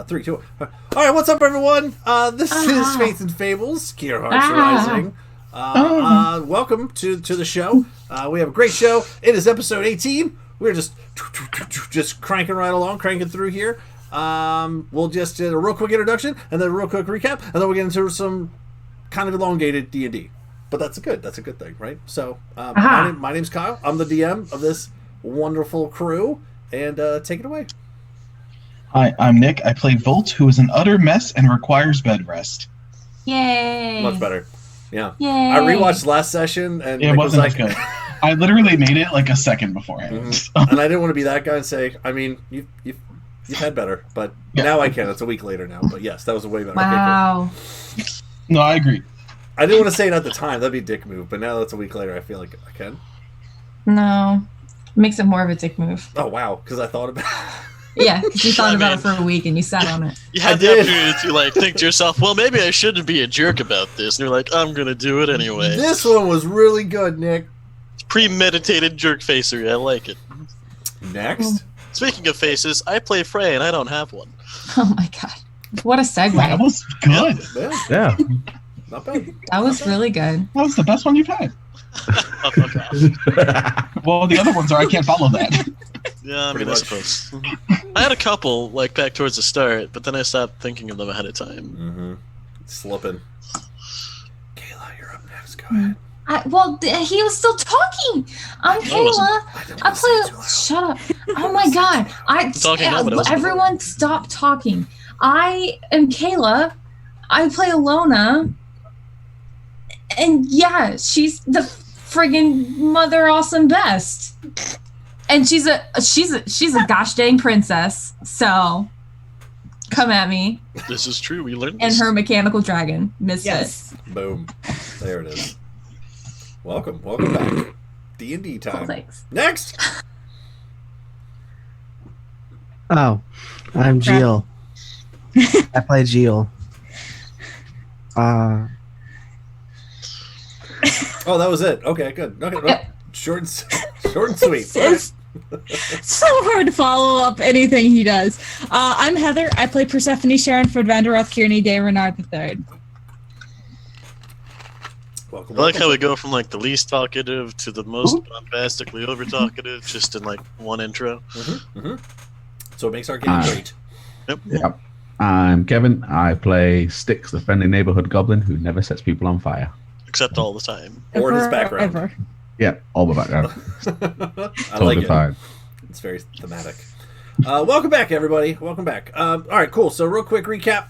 3, 2. All right, what's up, everyone? This is Faith and Fables, Gearhearts Rising. Welcome to the show. We have a great show. It is episode 18. We're just cranking right along, cranking through here. We'll just do a real quick introduction and then a real quick recap, and then we'll get into some kind of elongated D&D. But that's a good thing, right? So, my name's Kyle. I'm the DM of this wonderful crew, and take it away. Hi, I'm Nick. I play Volt, who is an utter mess and requires bed rest. Yay! Much better. Yeah. Yay! I rewatched last session, and it wasn't as good. I literally made it like a second beforehand. Mm-hmm. And I didn't want to be that guy and say, I mean, you've had better, but now I can. It's a week later now, but yes, that was a way better. Wow. Okay, cool. No, I agree. I didn't want to say it at the time. That'd be a dick move, but now that's a week later, I feel like I can. No. Makes it more of a dick move. Oh, wow, because I thought about it. Yeah, because you thought about it for a week and you sat on it. You had the opportunity to like think to yourself, well, maybe I shouldn't be a jerk about this. And you're like, I'm going to do it anyway. This one was really good, Nick. Premeditated jerk facery. I like it. Next. Speaking of faces, I play Frey and I don't have one. Oh my god. What a segue. That was good. Yeah. Not bad. That was really good. That was the best one you've had. Oh, fuck off. Well, the other ones are I can't follow that. Yeah, I mean, I suppose. I had a couple, like, back towards the start, but then I stopped thinking of them ahead of time. Mm-hmm. Slipping. Kayla, you're up next. Go ahead. He was still talking. I'm Kayla. I play. Shut up. Oh my god. Everyone stop talking. I am Kayla. I play Alona. And yeah, she's the friggin' mother awesome best. And she's a gosh dang princess. So come at me. This is true. We learned and this. her mechanical dragon. Misfit. Yes. Boom. There it is. Welcome back. D&D time. Cool, thanks. Next. Oh, I'm Jill. I play Jill. Oh, that was it. Okay, good. Okay, short and sweet. It's so hard to follow up anything he does. I'm Heather. I play Persephone Sharon for Vanderoth Kearney de Renard III. Welcome. I like how we go from like the least talkative to the most bombastically over talkative just in like one intro. Mm-hmm, mm-hmm. So it makes our game great. Yep. I'm Kevin. I play Styx, the friendly neighborhood goblin who never sets people on fire. Except all the time. Or his background. Ever. Yeah, all the background. I like it. Fine. It's very thematic. Welcome back, everybody. Welcome back. All right, cool. So real quick recap.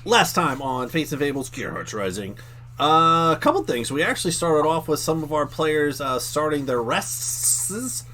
Last time on Faith and Fables, Gearhearts Rising. A couple things. We actually started off with some of our players starting their rests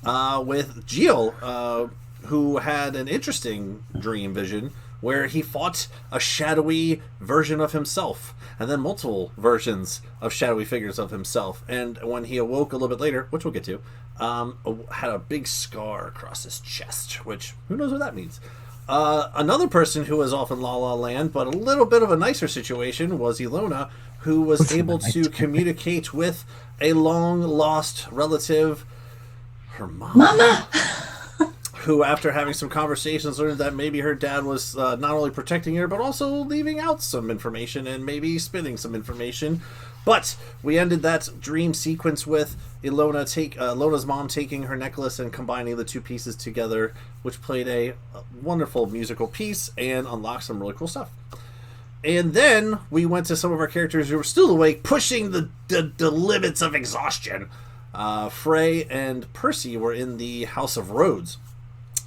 with Gio, who had an interesting dream vision where he fought a shadowy version of himself and then multiple versions of shadowy figures of himself. And when he awoke a little bit later, which we'll get to, had a big scar across his chest, which who knows what that means. Another person who was off in La La Land, but a little bit of a nicer situation, was Ilona, who was able to communicate with a long-lost relative, her mama, who, after having some conversations, learned that maybe her dad was not only protecting her, but also leaving out some information and maybe spinning some information. But we ended that dream sequence with Ilona's mom taking her necklace and combining the two pieces together, which played a wonderful musical piece and unlocked some really cool stuff. And then we went to some of our characters who were still awake, pushing the limits of exhaustion. Frey and Percy were in the House of Rhodes.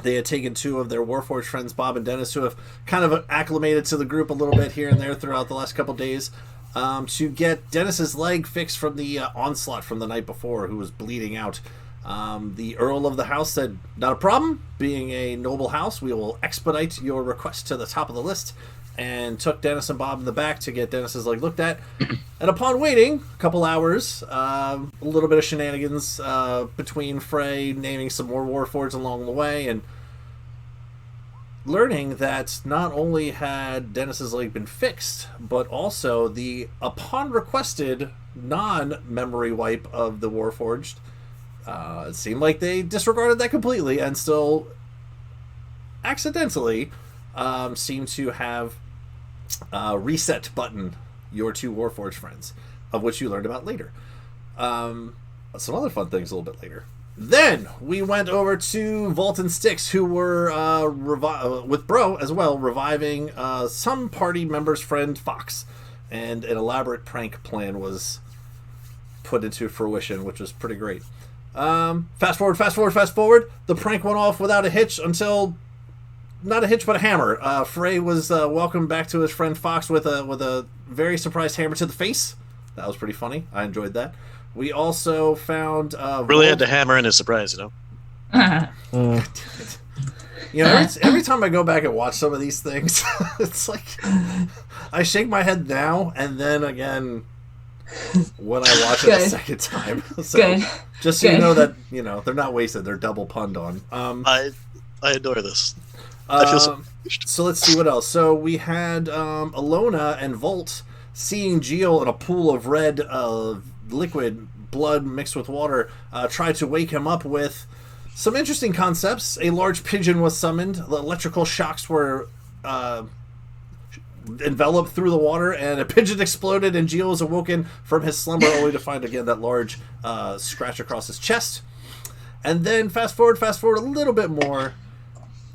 They had taken two of their Warforged friends, Bob and Dennis, who have kind of acclimated to the group a little bit here and there throughout the last couple days, to get Dennis's leg fixed from the onslaught from the night before, who was bleeding out. The Earl of the house said, not a problem. Being a noble house, we will expedite your request to the top of the list, and took Dennis and Bob in the back to get Dennis's leg looked at. And upon waiting a couple hours, a little bit of shenanigans between Frey naming some more Warforgeds along the way, and learning that not only had Dennis's leg been fixed, but also the upon requested non-memory wipe of the Warforged, it seemed like they disregarded that completely and still accidentally seem to have reset button your two Warforged friends, of which you learned about later. Some other fun things a little bit later. Then we went over to Volt and Styx, who were with Bro as well, reviving some party member's friend Fox, and an elaborate prank plan was put into fruition, which was pretty great. Fast forward. The prank went off without a hitch until, not a hitch but a hammer. Frey was welcomed back to his friend Fox with a very surprised hammer to the face. That was pretty funny. I enjoyed that. We also found really had to hammer in his surprise, you know. You know, every time I go back and watch some of these things, it's like I shake my head now and then again when I watch it a second time. So just so you know that they're not wasted; they're double punned on. I adore this. I feel so let's see what else. So we had Alona and Volt seeing Geo in a pool of red liquid blood mixed with water, tried to wake him up with some interesting concepts. A large pigeon was summoned. The electrical shocks were enveloped through the water, and a pigeon exploded, and Geo was awoken from his slumber only to find again that large scratch across his chest. And then fast forward a little bit more.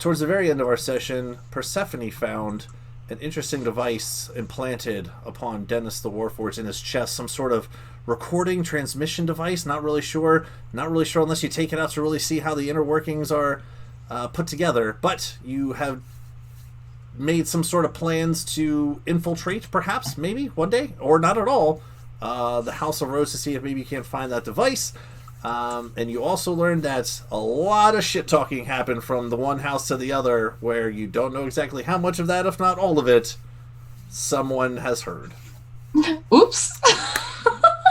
Towards the very end of our session, Persephone found an interesting device implanted upon Dennis the Warforged in his chest, some sort of recording transmission device. Not really sure unless you take it out to really see how the inner workings are put together. But you have made some sort of plans to infiltrate, perhaps, maybe, one day, or not at all, the House of Rose to see if maybe you can't find that device. And you also learned that a lot of shit talking happened from the one house to the other, where you don't know exactly how much of that, if not all of it, someone has heard. Oops.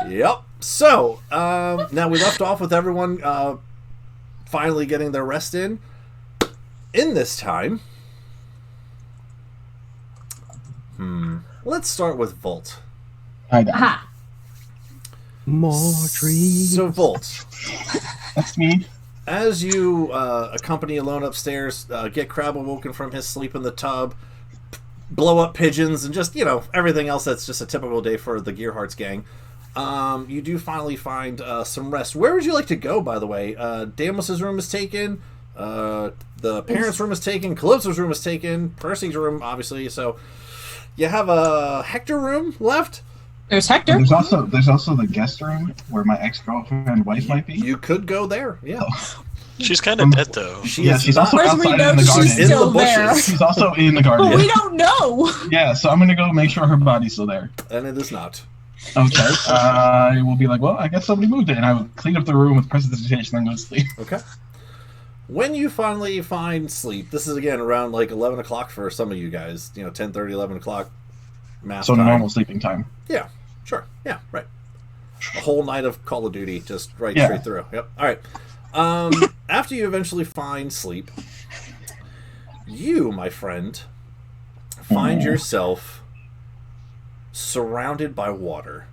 Yep. So, now we left off with everyone finally getting their rest in. In this time, let's start with Volt. Aha. More trees. So, Volt. That's me. As you accompany Alone upstairs, get Crab awoken from his sleep in the tub, blow up pigeons, and just, everything else that's just a typical day for the Gearhearts gang, you do finally find some rest. Where would you like to go, by the way? Damos's room is taken, the parents' room is taken, Calypso's room is taken, Percy's room, obviously, so you have a Hector room left? There's Hector. There's also the guest room where my ex-girlfriend wife might be. You could go there, yeah. She's kind of dead, though. She's also Whereas we outside know in the garden. she's still there. She's also in the garden. But we don't know. Yeah, so I'm going to go make sure her body's still there. And it is not. Okay. I will be like, well, I guess somebody moved it. And I will clean up the room with prestidigitation and go to sleep. Okay. When you finally find sleep, this is, again, around like 11 o'clock for some of you guys. 10:30, 11 o'clock. Math so time. Normal sleeping time. Yeah, sure. Yeah, right. A whole night of Call of Duty, just straight through. Yep. All right. After you eventually find sleep, you, my friend, find yourself surrounded by water.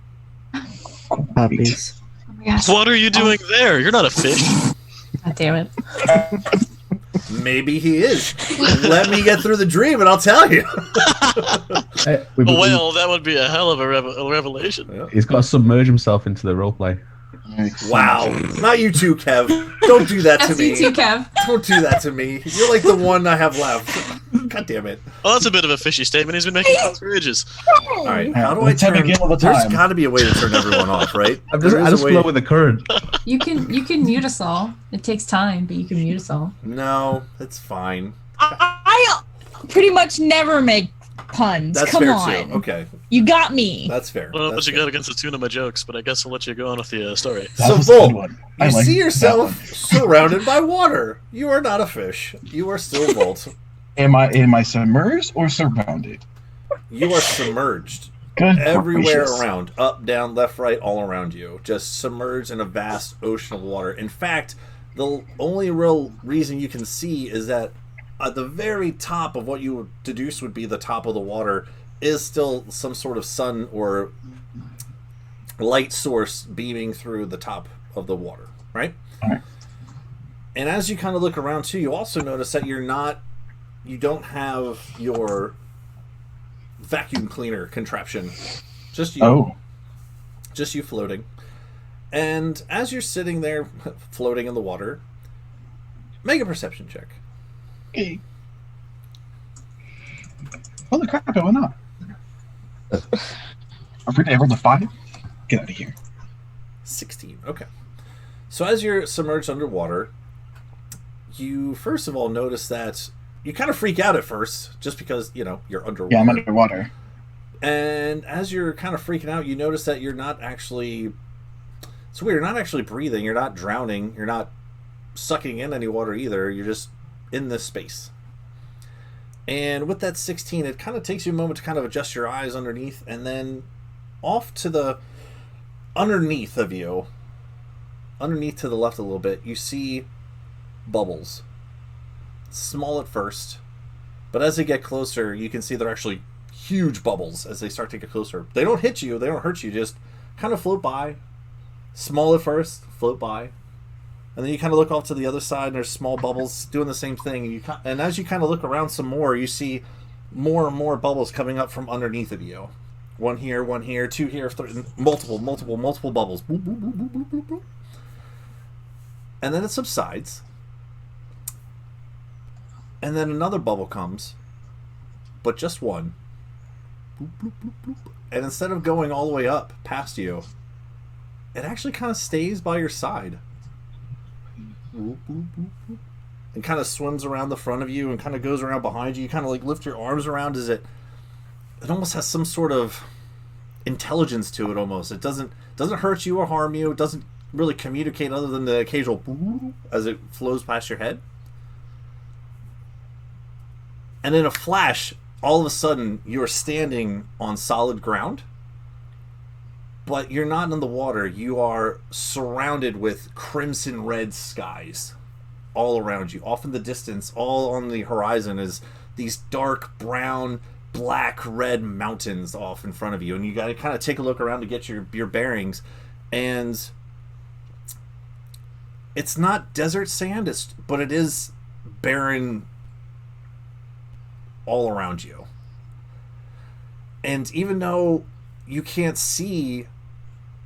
Puppies. Oh my gosh. What are you doing there? You're not a fish. God damn it. Maybe he is. Let me get through the dream and I'll tell you. Well, that would be a hell of a revelation. Yeah. He's got to submerge himself into the roleplay. Wow. Not you too, Kev. Don't do that to me. That's you too, Kev. Don't do that to me. You're like the one I have left. God damn it. Well, that's a bit of a fishy statement. He's been making for ages. All right. Yeah, How do I let's have a turn... game of a There's time. got to be a way to turn everyone off, right? I just flow with the current. You can mute us all. It takes time, but you can mute us all. No, it's fine. I pretty much never make puns. That's Come fair on. too. Okay. You got me. That's fair. I don't know That's what you fair. got against the tune of my jokes, but I guess I'll let you go on with the story. That So, was a good Volt, one. You I like see that yourself one. surrounded by water. You are not a fish. You are still Volt. Am I submerged or surrounded? You are submerged. Good Everywhere gracious. around. Up, down, left, right, all around you. Just submerged in a vast ocean of water. In fact, the only real reason you can see is that at the very top of what you would deduce would be the top of the water is still some sort of sun or light source beaming through the top of the water, right? Alright. And as you kind of look around too, you also notice that you're not you don't have your vacuum cleaner contraption. Just you. Oh. Just you floating. And as you're sitting there floating in the water, make a perception check. Okay. Holy crap, I went up. I rolled a 5. Get out of here. 16. Okay. So as you're submerged underwater, you first of all notice that you kind of freak out at first, just because, you know, you're underwater. Yeah, I'm underwater. And as you're kind of freaking out, you notice that you're not actually... It's weird, you're not actually breathing, you're not drowning, you're not sucking in any water either, you're just in this space. And with that 16, it kind of takes you a moment to kind of adjust your eyes underneath, and then off to the underneath of you, underneath to the left a little bit, you see bubbles. Small at first, but as they get closer, you can see they're actually huge bubbles as they start to get closer. They don't hit you, they don't hurt you, just kind of float by. Small at first, float by. And then you kind of look off to the other side, and there's small bubbles doing the same thing. And as you kind of look around some more, you see more and more bubbles coming up from underneath of you. One here, 2 here, multiple bubbles. Boop, boop, boop, boop, boop, boop, boop. And then it subsides. And then another bubble comes, but just one. Boop, boop, boop, boop. And instead of going all the way up past you, it actually kind of stays by your side. Boop, boop, boop, boop. And kind of swims around the front of you and kind of goes around behind you. You kind of like lift your arms around as it almost has some sort of intelligence to it almost. It doesn't hurt you or harm you. It doesn't really communicate other than the occasional boop as it flows past your head. And in a flash, all of a sudden, you're standing on solid ground. But you're not in the water. You are surrounded with crimson red skies all around you. Off in the distance, all on the horizon, is these dark brown, black, red mountains off in front of you. And you got to kind of take a look around to get your bearings. And it's not desert sand, but it is barren all around you. And even though you can't see,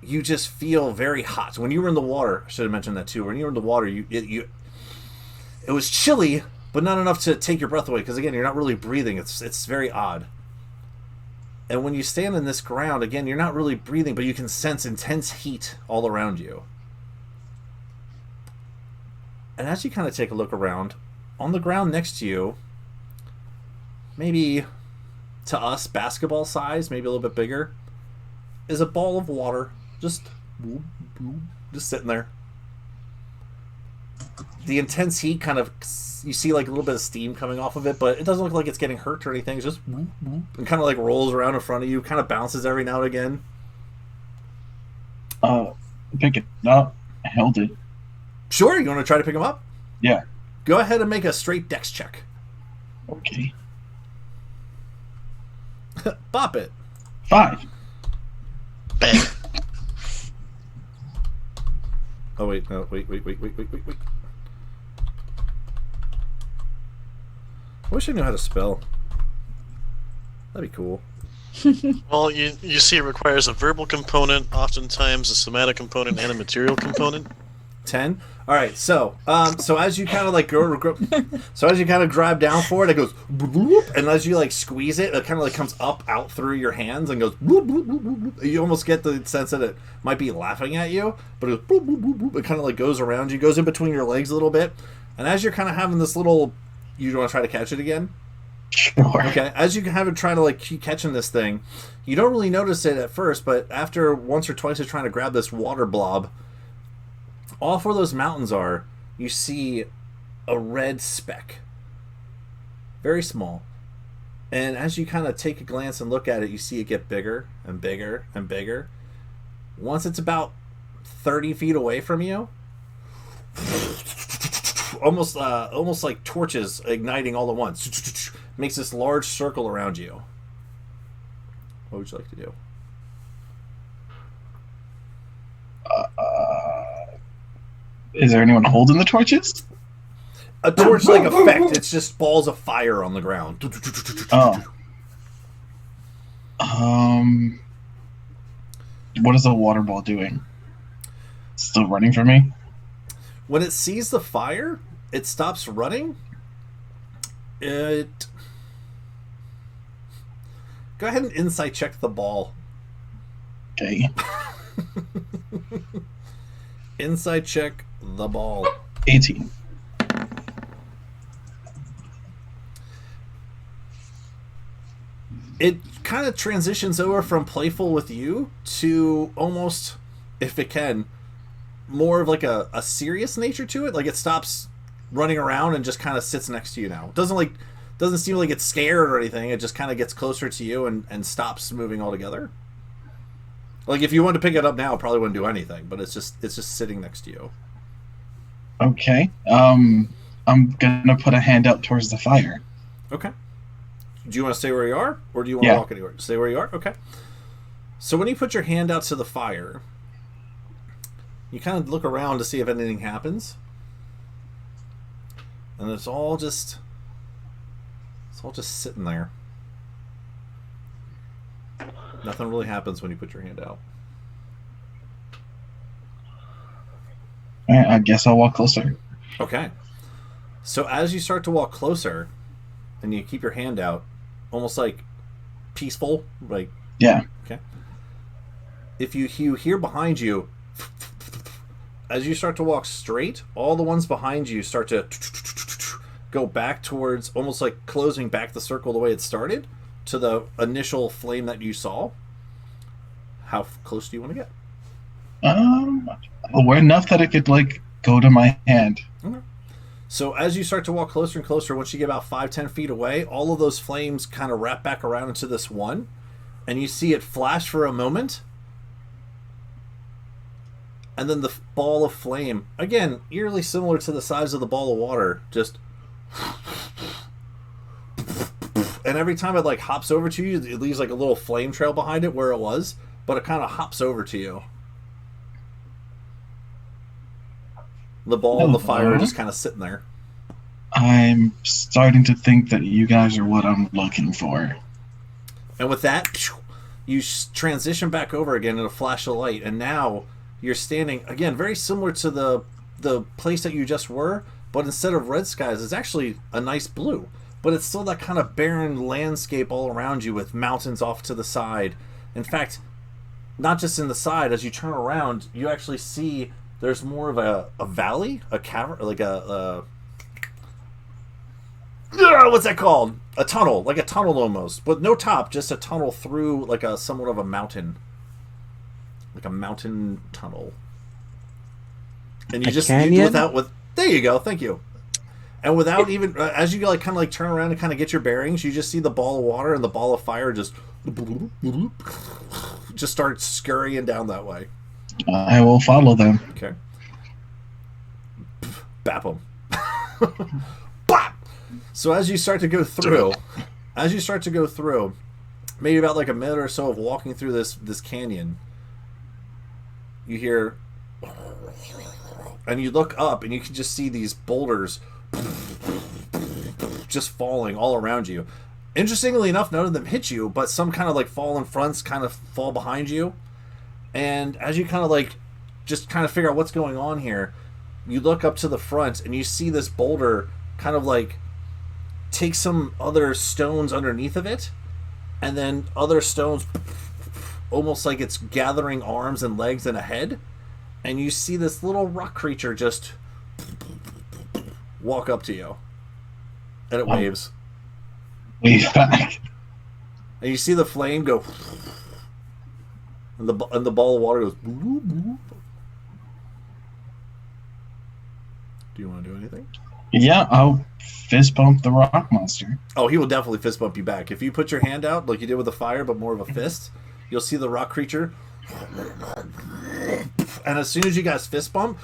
you just feel very hot. When you were in the water, I should have mentioned that too. When you were in the water, it was chilly, but not enough to take your breath away. Because again, you're not really breathing. It's very odd. And when you stand in this ground, again, you're not really breathing, but you can sense intense heat all around you. And as you kind of take a look around, on the ground next to you, maybe to us basketball size, maybe a little bit bigger, is a ball of water just sitting there. The intense heat kind of, you see like a little bit of steam coming off of it, but it doesn't look like it's getting hurt or anything. It's just and kind of like rolls around in front of you, kind of bounces every now and again. Pick it up. I held it. Sure, you want to try to pick him up? Yeah. Go ahead and make a straight dex check. Okay. Bop it. 5. Bang. Oh wait, no, wait. I wish I knew how to spell. That'd be cool. Well, you see it requires a verbal component, oftentimes a somatic component, and a material component. 10. All right, so as you kind of like so as you kind of grab down for it, it goes bloop, and as you like squeeze it, it kind of like comes up out through your hands and goes bloop, bloop, bloop, bloop, bloop. You almost get the sense that it might be laughing at you, but it goes bloop, bloop, bloop, bloop. It kind of like goes around you, goes in between your legs a little bit, and as you're kind of having this little, you want to try to catch it again? Sure. Okay, as you have it trying to like keep catching this thing, you don't really notice it at first, but after once or twice of trying to grab this water blob, off where those mountains are, you see a red speck. Very small. And as you kind of take a glance and look at it, you see it get bigger and bigger and bigger. Once it's about 30 feet away from you, almost like torches igniting all at once, makes this large circle around you. What would you like to do? Is there anyone holding the torches? a torch-like effect. It's just balls of fire on the ground. What is the water ball doing? Still running for me? When it sees the fire, it stops running. Go ahead and insight check the ball. Okay. Insight check the ball. 18. It kind of transitions over from playful with you to almost, if it can, more of like a serious nature to it. Like it stops running around and just kind of sits next to you now. Doesn't seem like it's scared or anything. It just kind of gets closer to you and stops moving altogether. Like if you wanted to pick it up now, it probably wouldn't do anything. But it's just sitting next to you. Okay. I'm gonna put a hand out towards the fire. Okay. Do you want to stay where you are, or do you want to walk anywhere? Stay where you are. Okay. So when you put your hand out to the fire, you kind of look around to see if anything happens, and it's all just sitting there. Nothing really happens when you put your hand out. All right, I guess I'll walk closer. Okay. So as you start to walk closer, and you keep your hand out, almost like peaceful, like yeah. Okay. If you hear behind you, as you start to walk straight, all the ones behind you start to go back towards, almost like closing back the circle the way it started to the initial flame that you saw. How close do you want to get? Aware enough that it could like go to my hand. Okay. So as you start to walk closer and closer, once you get about 5-10 feet away, all of those flames kind of wrap back around into this one, and you see it flash for a moment, and then the ball of flame, again, eerily similar to the size of the ball of water, just, and every time it like hops over to you, it leaves like a little flame trail behind it where it was, but it kind of hops over to you. The ball of the fire just kind of sitting there. I'm starting to think that you guys are what I'm looking for. And with that, you transition back over again in a flash of light, and now you're standing again, very similar to the place that you just were, but instead of red skies, it's actually a nice blue. But it's still that kind of barren landscape all around you with mountains off to the side. In fact, not just in the side, as you turn around, you actually see there's more of a valley, a cavern, like what's that called? A tunnel, like a tunnel almost, but no top, just a tunnel through like a somewhat of a mountain, like a mountain tunnel. And you there you go, thank you. And without even as you like kind of like turn around and kind of get your bearings, you just see the ball of water and the ball of fire just start scurrying down that way. I will follow them. Okay. Bap them. Bap! So as you start to go through, maybe about like a minute or so of walking through this canyon, you hear, and you look up and you can just see these boulders just falling all around you. Interestingly enough, none of them hit you, but some kind of like fall in fronts kind of fall behind you. And as you kind of like just kind of figure out what's going on here, you look up to the front and you see this boulder kind of like take some other stones underneath of it, and then other stones, almost like it's gathering arms and legs and a head, and you see this little rock creature just walk up to you, and it waves. Wave back. And you see the flame go, and the ball of water goes. Do you want to do anything? Yeah, I'll fist bump the rock monster. Oh, he will definitely fist bump you back. If you put your hand out like you did with the fire, but more of a fist, you'll see the rock creature. And as soon as you guys fist bump,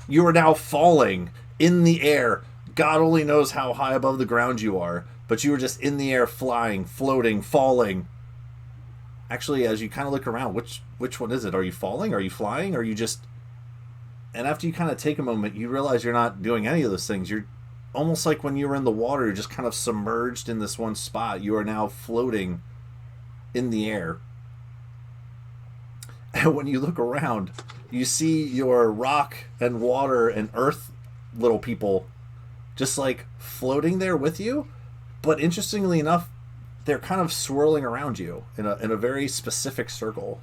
you are now falling in the air. God only knows how high above the ground you are, but you were just in the air, flying, floating, falling. Actually, as you kind of look around, which one is it? Are you falling? Are you flying? Are you just... And after you kind of take a moment, you realize you're not doing any of those things. You're almost like when you were in the water, you're just kind of submerged in this one spot. You are now floating in the air. And when you look around, you see your rock and water and earth little people just like floating there with you. But interestingly enough, they're kind of swirling around you in a very specific circle.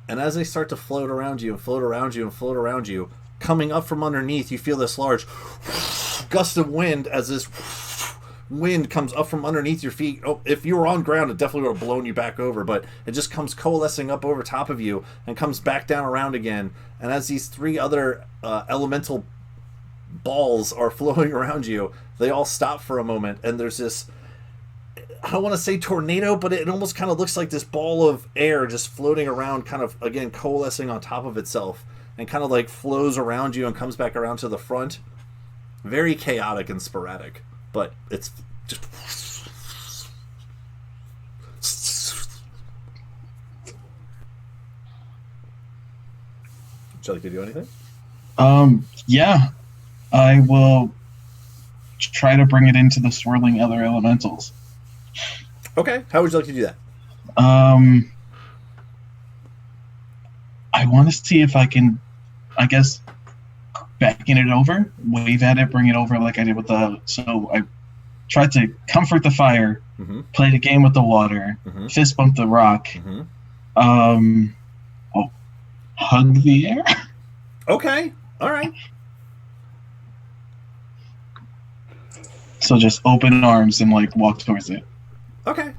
And as they start to float around you and float around you and float around you, coming up from underneath, you feel this large gust of wind as this wind comes up from underneath your feet. Oh, if you were on ground, it definitely would have blown you back over, but it just comes coalescing up over top of you and comes back down around again. And as these 3 other elemental balls are flowing around you, they all stop for a moment, and there's this, I don't want to say tornado, but it almost kind of looks like this ball of air just floating around, kind of, again, coalescing on top of itself, and kind of like flows around you and comes back around to the front. Very chaotic and sporadic, but it's just... Would you like to do anything? Yeah. I will try to bring it into the swirling other elementals. Okay, how would you like to do that? I want to see if I can, I guess, backing it over, wave at it, bring it over like I did with the... So I tried to comfort the fire, played a game with the water, fist bump the rock, hug the air. Okay, all right. So just open arms and like walk towards it. Okay.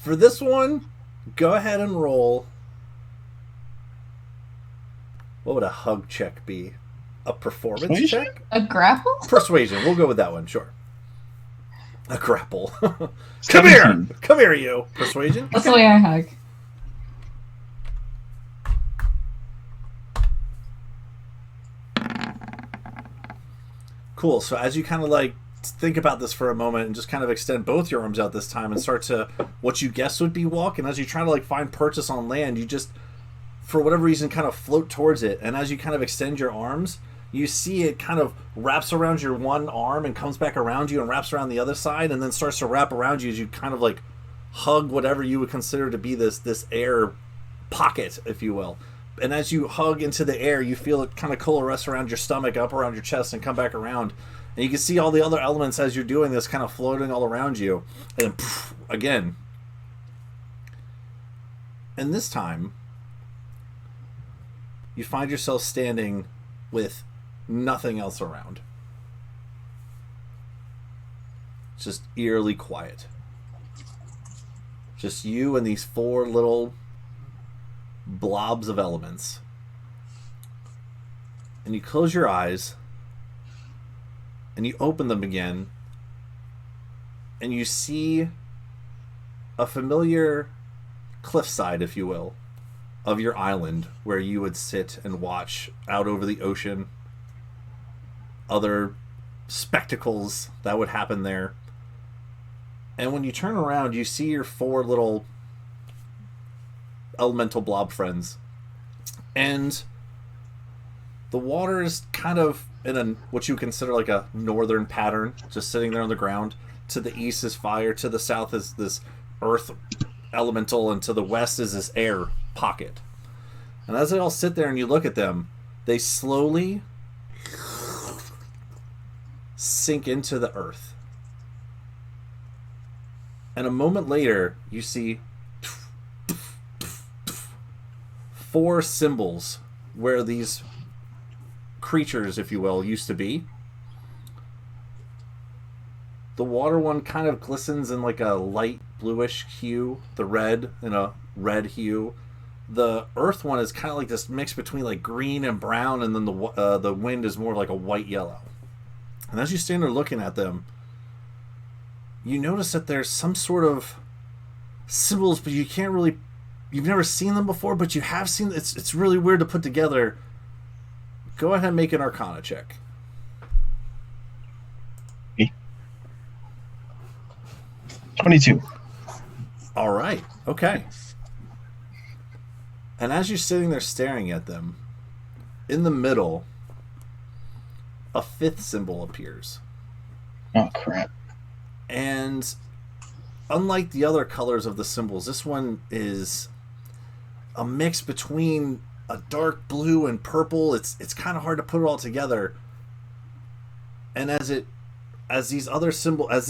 For this one, go ahead and roll. What would a hug check be? A performance Persuasion? check? A grapple? Persuasion. We'll go with that one, sure. A grapple. Come 17. here! Come here, you! Persuasion? That's the way I hug. Cool. So as you kind of like think about this for a moment and just kind of extend both your arms out this time and start to what you guess would be walk, and as you try to like find purchase on land, you just, for whatever reason, kind of float towards it. And as you kind of extend your arms, you see it kind of wraps around your one arm and comes back around you and wraps around the other side and then starts to wrap around you as you kind of like hug whatever you would consider to be this air pocket, if you will. And as you hug into the air, you feel it kind of coalesce around your stomach, up around your chest, and come back around. And you can see all the other elements as you're doing this kind of floating all around you. And then, poof, again. And this time, you find yourself standing with nothing else around. It's just eerily quiet. Just you and these 4 little blobs of elements. And you close your eyes and you open them again and you see a familiar cliffside, if you will, of your island where you would sit and watch out over the ocean, other spectacles that would happen there. And when you turn around, you see your 4 little elemental blob friends, and the water is kind of in a what you consider like a northern pattern, just sitting there on the ground. To the east is fire, to the south is this earth elemental, and to the west is this air pocket. And as they all sit there and you look at them, they slowly sink into the earth. And a moment later, you see 4 symbols where these creatures, if you will, used to be. The water one kind of glistens in like a light bluish hue, the red in a red hue. The earth one is kind of like this mix between like green and brown, and then the wind is more like a white yellow. And as you stand there looking at them, you notice that there's some sort of symbols, but you can't really... You've never seen them before, but you have seen... It's really weird to put together. Go ahead and make an Arcana check. Okay. 22. All right. Okay. And as you're sitting there staring at them, in the middle, a fifth symbol appears. Oh, crap. And unlike the other colors of the symbols, this one is a mix between a dark blue and purple. It's kind of hard to put it all together. And as this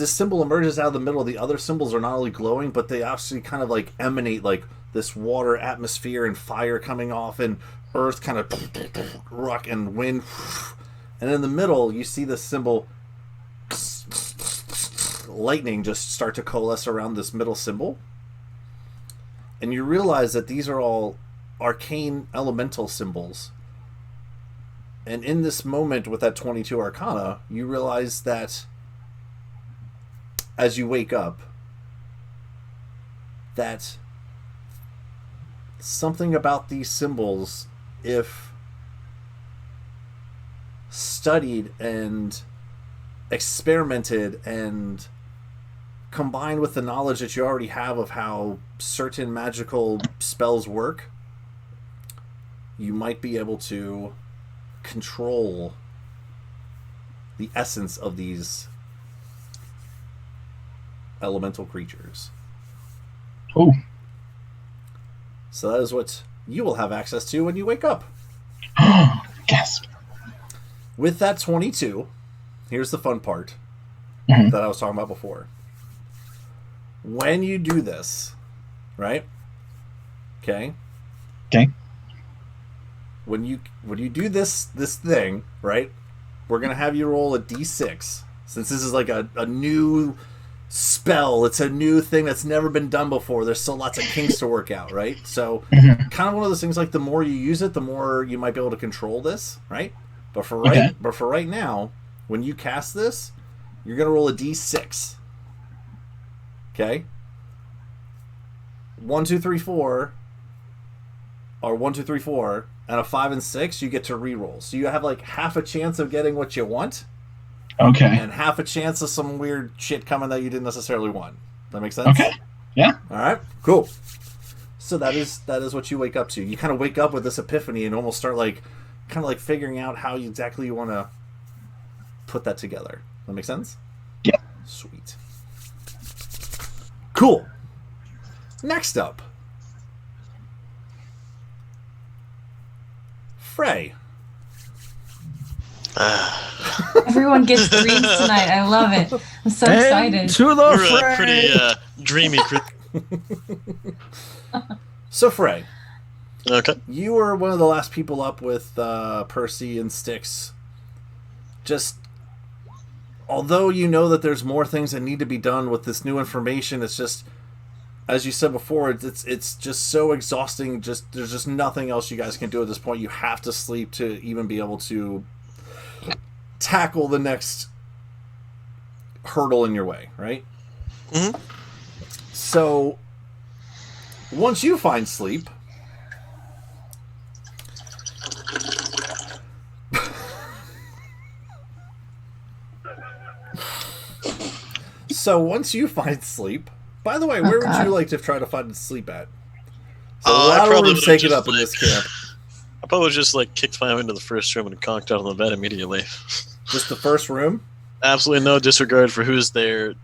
symbol emerges out of the middle, the other symbols are not only glowing, but they actually kind of like emanate like this water atmosphere and fire coming off, and earth kind of rock and wind. And in the middle, you see this symbol, lightning, just start to coalesce around this middle symbol. And you realize that these are all arcane elemental symbols. And in this moment with that 22 Arcana, you realize that as you wake up, that something about these symbols, if studied and experimented and combined with the knowledge that you already have of how certain magical spells work, you might be able to control the essence of these elemental creatures. Oh. So that is what you will have access to when you wake up. Gasp. With that 22, here's the fun part that I was talking about before. When you do this, right? Okay. Okay. When you do this thing, right? We're gonna have you roll a d6, since this is like a new spell. It's a new thing that's never been done before. There's still lots of kinks to work out, right? So kind of one of those things, like the more you use it, the more you might be able to control this, right? But for right now, when you cast this, you're gonna roll a d6. Okay. 1, 2, 3, 4, or 1, 2, 3, 4, and a 5 and 6, you get to re-roll. So you have like half a chance of getting what you want. Okay. And half a chance of some weird shit coming that you didn't necessarily want. That makes sense? Okay. Yeah. All right. Cool. So that is what you wake up to. You kind of wake up with this epiphany and almost start like kind of like figuring out how exactly you want to put that together. That make sense? Yeah. Sweet. Cool. Next up, Frey. Everyone gets dreams tonight. I love it. I'm so excited. To the We're pretty dreamy. So Frey, Okay. you were one of the last people up with Percy and Styx. Just, although you know that there's more things that need to be done with this new information, it's just, as you said before, it's just so exhausting. Just there's just nothing else you guys can do at this point. You have to sleep to even be able to tackle the next hurdle in your way, right? Mm-hmm. So once you find sleep, by the way, where would you like to try to find sleep at? So a lot of rooms take it up in this camp. I probably just like kicked my way into the first room and conked out on the bed immediately. Just the first room? Absolutely no disregard for who's there.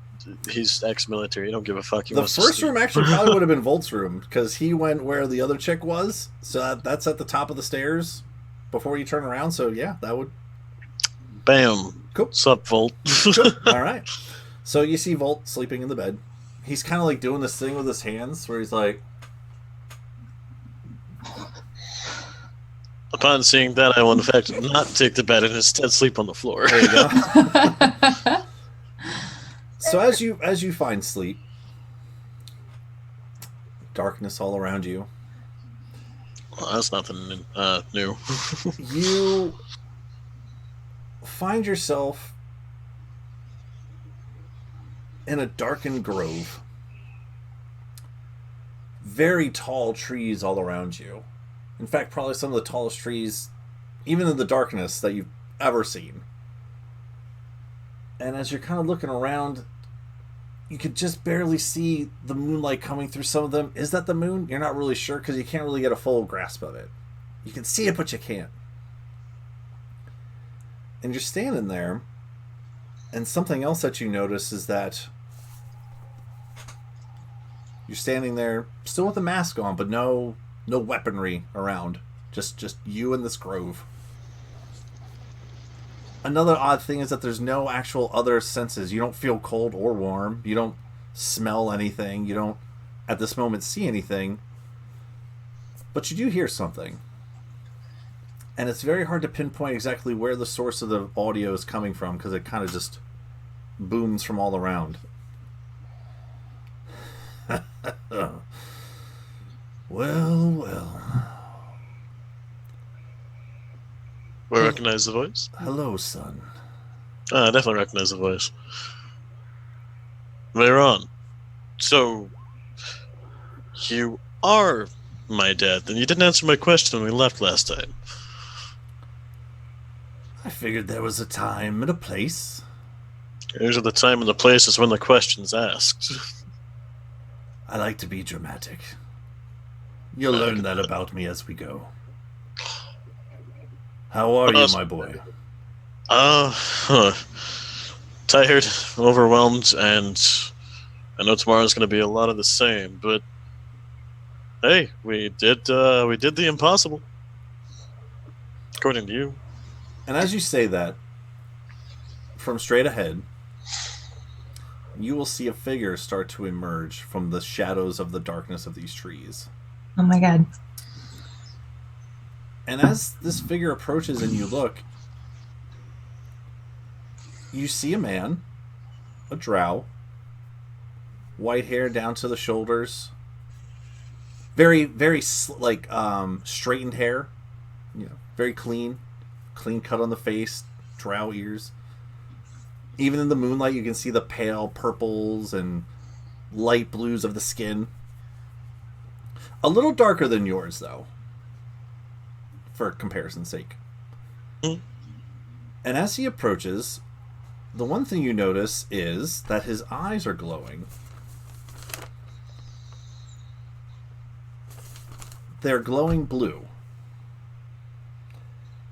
He's ex-military. You don't give a fuck. The first room actually probably would have been Volt's room, because he went where the other chick was. So that's at the top of the stairs before you turn around. So yeah, that would. Bam. Cool. Sup, Volt? Cool. All right. So you see Volt sleeping in the bed. He's kind of like doing this thing with his hands where he's like. Upon seeing that, I will in fact not take the bed and instead sleep on the floor. There you go. So as you find sleep, darkness all around you. Well, that's nothing new. You find yourself in a darkened grove. Very tall trees all around you. In fact, probably some of the tallest trees, even in the darkness, that you've ever seen. And as you're kind of looking around, you could just barely see the moonlight coming through some of them. Is that the moon? You're not really sure because you can't really get a full grasp of it. You can see it, but you can't. And you're standing there, and something else that you notice is that you're standing there still with a mask on, but no weaponry around. Just you and this grove. Another odd thing is that there's no actual other senses. You don't feel cold or warm. You don't smell anything. You don't, at this moment, see anything. But you do hear something. And it's very hard to pinpoint exactly where the source of the audio is coming from, because it kind of just booms from all around. Well. We recognize the voice? Hello, son. I definitely recognize the voice. Veyron, so you are my dad. Then you didn't answer my question when we left last time. I figured there was a time and a place. Usually the time and the place is when the question's asked. I like to be dramatic. You'll learn that about me as we go. How are you, my boy? Tired, overwhelmed, and I know tomorrow's going to be a lot of the same, but hey, we did the impossible. According to you. And as you say that, from straight ahead, you will see a figure start to emerge from the shadows of the darkness of these trees. Oh my god. And as this figure approaches and you look, you see a man, a drow, white hair down to the shoulders, very, very straightened hair, very clean cut on the face, drow ears. Even in the moonlight, you can see the pale purples and light blues of the skin. A little darker than yours, though, for comparison's sake. And as he approaches, the one thing you notice is that his eyes are glowing. They're glowing blue.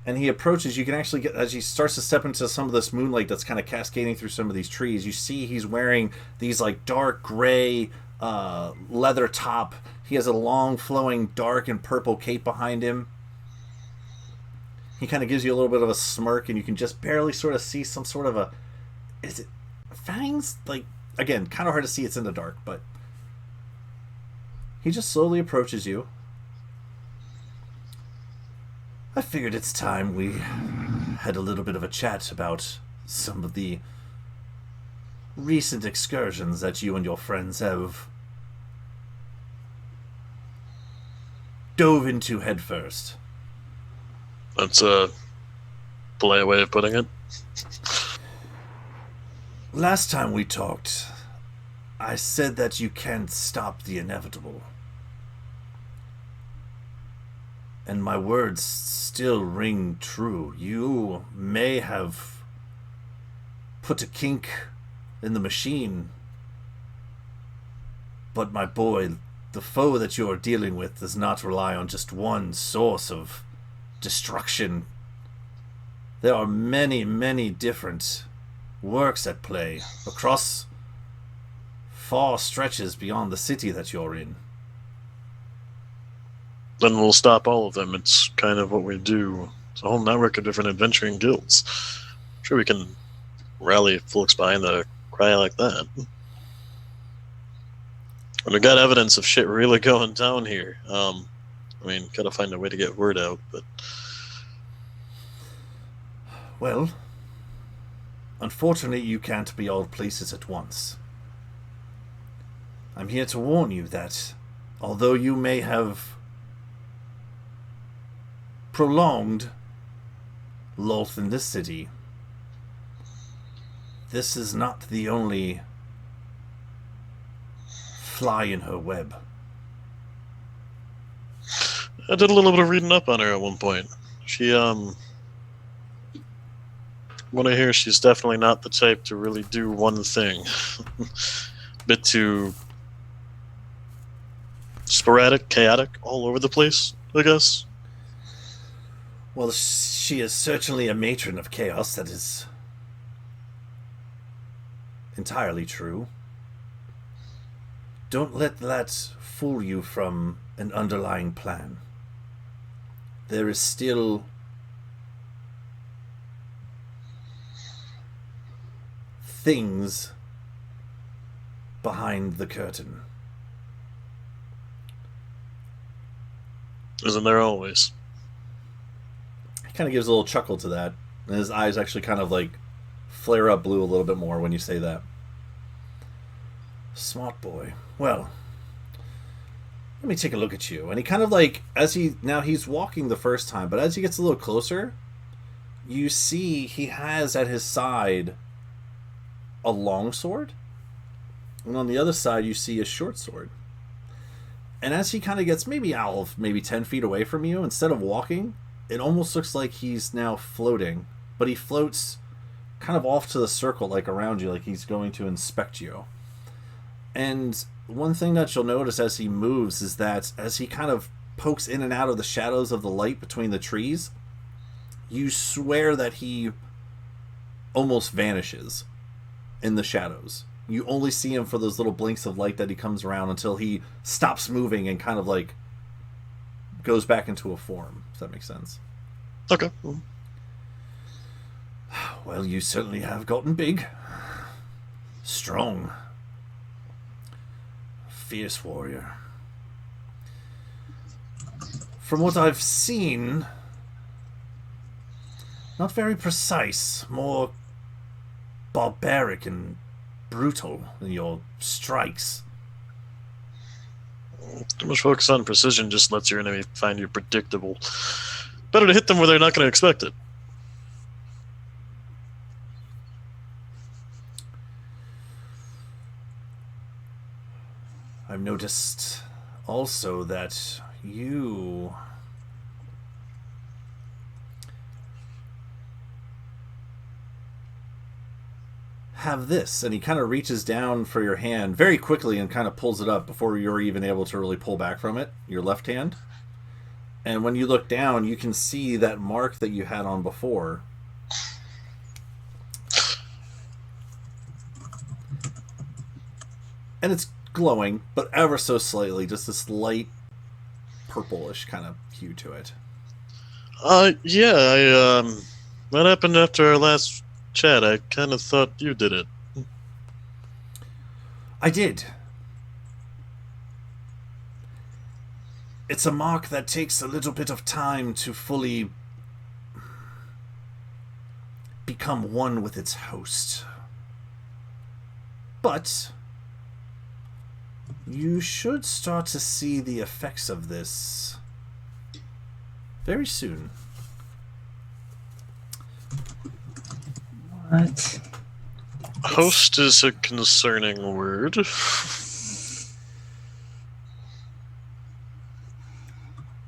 And he approaches, you can actually get, as he starts to step into some of this moonlight that's kind of cascading through some of these trees, you see he's wearing these like dark gray leather top. He has a long flowing dark and purple cape behind him. He kind of gives you a little bit of a smirk, and you can just barely sort of see some sort of is it fangs? Like, again, kind of hard to see, it's in the dark, but he just slowly approaches you. I figured it's time we had a little bit of a chat about some of the recent excursions that you and your friends have dove into headfirst. That's a polite way of putting it. Last time we talked, I said that you can't stop the inevitable. And my words still ring true. You may have put a kink in the machine, but my boy, the foe that you are dealing with does not rely on just one source of destruction. There are many, many different works at play across far stretches beyond the city that you're in. Then we'll stop all of them. It's kind of what we do. It's a whole network of different adventuring guilds. I'm sure we can rally folks behind a cry like that. And we got evidence of shit really going down here. Gotta find a way to get word out, but... Well, unfortunately you can't be all places at once. I'm here to warn you that, although you may have prolonged Lolth in this city, this is not the only fly in her web. I did a little bit of reading up on her at one point. She, what I hear, she's definitely not the type to really do one thing. Bit too sporadic, chaotic, all over the place, I guess. Well, she is certainly a matron of chaos, that is entirely true. Don't let that fool you from an underlying plan. There is still things behind the curtain. Isn't there always? He kind of gives a little chuckle to that, and his eyes actually kind of like flare up blue a little bit more when you say that. Smart boy. Well, let me take a look at you. And he kind of like, he's walking the first time, but as he gets a little closer, you see he has at his side a long sword, and on the other side you see a short sword. And as he kind of gets maybe 10 feet away from you, instead of walking, it almost looks like he's now floating, but he floats kind of off to the circle, like around you, like he's going to inspect you. And one thing that you'll notice as he moves is that as he kind of pokes in and out of the shadows of the light between the trees, you swear that he almost vanishes in the shadows. You only see him for those little blinks of light that he comes around until he stops moving and kind of like goes back into a form, if that makes sense. Okay. Well, you certainly have gotten big. Strong. Fierce warrior. From what I've seen, not very precise, more barbaric and brutal in your strikes. Too much focus on precision just lets your enemy find you predictable. Better to hit them where they're not going to expect it. I've noticed also that you have this, and he kind of reaches down for your hand very quickly and kind of pulls it up before you're even able to really pull back from it, your left hand. And when you look down, you can see that mark that you had on before. And it's glowing, but ever so slightly, just this light purplish kind of hue to it. Yeah, what happened after our last chat? I kind of thought you did it. I did. It's a mark that takes a little bit of time to fully become one with its host. But you should start to see the effects of this very soon. What? Host is a concerning word.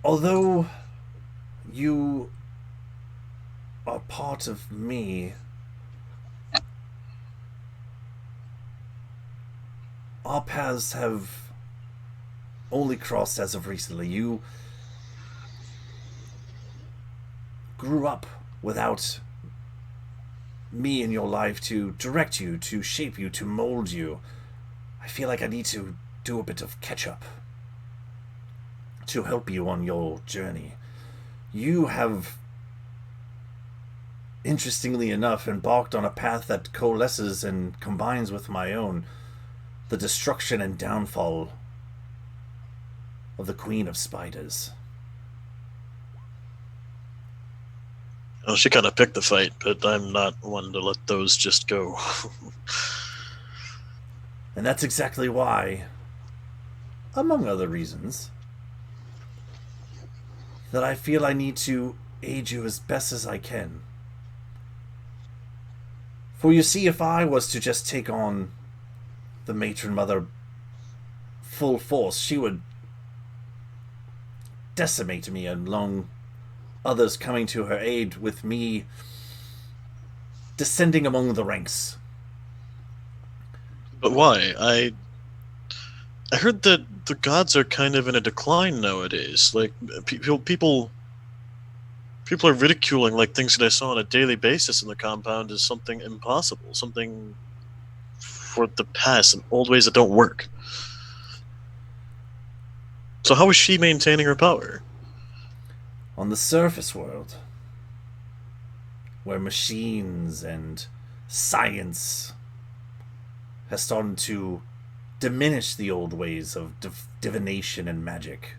Although you are part of me, our paths have only crossed as of recently. You grew up without me in your life to direct you, to shape you, to mold you. I feel like I need to do a bit of catch-up to help you on your journey. You have, interestingly enough, embarked on a path that coalesces and combines with my own, the destruction and downfall of the Queen of Spiders. Well, she kind of picked the fight, but I'm not one to let those just go. And that's exactly why, among other reasons, that I feel I need to aid you as best as I can. For you see, if I was to just take on the matron mother full force, she would decimate me, along others coming to her aid, with me descending among the ranks. But why? I heard that the gods are kind of in a decline nowadays. Like, people People are ridiculing like things that I saw on a daily basis in the compound as something impossible, something for the past and old ways that don't work. So how is she maintaining her power? On the surface world, where machines and science has started to diminish the old ways of divination and magic,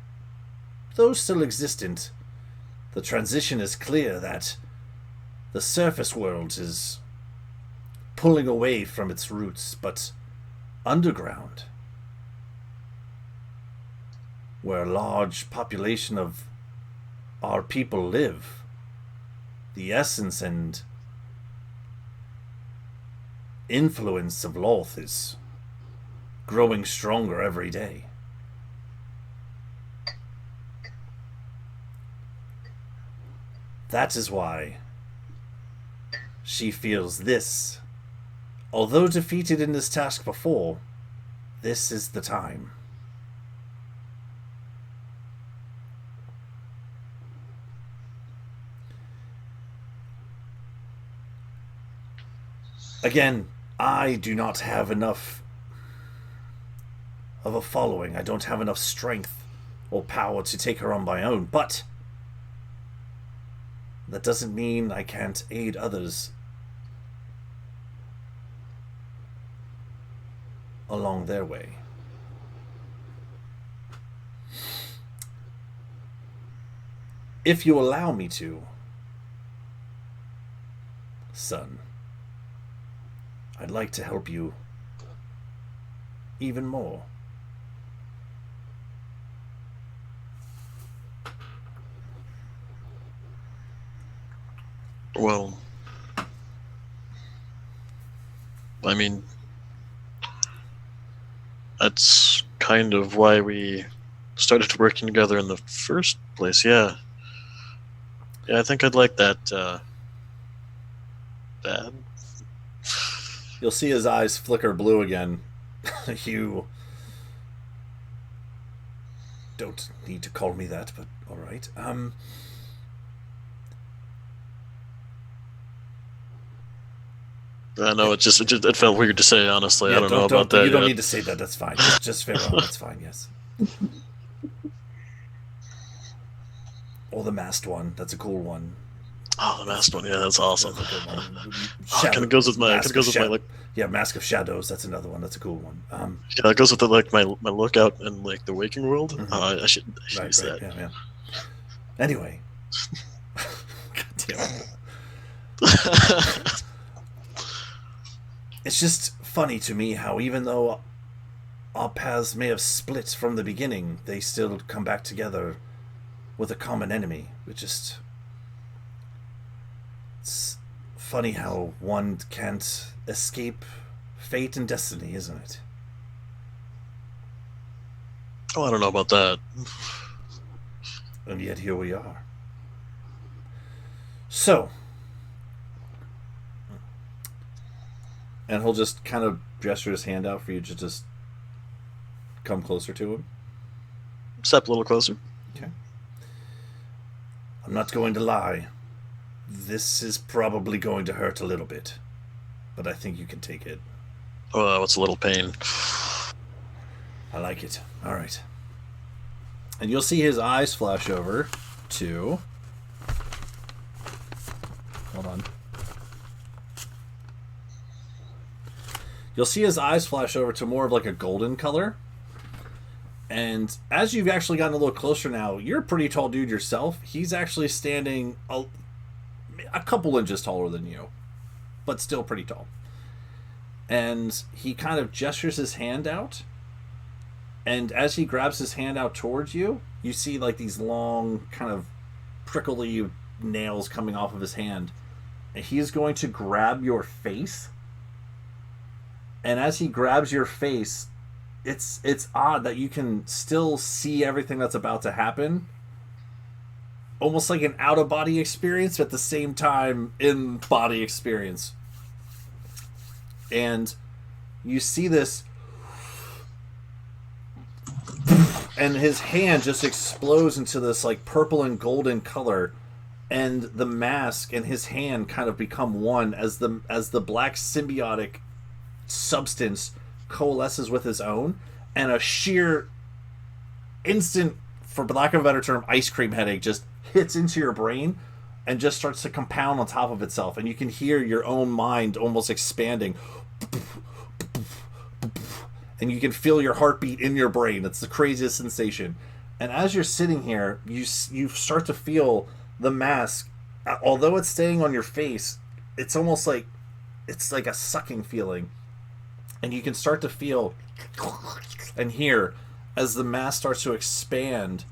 though still existent, the transition is clear that the surface world is pulling away from its roots, but underground, where a large population of our people live, the essence and influence of Loth is growing stronger every day. That is why she feels this. Although defeated in this task before, this is the time. Again, I do not have enough of a following. I don't have enough strength or power to take her on my own, but that doesn't mean I can't aid others along their way. If you allow me to, son, I'd like to help you even more. Well, I mean, that's kind of why we started working together in the first place, yeah. Yeah, I think I'd like that, Dad. You'll see his eyes flicker blue again. You don't need to call me that, but alright. I know, it felt weird to say, honestly. Yeah, I don't know about that. You don't need to say that, that's fine. Just farewell, that's fine, yes. Or the masked one, that's a cool one. Oh, the masked one, yeah, that's awesome. That's a good one. It kind of goes with my, like... Yeah, Mask of Shadows, that's another one, that's a cool one. Yeah, it goes with the, like, my lookout in, like, the waking world. Mm-hmm. I should use that. Yeah. Anyway. God damn it. It's just funny to me how even though our paths may have split from the beginning, they still come back together with a common enemy. It's funny how one can't escape fate and destiny, isn't it? Oh, I don't know about that. And yet here we are. So, and he'll just kind of gesture his hand out for you to just come closer to him. Step a little closer. Okay. I'm not going to lie. This is probably going to hurt a little bit, but I think you can take it. Oh, it's a little pain. I like it. All right. And you'll see his eyes flash over to... Hold on. You'll see his eyes flash over to more of like a golden color. And as you've actually gotten a little closer now, you're a pretty tall dude yourself. He's actually standing a couple inches taller than you, but still pretty tall. And he kind of gestures his hand out. And as he grabs his hand out towards you, you see like these long kind of prickly nails coming off of his hand. And he's going to grab your face. And as he grabs your face, it's odd that you can still see everything that's about to happen. Almost like an out-of-body experience, but at the same time, in-body experience. And you see this, and his hand just explodes into this like purple and golden color, and the mask and his hand kind of become one as the black symbiotic substance coalesces with his own, and a sheer instant, for lack of a better term, ice cream headache just hits into your brain and just starts to compound on top of itself, and you can hear your own mind almost expanding, and you can feel your heartbeat in your brain. It's the craziest sensation. And as you're sitting here, you start to feel the mask, although it's staying on your face, it's almost like it's like a sucking feeling, and you can start to feel and hear as the mask starts to expand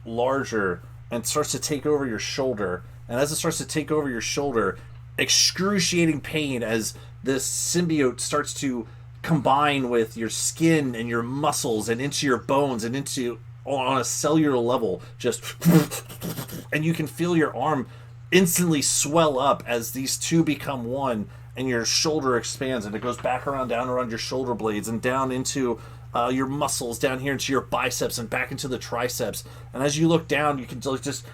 larger and starts to take over your shoulder. And as it starts to take over your shoulder, excruciating pain as this symbiote starts to combine with your skin and your muscles and into your bones and into, on a cellular level, just, and you can feel your arm instantly swell up as these two become one, and your shoulder expands, and it goes back around, down around your shoulder blades and down into your muscles, down here into your biceps and back into the triceps. And as you look down, you can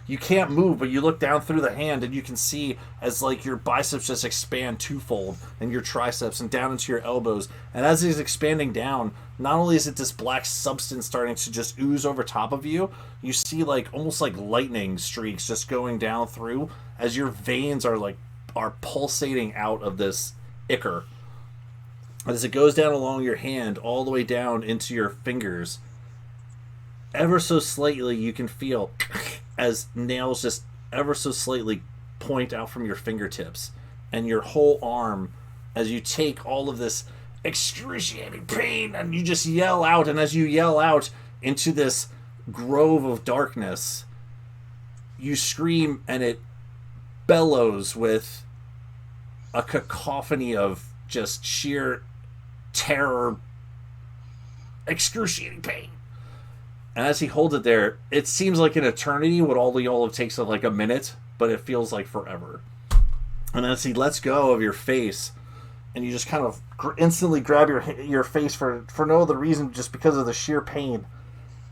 you can't move, but you look down through the hand and you can see as like your biceps just expand twofold, and your triceps, and down into your elbows. And as he's expanding down, not only is it this black substance starting to just ooze over top of you, you see like almost like lightning streaks just going down through as your veins are pulsating out of this ichor. As it goes down along your hand, all the way down into your fingers, ever so slightly you can feel as nails just ever so slightly point out from your fingertips, and your whole arm, as you take all of this excruciating pain and you just yell out, and as you yell out into this grove of darkness, you scream, and it bellows with a cacophony of just sheer terror, excruciating pain. And as he holds it there, it seems like an eternity, what all the y'all takes of like a minute, but it feels like forever. And as he lets go of your face, and you just kind of instantly grab your face for no other reason, just because of the sheer pain.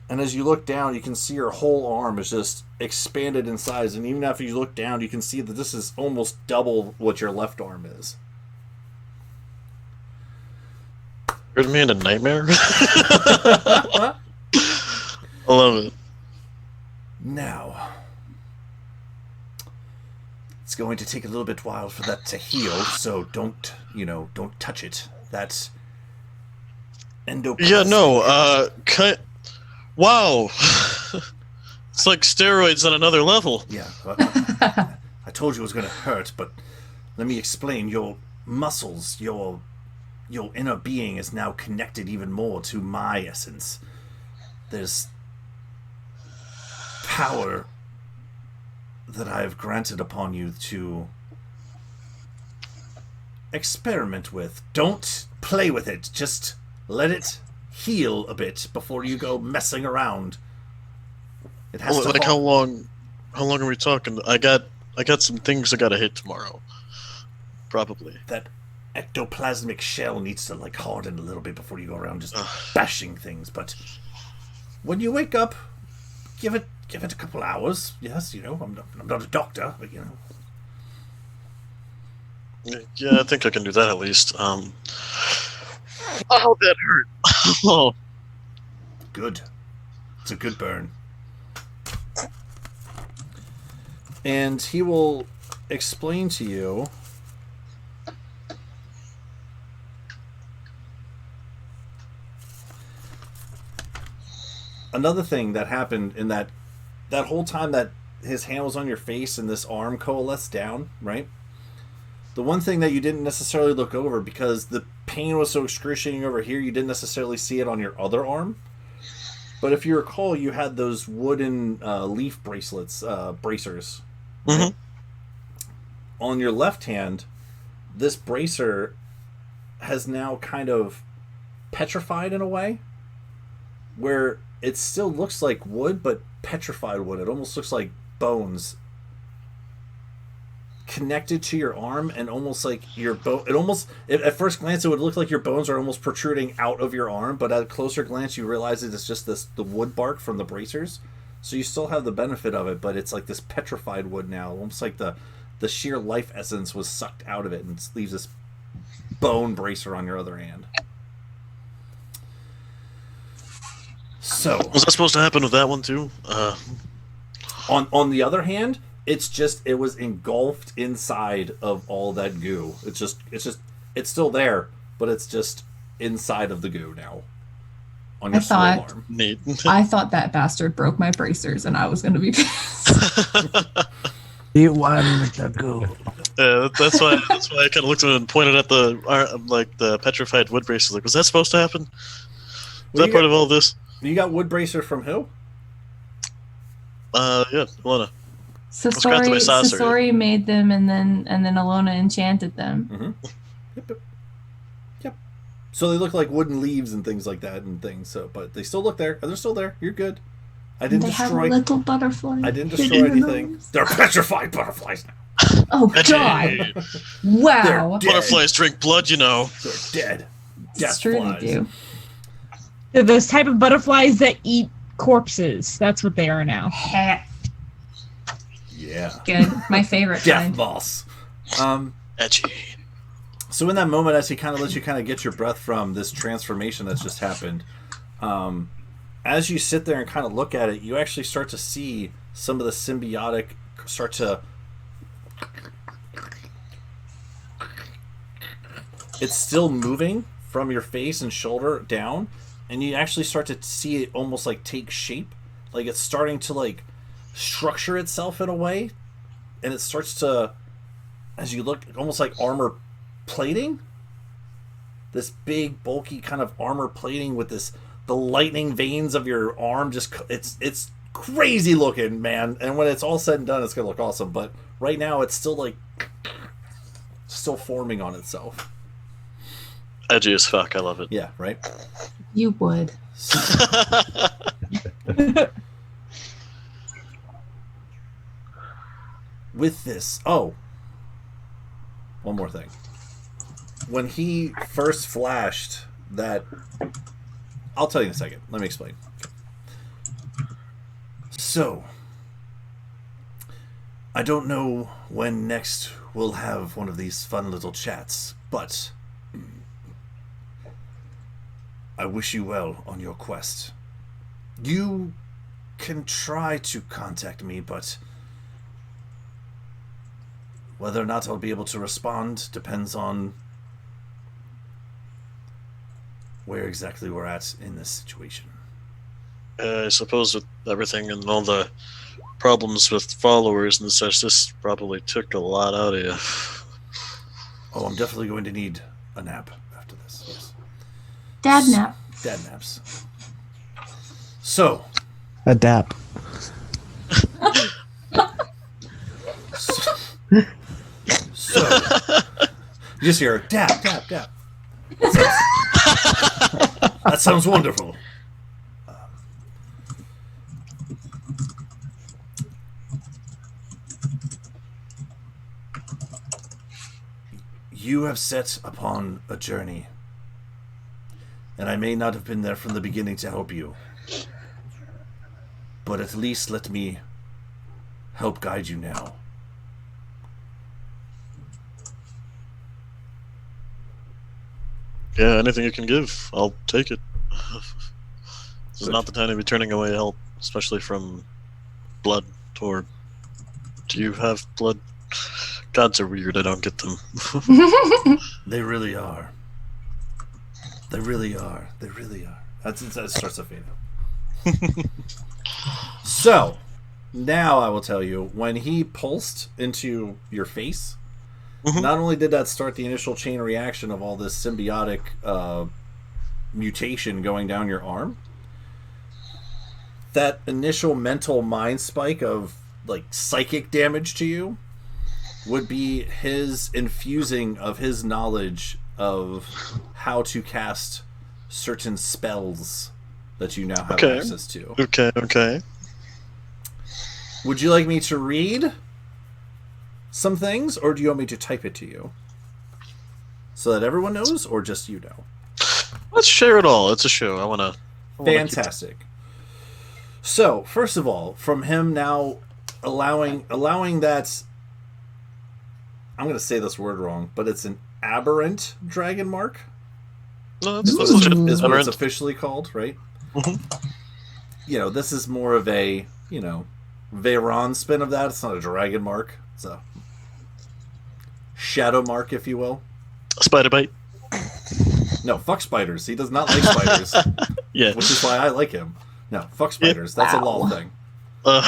And as you look down, you can see your whole arm is just expanded in size. And even after you look down, you can see that this is almost double what your left arm is. Turned me into a nightmare. I love it. Now, it's going to take a little bit while for that to heal, so don't touch it. That's endoplasmic. Yeah, no, wow. It's like steroids on another level. Yeah. I told you it was going to hurt, but let me explain. Your muscles, your inner being is now connected even more to my essence. There's power that I have granted upon you to experiment with. Don't play with it. Just let it heal a bit before you go messing around. It has to like how long are we talking? I got some things I gotta hit tomorrow. Probably. That ectoplasmic shell needs to harden a little bit before you go around just bashing things. But when you wake up, give it a couple hours. Yes, I'm not a doctor, but Yeah, I think I can do that at least. Oh, that hurt. Oh. Good. It's a good burn. And he will explain to you another thing that happened in that whole time that his hand was on your face and this arm coalesced down, right? The one thing that you didn't necessarily look over, because the pain was so excruciating over here, you didn't necessarily see it on your other arm. But if you recall, you had those wooden leaf bracelets, bracers. Mm-hmm. On your left hand, this bracer has now kind of petrified in a way, where it still looks like wood, but petrified wood. It almost looks like bones connected to your arm, and almost like your bone. It almost, at first glance, it would look like your bones are almost protruding out of your arm, but at a closer glance, you realize it's just the wood bark from the bracers so you still have the benefit of it, but it's like this petrified wood now, almost like the sheer life essence was sucked out of it and leaves this bone bracer on your other hand. So was that supposed to happen with that one too? On the other hand, it was engulfed inside of all that goo. It's still there, but it's just inside of the goo now. On your soul arm. Neat. I thought that bastard broke my bracers, and I was going to be pissed. You want to go? Yeah, that's why I kind of looked at it and pointed at the petrified wood braces. Like, was that supposed to happen? Was that part of all this? You got wood bracer from who? Yeah, Alona. Sasori made them, and then Alona enchanted them. Mm-hmm. Yep. So they look like wooden leaves and things like that and things. So, but they still look there. They're still there. You're good. I didn't destroy. Have little butterflies. I didn't destroy anything. They're petrified butterflies now. Oh God! Wow. Butterflies drink blood, you know. They're dead. It's true they do. They're those type of butterflies that eat corpses. That's what they are now. Yeah. Good. My favorite Death kind. boss. Edgy. So in that moment, as he kind of lets you kind of get your breath from this transformation that's just happened, as you sit there and kind of look at it, you actually start to see some of the symbiotic start to... It's still moving from your face and shoulder down, and you actually start to see it almost like take shape. Like it's starting to like structure itself in a way, and it starts to, as you look, almost like armor plating. This big bulky kind of armor plating with the lightning veins of your arm, just it's crazy looking, man. And when it's all said and done, it's gonna look awesome. But right now it's still forming on itself. Edgy as fuck. I love it. Yeah, right. You would. With this, one more thing. When he first flashed that, I'll tell you in a second. Let me explain. So, I don't know when next we'll have one of these fun little chats, but I wish you well on your quest. You can try to contact me, but whether or not I'll be able to respond depends on where exactly we're at in this situation. I suppose with everything and all the problems with followers and such, this probably took a lot out of you. Oh, I'm definitely going to need a nap after this, yes. Dad nap. Dad naps. So. Adapt. So. You just hear dap, dap, dap. That sounds wonderful. You have set upon a journey, and I may not have been there from the beginning to help you, but at least let me help guide you now. Yeah, anything you can give, I'll take it. This is not the time to be turning away help, especially from blood. Or do you have blood? Gods are weird, I don't get them. They really are. They really are. They really are. That starts to fade out. So, now I will tell you, when he pulsed into your face, not only did that start the initial chain reaction of all this symbiotic mutation going down your arm, that initial mental mind spike of like psychic damage to you would be his infusing of his knowledge of how to cast certain spells that you now have access to. Okay. Would you like me to read some things, or do you want me to type it to you so that everyone knows, or just you know? Let's share it all. It's a show. I want to. Fantastic. So, first of all, from him now allowing that, I'm going to say this word wrong, but it's an aberrant dragon mark. No, is what it's officially called, right? Mm-hmm. This is more of a, Veyron spin of that. It's not a dragon mark. It's a shadow mark, if you will. Spider bite. No, fuck spiders. He does not like spiders. Yeah. Which is why I like him. No, fuck spiders. That's a law thing. We'll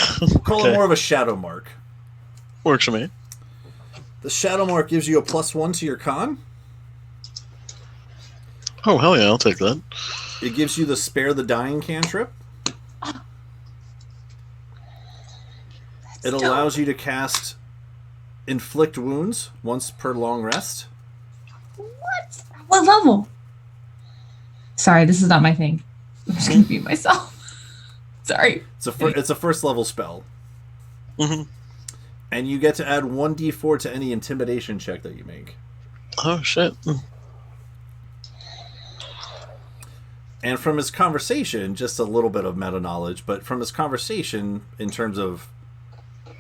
call it more of a shadow mark. Works for me. The shadow mark gives you a +1 to your con. Oh, hell yeah, I'll take that. It gives you the Spare the Dying cantrip. It allows you to cast Inflict Wounds once per long rest. What? What level? Sorry, this is not my thing. I'm just gonna mute myself. Sorry. It's a first level spell. Mm-hmm. And you get to add 1d4 to any intimidation check that you make. Oh, shit. And from his conversation, just a little bit of meta knowledge, but from his conversation, in terms of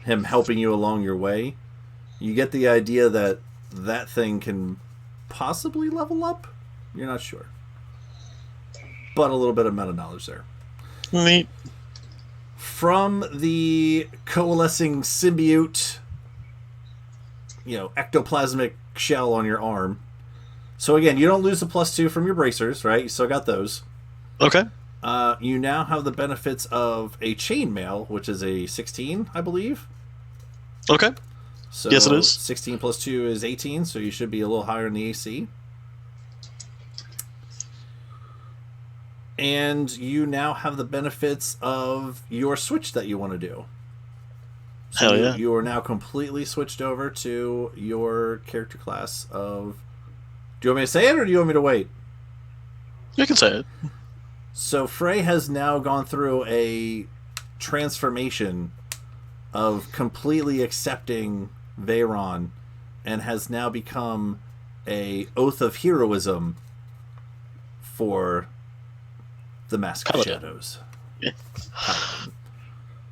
him helping you along your way, you get the idea that that thing can possibly level up. You're not sure. But a little bit of meta knowledge there. Neat. From the coalescing symbiote, ectoplasmic shell on your arm. So again, you don't lose the +2 from your bracers, right? You still got those. Okay. You now have the benefits of a chainmail, which is a 16, I believe. Okay. So yes, it is. 16 + 2 is 18, so you should be a little higher in the AC. And you now have the benefits of your switch that you want to do. So hell yeah. You are now completely switched over to your character class of... Do you want me to say it, or do you want me to wait? You can say it. So Frey has now gone through a transformation of completely accepting Veyron and has now become a oath of heroism for the Mask of Shadows. Yeah.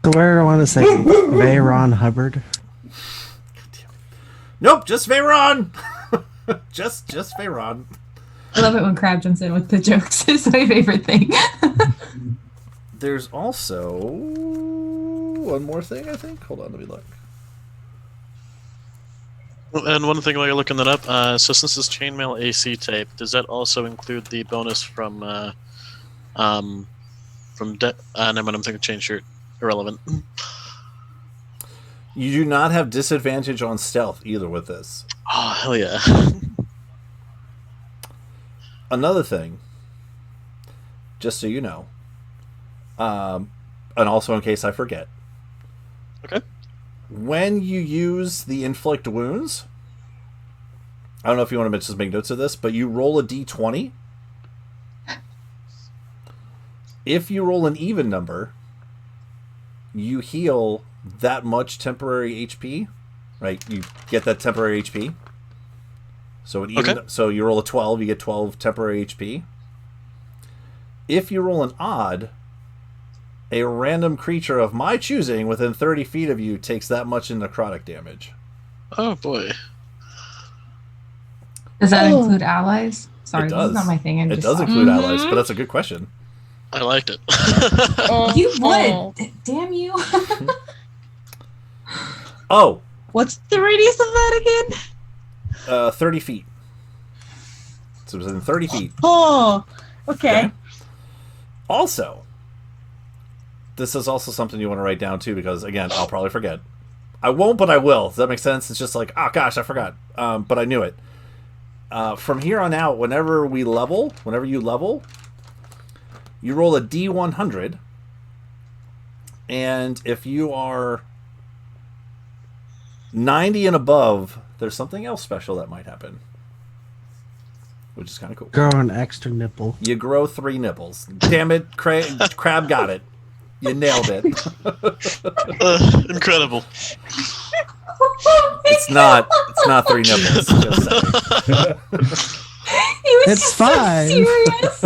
So where do I want to say Veyron Hubbard? Nope, just Veyron. just Veyron. I love it when Crab jumps in with the jokes. It's my favorite thing. There's also one more thing, I think. Hold on, let me look. And one thing while you're looking that up, so since it's chainmail AC tape, does that also include the bonus from never mind, I'm thinking chain shirt. Irrelevant. You do not have disadvantage on stealth either with this. Oh, hell yeah. Another thing, just so you know, and also in case I forget. Okay. When you use the inflict wounds, I don't know if you want to just make notes of this, but you roll a d20. If you roll an even number, you heal that much temporary HP, right? You get that temporary HP. So so you roll a 12, you get 12 temporary HP. If you roll an odd, a random creature of my choosing within 30 feet of you takes that much in necrotic damage. Oh boy. Does that include allies? Sorry, it this does. is not my thing. It does include allies, but that's a good question. I liked it. You would. Damn you. Oh. What's the radius of that again? 30 feet. So it was in 30 feet. Oh, okay. Also, this is also something you want to write down too, because again, I'll probably forget. I won't, but I will. Does that make sense? It's just like, oh gosh, I forgot. But I knew it. From here on out, whenever you level, you roll a D100, and if you are 90 and above, there's something else special that might happen, which is kind of cool. Grow an extra nipple. You grow 3 nipples. Damn it, Crab got it. You nailed it. Incredible. It's not 3 nipples. Just saying. It's so 5. serious.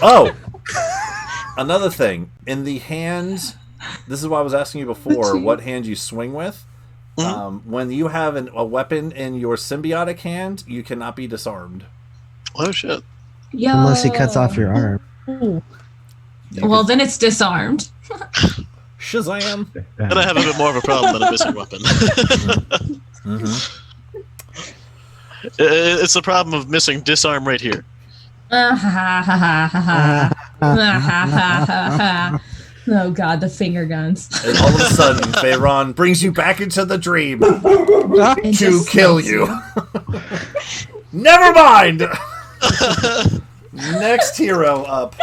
Oh, Another thing, in the hand, this is why I was asking you before, what hand you swing with. When you have a weapon in your symbiotic hand, you cannot be disarmed. Oh, shit. Yo. Unless he cuts off your arm. Well, then it's disarmed. Shazam! Then I have a bit more of a problem than a missing weapon. It's the problem of missing disarm right here. Oh god, the finger guns. And all of a sudden, Feyron brings you back into the dream to kill you. Never mind! Next hero up.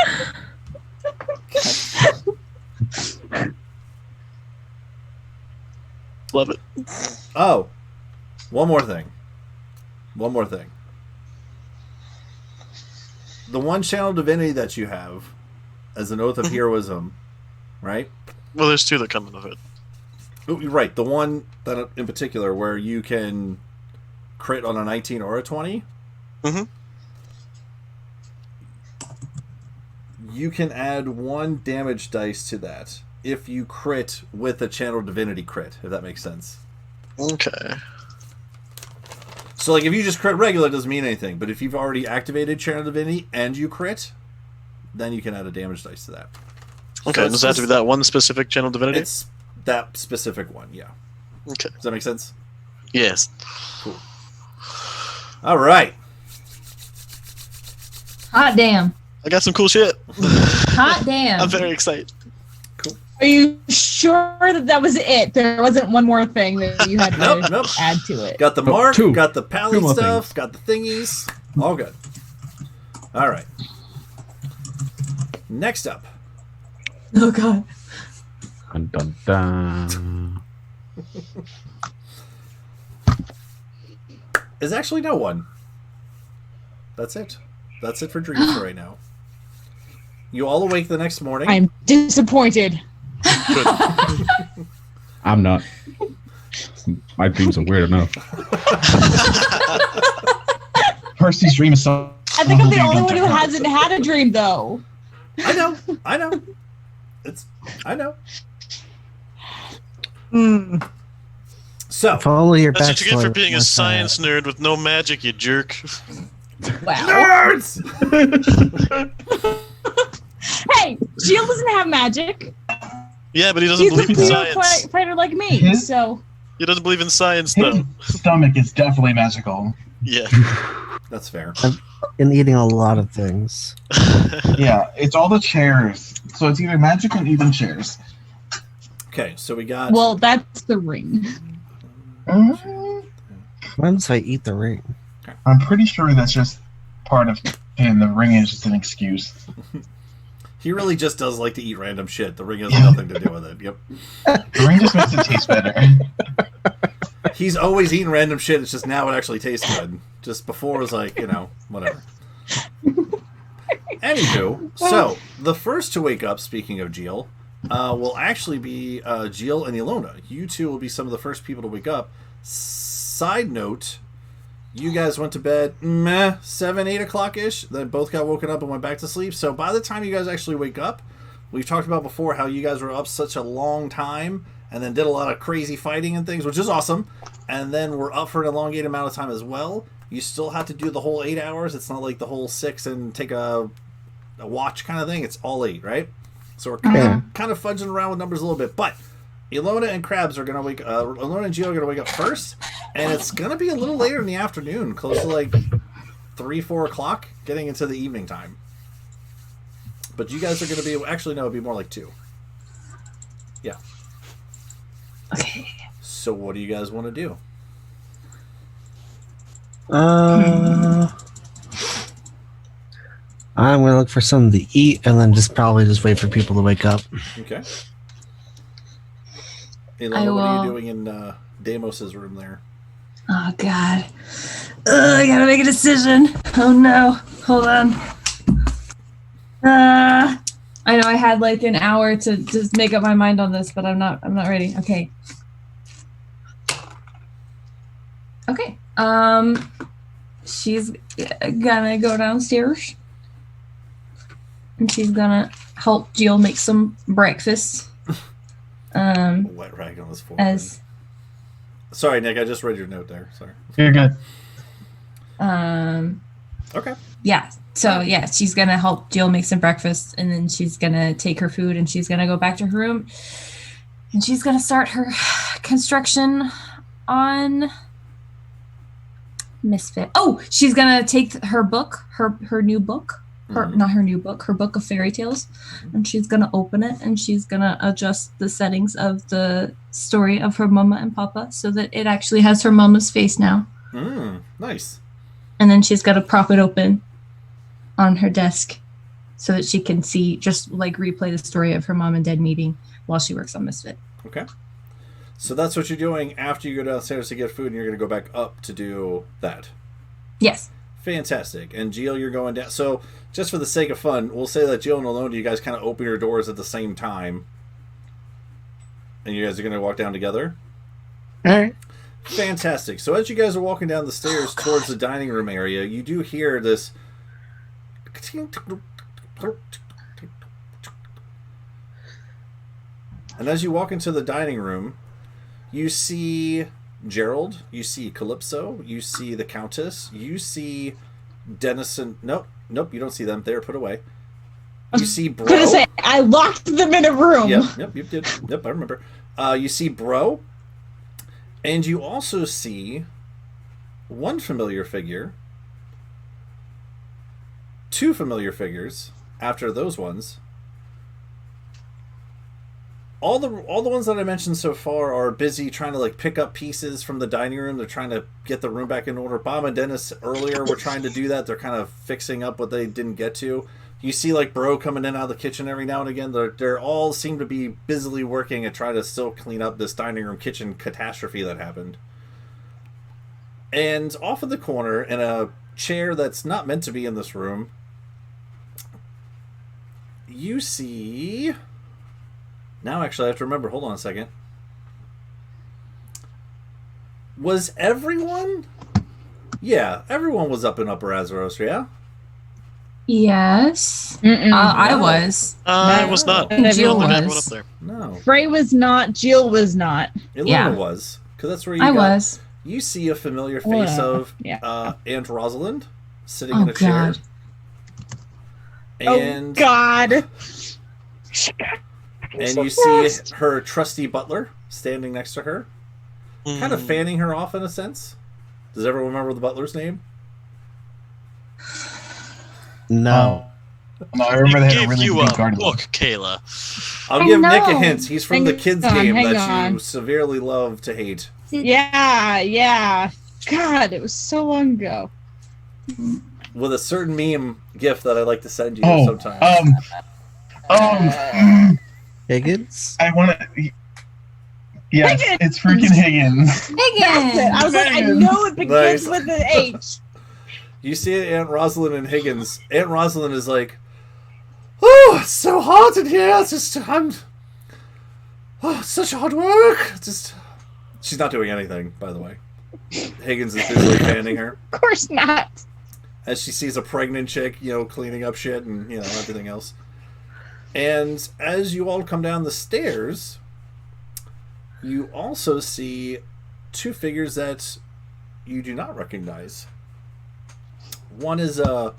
Love it. Oh, one more thing. The one channel divinity that you have as an oath of heroism, right? Well, there's two that come into it. Oh, right, the one that in particular where you can crit on a 19 or a 20. Mm-hmm. You can add 1 damage dice to that if you crit with a channel divinity crit, if that makes sense. Okay. So, like, if you just crit regular, it doesn't mean anything. But if you've already activated channel divinity and you crit, then you can add a damage dice to that. Okay, So does it have to be that one specific channel divinity? It's that specific one, yeah. Okay. Does that make sense? Yes. Cool. All right. Hot damn. I got some cool shit. Hot damn. I'm very excited. Cool. Are you sure that was it? There wasn't one more thing that you had to Nope. add to it. Got the mark, two. got the pally Two more stuff, things. got the thingies. All good. All right. Next up. Oh god. Dun, dun, dun. Is actually no one. That's it. That's it for dreams for right now. You all awake the next morning. I'm disappointed. Good. I'm not. My dreams are weird enough. Percy's dream is so. I think I'm the only one who hasn't had a dream, though. I know. I know. I know. So, Follow your That's what you get for backstory being a with, science nerd with no magic, you jerk. Wow. nerds! Hey, Jill doesn't have magic. Yeah, but he doesn't He's a believe in pure science. fighter like me, His- so... He doesn't believe in science, His though. stomach is definitely magical. Yeah. That's fair. and eating a lot of things. Yeah, it's all the chairs. So it's either magic or eating chairs. Okay, so we got. Well, that's the ring. Once I eat the ring. I'm pretty sure that's just part of him. The ring is just an excuse. He really just does like to eat random shit. The ring has nothing to do with it. Yep. The ring just makes it taste better. He's always eating random shit. It's just now it actually tastes good. Just before it was like, whatever. Anywho, so the first to wake up, speaking of Jill, will actually be Jill and Ilona. You two will be some of the first people to wake up. Side note, you guys went to bed 7, 8 o'clock-ish. Then both got woken up and went back to sleep. So by the time you guys actually wake up, we've talked about before how you guys were up such a long time and then did a lot of crazy fighting and things, which is awesome. And then we're up for an elongated amount of time as well. You still have to do the whole 8 hours. It's not like the whole 6 and take a watch kind of thing. It's all 8, right? So we're kind of fudging around with numbers a little bit. But Ilona and Krabs are going to wake Ilona and Gio are going to wake up first. And it's going to be a little later in the afternoon, close to like 3, 4 o'clock, getting into the evening time. But you guys are going to be, actually, no, it'd be more like 2. Yeah. Okay. So what do you guys want to do? I'm gonna look for something to eat and then probably just wait for people to wake up. Okay. Ilona, what are you doing in Damos's room there? Oh god. I gotta make a decision. Oh no. Hold on. I know I had like an hour to just make up my mind on this, but I'm not ready. Okay. Okay. She's gonna go downstairs and she's gonna help Jill make some breakfast. Wet rag on his forehead. Sorry, Nick, I just read your note there. Sorry. You're good. Okay. Yeah. So yeah, she's gonna help Jill make some breakfast, and then she's gonna take her food, and she's gonna go back to her room, and she's gonna start her construction on Misfit. Oh, she's gonna take her book, her new book, not her new book, her book of fairy tales, and she's gonna open it, and she's gonna adjust the settings of the story of her mama and papa so that it actually has her mama's face now. Nice. And then she's gonna prop it open on her desk so that she can see, just like replay the story of her mom and dad meeting while she works on Misfit. Okay. So that's what you're doing after you go downstairs to get food, and you're going to go back up to do that. Yes. Fantastic. And Jill, you're going down. So just for the sake of fun, we'll say that Jill and Alonda, you guys kind of open your doors at the same time. And you guys are going to walk down together? All right. Fantastic. So as you guys are walking down the stairs towards the dining room area, you do hear this... And as you walk into the dining room, you see Gerald, you see Calypso, you see the Countess, you see Dennison. Nope, you don't see them. They're put away. You see Bro. I was gonna say, I locked them in a room. Yep, you did. Yep, I remember. You see Bro, and you also see one familiar figure, two familiar figures after those ones. All the ones that I mentioned so far are busy trying to like pick up pieces from the dining room. They're trying to get the room back in order. Bob and Dennis earlier were trying to do that. They're kind of fixing up what they didn't get to. You see like Bro coming in and out of the kitchen every now and again. They're all seem to be busily working and trying to still clean up this dining room kitchen catastrophe that happened. And off in the corner, in a chair that's not meant to be in this room, you see... Now, actually, I have to remember. Hold on a second. Was everyone... Yeah, everyone was up in Upper Azeroth, yeah? Yes. I was. I was not. Jill Everyone was. up there. No. Frey was not. Jill was not. Ilona was. Because that's where you I got... was. You see a familiar face of Aunt Rosalind sitting in a God. chair. And, oh, God. And you see her trusty butler standing next to her, kind of fanning her off in a sense. Does everyone remember the butler's name? No. No, I remember they had a Give really you big a garden. book, Kayla. I'll give Nick a know. hint. He's from the kids' Hang game that on. you severely love to hate. Yeah. God, it was so long ago. With a certain meme gif that I like to send you Oh, sometimes. Higgins? I want to... Yes, Higgins! it's freaking Higgins. That's it. I was like, I know it begins with an H. You see Aunt Rosalind and Higgins. Aunt Rosalind is like, oh, it's so hot in here. It's just, it's such hard work. She's not doing anything, by the way. Higgins is busily fanning her. Of course not. As she sees a pregnant chick, cleaning up shit and, everything else. And as you all come down the stairs, you also see two figures that you do not recognize. One is a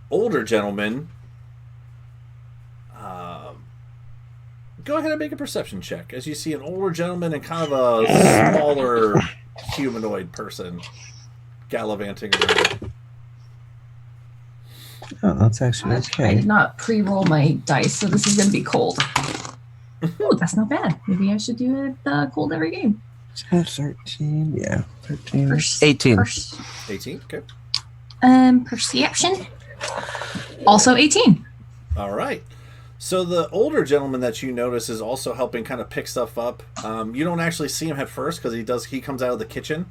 older gentleman. Go ahead and make a perception check as you see an older gentleman and kind of a smaller humanoid person gallivanting around. Oh, that's actually I okay. did not pre-roll my dice, so this is going to be cold. Ooh, that's not bad. Maybe I should do it cold every game. 13, yeah. 13. Pers- 18. 18, okay. Perception. Also 18. All right. So the older gentleman that you notice is also helping kind of pick stuff up. You don't actually see him at first because he comes out of the kitchen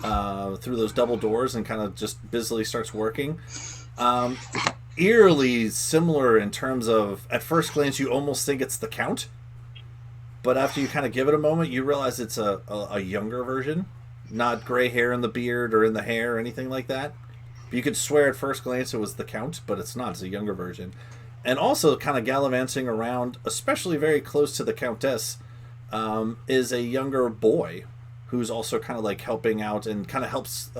through those double doors and kind of just busily starts working. Eerily similar in terms of, at first glance, you almost think it's the Count. But after you kind of give it a moment, you realize it's a younger version. Not gray hair in the beard or in the hair or anything like that. You could swear at first glance it was the Count, but it's not. It's a younger version. And also kind of gallivanting around, especially very close to the Countess, is a younger boy who's also kind of like helping out and kind of helps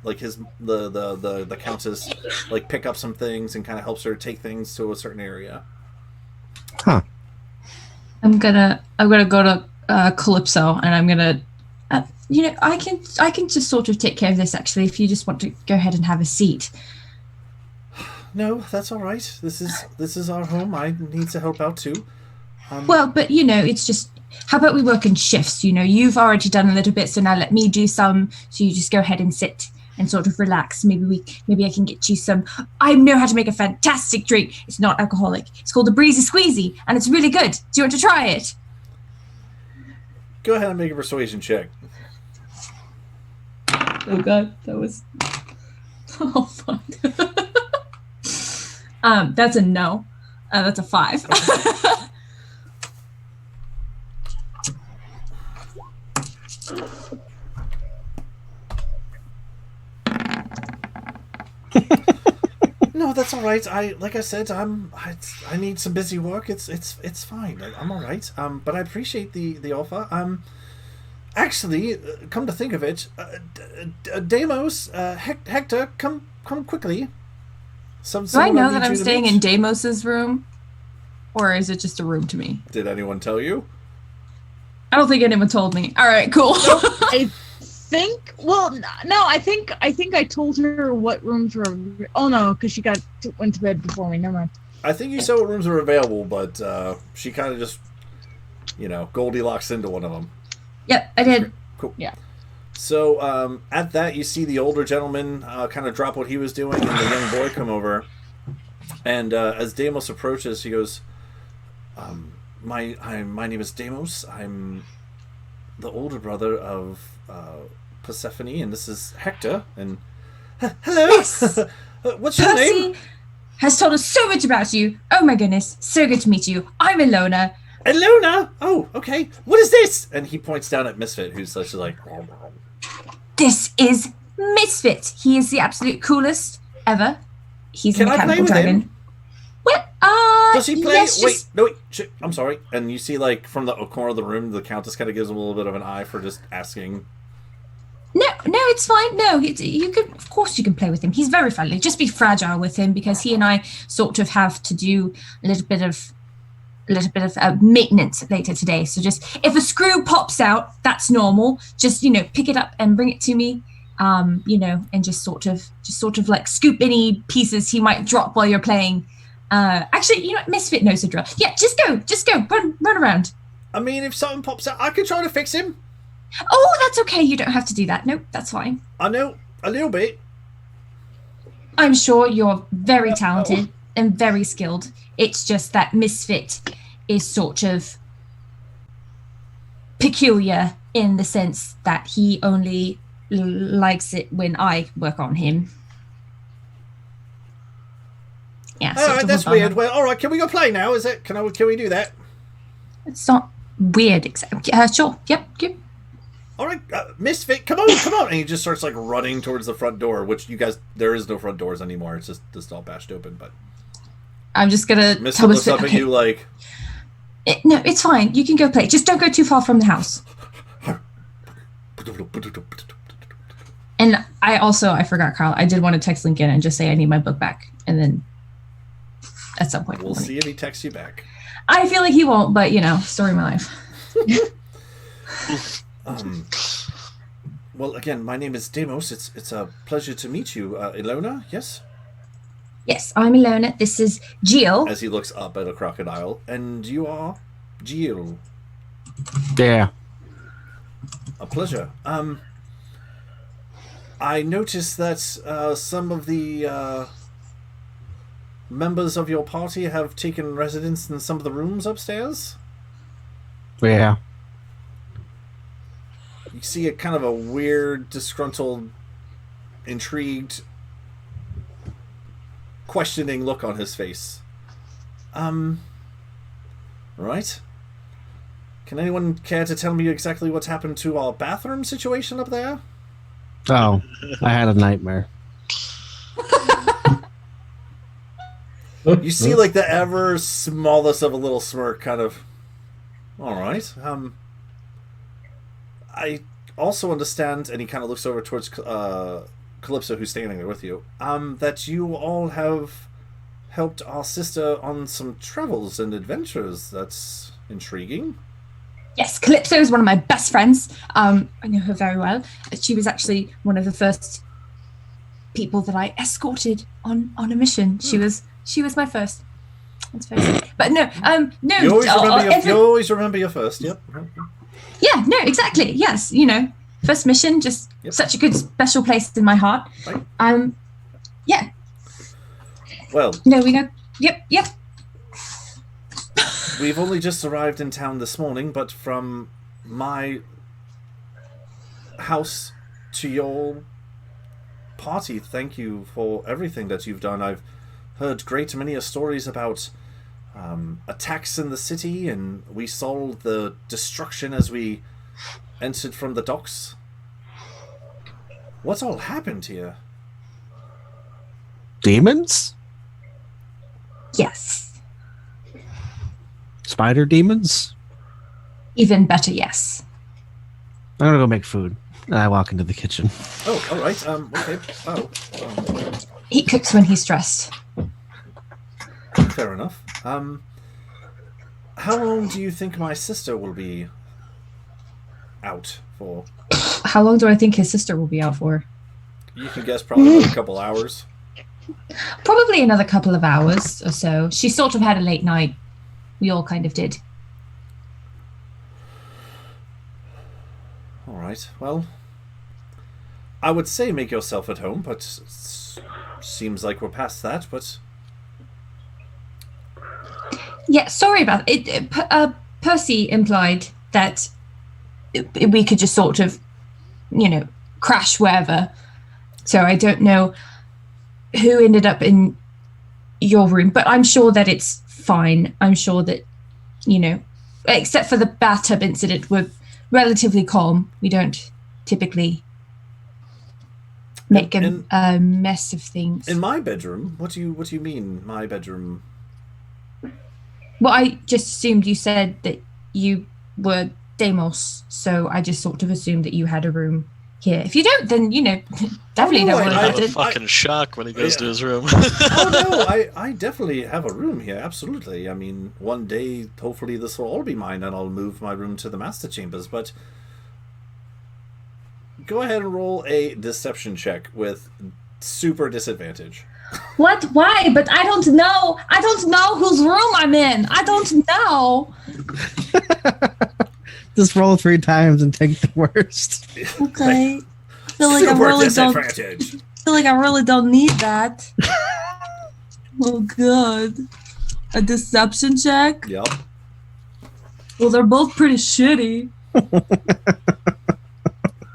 like the Countess like pick up some things and kind of helps her take things to a certain area. Huh. I'm gonna go to Calypso, and I'm gonna I can just sort of take care of this, actually, if you just want to go ahead and have a seat. No, that's all right. This is our home. I need to help out too. Well, but it's just, how about we work in shifts? You've already done a little bit, so now let me do some. So you just go ahead and sit and sort of relax. Maybe I can get you some. I know how to make a fantastic drink. It's not alcoholic. It's called the Breezy Squeezy, and it's really good. Do you want to try it? Go ahead and make a persuasion check. Oh God, that was. Oh fuck. That's a no. That's a 5. No, that's all right. Like I said, I need some busy work. It's fine. I'm all right. But I appreciate the offer. Actually, come to think of it, Deimos, Hector, come quickly. Do I know that I'm staying in Deimos's room? Or is it just a room to me? Did anyone tell you? I don't think anyone told me. All right, cool. I think I told her what rooms were. Oh no, because she went to bed before me. Never mind. I think you said what rooms were available, but she kind of just, Goldilocks into one of them. Yep, I did. Cool. Yeah. So at that, you see the older gentleman kind of drop what he was doing, and the young boy come over. And as Deimos approaches, he goes, "My name is Deimos. I'm the older brother of Persephone, and this is Hector. And hello, Yes. What's your name?" Percy has told us so much about you. Oh my goodness, so good to meet you. I'm Ilona. Ilona? Oh, okay. What is this? And he points down at Misfit, who's such like... This is Misfit. He is the absolute coolest ever. He's Can a I play mechanical with dragon. him? What? Does he play? Yes, Wait, just... no, wait. Shit, I'm sorry. And you see, like, from the corner of the room, the Countess kind of gives him a little bit of an eye for just asking. No, it's fine. No, you can. Of course, you can play with him. He's very friendly. Just be fragile with him, because he and I sort of have to do a little bit of maintenance later today. So just, if a screw pops out, that's normal. Just pick it up and bring it to me. And just sort of like scoop any pieces he might drop while you're playing. Actually, Misfit knows the drill. Yeah, just go, run around. I mean, if something pops out, I could try to fix him. Oh, that's okay. You don't have to do that. Nope, that's fine. I know a little bit. I'm sure you're very talented and very skilled. It's just that Misfit is sort of peculiar in the sense that he only likes it when I work on him. Yeah. All right, that's weird. Well, all right, can we go play now? Is it? Can we do that? It's not weird. Sure. Yep. All right, Misfit, come on! And he just starts like running towards the front door, which there is no front doors anymore. It's just all bashed open. But I'm just gonna. Misfit looks up at you like. No, it's fine. You can go play. Just don't go too far from the house. And I forgot, Carl. I did want to text Lincoln and just say I need my book back, and then at some point we'll see if he texts you back. I feel like he won't, but story of my life. Well, again, my name is Deimos. It's a pleasure to meet you, Ilona. Yes. Yes, I'm Ilona. This is Jill. As he looks up at a crocodile, and you are Jill. Yeah. A pleasure. I noticed that some of the members of your party have taken residence in some of the rooms upstairs. Yeah. You see a kind of a weird, disgruntled, intrigued, questioning look on his face. Right? Can anyone care to tell me exactly what's happened to our bathroom situation up there? Oh, I had a nightmare. You see, like, the ever smallest of a little smirk, kind of. All right. I also understand, and he kind of looks over towards Calypso, who's standing there with you, that you all have helped our sister on some travels and adventures. That's intriguing. Yes, Calypso is one of my best friends. I know her very well. She was actually one of the first people that I escorted on a mission. She was my first. That's very sad. But no. You always remember your first. Yep. Yeah. No. Exactly. Yes. First mission. Just such a good special place in my heart. Right. Yeah. Well. No, we know. Yep. We've only just arrived in town this morning, but from my house to your party, thank you for everything that you've done. I've heard great many stories about attacks in the city, and we saw the destruction as we entered from the docks. What's all happened here? Demons? Yes. Spider demons? Even better, yes. I'm gonna go make food. And I walk into the kitchen. Oh, all right. Okay. He cooks when he's stressed. Fair enough. How long do you think my sister will be out for? How long do I think his sister will be out for? You can guess, probably a couple hours. Probably another couple of hours or so. She sort of had a late night. We all kind of did. All right. Well, I would say make yourself at home, but seems like we're past that. But yeah, sorry about it. Percy implied that we could just sort of, crash wherever. So I don't know who ended up in your room, but I'm sure that it's fine. I'm sure that, except for the bathtub incident, we're relatively calm. We don't typically make a mess of things. In my bedroom? What do you mean, my bedroom? Well, I just assumed you said that you were Deimos, so I just sort of assumed that you had a room here. If you don't, then, definitely don't worry about it. Fucking shock when he goes to his room. Oh, no, I definitely have a room here, absolutely. I mean, one day, hopefully this will all be mine, and I'll move my room to the master chambers, but go ahead and roll a deception check with super disadvantage. What? Why? But I don't know. I don't know whose room I'm in. I don't know. Just roll 3 times and take the worst. Okay. I feel like I really don't need that. Oh god. A deception check? Yep. Well, they're both pretty shitty.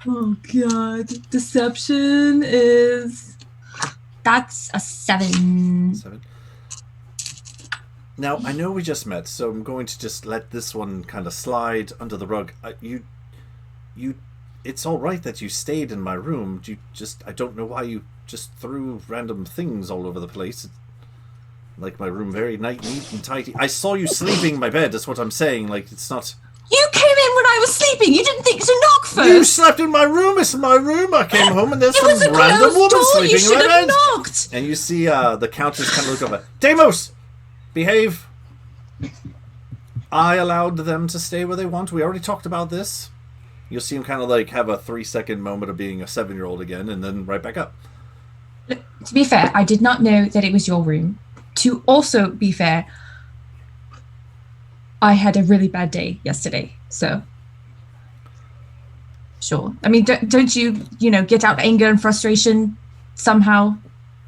Oh god. Deception is... That's a 7. 7. Now, I know we just met, so I'm going to just let this one kind of slide under the rug. It's all right that you stayed in my room. I don't know why you just threw random things all over the place. Like my room, very neat and tidy. I saw you sleeping in my bed. That's what I'm saying. Like, it's not. You came in when I was sleeping. You didn't think to knock first. You slept in my room. It's my room. I came home and there's some random woman sleeping in my bed. Knocked. And you see the Countess kind of look over. Deimos, behave. I allowed them to stay where they want. We already talked about this. You'll see him kind of like have a 3-second moment of being a 7-year-old again, and then right back up. To be fair, I did not know that it was your room. To also be fair, I had a really bad day yesterday, so sure. I mean, don't you, get out anger and frustration somehow?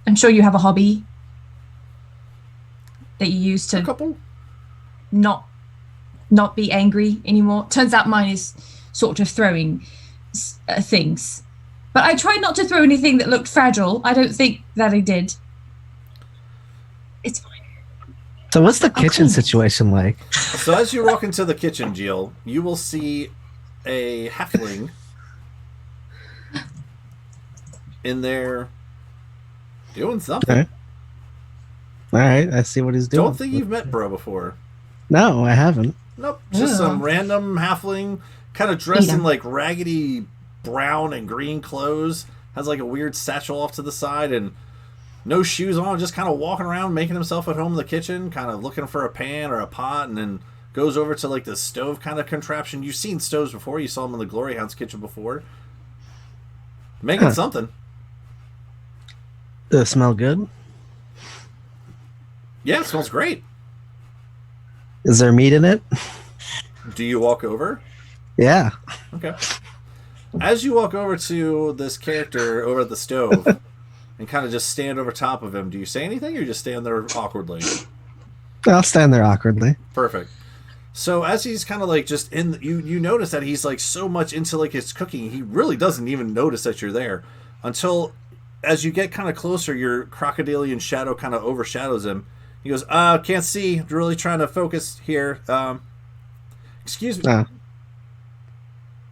I'm sure you have a hobby that you use to not be angry anymore. Turns out mine is sort of throwing things. But I tried not to throw anything that looked fragile. I don't think that I did. It's fine. So what's the kitchen situation like? So as you walk into the kitchen, Jill, you will see a halfling in there doing something. Okay. right, I see what he's doing. Don't think you've met Bro before. No, I haven't. Nope, just some random halfling, kind of dressed in like raggedy brown and green clothes, has like a weird satchel off to the side, and no shoes on, just kind of walking around, making himself at home in the kitchen, kind of looking for a pan or a pot, and then goes over to like the stove kind of contraption. You've seen stoves before. You saw them in the Glory Hound's kitchen before. Making something. Does it smell good? Yeah, it smells great. Is there meat in it? Do you walk over? Yeah. Okay. As you walk over to this character over at the stove and kind of just stand over top of him, do you say anything or you just stand there awkwardly? I'll stand there awkwardly. Perfect. So as he's kind of like just in, you notice that he's like so much into like his cooking, he really doesn't even notice that you're there until as you get kind of closer, your crocodilian shadow kind of overshadows him. He goes, can't see. I'm really trying to focus here. Excuse me.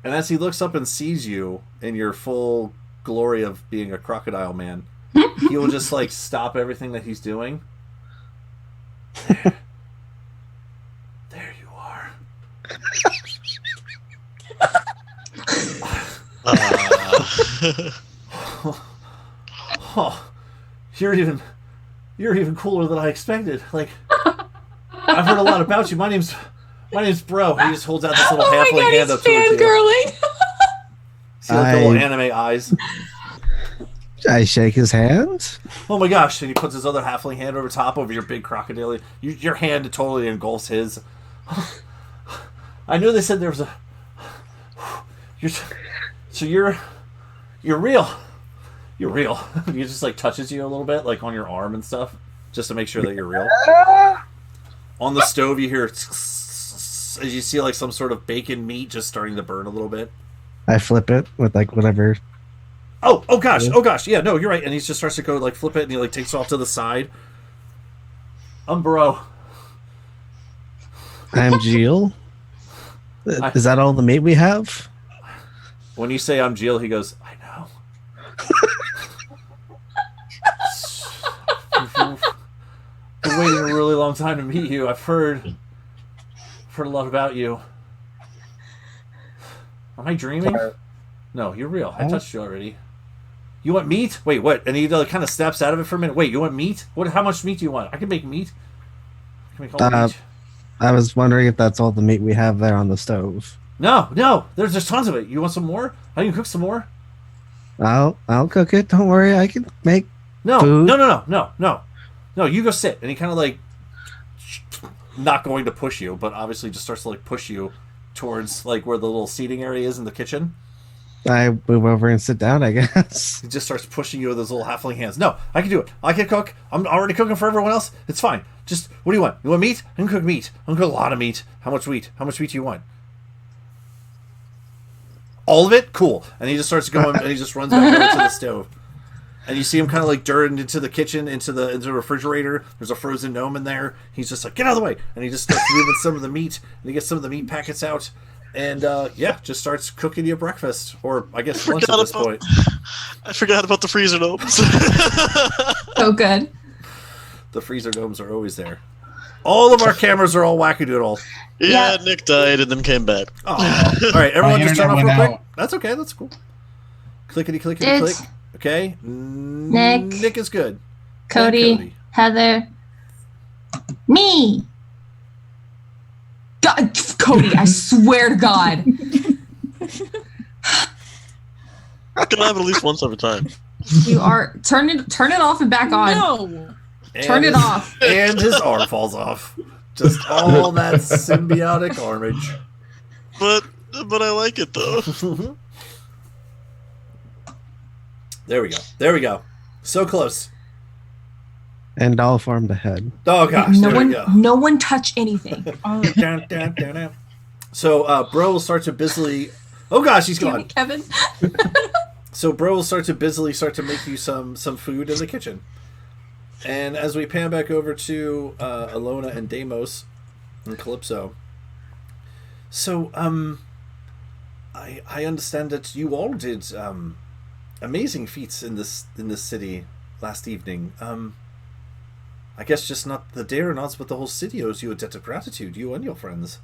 And as he looks up and sees you in your full glory of being a crocodile man, he will just like stop everything that he's doing. There you are. Oh, you're even cooler than I expected. Like, I've heard a lot about you. My name's Bro. He just holds out this little halfling hand up to you. Fangirling. See like the little anime eyes. I shake his hand. Oh my gosh! And he puts his other halfling hand over top over your big crocodile. Your hand totally engulfs his. I knew they said there was a. You're real. You're real. He just like touches you a little bit, like on your arm and stuff, just to make sure that you're real. On the stove, you hear as you see like some sort of bacon meat just starting to burn a little bit. I flip it with like whatever. Oh gosh, yeah, no, you're right. And he just starts to go like flip it, and he like takes off to the side. I'm Bro. I'm Jill. Is that all the meat we have? When you say I'm Jill, he goes, I know. Been waiting a really long time to meet you. I've heard a lot about you. Am I dreaming? No, you're real. I touched you already. You want meat? Wait, what? And he kind of snaps out of it for a minute. Wait, you want meat? What? How much meat do you want? I can make meat. I can make all the meat. I was wondering if that's all the meat we have there on the stove. No. There's tons of it. You want some more? I can cook some more. I'll cook it. Don't worry. I can make food. No, you go sit. And he kind of like not going to push you, but obviously just starts to like push you towards like where the little seating area is in the kitchen. I move over and sit down, I guess. He just starts pushing you with his little halfling hands. No, I can do it. I can cook. I'm already cooking for everyone else. It's fine. Just, what do you want? You want meat? I can cook meat. I can cook a lot of meat. How much meat? How much meat do you want? All of it? Cool. And he just starts going, and he just runs back over to the stove. And you see him kind of like dirt into the kitchen, into the refrigerator. There's a frozen gnome in there. He's just like, get out of the way. And he just starts moving some of the meat, and he gets some of the meat packets out. And, just starts cooking you breakfast. Or, I guess, lunch at this point. I forgot about the freezer gnomes. So good. The freezer gnomes are always there. All of our cameras are all wackadoodle. Yeah, Nick died and then came back. Oh. All right, everyone just turn off real quick. That's okay, that's cool. Clickety, clickety, click. Okay. Nick is good. Cody. Heather. Me. God, Cody, I swear to God. It can happen at least once every time. You are turn it off and back on. No. Turn it off. And his arm falls off. Just all that symbiotic orange. But I like it though. There we go. So close. And all formed the head. Oh gosh, No one touch anything. Down. So Bro will start to busily. Oh gosh, he's gone. Kevin. So Bro will start to make you some food in the kitchen. And as we pan back over to Alona and Deimos and Calypso. So I understand that you all did I guess just not the Daeronauts, but the whole city owes you a debt of gratitude, you and your friends.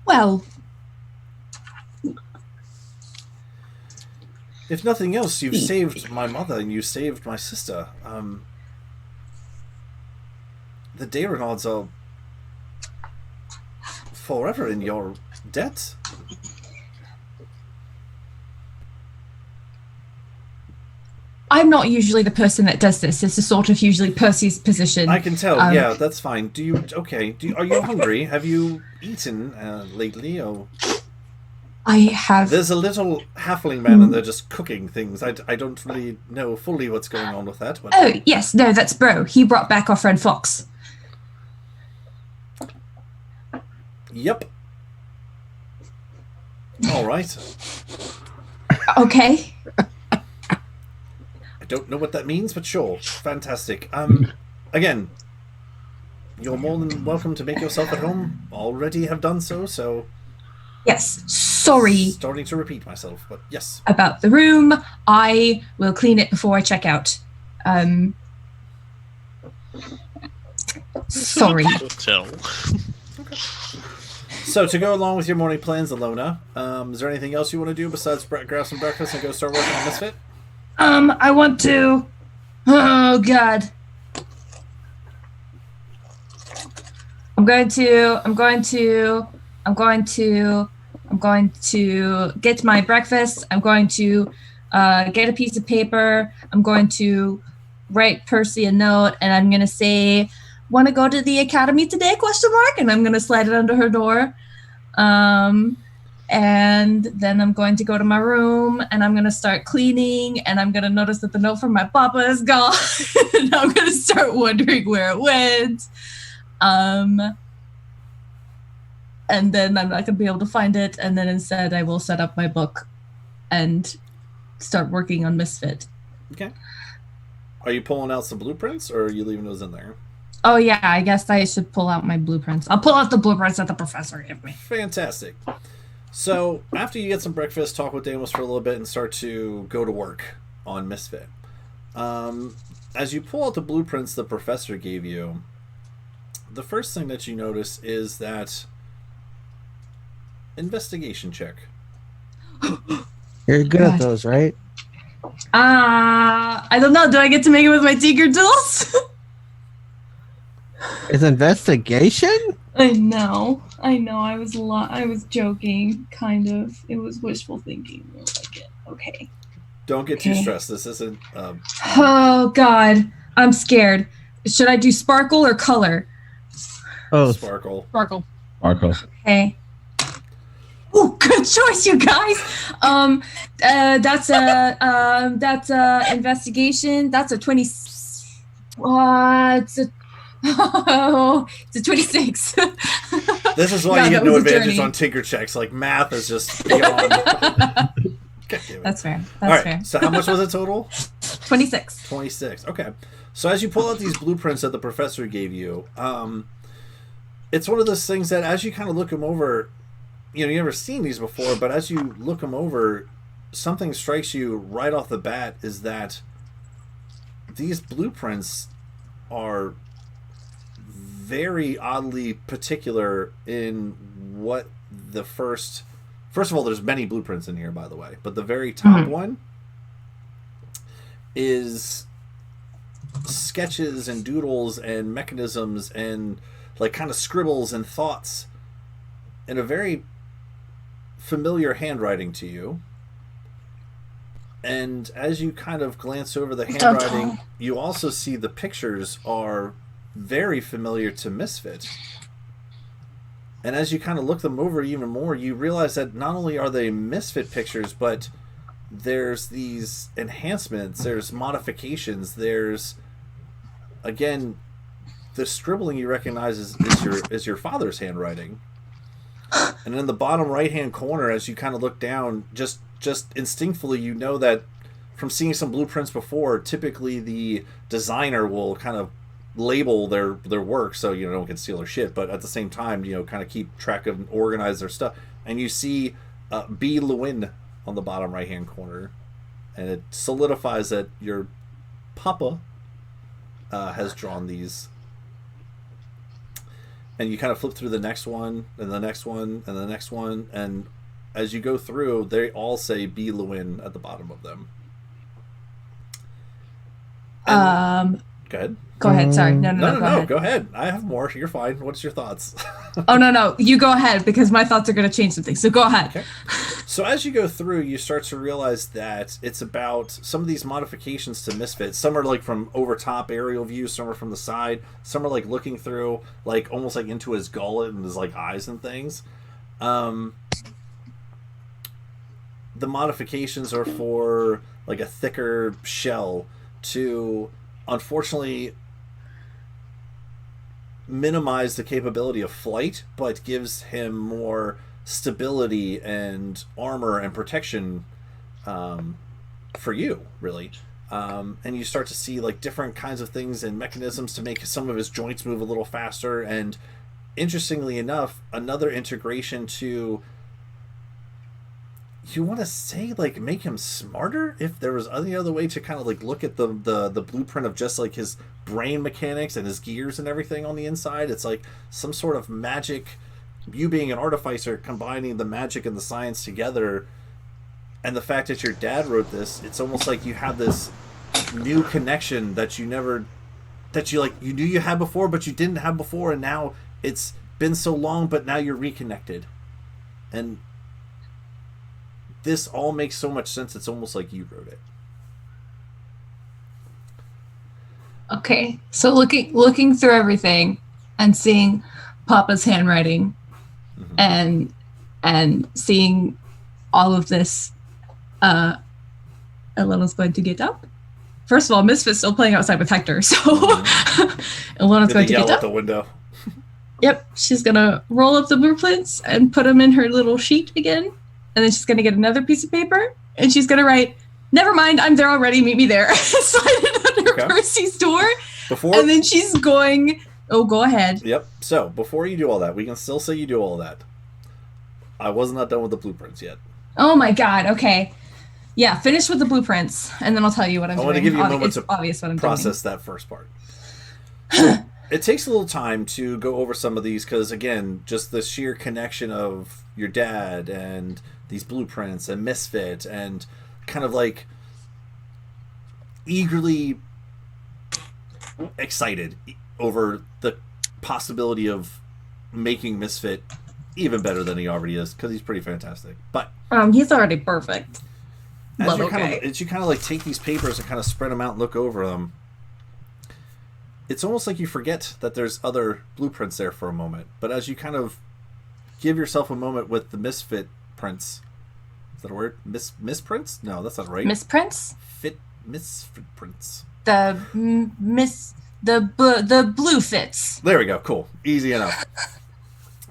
Well, if nothing else, you've saved my mother and you saved my sister. The Daeronauts are forever in your debt. I'm not usually the person that does this. This is sort of usually Percy's position. I can tell. Yeah, that's fine. Are you hungry? Have you eaten lately? Or I have. There's a little halfling man and they're just cooking things. I don't really know fully what's going on with that. But... Oh, yes. No, that's Bro. He brought back our friend Fox. Yep. All right. Okay. I don't know what that means, but sure. Fantastic. Again, you're more than welcome to make yourself at home. Already have done so. Yes. Sorry. Starting to repeat myself, but yes. About the room. I will clean it before I check out. Sorry. So, to go along with your morning plans, Alona, is there anything else you want to do besides grab some breakfast and go start working on Misfit? I want to... Oh, God. I'm going to get my breakfast. I'm going to get a piece of paper. I'm going to write Percy a note, and I'm going to say, want to go to the academy today, ? And I'm going to slide it under her door. And then I'm going to go to my room, and I'm going to start cleaning, and I'm going to notice that the note from my papa is gone. And I'm going to start wondering where it went. And then I'm not going to be able to find it, and then instead I will set up my book and start working on Misfit. Okay. Are you pulling out some blueprints, or are you leaving those in there? Oh, yeah, I guess I should pull out my blueprints. I'll pull out the blueprints that the professor gave me. Fantastic. So, after you get some breakfast, talk with Damos for a little bit, and start to go to work on Misfit. As you pull out the blueprints the professor gave you, the first thing that you notice is that investigation check. You're good at those, right? I don't know. Do I get to make it with my tinker tools? It's investigation? I know. I was joking, kind of. It was wishful thinking. Okay. Don't get too stressed. This isn't... Oh, God. I'm scared. Should I do sparkle or color? Oh, Sparkle. Okay. Oh, good choice, you guys. That's a investigation. That's a 20. It's a 26. This is why you get no advantage on tinker checks. Like, math is just beyond. That's fair. All right. So how much was it total? 26. 26. Okay. So as you pull out these blueprints that the professor gave you, it's one of those things that as you kind of look them over, you've never seen these before, but as you look them over, something strikes you right off the bat is that these blueprints are very oddly particular in what the first of all, there's many blueprints in here, by the way, but the very top one is sketches and doodles and mechanisms and like kind of scribbles and thoughts in a very familiar handwriting to you. And as you kind of glance over the handwriting, you also see the pictures are very familiar to Misfit. And as you kind of look them over even more, you realize that not only are they Misfit pictures, but there's these enhancements, there's modifications, there's, again, the scribbling you recognize is your father's handwriting. And in the bottom right-hand corner, as you kind of look down, just instinctively, you know that from seeing some blueprints before, typically the designer will kind of label their work so no one can steal their shit, but at the same time, kind of keep track of and organize their stuff. And you see B. Lewin on the bottom right-hand corner, and it solidifies that your papa has drawn these. And you kind of flip through the next one, and the next one, and the next one, and as you go through, they all say B. Lewin at the bottom of them. And, go ahead. Go ahead. Sorry. No. Go ahead. I have more. You're fine. What's your thoughts? Oh, no. You go ahead because my thoughts are going to change some things. So go ahead. Okay. So as you go through, you start to realize that it's about some of these modifications to Misfit. Some are like from over top aerial view. Some are from the side. Some are like looking through, like almost like into his gullet and his like eyes and things. The modifications are for like a thicker shell to, unfortunately, minimize the capability of flight, but gives him more stability and armor and protection for you, really. And you start to see like different kinds of things and mechanisms to make some of his joints move a little faster. And interestingly enough, another integration to, you want to say, like, make him smarter? If there was any other way to kind of like look at the blueprint of just like his brain mechanics and his gears and everything on the inside, it's like some sort of magic, you being an artificer, combining the magic and the science together. And the fact that your dad wrote this, it's almost like you have this new connection that you never, that you knew you had before, but you didn't have before, and now it's been so long, but now you're reconnected. And this all makes so much sense. It's almost like you wrote it. Okay, so looking through everything and seeing Papa's handwriting, and seeing all of this, Elena's going to get up. First of all, Misfit's still playing outside with Hector, so Elena's going to get yell up. Out the window. Yep, she's gonna roll up the blueprints and put them in her little sheet again, and then she's gonna get another piece of paper and she's gonna write, "Never mind, I'm there already. Meet me there." Slide it under Percy's door, and then she's going. Oh, go ahead. Yep. So before you do all that, we can still say you do all that. I was not done with the blueprints yet. Oh my God. Okay. Yeah, finish with the blueprints, and then I'll tell you what I'm doing. I want to give you a moment to obvious what I'm process doing. That first part. So it takes a little time to go over some of these because, again, just the sheer connection of your dad and these blueprints and Misfit and kind of like eagerly excited over the possibility of making Misfit even better than he already is, because he's pretty fantastic. But he's already perfect. As you kind of like take these papers and kind of spread them out and look over them, it's almost like you forget that there's other blueprints there for a moment. But as you kind of give yourself a moment with the Misfit prints, is that a word? Misprints? No, that's not right. Misprints? Misfit prints. The blue fits. There we go. Cool. Easy enough.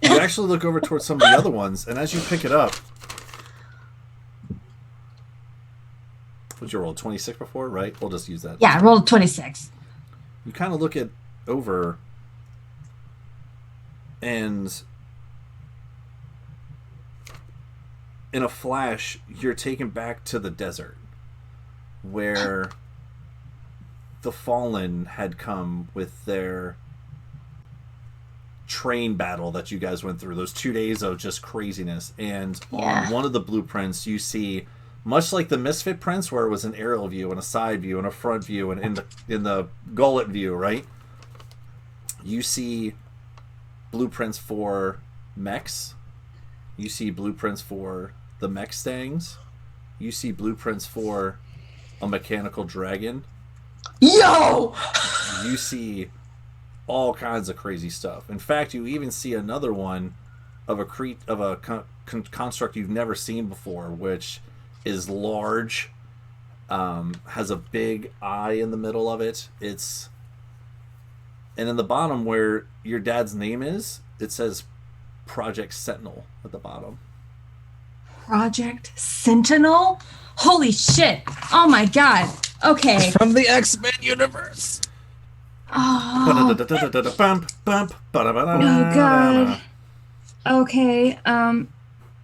You actually look over towards some of the other ones, and as you pick it up, what'd you roll? 26 before, right? We'll just use that. Yeah, I rolled 26. You kind of look it over, and in a flash, you're taken back to the desert where the Fallen had come with their train battle that you guys went through, those 2 days of just craziness. And on one of the blueprints, you see, much like the Misfit prints, where it was an aerial view and a side view and a front view and in the gullet view, right? You see blueprints for mechs. You see blueprints for the mech stangs. You see blueprints for a mechanical dragon. Yo! You see all kinds of crazy stuff. In fact, you even see another one of a construct you've never seen before, which is large, has a big eye in the middle of it. And in the bottom where your dad's name is, it says Project Sentinel at the bottom. Project Sentinel? Holy shit! Oh my God! Okay. From the X-Men universe. Oh. Oh God. Okay.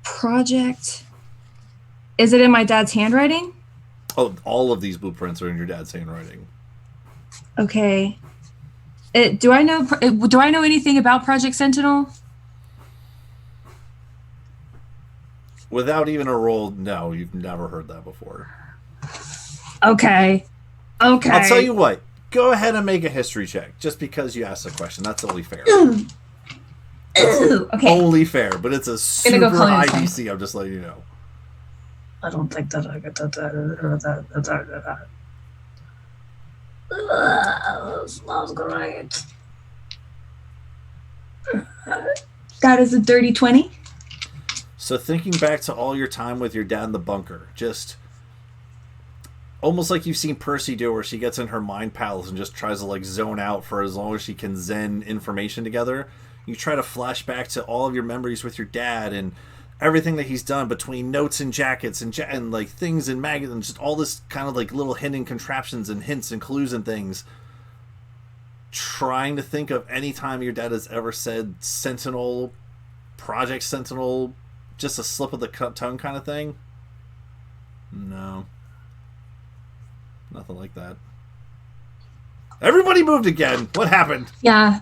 Project. Is it in my dad's handwriting? Oh, all of these blueprints are in your dad's handwriting. Okay. Do I know anything about Project Sentinel? Without even a roll, no, you've never heard that before. Okay. I'll tell you what. Go ahead and make a history check, just because you asked the question. That's only fair. Okay. Only fair, but it's a super high DC. I'm just letting you know. I don't think that I get that. Smells great. That is a dirty 20. So thinking back to all your time with your dad in the bunker, just almost like you've seen Percy do, where she gets in her mind palace and just tries to like zone out for as long as she can zen information together. You try to flash back to all of your memories with your dad and everything that he's done between notes and jackets and like things and magazines, just all this kind of like little hidden contraptions and hints and clues and things. Trying to think of any time your dad has ever said Sentinel, Project Sentinel, just a slip of the tongue kind of thing. No. Nothing like that. Everybody moved again. What happened? Yeah.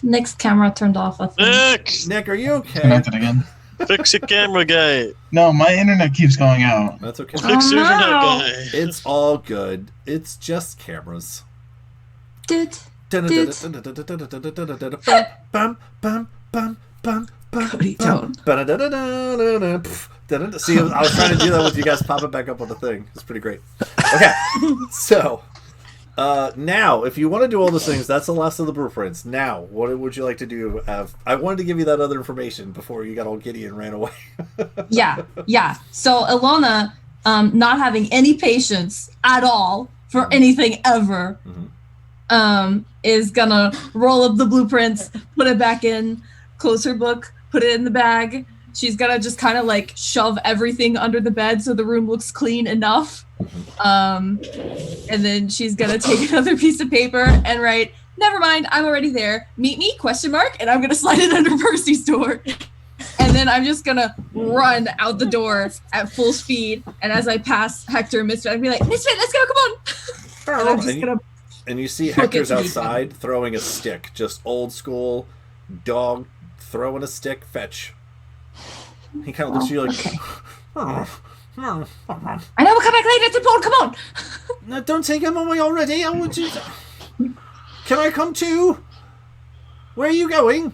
Nick's camera turned off. I think. Nick, are you okay? Connected again. Fix your camera guy. No, my internet keeps going out. That's okay. Fix your internet guy. It's all good. It's just cameras. Dude. See, I was trying to do that with you guys popping back up on the thing. It's pretty great. Okay, so now, if you want to do all those things, that's the last of the blueprints. Now, what would you like to do? I wanted to give you that other information before you got all giddy and ran away. Yeah. So Ilona, not having any patience at all for anything ever, is gonna roll up the blueprints, put it back in, close her book, put it in the bag. She's gonna just kind of like shove everything under the bed so the room looks clean enough. And then she's gonna take another piece of paper and write, "Never mind, I'm already there. Meet me?" ? And I'm gonna slide it under Percy's door. And then I'm just gonna run out the door at full speed. And as I pass Hector and Misfit, I'd be like, "Misfit, let's go, come on!" And I'm just gonna. And you see Hector's outside throwing a stick, just old school dog throwing a stick, fetch. He kind of looks at you like, okay. I know we'll come back later. It's important. Come on. No, don't take him away already. I want you. Can I come too? Where are you going?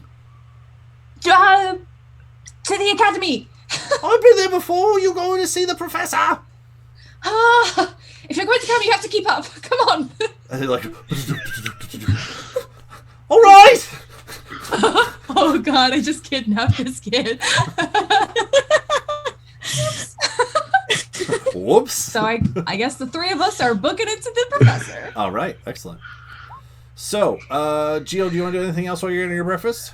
To the academy. I've been there before. You're going to see the professor. If you're going to come, you have to keep up. Come on. And they're like, all right. Oh God! I just kidnapped this kid. Whoops. So I guess the three of us are booking it to the professor. All right, excellent. So, Gio, do you want to do anything else while you're eating your breakfast?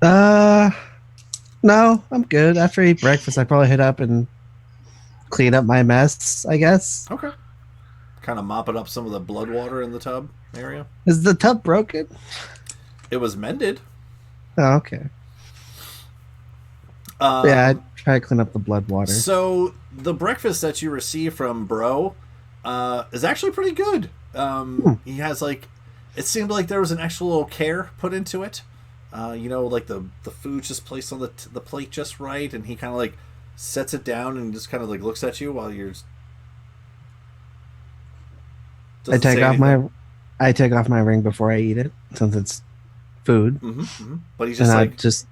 No, I'm good. After I eat breakfast, I probably hit up and clean up my mess, I guess. Okay. Kind of mopping up some of the blood water in the tub area. Is the tub broken? It was mended. Oh, okay. Yeah, I try to clean up the blood water. So the breakfast that you receive from Bro is actually pretty good. He has like, it seemed like there was an extra little care put into it. Like the food's just placed on the plate just right, and he kind of like sets it down and just kind of like looks at you while you're. I take off my ring before I eat it, since it's food. But he's just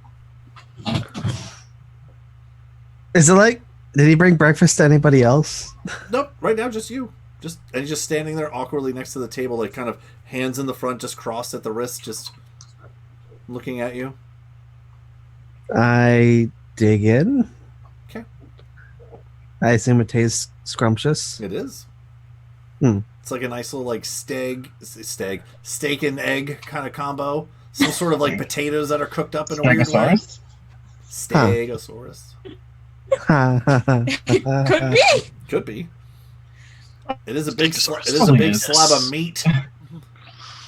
Is it like? Did he bring breakfast to anybody else? Nope. Right now, just you. And he's just standing there awkwardly next to the table, like kind of hands in the front, just crossed at the wrist, just looking at you. I dig in. Okay. I assume it tastes scrumptious. It is. It's like a nice little like steak and egg kind of combo. Some sort of like potatoes that are cooked up in a weird way. Stegosaurus. Could be. It is a big slab of meat.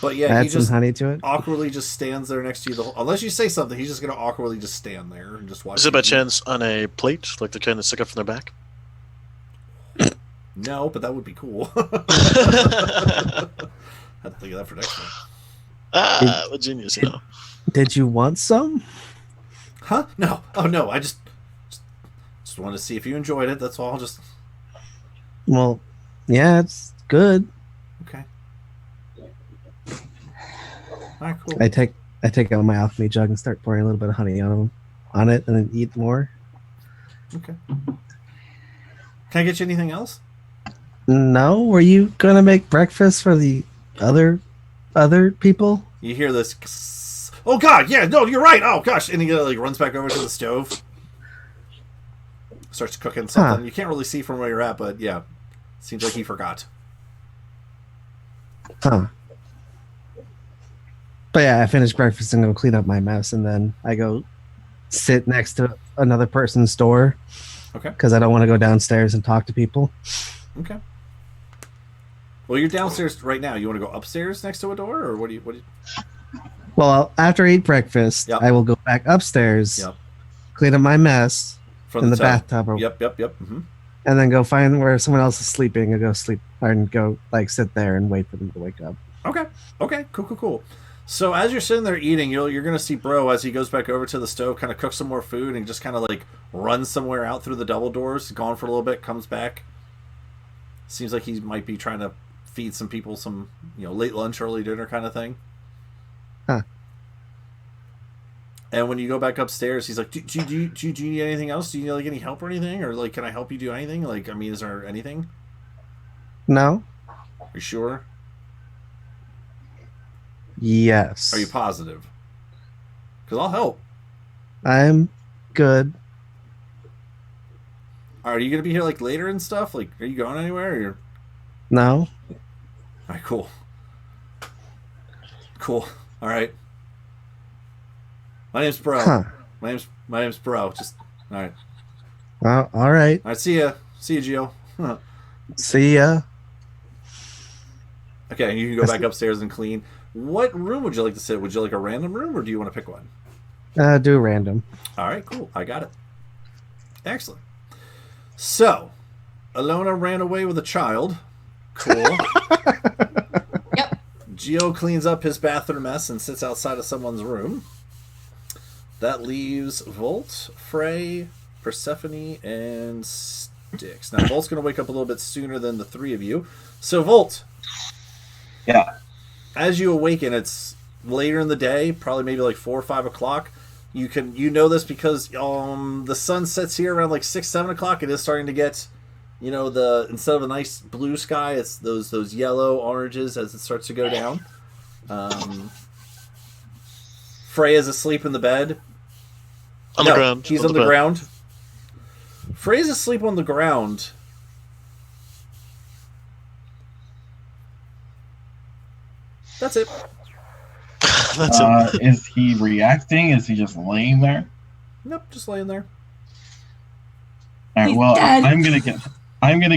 But yeah, add he just some honey to it. Awkwardly just stands there next to you. Unless you say something, he's just gonna awkwardly just stand there and just watch. Is it by chance on a plate, like the kind that stick up from their back? No, but that would be cool. I have to think of that for next time. I'm a genius, you know. Did you want some? Huh? No. Oh, no. I just wanted to see if you enjoyed it. That's all. Just. Well, yeah, it's good. Okay. All right, cool. I take out my alchemy jug and start pouring a little bit of honey on it, and then eat more. Okay. Can I get you anything else? No, were you gonna make breakfast for the other people? You hear this? Oh God! Yeah, no, you're right. Oh gosh! And he like runs back over to the stove, starts cooking something. Huh. You can't really see from where you're at, but yeah, seems like he forgot. Huh. But yeah, I finish breakfast and go clean up my mess, and then I go sit next to another person's door. Okay. Because I don't want to go downstairs and talk to people. Okay. Well, you're downstairs right now. You want to go upstairs next to a door, or what do you? Well, after I eat breakfast, Yep. I will go back upstairs, Yep. clean up my mess From in the tub. bathtub, Yep. Mm-hmm. and then go find where someone else is sleeping and go sleep and go like sit there and wait for them to wake up. Okay. Cool. So as you're sitting there eating, you're gonna see Bro as he goes back over to the stove, kind of cook some more food, and just kind of like runs somewhere out through the double doors. Gone for a little bit, comes back. Seems like he might be trying to feed some people some late lunch, early dinner kind of thing. Huh. And when you go back upstairs, he's like, "Do you need anything else? Do you need like any help or anything, or like can I help you do anything? Like, I mean, is there anything? No. Are you sure? Yes. Are you positive? Because I'll help. I'm good. Are you gonna be here like later and stuff? Like, are you going anywhere? Or you're... No. All right, cool. All right. My name's Bro. Huh. My name's Bro. Just all right. Well, all right. All right. See ya, Gio. See ya. Okay, you can go back upstairs and clean. What room would you like to sit? Would you like a random room, or do you want to pick one? Do random. All right, cool. I got it. Excellent. So, Alona ran away with a child. Cool. Yep. Gio cleans up his bathroom mess and sits outside of someone's room. That leaves Volt, Frey, Persephone, and Styx. Now, Volt's going to wake up a little bit sooner than the three of you. So, Volt. Yeah. As you awaken, it's later in the day, probably maybe like 4 or 5 o'clock. You know this because the sun sets here around like 6, 7 o'clock. It is starting to get, instead of a nice blue sky, it's those yellow oranges as it starts to go down. Freya's asleep in the bed. On the ground. He's on the ground. Freya's asleep on the ground. That's it. That's it. Is he reacting? Is he just laying there? Nope, just laying there. All right. He's Well, dead. I'm gonna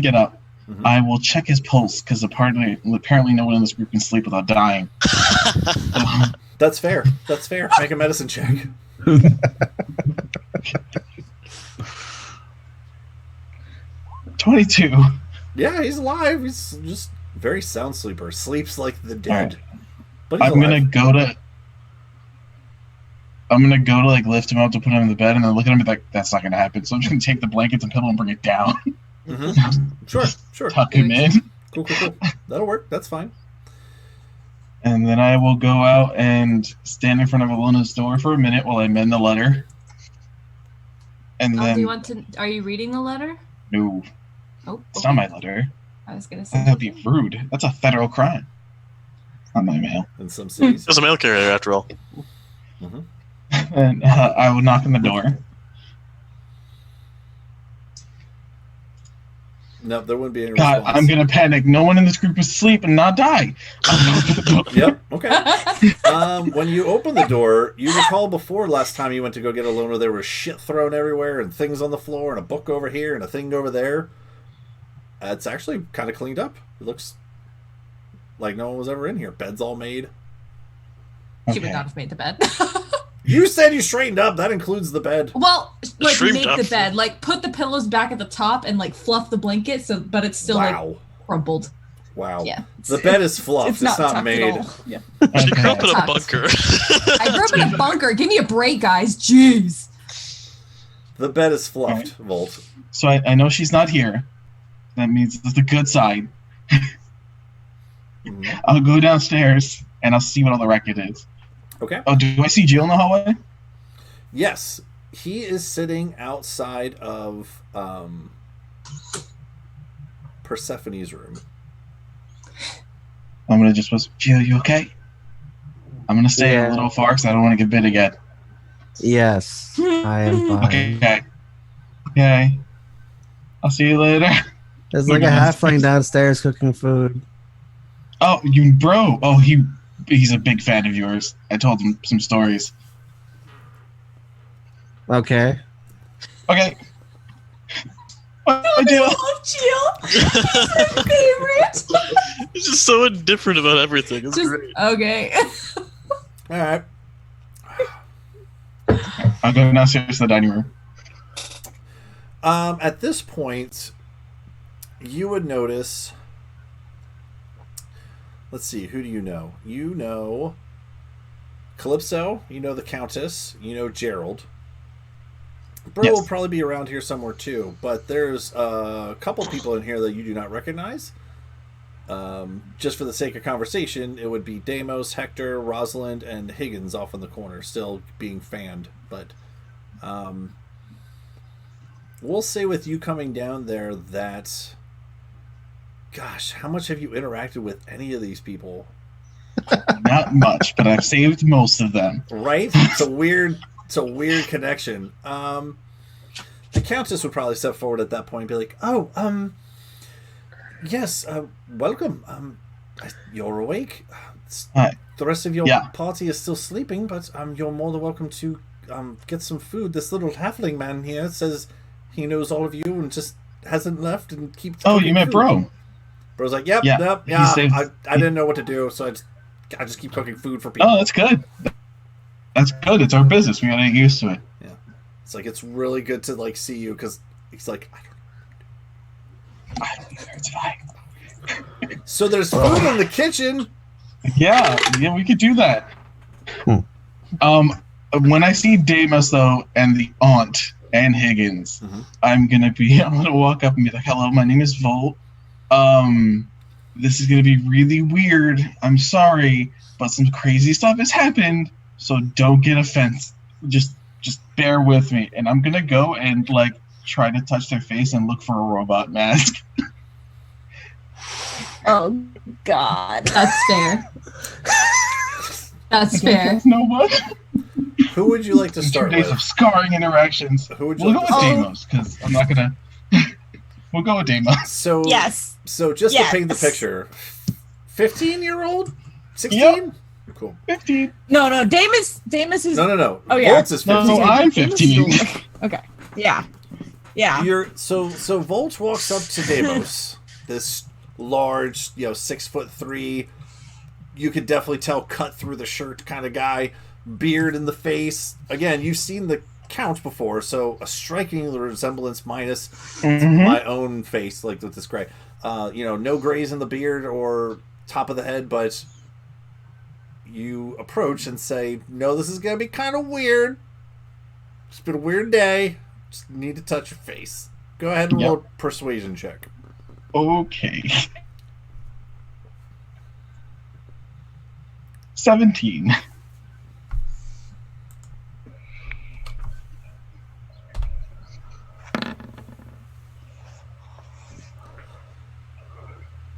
get up. Mhm. I will check his pulse because apparently no one in this group can sleep without dying. That's fair. Make a medicine check. 22. Yeah, he's alive. He's just very sound sleeper. Sleeps like the dead. But he's I'm gonna alive. go to like lift him up to put him in the bed, and then look at him and be like, that's not gonna happen. So I'm just gonna take the blankets and pillow and bring it down. Mm-hmm. Sure. Tuck him in. Cool. That'll work. That's fine. And then I will go out and stand in front of Alona's door for a minute while I mend the letter. And Do then you want to? Are you reading the letter? no, Oh, it's not my letter. I was gonna say. That'd be rude. That's a federal crime. Not my mail. In some cities. There's a mail carrier after all. Mm-hmm. And I would knock on the door. No, there wouldn't be any God, response. I'm gonna panic. No one in this group is asleep and not die. Yep. Okay. When you open the door, you recall before last time you went to go get Alona, there was shit thrown everywhere and things on the floor and a book over here and a thing over there. It's actually kind of cleaned up. It looks like no one was ever in here. Bed's all made. She would not have made the bed. You said you straightened up. That includes the bed. Well, like make up. the bed, like put the pillows back at the top and like fluff the blanket, but it's still like crumpled. Wow. Yeah. The bed is fluffed. It's not made. Yeah. She grew up in a bunker. I grew up in a bunker. Give me a break, guys. Jeez. The bed is fluffed, Volt. So I know she's not here. That means it's the good side. I'll go downstairs and I'll see what all the record is. Okay. Oh, do I see Jill in the hallway? Yes. He is sitting outside of Persephone's room. I'm going to just whisper, Jill, you okay? I'm going to stay a little far because I don't want to get bit again. Yes, I am fine. Okay. I'll see you later. There's like a halfling downstairs cooking food. Oh, bro. Oh, he's a big fan of yours. I told him some stories. Okay. Okay. I love Jill. He's my favorite. He's just so indifferent about everything. It's great. Okay. All right. I'll go downstairs to the dining room. At this point, you would notice. Let's see. Who do you know? You know Calypso. You know the Countess. You know Gerald. Bro will probably be around here somewhere too, but there's a couple people in here that you do not recognize. Just for the sake of conversation, it would be Deimos, Hector, Rosalind, and Higgins off in the corner, still being fanned. But we'll say with you coming down there that, gosh, how much have you interacted with any of these people? Not much, but I've saved most of them. Right? It's a weird connection. The Countess would probably step forward at that point and be like, "Oh, yes, welcome. You're awake. The rest of your party is still sleeping, but you're more than welcome to get some food. This little halfling man here says he knows all of you and just hasn't left and keeps. Oh, you met food. Bro. Bro's like, "Yep, yeah. I didn't know what to do, so I just keep cooking food for people." Oh, that's good. That's good. It's our business. We gotta get used to it. Yeah, it's like it's really good to like see you because he's like, I don't either. It's fine. So there's food in the kitchen. Yeah, we could do that. When I see Deimos though, and the aunt and Higgins, I'm gonna walk up and be like, "Hello, my name is Volt. This is gonna be really weird. I'm sorry, but some crazy stuff has happened. So don't get offense. Just bear with me." And I'm gonna go and like try to touch their face and look for a robot mask. Oh God, that's fair. That's fair. No one. Who would you like to start 2 days with? of scarring interactions. Who would you we'll like go to with Deimos because I'm not gonna. We'll go with Deimos. So yes. So just to paint the picture, 15-year-old, 16. Yep. Cool. 15. No. Deimos is. No. Oh yeah. Volt is 15. No, I'm 15. Okay. Yeah. So Volt walks up to Deimos, this large, 6'3". You could definitely tell cut through the shirt kind of guy, beard in the face. Again, you've seen the Count before, so a striking resemblance minus my own face, like with this gray. No grays in the beard or top of the head, but you approach and say, "No, this is gonna be kind of weird. It's been a weird day. Just need to touch your face." Go ahead and roll a persuasion check. Okay. 17.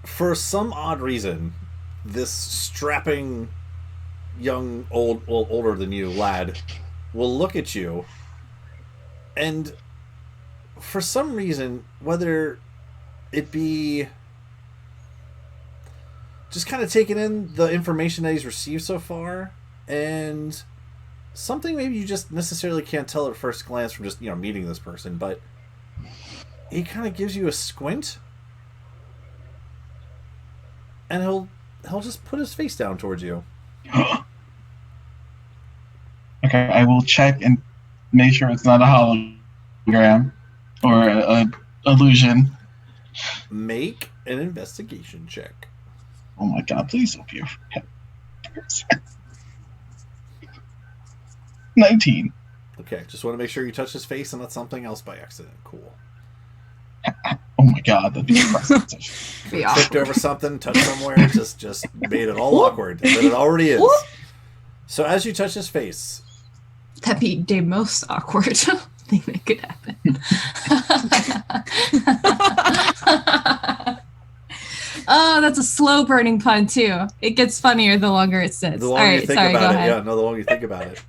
For some odd reason, this strapping young, older than you lad will look at you, and for some reason, whether it be just kind of taking in the information that he's received so far, and something maybe you just necessarily can't tell at first glance from just meeting this person, but he kind of gives you a squint, and he'll just put his face down towards you. Okay, I will check and make sure it's not a hologram or a illusion. Make an investigation check. Oh my god, please don't be a 19. Okay, just want to make sure you touch his face and not something else by accident. Cool. Oh my god, that'd be impressive. Tripped over something, touched somewhere, just made it all awkward. But it already is. So as you touch his face... That'd be the most awkward thing that could happen. Oh, that's a slow burning pun too. It gets funnier the longer it sits. The longer All right, you think sorry, about go it, ahead. yeah, no, the longer you think about it.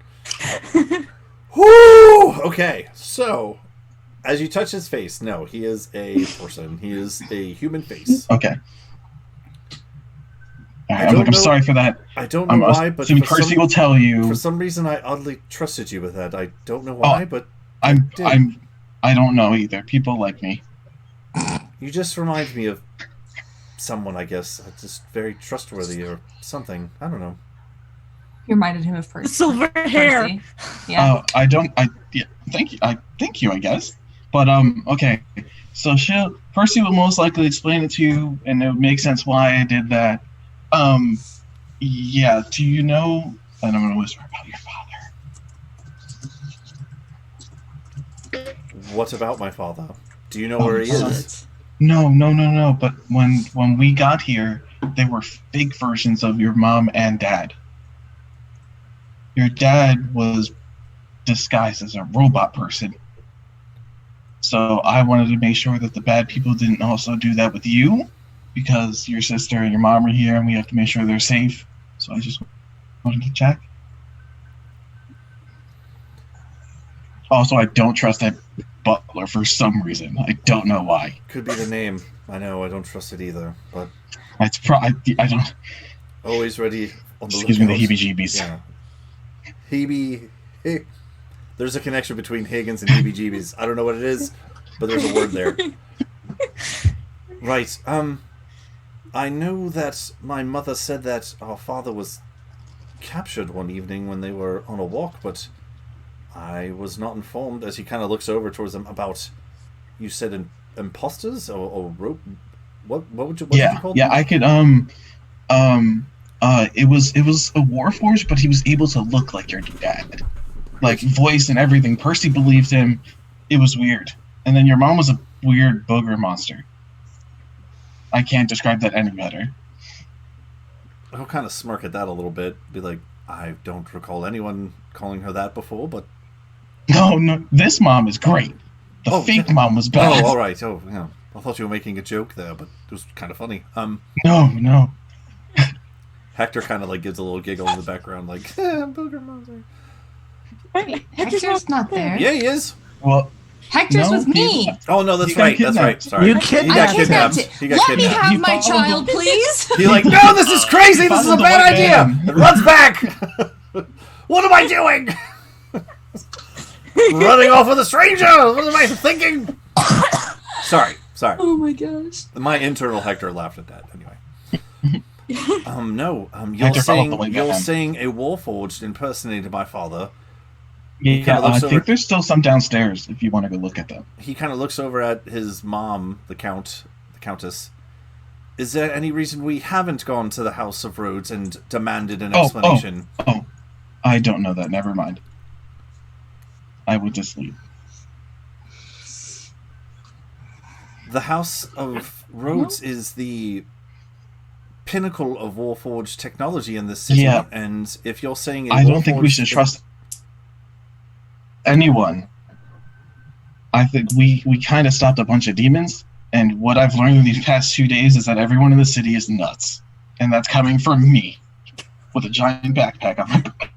Whoo! Okay, so as you touch his face, no, he is a person. He is a human face. Okay. I'm sorry for that. I don't know why, but Percy will tell you. For some reason, I oddly trusted you with that. I don't know why, but I don't know either. People like me. You just remind me of someone, I guess. Just very trustworthy or something. I don't know. You reminded him of Percy. Silver hair. Percy. Yeah. Thank you, I guess. But okay. So Percy will most likely explain it to you, and it would make sense why I did that. Yeah. Do you know? And I'm gonna whisper about your father. What about my father? Do you know where he is? No. But when we got here, they were fake versions of your mom and dad. Your dad was disguised as a robot person. So I wanted to make sure that the bad people didn't also do that with you, because your sister and your mom are here and we have to make sure they're safe. So I just wanted to check. Also, I don't trust that butler for some reason. I don't know why. Could be the name. I know, I don't trust it either, but... I don't... Always ready on the Excuse me, the heebie-jeebies. Yeah. There's a connection between Higgins and heebie-jeebies. I don't know what it is, but there's a word there. Right, I know that my mother said that our father was captured one evening when they were on a walk, but I was not informed, as he kind of looks over towards them, about, you said imposters or rope. What would you call them? Yeah, I could it was a warforged, but he was able to look like your dad. Like voice and everything. Percy believed him. It was weird. And then your mom was a weird booger monster. I can't describe that any better. I'll kind of smirk at that a little bit. Be like, I don't recall anyone calling her that before, but... No, this mom is great. The fake mom was bad. Oh, all right. Oh, yeah. I thought you were making a joke there, but it was kind of funny. No. Hector kind of like gives a little giggle in the background, like, booger monster. Wait, Hector's not there. Yeah, he is. Well, Hector's with me. Oh no, that's right. That's right. Sorry, You he got kidnapped. Let me have my child, please. He's like, no, this is crazy. This is a bad idea. And runs back. What am I doing? Running off with a stranger. What am I thinking? Sorry. Oh my gosh. My internal Hector laughed at that. Anyway. You're saying a warforged impersonated my father. Yeah, I think there's still some downstairs if you want to go look at them. He kind of looks over at his mom, the countess. Is there any reason we haven't gone to the House of Rhodes and demanded an explanation? Oh, I don't know that. Never mind. I would just leave. The House of Rhodes is the pinnacle of warforged technology in this city, and if you're saying I don't think we should trust anyone. I think we kind of stopped a bunch of demons, and what I've learned in these past 2 days is that everyone in the city is nuts, and that's coming from me with a giant backpack on my back.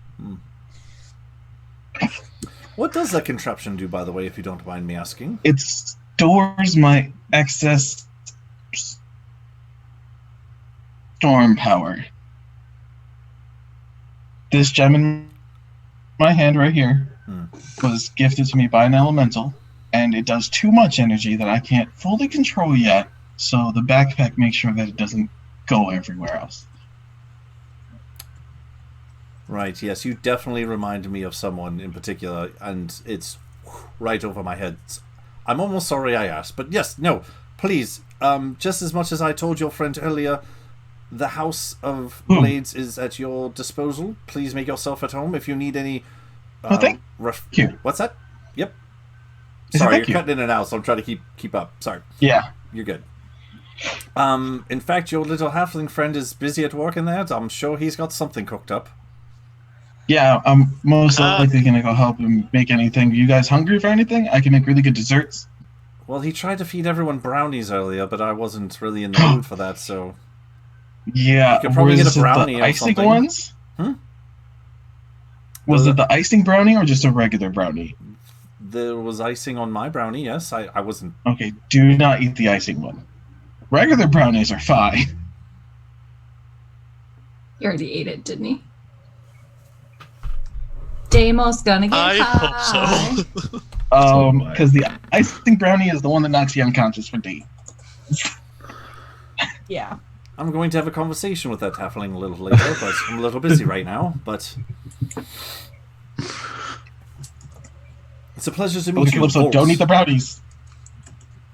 What does that contraption do, by the way, if you don't mind me asking? It stores my excess storm power. This gem in my hand right here was gifted to me by an elemental, and it does too much energy that I can't fully control yet, so the backpack makes sure that it doesn't go everywhere else. Right, yes, you definitely remind me of someone in particular, and it's right over my head. I'm almost sorry I asked, but yes, no, please, just as much as I told your friend earlier, the House of Blades is at your disposal. Please make yourself at home if you need any... thank you. What's that? Yep. Sorry, you're cutting in and out, so I'm trying to keep up. Sorry. Yeah. You're good. In fact, your little halfling friend is busy at work in there. I'm sure he's got something cooked up. Yeah, I'm most likely going to go help him make anything. You guys hungry for anything? I can make really good desserts. Well, he tried to feed everyone brownies earlier, but I wasn't really in the mood for that, so... Yeah, you could probably get a brownie the or icing something. Ones? Was it the icing brownie or just a regular brownie? There was icing on my brownie, yes. I wasn't... Okay, do not eat the icing one. Regular brownies are fine. You already ate it, didn't he? Damo's gonna get I high. hope so. Because the icing brownie is the one that knocks you unconscious for days. Yeah. I'm going to have a conversation with that halfling a little later, but I'm a little busy right now, but... It's a pleasure to meet you, So don't eat the brownies.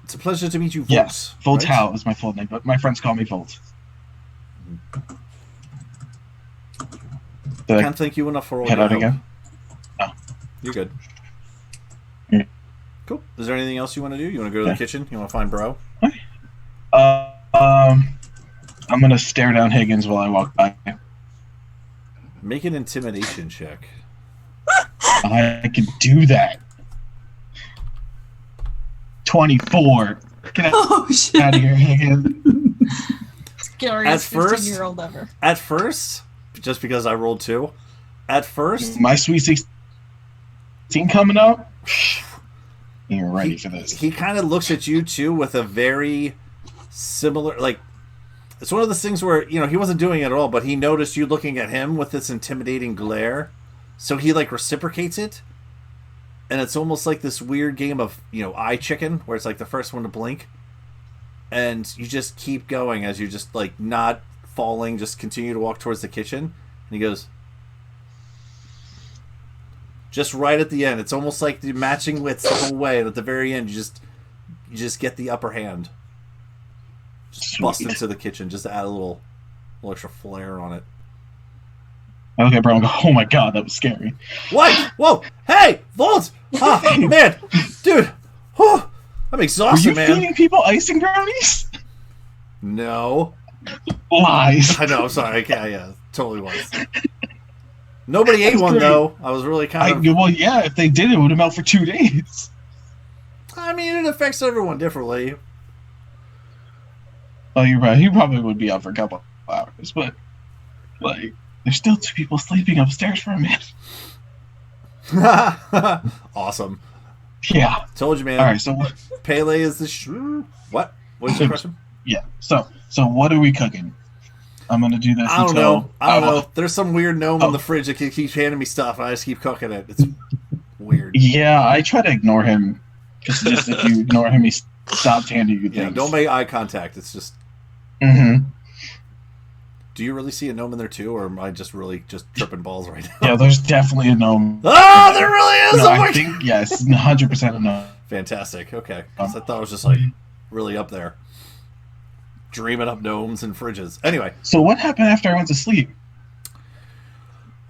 It's a pleasure to meet you, Volt. Yes, Voltal right? is my full name, but my friends call me Volt. I can't thank you enough for all your help. Again? Oh. You're good. Yeah. Cool. Is there anything else you want to do? You want to go to the kitchen? You want to find Bro? I'm going to stare down Higgins while I walk by. Make an intimidation check. I can do that. 24. Get out of here, Higgins. Scariest 15-year-old ever. At first, just because I rolled 2, at first... My Sweet 16 coming up? You're ready for this. He kind of looks at you, too, with a very similar... Like, it's one of those things where, you know, he wasn't doing it at all, but he noticed you looking at him with this intimidating glare. So he, like, reciprocates it. And it's almost like this weird game of, you know, eye chicken, where it's like the first one to blink. And you just keep going as you're just, like, not falling, just continue to walk towards the kitchen. And he goes... Just right at the end. It's almost like the matching wits the whole way. And at the very end, you just get the upper hand. Just bust into the kitchen, just to add a little extra flair on it. Okay, bro. Oh my god, that was scary. What? Whoa! Hey, Volt! Oh, man, dude, oh, I'm exhausted, man. Were you feeding people icing brownies? No. Lies. I know. I'm sorry. Yeah, totally was. Nobody ate one though. I was really kind of. Well, yeah. If they did, it would have melted for 2 days. I mean, it affects everyone differently. Oh, you're right. He probably would be up for a couple hours, but like, there's still 2 people sleeping upstairs for a minute. Awesome. Yeah. Told you, man. All right. So Pele is the what? What's your question? Yeah. So what are we cooking? I'm gonna do this. I don't know. There's some weird gnome in the fridge that keeps handing me stuff, and I just keep cooking it. It's weird. Yeah, I try to ignore him. Because just if you ignore him, he stops handing you things. Yeah, don't make eye contact. It's just. Mm-hmm. Do you really see a gnome in there too, or am I just really just tripping balls right now? Yeah, there's definitely a gnome. Oh, there really is! No, I think, yes, 100% a gnome. Fantastic. Okay. I thought it was just like really up there. Dreaming up gnomes and fridges. Anyway. So what happened after I went to sleep?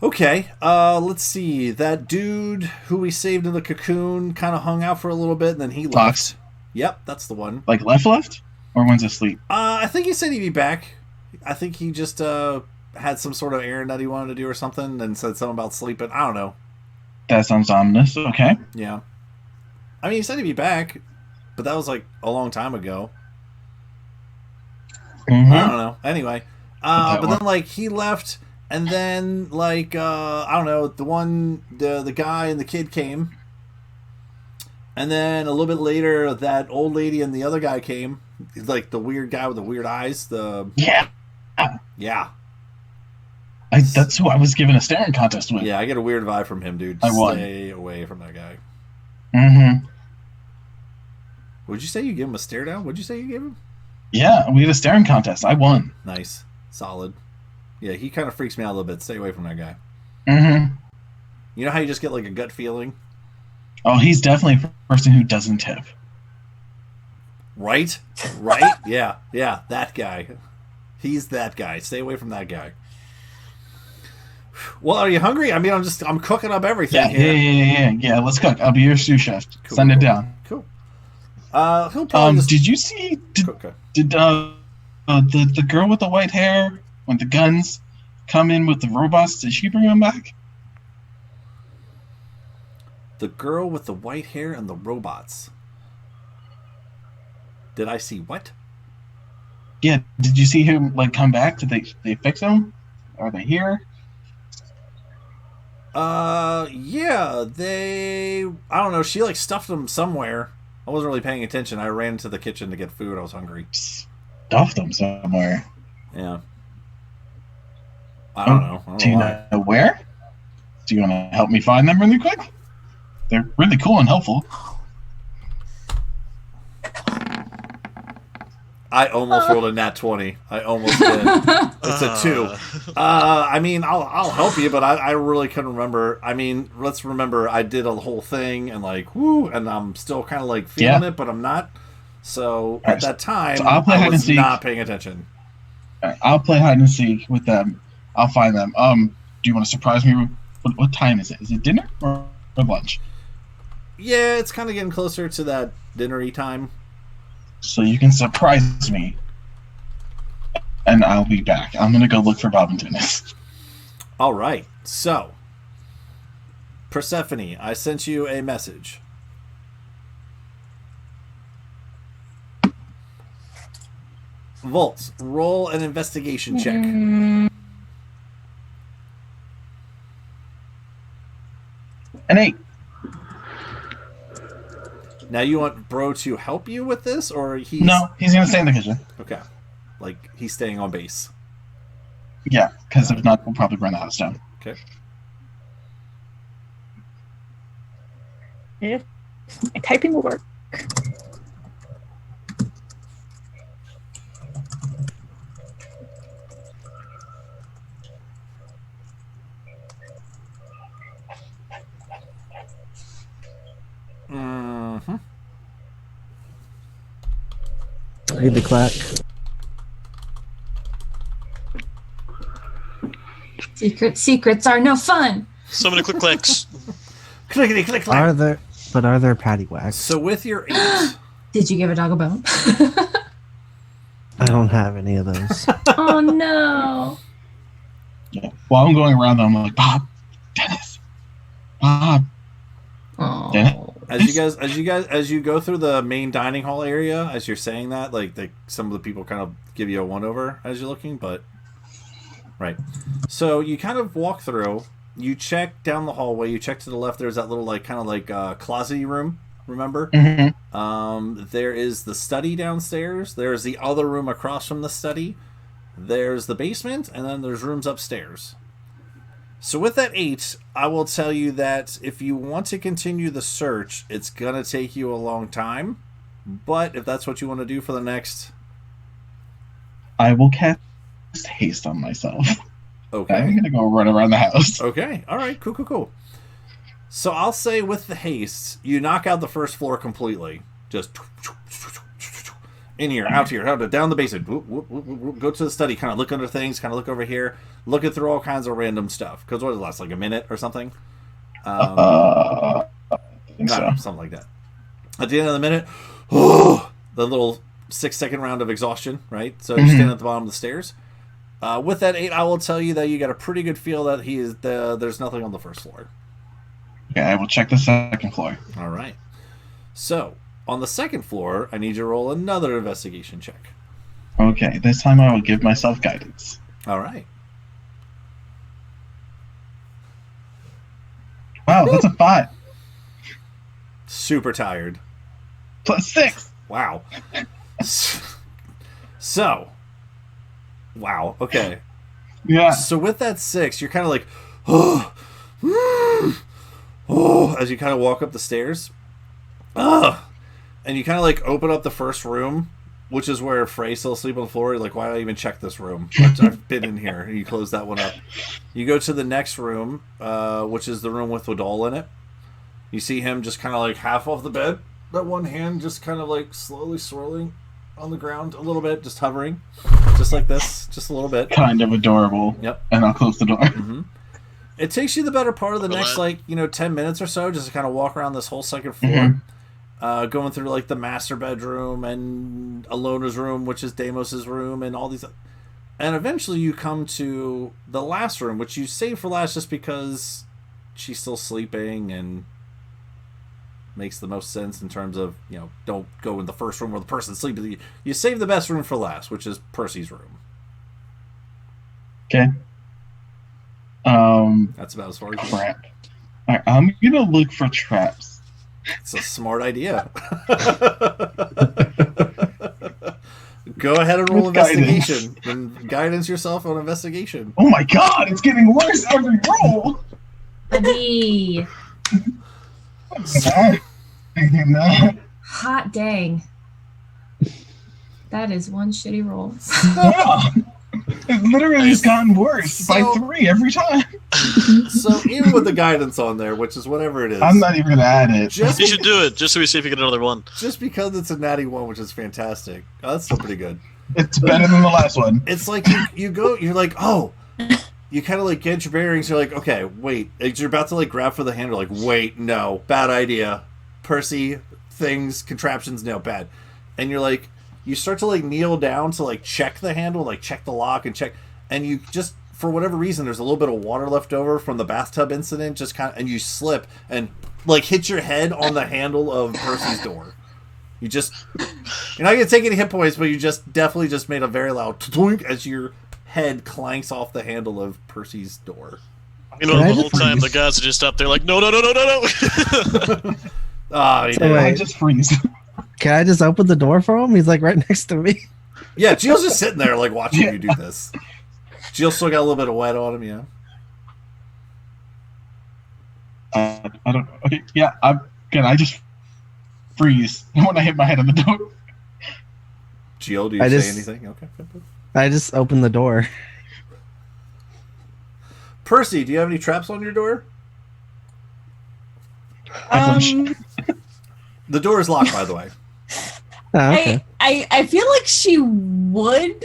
Okay. Let's see. That dude who we saved in the cocoon kind of hung out for a little bit, and then he left. Fox? Yep, that's the one. Like left? Or went to sleep? I think he said he'd be back. I think he just had some sort of errand that he wanted to do or something, and said something about sleeping. I don't know. That sounds ominous. Okay. Yeah. I mean, he said he'd be back, but that was like a long time ago. Mm-hmm. I don't know. Anyway. But then, like, he left, and then, like, I don't know, the guy and the kid came. And then a little bit later, that old lady and the other guy came. Like, the weird guy with the weird eyes. Yeah. Yeah. That's who I was given a staring contest with. Yeah, I get a weird vibe from him, dude. I won. Stay away from that guy. Mm-hmm. Would you say you gave him a stare down? What'd you say you gave him? Yeah, we had a staring contest. I won. Nice. Solid. Yeah, he kind of freaks me out a little bit. Stay away from that guy. Mm-hmm. You know how you just get like a gut feeling? Oh, he's definitely a person who doesn't tip. Right? Right? Yeah, that guy. He's that guy. Stay away from that guy. Well, are you hungry? I mean, I'm cooking up everything here. Yeah. Let's cook. I'll be your sous chef. Cool, Send it cool. down. Cool. He'll probably just... Did you see? Okay. Did the girl with the white hair with the guns come in with the robots? Did she bring them back? The girl with the white hair and the robots. Did I see what? Yeah. Did you see him like come back? Did they fix him? Are they here? Yeah, I don't know, she like stuffed them somewhere. I wasn't really paying attention. I ran into the kitchen to get food. I was hungry. Stuffed them somewhere. Yeah. I don't know. Do you know where? Do you want to help me find them really quick? They're really cool and helpful. I almost rolled a nat 20. I almost did. It's a 2. I mean, I'll help you, but I really couldn't remember. I mean, let's remember I did a whole thing and like, woo, and I'm still kind of like feeling it, but I'm not. So at that time, I was not paying attention. I'll play hide and seek with them. I'll find them. Do you want to surprise me? What time is it? Is it dinner or lunch? Yeah, it's kind of getting closer to that dinner-y time. So you can surprise me, and I'll be back. I'm gonna go look for Bob and Dennis. All right. So, Persephone, I sent you a message. Volt, roll an investigation check. An 8. Now you want Bro to help you with this, or he's... No, he's gonna stay in the kitchen. Okay. Like, he's staying on base. Yeah, because if not, we'll probably burn the house down. Okay. Yeah. My typing will work. Mm-hmm. Read the clack. Secrets are no fun. So many click clacks. Clickety click clack. Are there paddywhacks? So with your 8... Did you give a dog a bone? I don't have any of those. Oh no. Yeah. While I'm going around, I'm like, Bob, Dennis, Bob, Oh. Dennis. As you go through the main dining hall area, as you're saying that, like some of the people kind of give you a one over as you're looking, but right. So you kind of walk through, you check down the hallway, you check to the left. There's that little closet-y room. Remember? Mm-hmm. There is the study downstairs. There's the other room across from the study. There's the basement, and then there's rooms upstairs. So with that 8, I will tell you that if you want to continue the search, it's going to take you a long time. But if that's what you want to do for the next... I will cast haste on myself. Okay. I'm going to go run around the house. Okay. All right. Cool. So I'll say with the haste, you knock out the first floor completely. Just... in here, out here, down the basement. Go to the study, kind of look under things, kind of look over here, looking through all kinds of random stuff. Because what does it last, like a minute or something? I think so. Something like that. At the end of the minute, the little 6-second round of exhaustion, right? So you're standing at the bottom of the stairs. With that 8, I will tell you that you got a pretty good feel that there's nothing on the first floor. Okay, I will check the second floor. All right. So, on the second floor, I need you to roll another investigation check. Okay, this time I will give myself guidance. All right. Wow, that's a 5. Super tired. Plus 6. Wow. So, wow, okay. Yeah. So with that 6, you're kind of like, as you kind of walk up the stairs. And you kind of like open up the first room, which is where Frey's still asleep on the floor. You're like, why did I even check this room? I've been in here. And you close that one up. You go to the next room, which is the room with Wadal in it. You see him just kind of like half off the bed. That one hand just kind of like slowly swirling on the ground a little bit, just hovering. Just like this. Just a little bit. Kind of adorable. Yep. And I'll close the door. Mm-hmm. It takes you the better part of the next, 10 minutes or so just to kind of walk around this whole second floor. Going through, like, the master bedroom and Alona's room, which is Deimos' room, and all these... And eventually you come to the last room, which you save for last just because she's still sleeping and makes the most sense in terms of, don't go in the first room where the person's sleeping. You save the best room for last, which is Percy's room. Okay. That's about as far as crap. Right, I'm gonna look for traps. It's a smart idea. Go ahead and roll investigation. And guidance yourself on investigation. Oh my god, it's getting worse every roll! Buddy. Hot dang. That is one shitty roll. It literally has gotten worse by 3 every time. So even with the guidance on there, which is whatever it is, I'm not even gonna add it. You should do it just so we see if we get another one. Just because it's a natty 1, which is fantastic. Oh, that's still pretty good. It's better than the last one. It's like you're like, oh, you kind of like get your bearings. You're like, okay, wait. You're about to like grab for the handle. Like, wait, no, bad idea. Percy, things, contraptions, no, bad. And you're like. You start to like kneel down to like check the handle, like check the lock and check, and you just for whatever reason there's a little bit of water left over from the bathtub incident, and you slip and like hit your head on the handle of Percy's door. You're not gonna take any hit points, but you just definitely just made a very loud twink as your head clanks off the handle of Percy's door. The whole time the guys are just up there like no. I just freeze. Can I just open the door for him? He's like right next to me. Yeah, Gio's just sitting there like watching you do this. Gio still got a little bit of wet on him, yeah. I don't. Okay, yeah. I just freeze when I hit my head on the door. Gio, do you say anything? Okay. I just opened the door. Percy, do you have any traps on your door? The door is locked, by the way. Oh, okay. I feel like she would,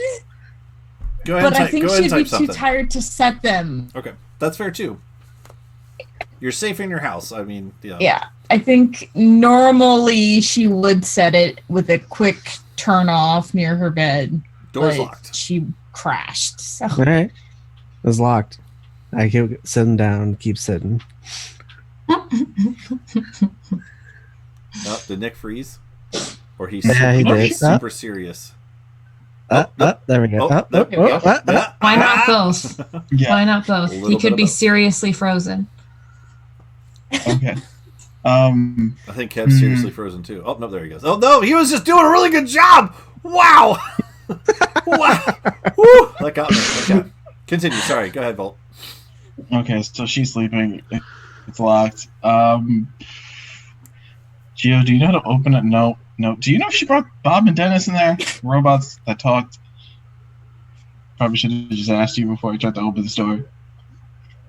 go ahead but I think she'd be something. too tired to set them. Okay, that's fair too. You're safe in your house. I mean, yeah. Yeah, I think normally she would set it with a quick turn off near her bed. Door's locked. She crashed. So. All right. It was locked. I keep sitting down, keep sitting. Oh, did Nick freeze? Or he's super serious. There we go. Why not both? Yeah. Why not both? He could be seriously frozen. Okay. I think Kev's seriously frozen too. Oh, no, there he goes. Oh, no, he was just doing a really good job. Wow. Wow. Woo. That got me. Okay. Continue. Sorry. Go ahead, Volt. Okay, so she's sleeping. It's locked. Gio, do you know how to open it? No. Do you know if she brought Bob and Dennis in there? Robots that talked. Probably should have just asked you before I tried to open the door.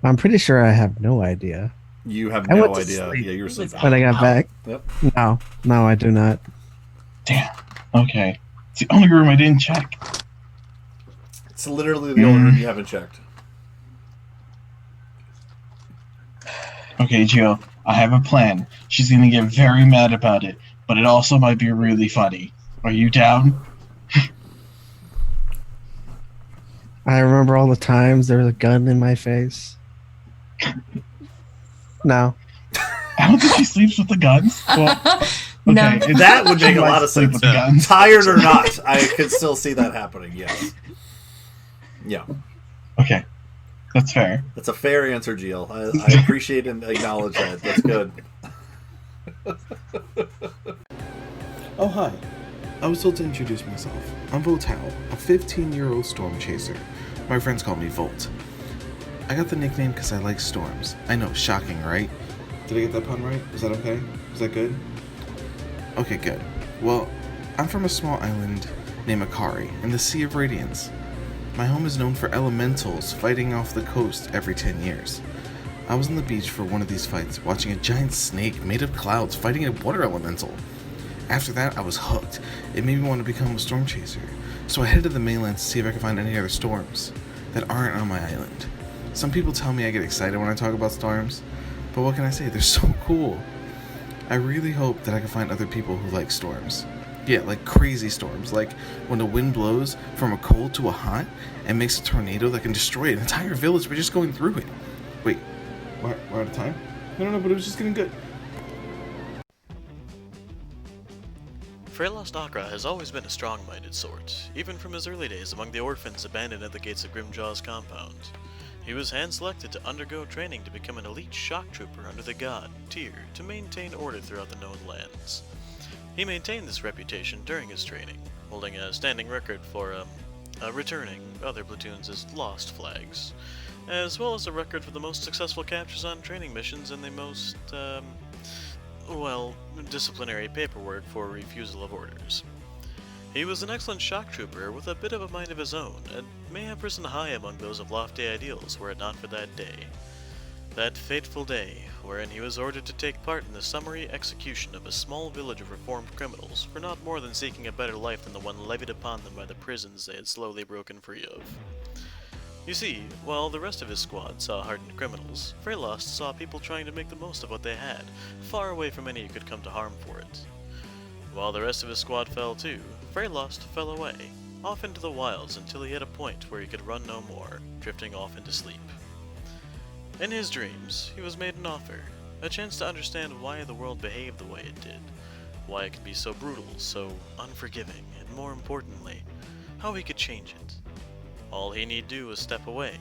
I'm pretty sure I have no idea. You have no idea. Yeah, you're sleeping. When I got back? Yep. No, I do not. Damn. Okay. It's the only room I didn't check. It's literally the only room you haven't checked. Okay, Gio, I have a plan. She's going to get very mad about it, but it also might be really funny. Are you down? I remember all the times there was a gun in my face. No. I don't think she sleeps with the guns. Well, No. That would make a lot of sleep sense. with the guns. Tired or not, I could still see that happening, yes. Yeah. Okay. That's fair. That's a fair answer, Gio. I appreciate and acknowledge that. That's good. Oh, hi. I was told to introduce myself. I'm Volt Howe, a 15-year-old storm chaser. My friends call me Volt. I got the nickname because I like storms. I know, shocking, right? Did I get that pun right? Is that okay? Is that good? Okay, good. Well, I'm from a small island named Akari in the Sea of Radiance. My home is known for elementals fighting off the coast every 10 years. I was on the beach for one of these fights, watching a giant snake made of clouds fighting a water elemental. After that, I was hooked. It made me want to become a storm chaser, so I headed to the mainland to see if I could find any other storms that aren't on my island. Some people tell me I get excited when I talk about storms, but what can I say? They're so cool. I really hope that I can find other people who like storms. Yeah, like crazy storms, like when the wind blows from a cold to a hot and makes a tornado that can destroy an entire village by just going through it. Wait, we're out of time? No, but it was just getting good. Freylost Akra has always been a strong-minded sort, even from his early days among the orphans abandoned at the gates of Grimjaw's compound. He was hand-selected to undergo training to become an elite shock trooper under the God tier to maintain order throughout the known lands. He maintained this reputation during his training, holding a standing record for returning other platoons as lost flags, as well as a record for the most successful captures on training missions and the most, disciplinary paperwork for refusal of orders. He was an excellent shock trooper with a bit of a mind of his own, and may have risen high among those of lofty ideals were it not for that day. That fateful day, wherein he was ordered to take part in the summary execution of a small village of reformed criminals for not more than seeking a better life than the one levied upon them by the prisons they had slowly broken free of. You see, while the rest of his squad saw hardened criminals, Freylost saw people trying to make the most of what they had, far away from any who could come to harm for it. While the rest of his squad fell too, Freylost fell away, off into the wilds until he hit a point where he could run no more, drifting off into sleep. In his dreams, he was made an offer, a chance to understand why the world behaved the way it did, why it could be so brutal, so unforgiving, and more importantly, how he could change it. All he need do was step away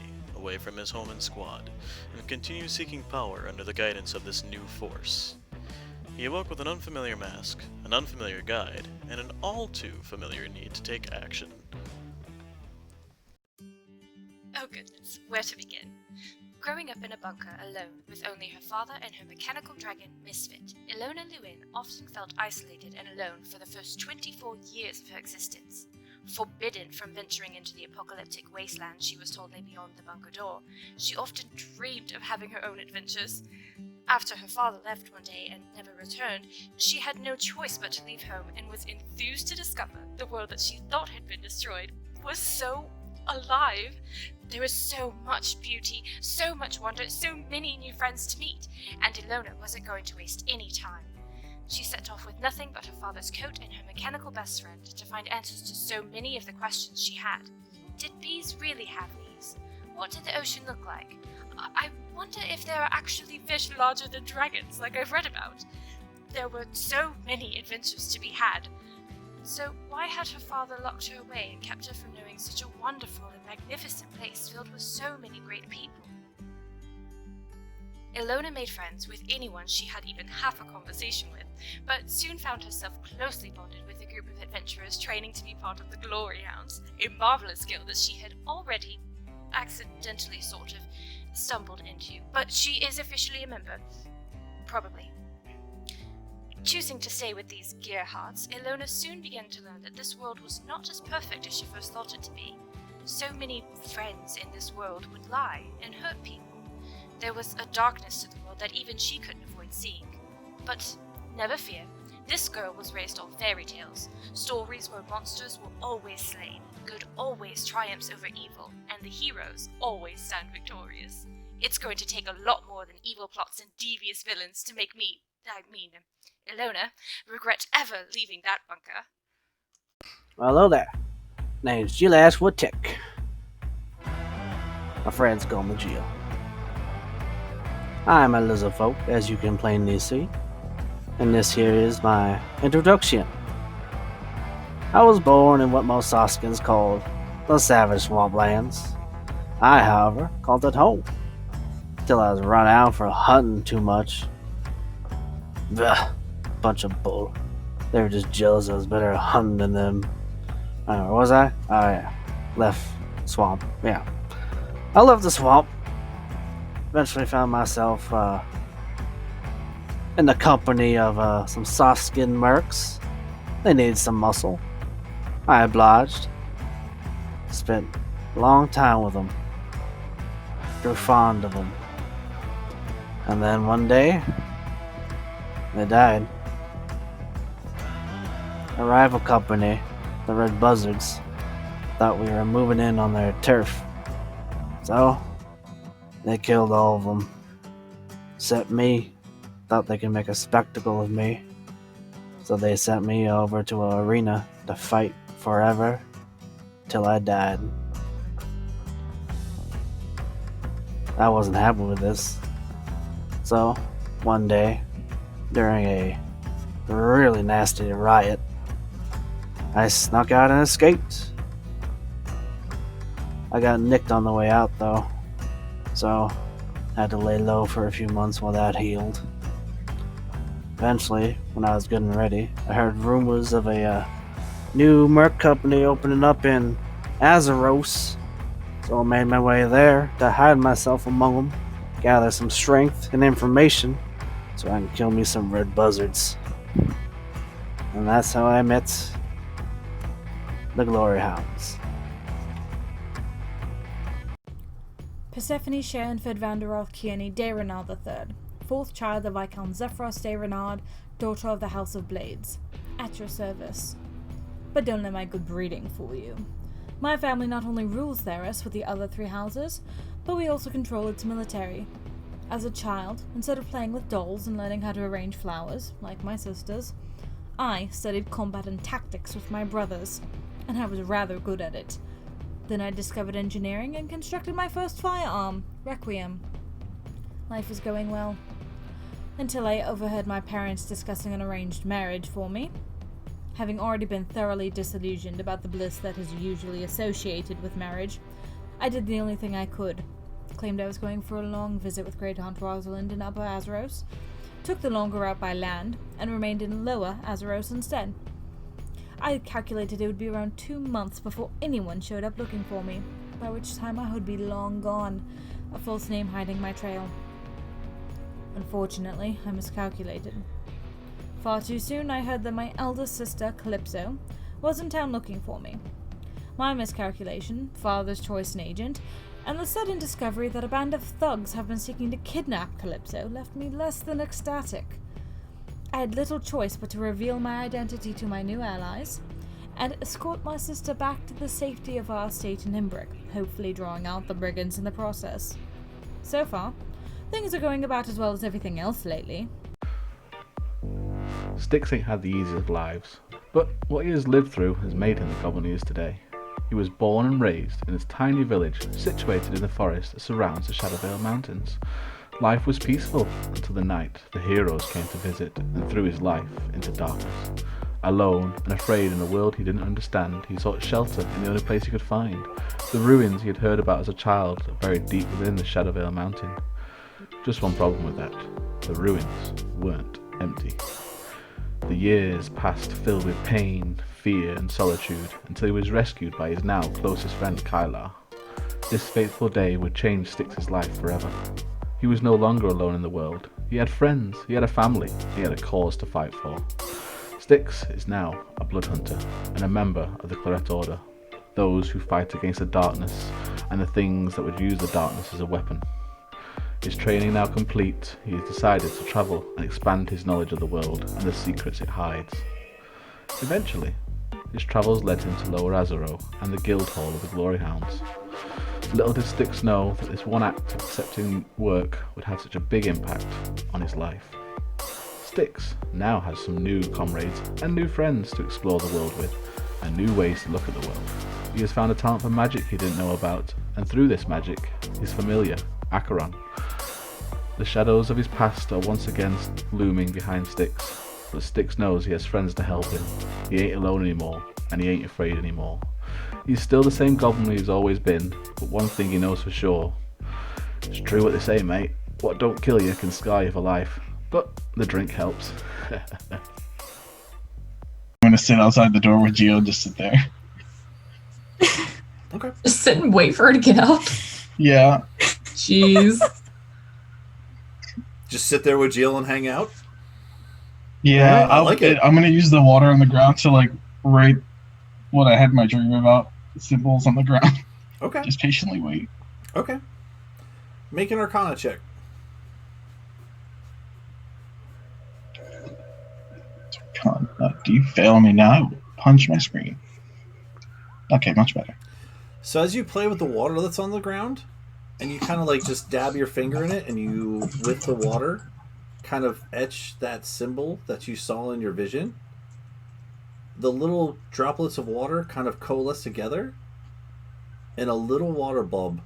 from his home and squad, and continue seeking power under the guidance of this new force. He awoke with an unfamiliar mask, an unfamiliar guide, and an all too familiar need to take action. Oh goodness, where to begin? Growing up in a bunker alone with only her father and her mechanical dragon, Misfit, Ilona Lewin often felt isolated and alone for the first 24 years of her existence. Forbidden from venturing into the apocalyptic wasteland she was told lay beyond the bunker door, she often dreamed of having her own adventures. After her father left one day and never returned, she had no choice but to leave home and was enthused to discover the world that she thought had been destroyed was so alive. There was so much beauty, so much wonder, so many new friends to meet, and Ilona wasn't going to waste any time. She set off with nothing but her father's coat and her mechanical best friend to find answers to so many of the questions she had. Did bees really have leaves? What did the ocean look like? I wonder if there are actually fish larger than dragons, like I've read about. There were so many adventures to be had. So why had her father locked her away and kept her from knowing such a wonderful and magnificent place filled with so many great people? Ilona made friends with anyone she had even half a conversation with, but soon found herself closely bonded with a group of adventurers training to be part of the Glory Hounds, a marvelous skill that she had already accidentally sort of stumbled into, but she is officially a member. Probably. Choosing to stay with these gearhearts, Ilona soon began to learn that this world was not as perfect as she first thought it to be. So many friends in this world would lie and hurt people. There was a darkness to the world that even she couldn't avoid seeing. But never fear, this girl was raised on fairy tales, stories where monsters were always slain, good always triumphs over evil, and the heroes always stand victorious. It's going to take a lot more than evil plots and devious villains to make Ilona, regret ever leaving that bunker. Well, hello there. Name's Gilash Woodtick. My friends call me Jill. I'm a lizard folk, as you can plainly see, and this here is my introduction. I was born in what most Soskins called the Savage Swamplands. I, however, called it home, till I was run out for hunting too much. Ugh, bunch of bull. They were just jealous I was better at hunting than them. Where was I? Oh yeah, left swamp. Yeah, I left the swamp. Eventually found myself in the company of some soft-skinned mercs. They needed some muscle. I obliged. Spent a long time with them. Grew fond of them. And then one day, they died. A rival company, the Red Buzzards, thought we were moving in on their turf. So, they killed all of them. Except me. Thought they could make a spectacle of me. So they sent me over to an arena to fight forever till I died. I wasn't happy with this. So, one day, during a really nasty riot, I snuck out and escaped. I got nicked on the way out though, so had to lay low for a few months while that healed. Eventually, when I was good and ready, I heard rumors of a new merc company opening up in Azeros, so I made my way there to hide myself among them, gather some strength and information so I can kill me some red buzzards. And that's how I met the Glory Hounds. Persephone Sharonford Vanderoth Kearney de Renard III, fourth child of Viscount Zephyros de Renard, daughter of the House of Blades. At your service. But don't let my good breeding fool you. My family not only rules Theros with the other three houses, but we also control its military. As a child, instead of playing with dolls and learning how to arrange flowers, like my sisters, I studied combat and tactics with my brothers, and I was rather good at it. Then I discovered engineering and constructed my first firearm, Requiem. Life was going well, until I overheard my parents discussing an arranged marriage for me. Having already been thoroughly disillusioned about the bliss that is usually associated with marriage, I did the only thing I could. Claimed I was going for a long visit with Great Aunt Rosalind in Upper Azeros, took the longer route by land, and remained in Lower Azeros instead. I calculated it would be around 2 months before anyone showed up looking for me, by which time I would be long gone, a false name hiding my trail. Unfortunately, I miscalculated. Far too soon I heard that my eldest sister, Calypso, was in town looking for me. My miscalculation, father's choice and agent, and the sudden discovery that a band of thugs have been seeking to kidnap Calypso left me less than ecstatic. I had little choice but to reveal my identity to my new allies, and escort my sister back to the safety of our estate in Imbric, hopefully drawing out the brigands in the process. So far, things are going about as well as everything else lately. Styx ain't had the easiest of lives, but what he has lived through has made him the goblin he is today. He was born and raised in this tiny village situated in the forest that surrounds the Shadowvale Mountains. Life was peaceful until the night the heroes came to visit and threw his life into darkness. Alone and afraid in a world he didn't understand, he sought shelter in the only place he could find, the ruins he had heard about as a child buried deep within the Shadowvale Mountain. Just one problem with that: the ruins weren't empty. The years passed filled with pain, fear and solitude until he was rescued by his now closest friend Kylar. This fateful day would change Styx's life forever. He was no longer alone in the world. He had friends, he had a family, he had a cause to fight for. Styx is now a blood hunter and a member of the Claret Order, those who fight against the darkness and the things that would use the darkness as a weapon. His training now complete, he has decided to travel and expand his knowledge of the world and the secrets it hides. Eventually, his travels led him to Lower Azero and the guild hall of the Glory Hounds. Little did Styx know that this one act of accepting work would have such a big impact on his life. Styx now has some new comrades and new friends to explore the world with, and new ways to look at the world. He has found a talent for magic he didn't know about, and through this magic, his familiar, Acheron. The shadows of his past are once again looming behind Styx, but Styx knows he has friends to help him. He ain't alone anymore, and he ain't afraid anymore. He's still the same goblin he's always been, but one thing he knows for sure. It's true what they say, mate. What don't kill you can scar you for life. But the drink helps. I'm gonna sit outside the door with Gio and just sit there. Okay. Just sit and wait for her to get up. Yeah. Jeez. Just sit there with Jill and hang out? Yeah, I like it. I'm gonna use the water on the ground to like right what I had my dream about. Symbols on the ground. Okay. Just patiently wait. Okay. Make an Arcana check. Do you fail me now? I will punch my screen. Okay, much better. So as you play with the water that's on the ground, and you kind of like just dab your finger in it, and you, with the water, kind of etch that symbol that you saw in your vision, the little droplets of water kind of coalesce together in a little water bulb,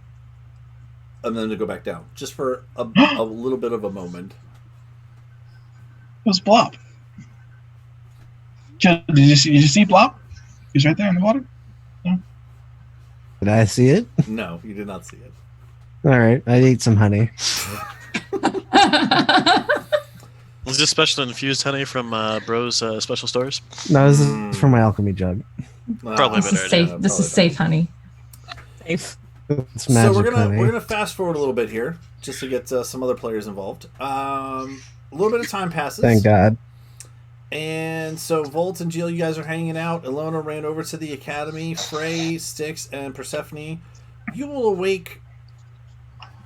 and then to go back down, just for a little bit of a moment. It was Blob. Did you see Blob? He was right there in the water. No? Did I see it? No, you did not see it. All right, I need some honey. Was this special infused honey from Bro's special stores? No, this is from my alchemy jug. Probably This better. is safe. This is safe, honey. Safe. It's magic So honey. we're gonna fast forward a little bit here, just to get some other players involved. A little bit of time passes. Thank God. And so Volt and Jill, you guys are hanging out. Ilona ran over to the academy. Frey, Styx, and Persephone, you will awake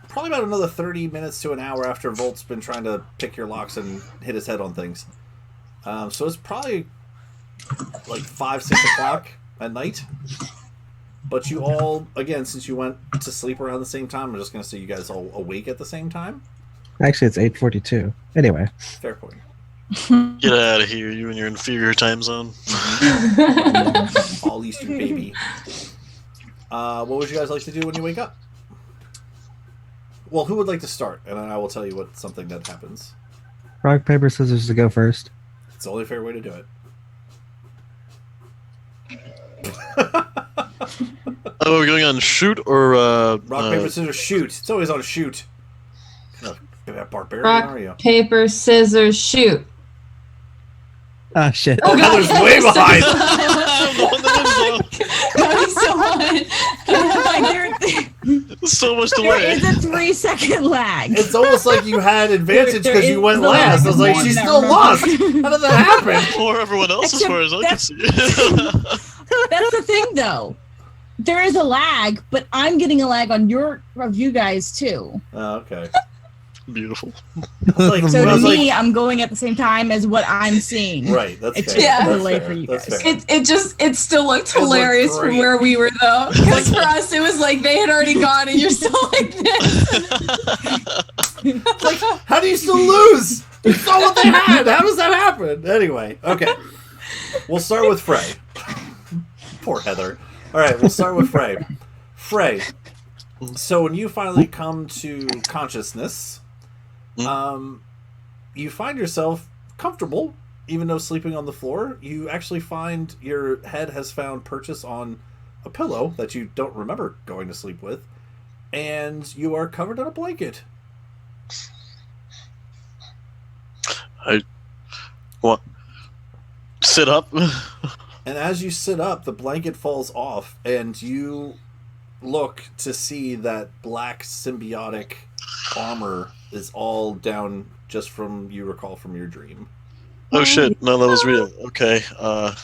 probably about another 30 minutes to an hour after Volt's been trying to pick your locks and hit his head on things. So it's probably like 5, 6 o'clock at night. But you all, again, since you went to sleep around the same time, I'm just going to say you guys all awake at the same time. Actually, it's 8:42. Anyway. Fair point. Get out of here, you and your inferior time zone. All Eastern, baby. What would you guys like to do when you wake up? Well, who would like to start? And then I will tell you what something that happens. Rock, paper, scissors to go first. It's the only fair way to do it. Oh, we're going on shoot or rock, paper, scissors, shoot. It's always on shoot. That barbarian, are you? Rock, paper, scissors, shoot. Ah, shit. Oh, God. Heather's way behind. So much There delay. is a 3-second lag. It's almost like you had advantage There because you is went the last. I lag. was like, Come she's on, still now, lost. remember. How did that happen? For everyone else, as Except far as I can see. That's the thing, though. There is a lag, but I'm getting a lag on you guys too. Oh, okay. Beautiful. Like, So to like, me, I'm going at the same time as what I'm seeing. right, that's It's fair. just Yeah. a delay That's for you fair. guys. That's fair. It still looked It looked hilarious great. from where we were though. Because for us, it was like they had already gone and you're still like this. It's like, how do you still lose? You saw what they had. How does that happen? Anyway, okay. We'll start with Frey. Poor Heather. All right, we'll start with Frey. Frey, so when you finally come to consciousness, you find yourself comfortable, even though sleeping on the floor. You actually find your head has found purchase on a pillow that you don't remember going to sleep with, and you are covered in a blanket. Sit up. And as you sit up, the blanket falls off, and you look to see that black symbiotic armor is all down just from, you recall from your dream. Oh shit, no, that was real. Okay, I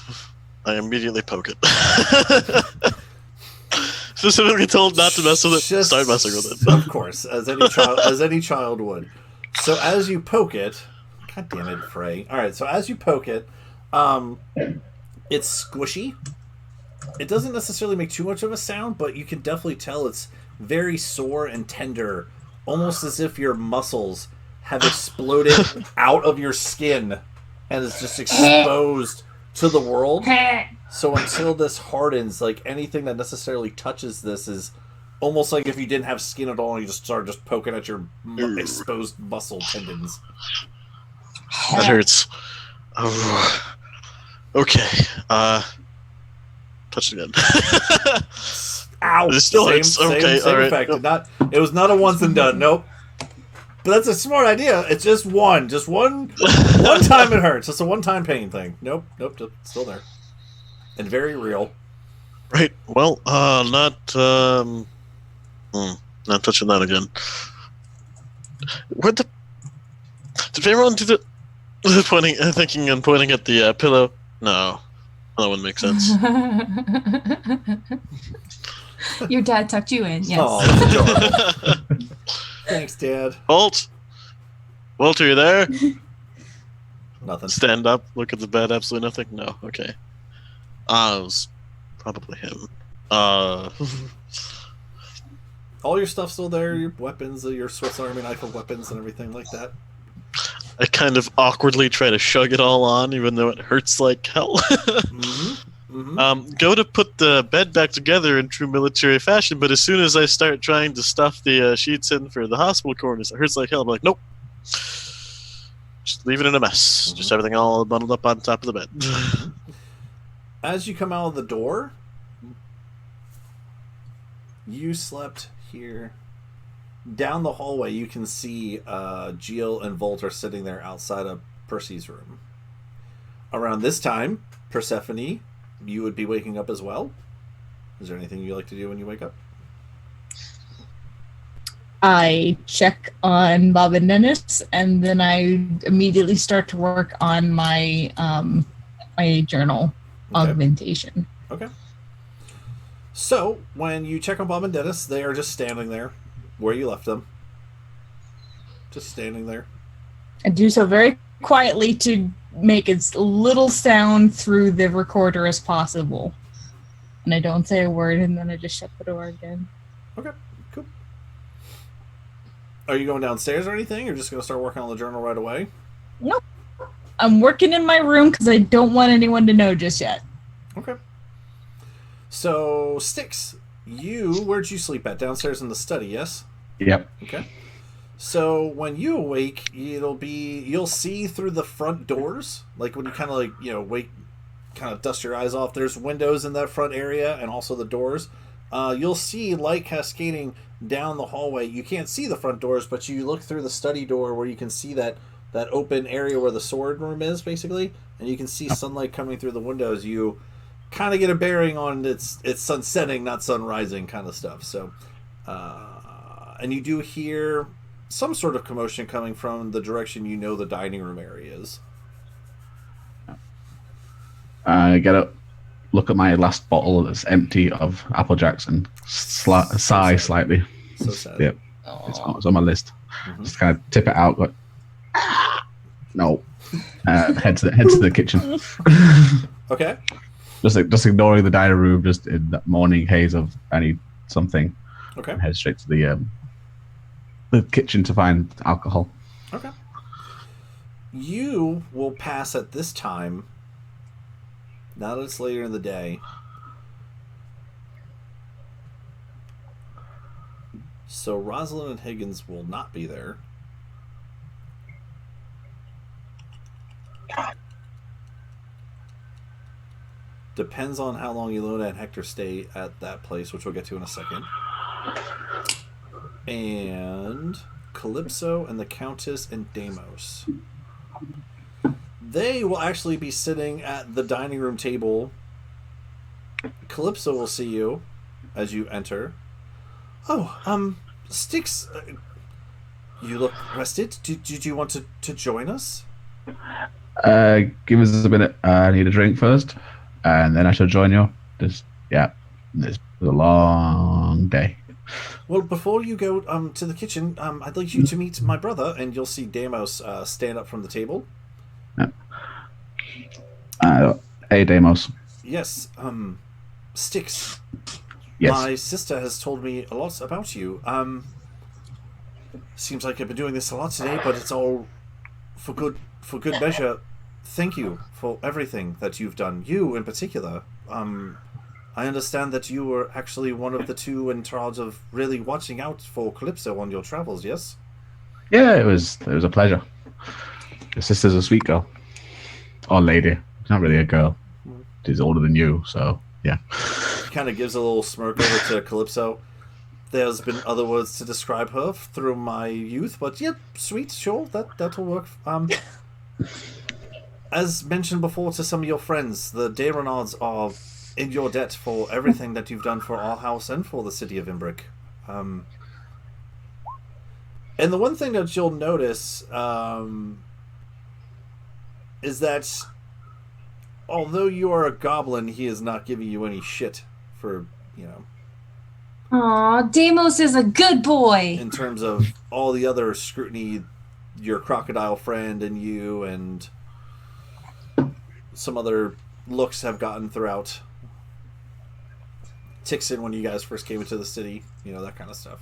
immediately poke it. Specifically told not to mess with it. Just- Start messing with it. Of course, as any child would. So as you poke it, god damn it, Frey. Alright, so as you poke it, it's squishy. It doesn't necessarily make too much of a sound, but you can definitely tell it's very sore and tender, almost as if your muscles have exploded out of your skin and is just exposed to the world. So until this hardens, like anything that necessarily touches this is almost like if you didn't have skin at all and you just started just poking at your exposed muscle tendons. That hurts. Oh. Okay. Touch it again. Ow! It still hurts. Okay, same all right. effect. It was not a once and done. Nope. But that's a smart idea. It's just one time it hurts. It's a one-time pain thing. Nope. It's still there, and very real. Right. Well, not touching that again. Did everyone do the pointing, thinking and pointing at the pillow? No. That wouldn't make sense. Your dad tucked you in, yes. Oh, that's adorable. Thanks, Dad. Walt, are you there? Nothing. Stand up. Look at the bed. Absolutely nothing. No. Okay. It was probably him. All your stuff's still there. Your weapons, your Swiss Army knife of weapons, and everything like that. I kind of awkwardly try to shug it all on, even though it hurts like hell. Go to put the bed back together in true military fashion, but as soon as I start trying to stuff the sheets in for the hospital corners, it hurts like hell. I'm like, nope. Just leave it in a mess. Just everything all bundled up on top of the bed. As you come out of the door, you slept here. Down the hallway, you can see Jill and Volt are sitting there outside of Percy's room. Around this time, Persephone, you would be waking up as well. Is there anything you like to do when you wake up? I check on Bob and Dennis, and then I immediately start to work on my my journal augmentation. Okay. So, when you check on Bob and Dennis, they are just standing there where you left them. Just standing there. I do so very quietly to make as little sound through the recorder as possible. And I don't say a word, and then I just shut the door again. Okay, cool. Are you going downstairs or anything? You're just going to start working on the journal right away? Nope. I'm working in my room because I don't want anyone to know just yet. Okay. So, Styx, where'd you sleep at? Downstairs in the study, yes? Yep. Okay. So, when you awake, you'll see through the front doors, like when you kind of wake, kind of dust your eyes off, there's windows in that front area and also the doors. You'll see light cascading down the hallway. You can't see the front doors, but you look through the study door where you can see that open area where the sword room is, basically, and you can see sunlight coming through the windows. You kind of get a bearing on it's sun setting, not sun rising kind of stuff. So, and you do hear some sort of commotion coming from the direction the dining room area is. I get up, look at my last bottle that's empty of Apple Jacks and sigh slightly. So sad. Yep. It's on my list. Just kind of tip it out, but no. Head to the kitchen. Okay. Just ignoring the dining room, just in that morning haze of I need something. Okay. And head straight to the kitchen to find alcohol. Okay. You will pass at this time. Now that it's later in the day. So Rosalind and Higgins will not be there. Depends on how long Ilona and Hector stay at that place, which we'll get to in a second. And Calypso and the Countess and Deimos. They will actually be sitting at the dining room table. Calypso will see you as you enter. Oh, Styx, you look rested. Did you want to join us? Give us a minute. I need a drink first, and then I shall join you. It's a long day. Well, before you go to the kitchen, I'd like you to meet my brother, and you'll see Deimos stand up from the table. Hey, Deimos. Yes, Styx. Yes. My sister has told me a lot about you. Seems like I've been doing this a lot today, but it's all for good measure. Thank you for everything that you've done. You in particular. I understand that you were actually one of the two in charge of really watching out for Calypso on your travels, yes? Yeah, it was a pleasure. Your sister's a sweet girl. Or lady. She's not really a girl. She's older than you, so yeah. He kind of gives a little smirk over to Calypso. There's been other words to describe her through my youth, but yeah, sweet, sure, that'll work. As mentioned before to some of your friends, the De Renards are in your debt for everything that you've done for our house and for the city of Imbric. And the one thing that you'll notice is that although you are a goblin, he is not giving you any shit for, you know. Aw, Deimos is a good boy. In terms of all the other scrutiny, your crocodile friend and you and some other looks have gotten throughout Tixon when you guys first came into the city, you know, that kind of stuff.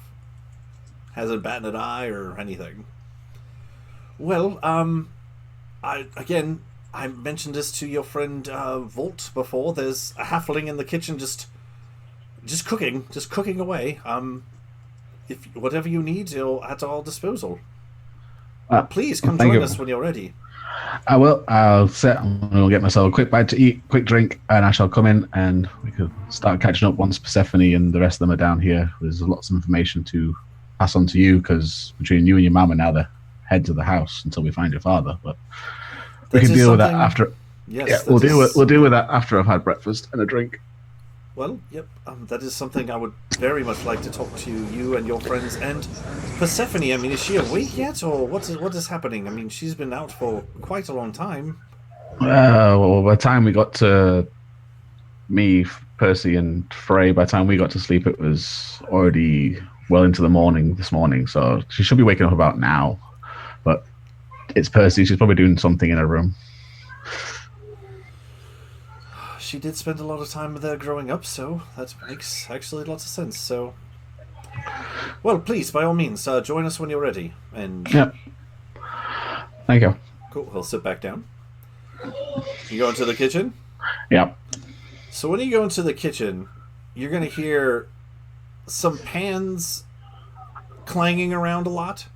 Hasn't batted an eye or anything. Well, I mentioned this to your friend Volt before. There's a halfling in the kitchen just cooking away. If whatever you need, you're at our disposal. Please come join us when you're ready. I will. I'll get myself a quick bite to eat, quick drink, and I shall come in and we could start catching up once Persephone and the rest of them are down here. There's lots of information to pass on to you because between you and your mum are now the heads of the house until we find your father. But we can deal with that after. Yes, yeah, we'll deal with that after I've had breakfast and a drink. Well, yep, that is something I would very much like to talk to you and your friends and Persephone. I mean, is she awake yet, or what is happening? I mean, she's been out for quite a long time. Well, by the time we got to me, Percy, and Frey, by the time we got to sleep, it was already well into the morning this morning, so she should be waking up about now. But it's Percy, she's probably doing something in her room. She did spend a lot of time there growing up, so that makes actually lots of sense. So, well, please, by all means, join us when you're ready. And yeah, thank you. Cool. He'll sit back down. You go into the kitchen. Yeah. So when you go into the kitchen, you're gonna hear some pans clanging around a lot.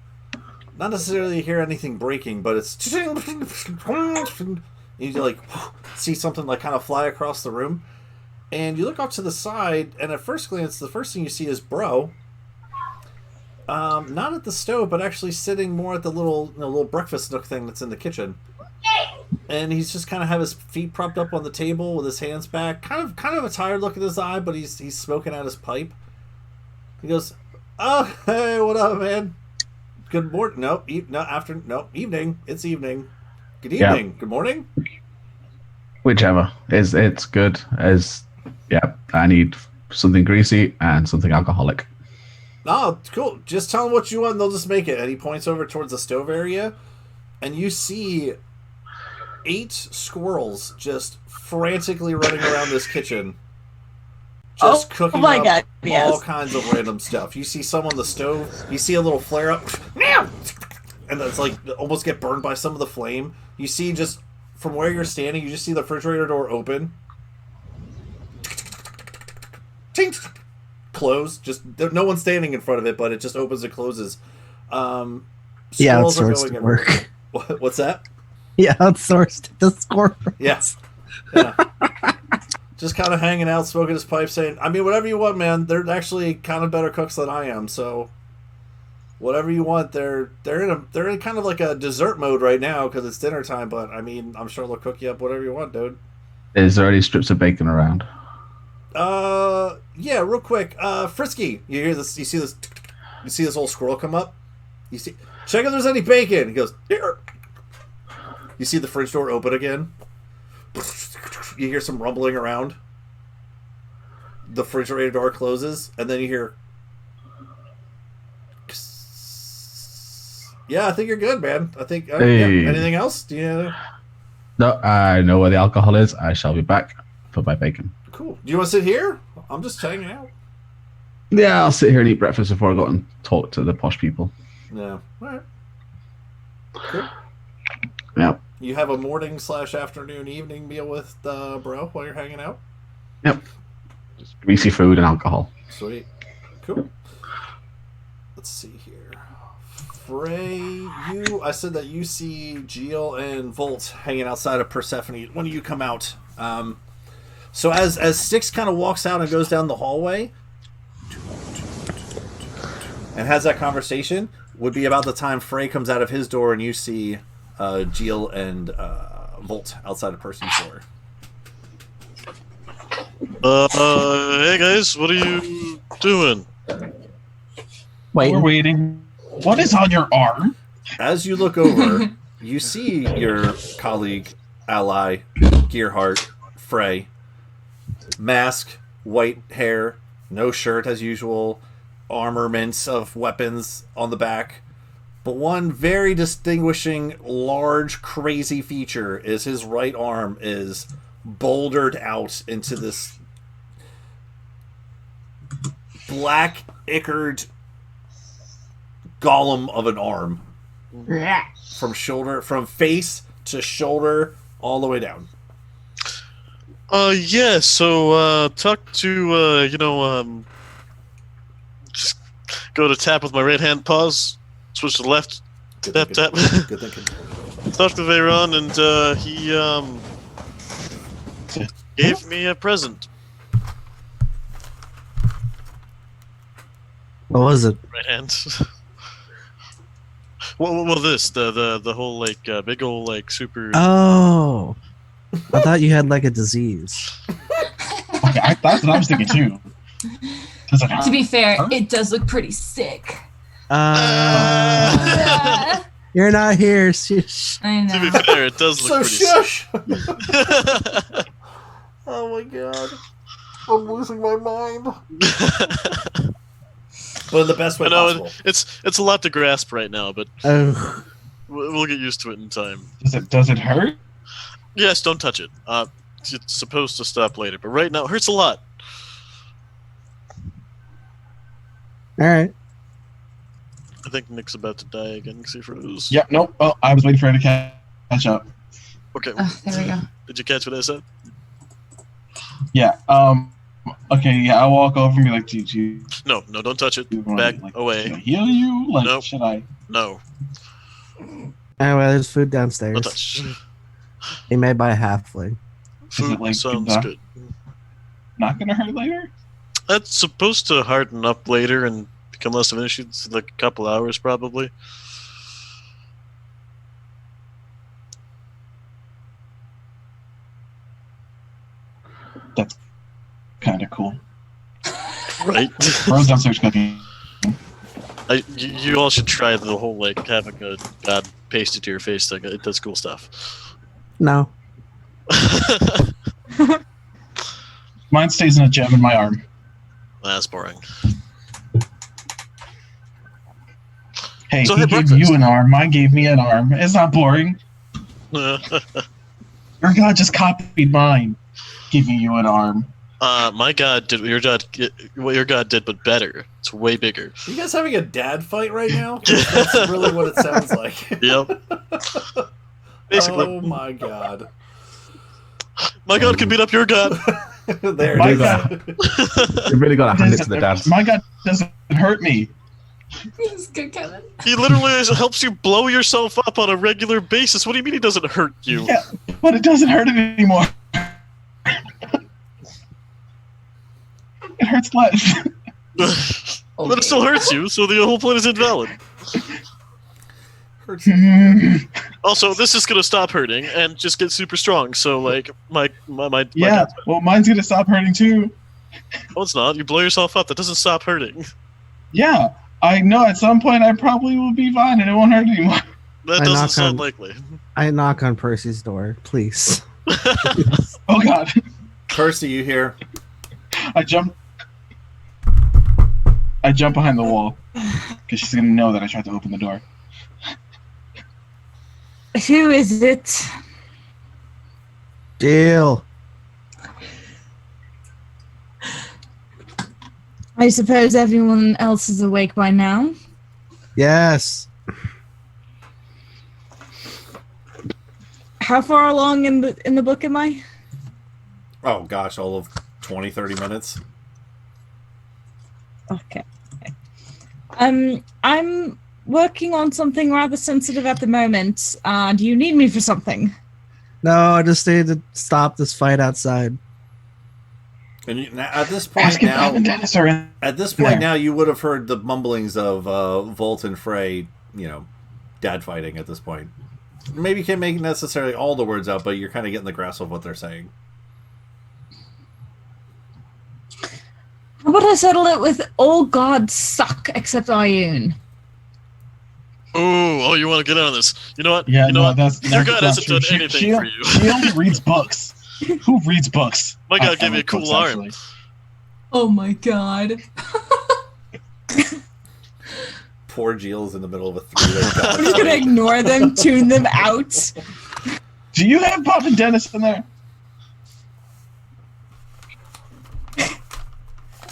Not necessarily hear anything breaking, but it's. You like see something like kind of fly across the room, and you look off to the side, and at first glance, the first thing you see is Bro. Not at the stove, but actually sitting more at the little breakfast nook thing that's in the kitchen. And he's just kind of have his feet propped up on the table with his hands back, kind of a tired look in his eye, but he's smoking out his pipe. He goes, "Oh, hey, what up, man? Good morning. Evening. It's evening. Good evening. Yeah. Good morning." Whichever. It's good. I need something greasy and something alcoholic. Oh, cool. Just tell them what you want and they'll just make it. And he points over towards the stove area, and you see 8 squirrels just frantically running around this kitchen. Just cooking up all kinds of random stuff. You see some on the stove. You see a little flare up. And it's like almost get burned by some of the flame. You see just from where you're standing, you just see the refrigerator door open. Tink! Close. Just no one's standing in front of it, but it just opens and closes. Yeah, outsourced to work. What's that? Yeah, outsourced the squirrels. Yeah. Just kind of hanging out, smoking his pipe, saying, "I mean, whatever you want, man. They're actually kind of better cooks than I am, so." Whatever you want, they're in kind of like a dessert mode right now because it's dinner time. But I mean, I'm sure they'll cook you up whatever you want, dude. Is there any strips of bacon around? Yeah, real quick. Frisky, you hear this? You see this? You see this old squirrel come up? You see? Check if there's any bacon. He goes here. You see the fridge door open again. You hear some rumbling around. The refrigerator door closes, and then you hear. Yeah, I think you're good, man. I think. Hey. Yeah. Anything else? Do you? No, I know where the alcohol is. I shall be back for my bacon. Cool. Do you want to sit here? I'm just hanging out. Yeah, I'll sit here and eat breakfast before I go and talk to the posh people. Yeah. All right. Cool. Yeah. You have a morning / afternoon, evening meal with Bro while you're hanging out? Yep. Just greasy food and alcohol. Sweet. Cool. Let's see here. Frey, I said that you see Geel and Volt hanging outside of Persephone when you come out. So as Styx kind of walks out and goes down the hallway and has that conversation, would be about the time Frey comes out of his door and you see Geel and Volt outside of Percy's door. Hey guys, what are you doing? Wait, we're waiting. What is on your arm? As you look over, you see your colleague ally, Gearheart, Frey. Mask, white hair, no shirt as usual, armaments of weapons on the back. But one very distinguishing, large, crazy feature is his right arm is bouldered out into this black, ichord golem of an arm. From face to shoulder, all the way down. Yeah, so, talk to, just go to tap with my right hand, pause, switch to the left, tap. Good thinking. Talk to Veyron, and, he, gave me a present. What was it? Right hand. Well, this, the whole, like, big old, like, super... Oh! I thought you had, like, a disease. Okay, that's what I was thinking, too. To be fair, it does look pretty sick. You're not here. Shush. I know. To be fair, it does look pretty shush. sick. Oh my god. I'm losing my mind. But in the best way possible. It's a lot to grasp right now, but we'll get used to it in time. Does it hurt? Yes, don't touch it. It's supposed to stop later, but right now it hurts a lot. Alright. I think Nick's about to die again because he froze. Yep, nope. Oh, I was waiting for her to catch up. Okay. Oh, there we go. Did you catch what I said? Yeah, okay, yeah, I'll walk over and be like, do you... No, don't touch it. Back away. Should I heal you? Like, nope. Should I... No. Anyway, there's food downstairs. Don't touch. He made by a halfling. Food like sounds good. Not gonna hurt later? That's supposed to harden up later and become less of an issue. It's like a couple hours, probably. That's kind of cool. Right? Rose downstairs cooking. You all should try the whole, like, having a god pasted to your face thing. It does cool stuff. No. Mine stays in a gem in my arm. That's boring. Hey, So he gave you an arm, mine gave me an arm. It's not boring. Your god just copied mine, giving you an arm. My god did what your god did, but better. It's way bigger. Are you guys having a dad fight right now? That's really what it sounds like. Yep. Basically. Oh my god. My god can beat up your god. There My it is. god. You really got to hand it to the dad. My god doesn't hurt me. He's good, Kevin. He literally helps you blow yourself up on a regular basis. What do you mean he doesn't hurt you? Yeah, but it doesn't hurt it anymore. It hurts less. But it still hurts you, so the whole point is invalid. Hurts. Also, this is gonna stop hurting and just get super strong. So, like, my Yeah, well, mine's gonna stop hurting too. No, it's not. You blow yourself up. That doesn't stop hurting. Yeah, I know. At some point, I probably will be fine and it won't hurt anymore. That doesn't sound likely. I knock on Percy's door, please. Oh god. Percy, you here? I jump behind the wall because she's gonna know that I tried to open the door. Who is it? Deal. I suppose everyone else is awake by now. Yes. How far along in the book am I? Oh gosh, all of 20, 30 minutes. Okay. I'm working on something rather sensitive at the moment. Do you need me for something? No, I just need to stop this fight outside. And at this point now, you would have heard the mumblings of Volt and Frey, dad fighting at this point. Maybe you can't make necessarily all the words out, but you're kind of getting the grasp of what they're saying. How about I settle it with all gods suck except Ioun? Oh, you want to get in on this? You know what? Yeah, you know what? That's Your god not hasn't true. done anything She for you. only reads books. Who reads books? My god gave me a like cool books, arm. actually. Oh my god. Poor Jill's in the middle of a three-way I'm just gonna ignore them, tune them out. Do you have Bob and Dennis in there?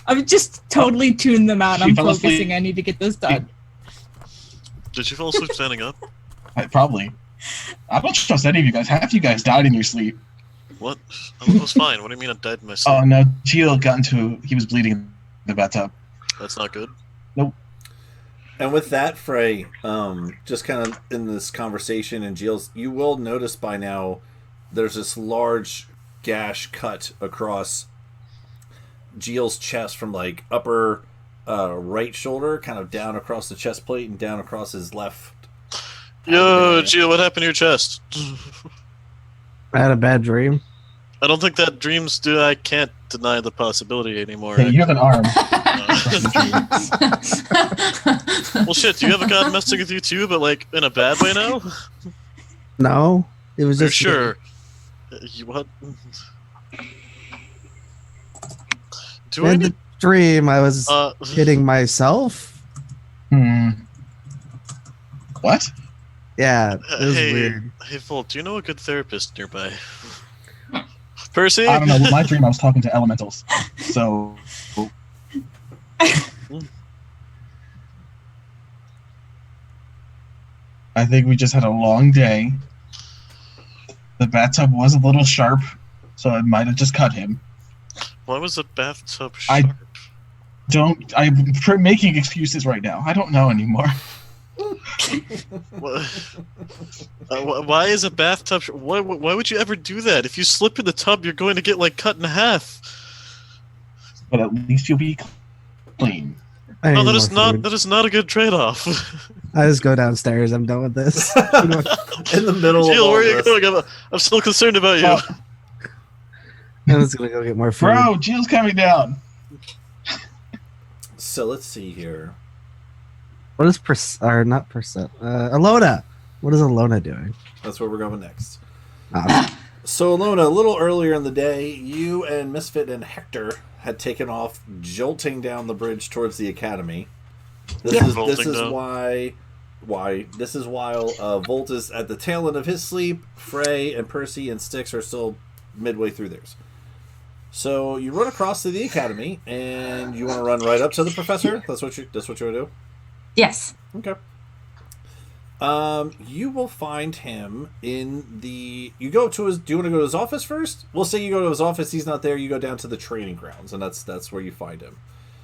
I've just totally tuned them out. She I'm fell asleep. focusing. I need to get this done. Did you fall asleep standing up? Probably. I don't trust any of you guys. Half of you guys died in your sleep. What? I was fine. What do you mean I died in my sleep? Oh no, Jill got into. He was bleeding in the bathtub. That's not good. Nope. And with that, Frey, just kind of in this conversation and Jill's, you will notice by now there's this large gash cut across Jill's chest from like upper right shoulder, kind of down across the chest plate and down across his left. Yo, Jill, what happened to your chest? I had a bad dream. I don't think that dreams do. I can't deny the possibility anymore. Hey, you have an arm. Well, shit, do you have a god messing with you too, but like in a bad way now? No, it was You're just sure. You what? Do I in the need... dream I was hitting myself. What? Yeah, it was weird. Hey, Volt, do you know a good therapist nearby? Percy? I don't know. With my dream, I was talking to elementals. So. I think we just had a long day. The bathtub was a little sharp, so it might have just cut him. Why was the bathtub sharp? I'm making excuses right now. I don't know anymore. Why is a bathtub? Why would you ever do that? If you slip in the tub, you're going to get like cut in half. But at least you'll be clean. No, that is not a good trade-off. I just go downstairs. I'm done with this. In the middle Jill, of all where are you this. going? I'm still concerned about you. I'm just gonna go get more food. Bro, Jill's coming down. So let's see here. What is Alona? What is Alona doing? That's where we're going next. Ah. So Alona, a little earlier in the day, you and Misfit and Hector had taken off, jolting down the bridge towards the academy. This is why while Volt is at the tail end of his sleep, Frey and Percy and Styx are still midway through theirs. So you run across to the academy, and you want to run right up to the professor. That's what you want to do. Yes. Okay. You will find him in the. You go to his. Do you want to go to his office first? We'll say you go to his office. He's not there. You go down to the training grounds, and that's where you find him.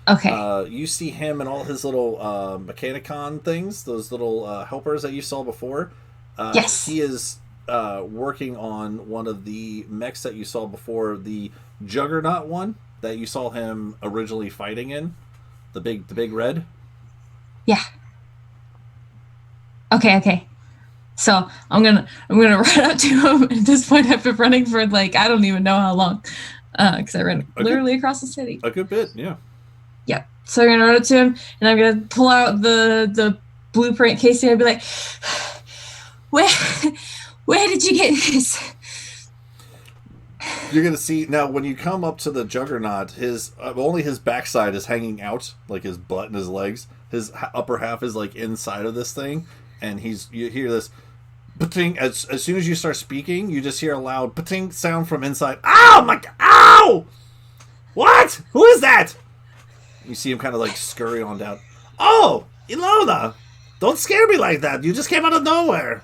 Okay. You see him and all his little Mechanicon things, those little helpers that you saw before. Yes. He is working on one of the mechs that you saw before, the Juggernaut one that you saw him originally fighting in, the big red. Yeah. Okay. So I'm gonna run up to him. At this point, I've been running for like I don't even know how long, because I ran literally across the city. A good bit, yeah. Yep. So I'm gonna run up to him, and I'm gonna pull out the blueprint casing. I'd be like, where did you get this? You're gonna see now when you come up to the Juggernaut, his only his backside is hanging out, like his butt and his legs. His upper half is like inside of this thing, and you hear this pating. As soon as you start speaking, you just hear a loud pating sound from inside. Ow my god! Ow! What? Who is that? You see him kind of like scurry on down. Oh, Ilona! Don't scare me like that. You just came out of nowhere.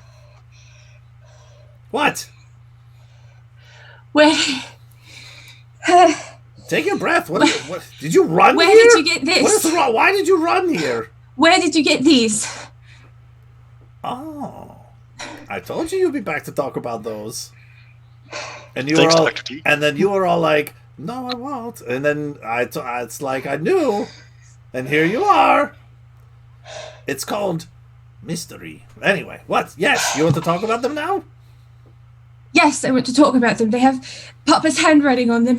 What? Where? Take a breath. What did you run Where here? did you get this? What is wrong? Why did you run here? Where did you get these? Oh, I told you you'd be back to talk about those. And you were all, and then you were all like, "No, I won't." And then it's like I knew, and here you are. It's called mystery. Anyway, what? Yes, you want to talk about them now? Yes, I want to talk about them. They have Papa's handwriting on them.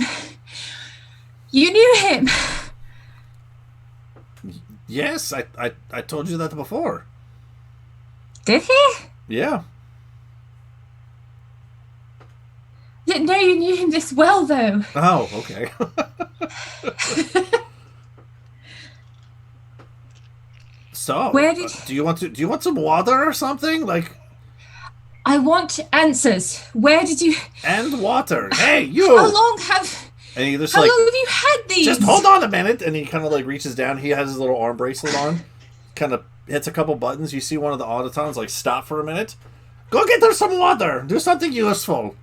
You knew him. Yes, I told you that before. Did he? Yeah. Didn't know you knew him this well, though. Oh, okay. So, Where did do you want some water or something? Like, I want answers. Where did you? And water. Hey, you. How long have? And he just How like, long have you had these? just hold on a minute. And he kind of like reaches down. He has his little arm bracelet on. Kind of hits a couple buttons. You see one of the automatons like stop for a minute. Go get her some water. Do something useful.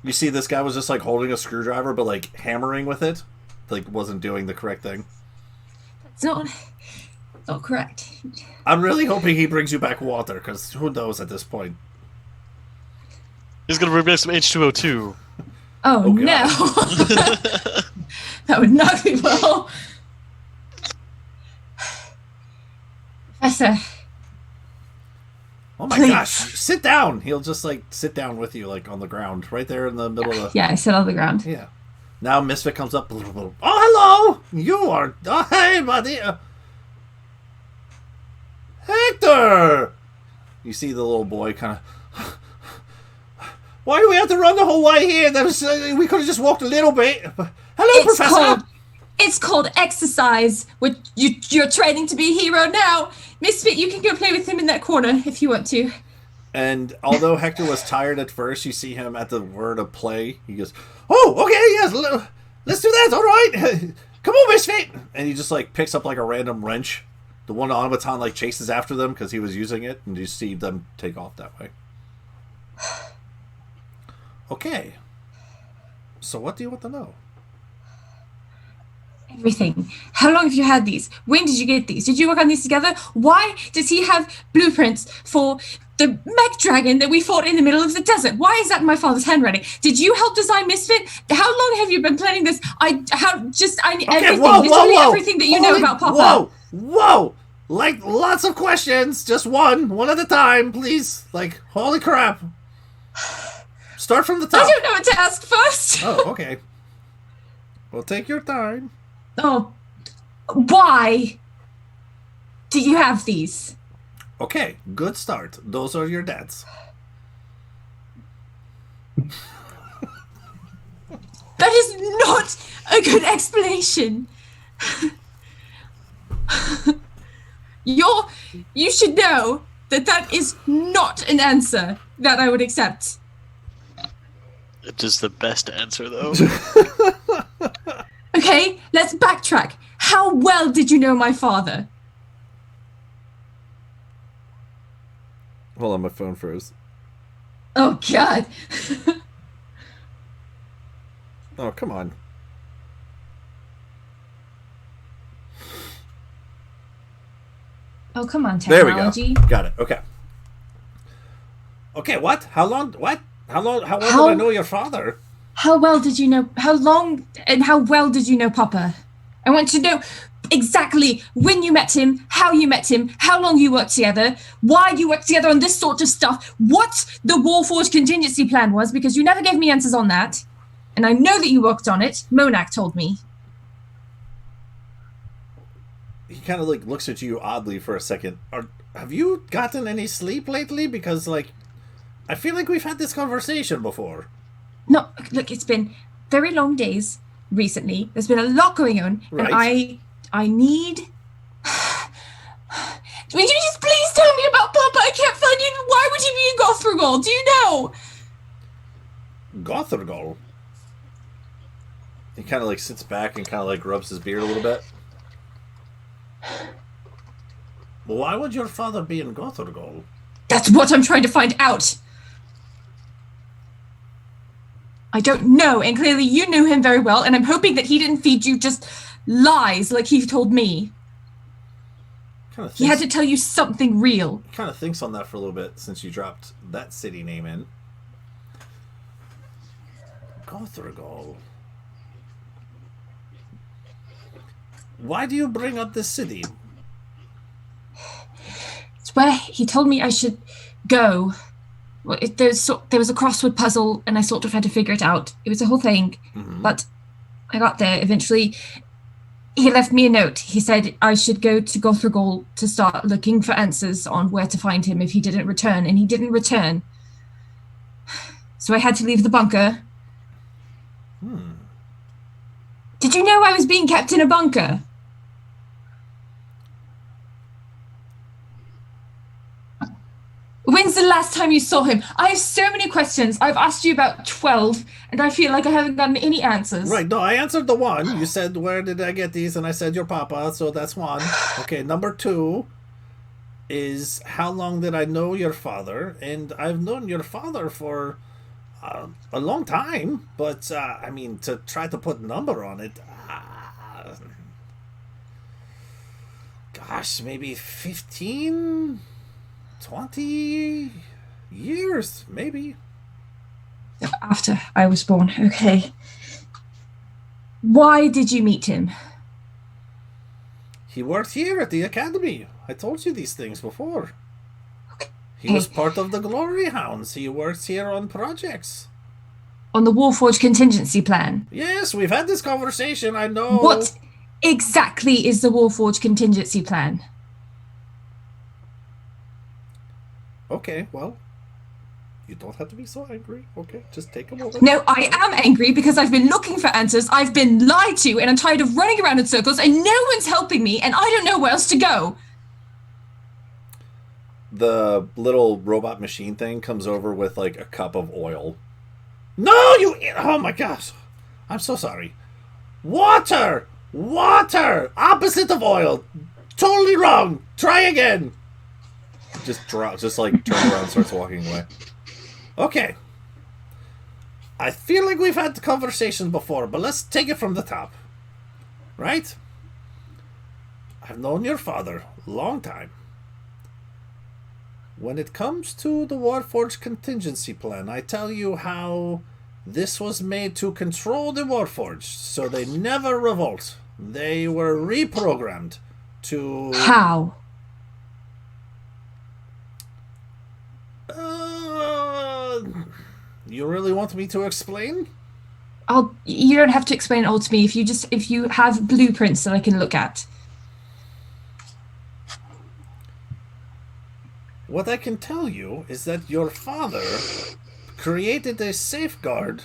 You see this guy was just like holding a screwdriver, but like hammering with it. Like wasn't doing the correct thing. It's not correct. I'm really hoping he brings you back water, because who knows at this point. He's gonna bring back some H2O2. Oh no. That would not be well. Professor. Oh my Please. gosh, sit down. He'll just like sit down with you like on the ground, right there in the middle of the... Yeah, I sit on the ground. Yeah. Now Misfit comes up. Oh, hello! You are... Oh, hey, buddy! Hector! You see the little boy kind of... Why do we have to run the whole way here? We could have just walked a little bit. Hello, Professor! It's called exercise. You're training to be a hero now. Misfit, you can go play with him in that corner if you want to. And although Hector was tired at first, you see him at the word of play. He goes, oh, okay, yes, let's do that, all right. Come on, Misfit. And he just like picks up like a random wrench. The one automaton like chases after them because he was using it, and you see them take off that way. Okay. So what do you want to know? Everything. How long have you had these? When did you get these? Did you work on these together? Why does he have blueprints for the mech dragon that we fought in the middle of the desert? Why is that in my father's handwriting? Did you help design Misfit? How long have you been planning this? I need everything. Literally everything that you know about Papa. Whoa! Like, lots of questions. Just one at a time, please. Like, holy crap. Start from the top. I don't know what to ask first. Oh, okay. Well, take your time. Oh, why do you have these? Okay, good start. Those are your dad's. That is not a good explanation. You should know that is not an answer that I would accept. It is the best answer, though. Okay, let's backtrack. How well did you know my father? Hold on, my phone froze. Oh, God. Oh, come on. Oh, come on, technology. There we go. Got it. Okay. Okay, what? How long did I know your father? How well did you know? How long and how well did you know Papa? I want to know exactly when you met him, how you met him, how long you worked together, why you worked together on this sort of stuff, what the Warforged contingency plan was, because you never gave me answers on that. And I know that you worked on it. Monak told me. He kind of like looks at you oddly for a second. Have you gotten any sleep lately? Because like, I feel like we've had this conversation before. No, look, it's been very long days recently. There's been a lot going on, right. And I need... Would you just please tell me about Papa? I can't find you. Why would he be in Gothergol? Do you know? Gothergol? He kind of like sits back and kind of like rubs his beard a little bit. Well, why would your father be in Gothergol? That's what I'm trying to find out. I don't know, and clearly you knew him very well, and I'm hoping that he didn't feed you just lies like he told me. He had to tell you something real. He kind of thinks on that for a little bit since you dropped that city name in. Gothergol. Why do you bring up this city? It's where he told me I should go. Well, there was a crossword puzzle, and I sort of had to figure it out. It was a whole thing, but I got there eventually. He left me a note. He said I should go to Gothragol to start looking for answers on where to find him if he didn't return, and he didn't return. So I had to leave the bunker. Did you know I was being kept in a bunker? When's the last time you saw him? I have so many questions. I've asked you about 12, and I feel like I haven't gotten any answers. Right, no, I answered the one. You said, where did I get these? And I said, your papa, so that's one. Okay, number 2 is, how long did I know your father? And I've known your father for a long time, but, I mean, to try to put a number on it, gosh, maybe 15... 20 years, maybe. After I was born, okay. Why did you meet him? He worked here at the academy. I told you these things before. Okay. He was part of the Glory Hounds. He works here on projects. On the Warforged contingency plan? Yes, we've had this conversation, I know. What exactly is the Warforged contingency plan? Okay, well, you don't have to be so angry. Okay, just take a moment. No, I am angry because I've been looking for answers, I've been lied to, and I'm tired of running around in circles, and no one's helping me, and I don't know where else to go. The little robot machine thing comes over with, like, a cup of oil. No, you... Oh, my gosh. I'm so sorry. Water! Water! Opposite of oil. Totally wrong. Try again. Just like turns around and starts walking away. Okay. I feel like we've had the conversation before, but let's take it from the top. Right? I've known your father a long time. When it comes to the Warforged contingency plan, I tell you how this was made to control the Warforged, so they never revolt. They were reprogrammed to... How? You really want me to explain? You don't have to explain it all to me if you have blueprints that I can look at. What I can tell you is that your father created a safeguard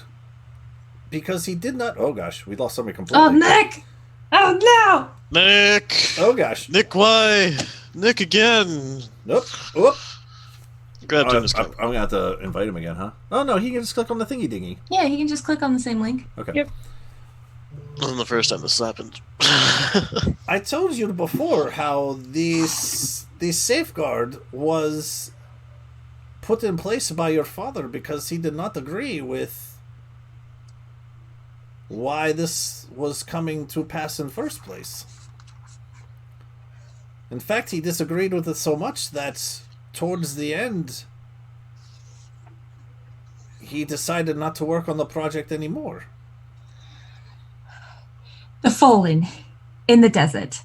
because he did not... Oh gosh, we lost somebody completely. Oh, Nick! Oh no! Nick! Oh gosh. Nick, why? Nick again! Nope. Whoop. I'm gonna have to invite him again, huh? Oh no, he can just click on the thingy dingy. Yeah, he can just click on the same link. Okay. Yep. Wasn't the first time this happened. I told you before how the safeguard was put in place by your father because he did not agree with why this was coming to pass in first place. In fact, he disagreed with it so much that towards the end, he decided not to work on the project anymore. The Fallen in the desert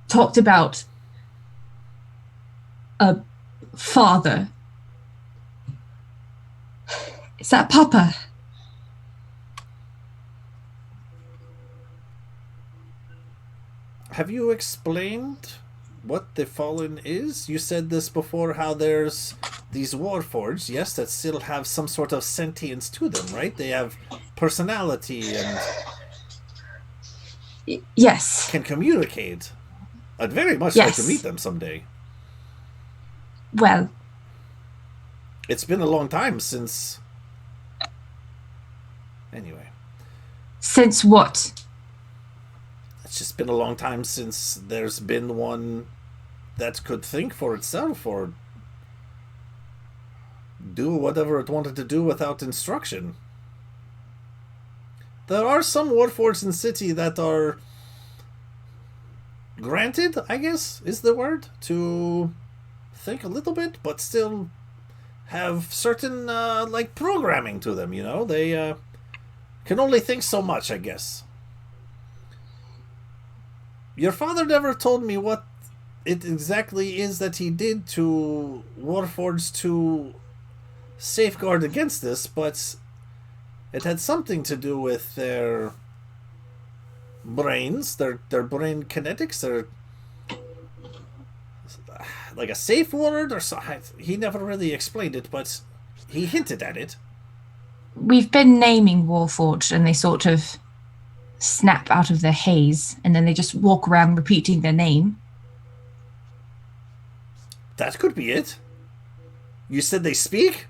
talked about a father. Is that Papa? Have you explained what the Fallen is? You said this before, how there's these Warforged, yes, that still have some sort of sentience to them, right? They have personality and... Yes. Can communicate. I'd very much yes. like to meet them someday. Well... It's been a long time since... Anyway. Since what? It's just been a long time since there's been one that could think for itself or do whatever it wanted to do without instruction. There are some Warforged in the city that are granted, I guess, is the word, to think a little bit, but still have certain, like, programming to them, you know? They can only think so much, I guess. Your father never told me what it exactly is that he did to Warforged to safeguard against this, but it had something to do with their brains. Their brain kinetics. They're like a safe word or so. He never really explained it, but he hinted at it. We've been naming Warforged, and they sort of snap out of their haze, and then they just walk around repeating their name. That could be it. You said they speak?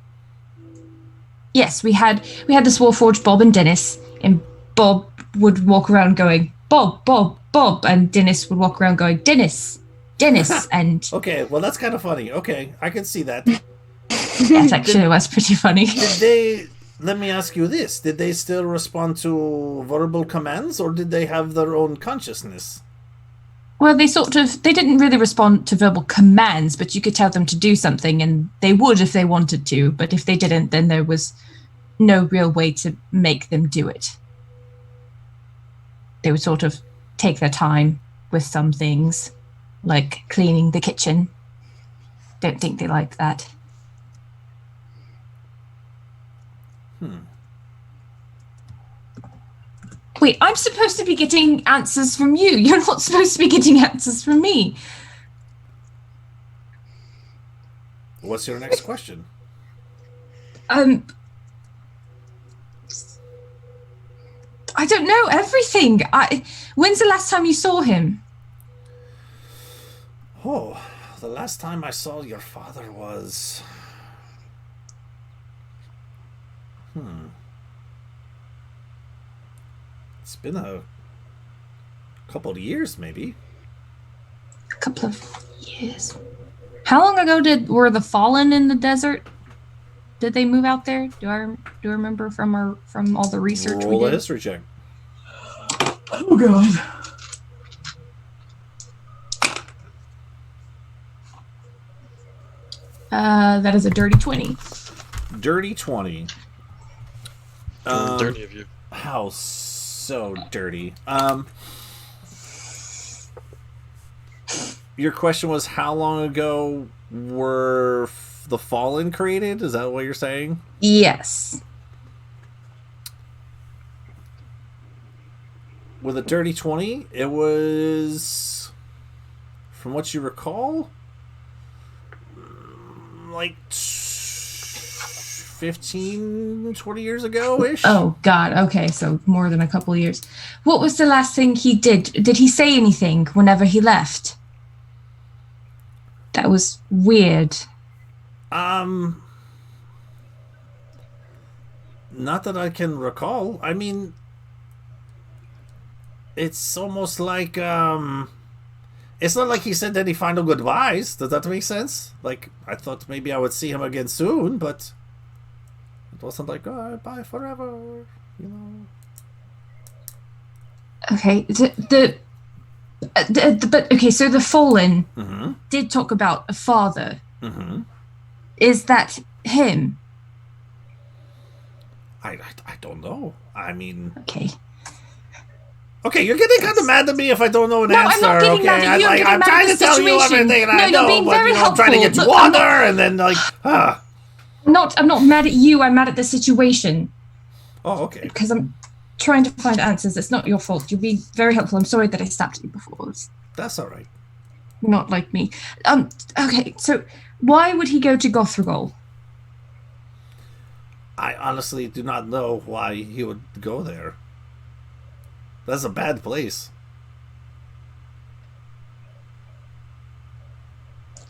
Yes, we had this Warforged, Bob and Dennis, and Bob would walk around going, Bob, Bob, Bob, and Dennis would walk around going, Dennis, Dennis, and... Okay, well, that's kind of funny. Okay, I can see that. That actually was pretty funny. Did they... Let me ask you this. Did they still respond to verbal commands, or did they have their own consciousness? Well, they didn't really respond to verbal commands, but you could tell them to do something, and they would if they wanted to, but if they didn't, then there was no real way to make them do it. They would sort of take their time with some things, like cleaning the kitchen. Don't think they liked that. Wait, I'm supposed to be getting answers from you. You're not supposed to be getting answers from me. What's your next question? I don't know everything. When's the last time you saw him? Oh, the last time I saw your father was... It's been a couple of years, maybe. A couple of years. How long ago were the Fallen in the desert? Did they move out there? Do I remember from all the research we did? Roll a history check. Oh god. That is a dirty 20. Dirty 20. Dirty of you. How so dirty. Your question was how long ago were the Fallen created? Is that what you're saying? Yes. With a dirty 20, it was, from what you recall, like 15, 20 years ago-ish. Oh, God. Okay, so more than a couple of years. What was the last thing he did? Did he say anything whenever he left? That was weird. Not that I can recall. I mean, it's almost like, it's not like he said any final goodbyes. Does that make sense? Like, I thought maybe I would see him again soon, but it wasn't like, oh, bye forever, you know. Okay, but okay, so the Fallen did talk about a father. Is that him? I don't know. I mean... Okay, you're getting kind of mad at me if I don't know an answer. No, I'm not getting mad at you. I'm trying to tell you everything that I know, being but very I'm trying to get you water, and then like, I'm not mad at you. I'm mad at the situation. Oh, okay. Because I'm trying to find answers. It's not your fault. You've been very helpful. I'm sorry that I stabbed you before. That's all right. Not like me. Okay, so why would he go to Gothragol? I honestly do not know why he would go there. That's a bad place.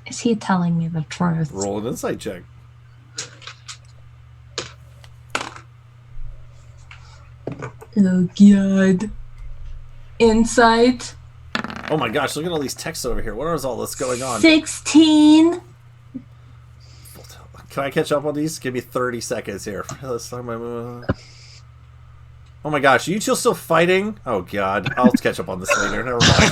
Is he telling me the truth? Roll an insight check. Oh, God. Insight. Oh my gosh, look at all these texts over here. What is all this going on? 16. Can I catch up on these? Give me 30 seconds here. Let's talk about... Oh my gosh, are you two still fighting? Oh god, I'll catch up on this later. Never mind.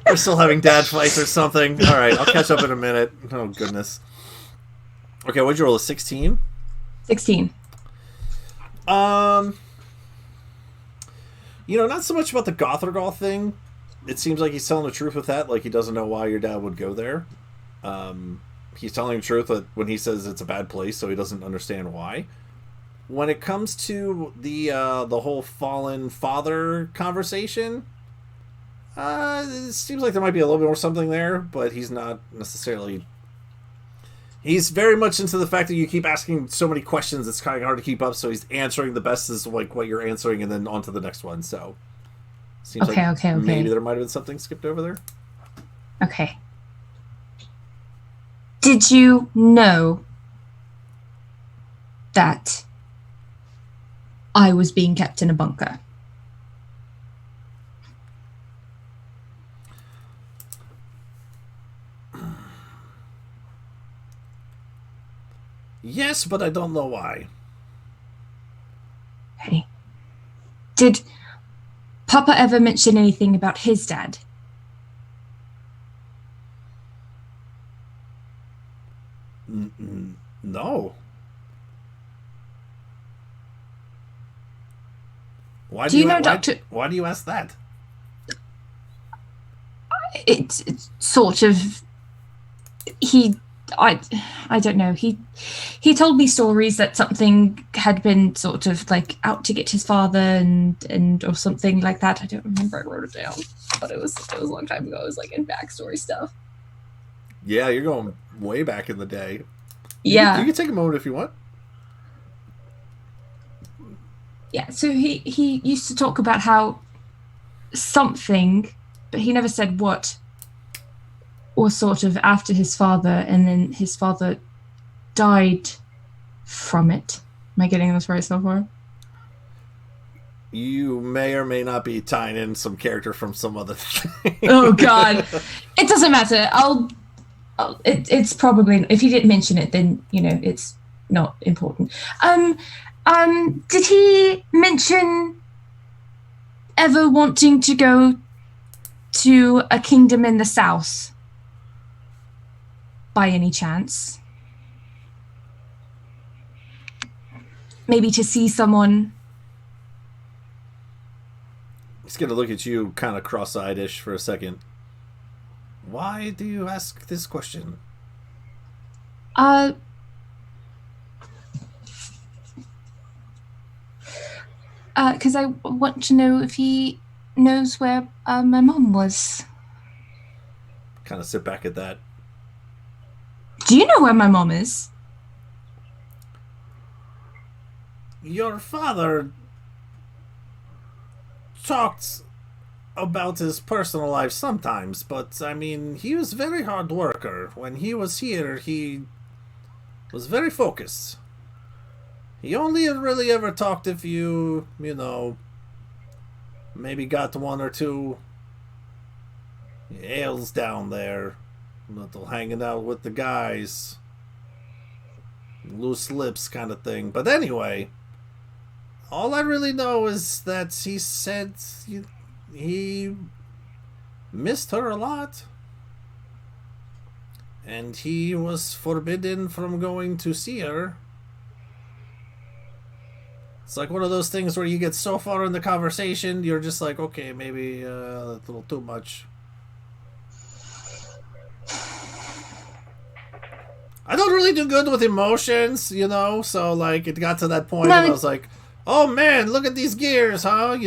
We're still having dad fights or something. Alright, I'll catch up in a minute. Oh goodness. Okay, what'd you roll? A 16? 16. You know, not so much about the Gothragol thing. It seems like he's telling the truth with that. Like, he doesn't know why your dad would go there. He's telling the truth when he says it's a bad place, so he doesn't understand why. when it comes to the whole fallen father conversation, it seems like there might be a little bit more something there, but he's not necessarily. He's very much into the fact that you keep asking so many questions, it's kind of hard to keep up. So he's answering the best is like what you're answering, and then on to the next one. So seems like maybe there might have been something skipped over there. Okay. Did you know that I was being kept in a bunker? Yes, but I don't know why. Hey. Did Papa ever mention anything about his dad? No. Why do you know, Doctor? Why do you ask that? It's sort of. I don't know. He told me stories that something had been sort of like out to get his father and or something like that. I don't remember. I wrote it down, but it was a long time ago. It was like in backstory stuff. Yeah, you're going way back in the day. Yeah, you can take a moment if you want. Yeah, so he used to talk about how something, but he never said what, was sort of after his father, and then his father died from it. Am I getting this right so far? You may or may not be tying in some character from some other thing. Oh God, it doesn't matter. It's probably, if he didn't mention it, then it's not important. Did he mention ever wanting to go to a kingdom in the south? By any chance? Maybe to see someone? He's going to look at you kind of cross-eyed-ish for a second. Why do you ask this question? Because I want to know if he knows where my mom was. Kind of sit back at that. Do you know where my mom is? Your father talked about his personal life sometimes, but I mean, he was a very hard worker. When he was here, he was very focused. He only really ever talked if you maybe got one or two ales down there. Little hanging out with the guys. Loose lips kind of thing. But anyway, all I really know is that he said he missed her a lot. And he was forbidden from going to see her. It's like one of those things where you get so far in the conversation, you're just like, okay, maybe a little too much. I don't really do good with emotions, so like it got to that point and I was like, oh man, look at these gears, huh?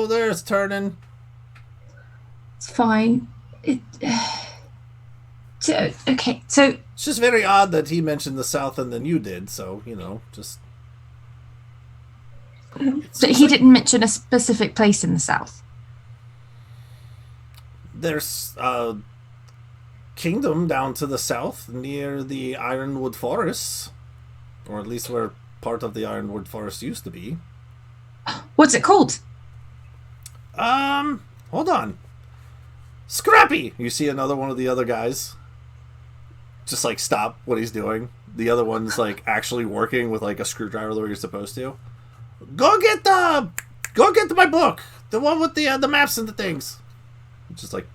There's turning. It's fine. Okay, so... It's just very odd that he mentioned the South and then you did, so, just... But he didn't mention a specific place in the South. There's a kingdom down to the south near the Ironwood Forests, or at least where part of the Ironwood Forest used to be. What's it called? Hold on. Scrappy! You see another one of the other guys just like stop what he's doing. The other one's like actually working with like a screwdriver the way you're supposed to. Go get my book, the one with the maps and the things. Just like,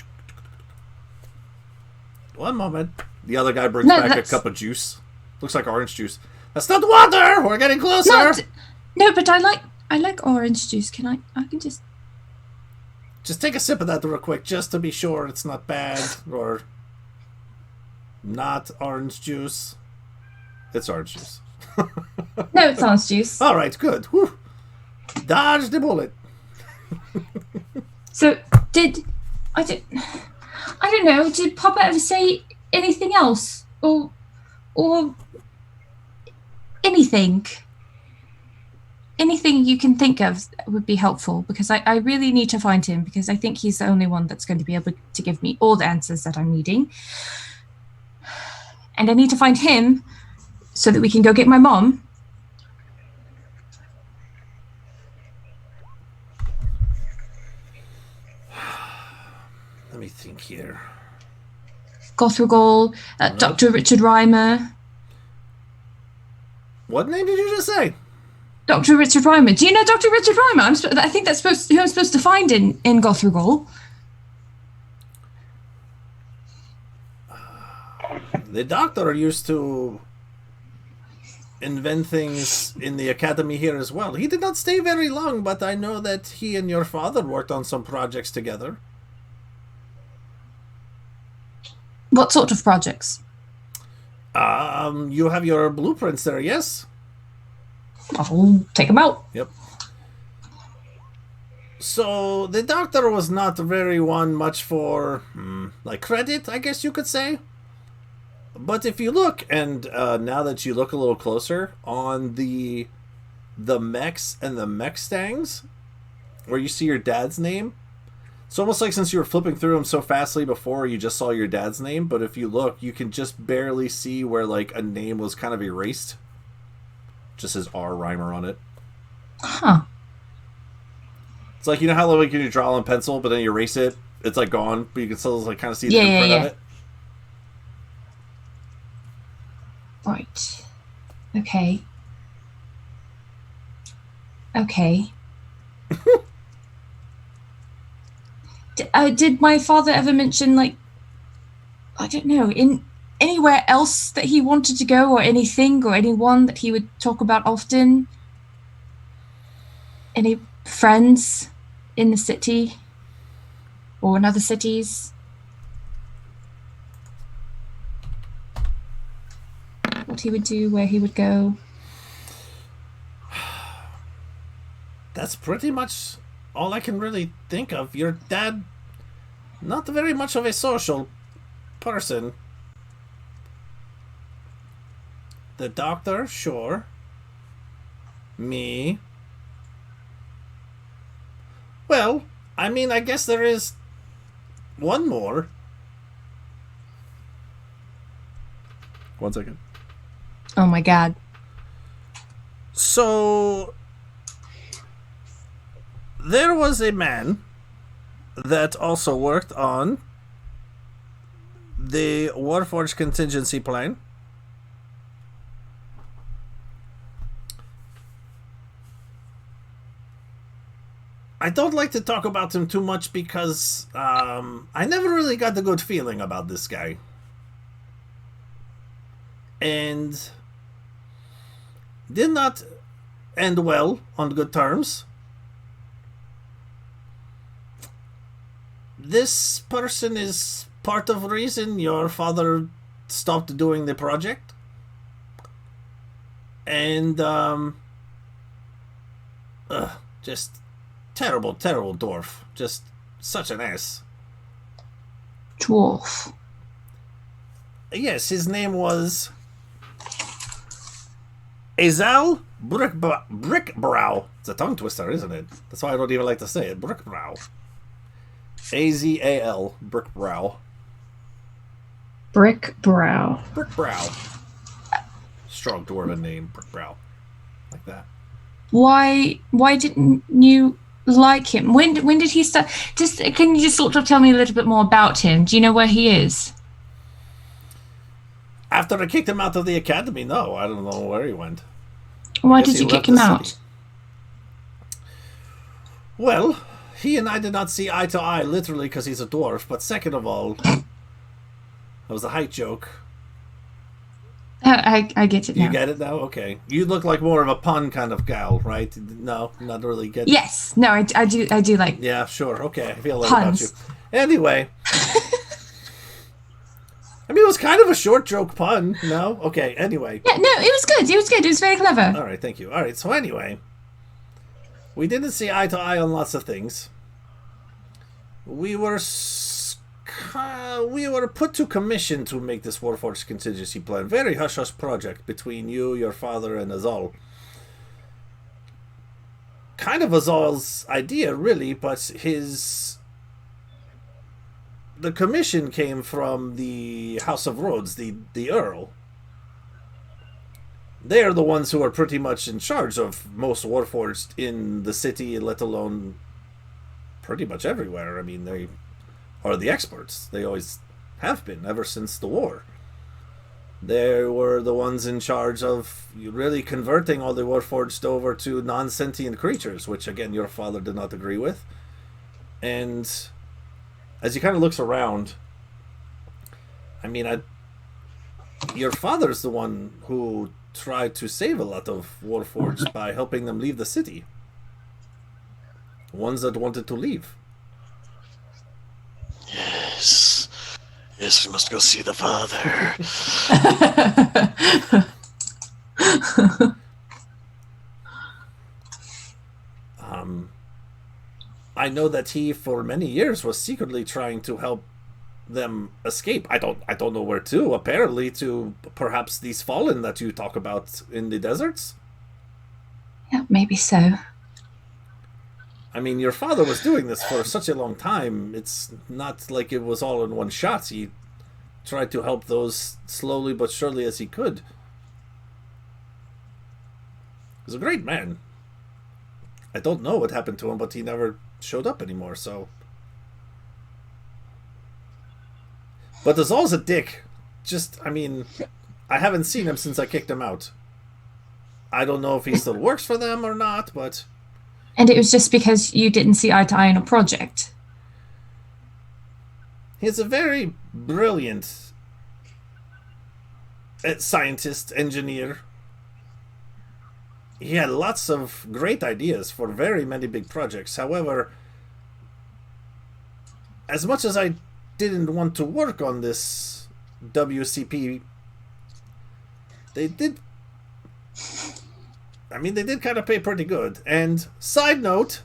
one moment. The other guy brings back a cup of juice. Looks like orange juice. That's not water. We're getting closer. No, but I like orange juice. I can just take a sip of that real quick, just to be sure it's not bad or not orange juice. It's orange juice. No, it's orange juice. All right, good. Whew. Dodge the bullet. So, I don't know, did Papa ever say anything else? Or anything? Anything you can think of would be helpful, because I really need to find him, because I think he's the only one that's going to be able to give me all the answers that I'm needing. And I need to find him so that we can go get my mom. Let me think here. Gothragol, Nope. Dr. Richard Reimer. What name did you just say? Dr. Richard Reimer. Do you know Dr. Richard Reimer? I think that's who I'm supposed to find in Gothragol. The doctor used to invent things in the academy here as well. He did not stay very long, but I know that he and your father worked on some projects together. What sort of projects? You have your blueprints there, yes? I'll take them out. Yep. So, the doctor was not very much for, like, credit, I guess you could say. But if you look, and now that you look a little closer, on the mechs and the mech stangs, where you see your dad's name, it's almost like since you were flipping through them so fastly before, you just saw your dad's name, but if you look, you can just barely see where, like, a name was kind of erased. Just says R. Reimer on it. Huh. It's like, you know how, like, you draw on pencil, but then you erase it, it's, like, gone, but you can still, like, kind of see the imprint of it. Right. Okay. Okay. Did my father ever mention, like, I don't know, in anywhere else that he wanted to go, or anything, or anyone that he would talk about often? Any friends in the city or in other cities? What he would do, where he would go? That's pretty much all I can really think of. Your dad, not very much of a social person. The doctor, sure. Me. Well, I mean, I guess there is one more. One second. Oh my god. So, there was a man that also worked on the Warforged contingency plan. I don't like to talk about him too much because I never really got the good feeling about this guy. And did not end well on good terms. This person is part of the reason your father stopped doing the project. And, just terrible, terrible dwarf. Just such an ass. Dwarf. Yes, his name was Azal Brickbrow. It's a tongue twister, isn't it? That's why I don't even like to say it. Brickbrow. Azal Brickbrow. Brickbrow. Brickbrow. Strong dwarven name, Brickbrow. Like that. Why didn't you like him? When did he start? Can you just sort of tell me a little bit more about him? Do you know where he is? After I kicked him out of the academy, no, I don't know where he went. Why did you kick him out? Well, he and I did not see eye to eye, literally, because he's a dwarf. But second of all, that was a height joke. I get it now. You get it now? Okay. You look like more of a pun kind of gal, right? No, not really get it. Yes. No, I do like. Yeah, sure. Okay, I feel that puns. about you. Anyway. I mean, it was kind of a short joke pun, no? Okay, anyway. Yeah, no, it was good. It was good. It was very clever. All right, thank you. All right, so anyway, we didn't see eye to eye on lots of things. We were put to commission to make this Warforged contingency plan. Very hush-hush project between you, your father, and Azal. Kind of Azal's idea, really, but the commission came from the House of Rhodes, the Earl. They are the ones who are pretty much in charge of most Warforged in the city, let alone pretty much everywhere. I mean, they are the experts. They always have been, ever since the war. They were the ones in charge of really converting all the Warforged over to non-sentient creatures, which, again, your father did not agree with. And as he kind of looks around, I mean, your father's the one who tried to save a lot of Warforged by helping them leave the city. Ones that wanted to leave. Yes. Yes, we must go see the father. I know that he, for many years, was secretly trying to help them escape. I don't know where to. Apparently to perhaps these fallen that you talk about in the deserts? Yeah, maybe so. I mean, your father was doing this for such a long time. It's not like it was all in one shot. He tried to help those slowly but surely as he could. He's a great man. I don't know what happened to him, but he never showed up anymore, so... But Azal's a dick. Just, I mean, I haven't seen him since I kicked him out. I don't know if he still works for them or not, but... And it was just because you didn't see eye to eye on a project. He's a very brilliant scientist, engineer. He had lots of great ideas for very many big projects. However, as much as I didn't want to work on this WCP, they did kind of pay pretty good. And side note,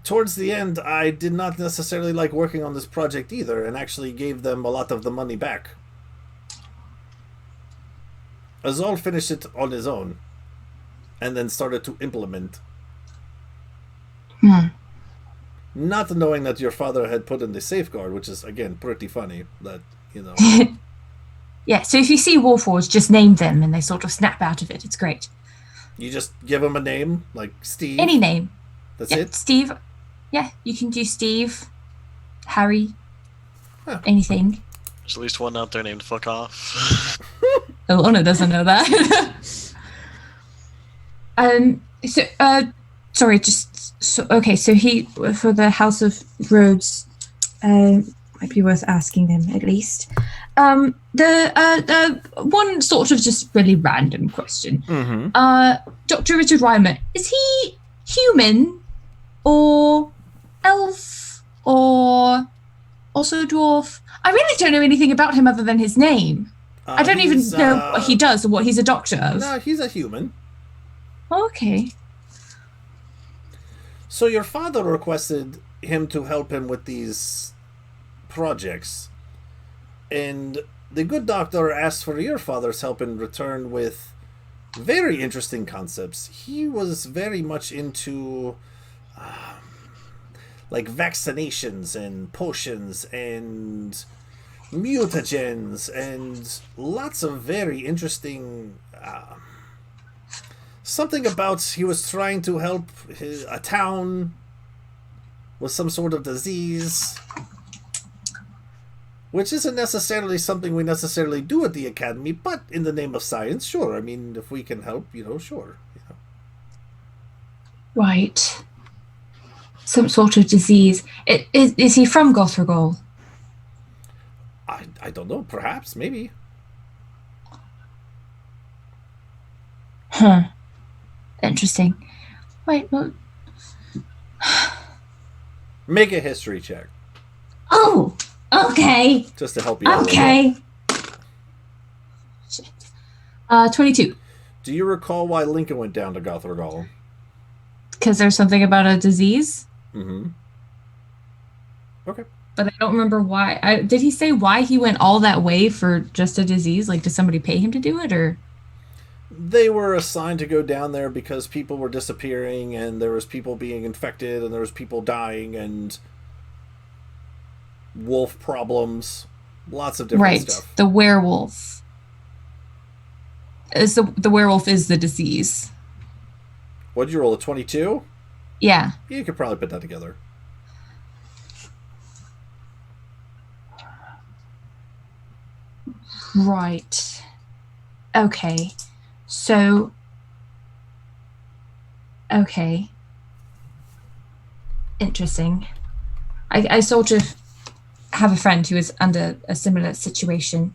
towards the end, I did not necessarily like working on this project either, and actually gave them a lot of the money back. Azal finished it on his own, and then started to implement. Not knowing that your father had put in the safeguard, which is, again, pretty funny, that, you know... Yeah, so if you see Warforged, just name them and they sort of snap out of it. It's great. You just give them a name, like Steve? Any name. That's it? Steve. Yeah, you can do Steve, Harry, anything. There's at least one out there named Fuck Off. Ilona doesn't know that. Sorry, so he, for the House of Rhodes, might be worth asking them at least. The one sort of just really random question. Dr. Richard Reimer, is he human or elf or also dwarf? I really don't know anything about him other than his name. I don't even know what he does or what he's a doctor of. No, he's a human. Okay. So your father requested him to help him with these projects. And the good doctor asked for your father's help in return with very interesting concepts. He was very much into like vaccinations and potions and mutagens and lots of very interesting something about he was trying to help a town with some sort of disease, which isn't necessarily something we necessarily do at the academy, but in the name of science, sure. I mean, if we can help, sure. Right. Some sort of disease. Is he from Gothragol? I don't know. Perhaps. Maybe. Huh. Interesting. Wait, well... Make a history check. Oh! Okay. Just to help you out. Okay. Shit. 22. Do you recall why Lincoln went down to Gothar Golem? Because there's something about a disease. Mm-hmm. Okay. But I don't remember why. Did he say why he went all that way for just a disease? Like, did somebody pay him to do it, or? They were assigned to go down there because people were disappearing, and there was people being infected, and there was people dying, and wolf problems, lots of different stuff. Right, the werewolf. The werewolf is the disease. What did you roll, a 22? Yeah. You could probably put that together. Right. Okay. So. Okay. Interesting. I sort of have a friend who is under a similar situation.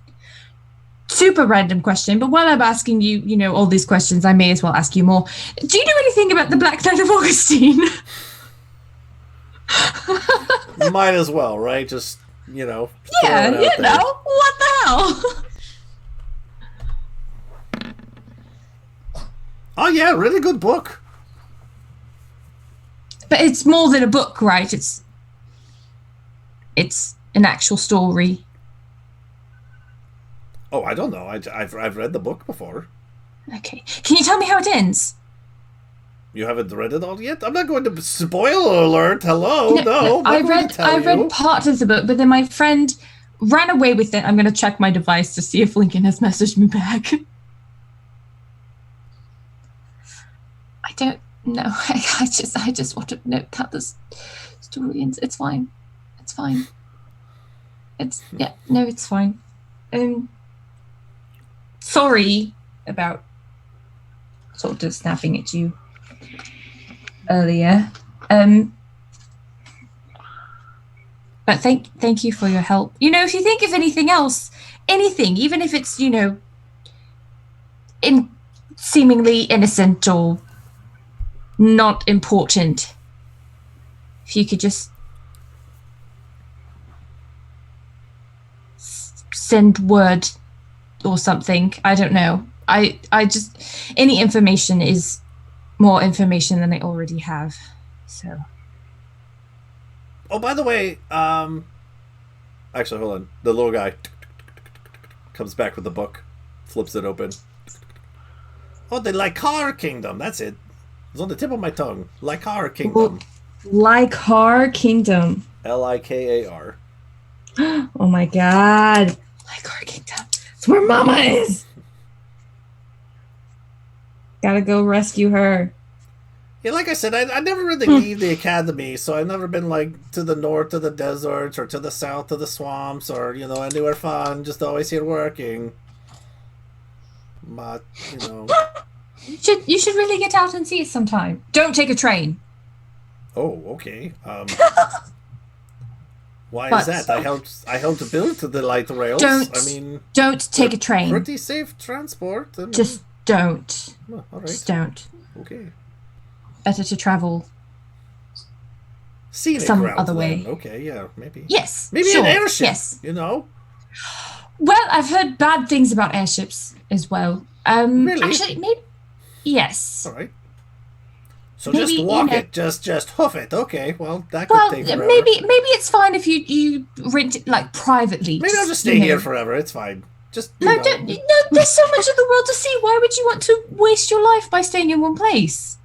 Super random question, but while I'm asking you, all these questions, I may as well ask you more. Do you know anything about the Black Knight of Augustine? Might as well, right? Just, Yeah, what the hell? Oh yeah, really good book. But it's more than a book, right? It's an actual story. Oh, I don't know. I've read the book before. Okay. Can you tell me how it ends? You haven't read it all yet? I'm not going to spoiler alert. Hello, no. I read part of the book, but then my friend ran away with it. I'm going to check my device to see if Lincoln has messaged me back. I don't know. I just want to know how this story ends. It's fine. It's fine. It's fine. Sorry about sort of snapping at you earlier. But thank you for your help. If you think of anything else, anything, even if it's, seemingly innocent or not important, if you could just send word or something. I don't know. I just, any information is more information than I already have. So. Oh, by the way, actually, hold on. The little guy comes back with the book, flips it open. Oh, the Lycar Kingdom. That's it. It's on the tip of my tongue. Lycar Kingdom. Lycar Kingdom. Likar. Oh my god. Lycar Kingdom. It's where Mama is. Gotta go rescue her. Yeah, like I said, I never really leave the academy, so I've never been to the north to the deserts or to the south to the swamps or anywhere fun. Just always here working. But You should really get out and see it sometime. Don't take a train. Oh, okay. Why is that? I helped build the light rails. Don't take a train. Pretty safe transport. Just don't. Oh, all right. Just don't. Okay. Better to travel some other way. Okay, yeah, maybe. Yes. Maybe sure, an airship. Yes. Well, I've heard bad things about airships as well. Really? Actually, maybe. Yes. All right. So maybe, just walk it, just hoof it. Okay, well that could take forever. Maybe it's fine if you rent it privately. Maybe I'll just stay here forever. It's fine. Just no, there's so much of the world to see. Why would you want to waste your life by staying in one place?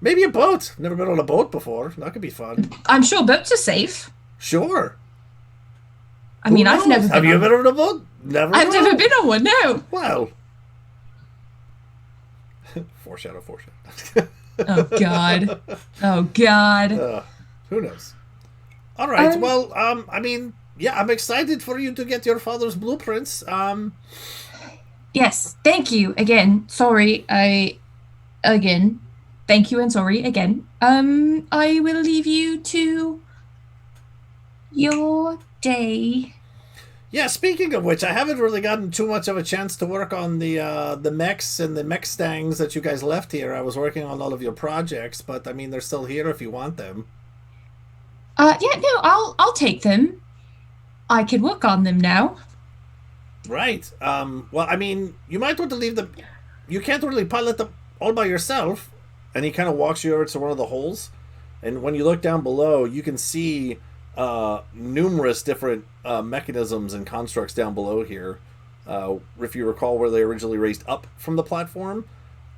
Maybe a boat. Never been on a boat before. That could be fun. I'm sure boats are safe. Sure. I've never been. Have you been on a boat? Never. I've never been on one. No. Well. Foreshadow. Oh God. Oh God. Who knows? All right. Well, yeah, I'm excited for you to get your father's blueprints. Yes. Thank you again. Sorry. Thank you and sorry again. I will leave you to your day. Yeah, speaking of which, I haven't really gotten too much of a chance to work on the mechs and the mech stangs that you guys left here. I was working on all of your projects, but they're still here if you want them. Yeah, no, I'll take them. I can work on them now. Right. Well, I mean, you might want to leave them. You can't really pilot them all by yourself. And he kind of walks you over to one of the holes. And when you look down below, you can see numerous different mechanisms and constructs down below here. If you recall where they originally raised up from the platform,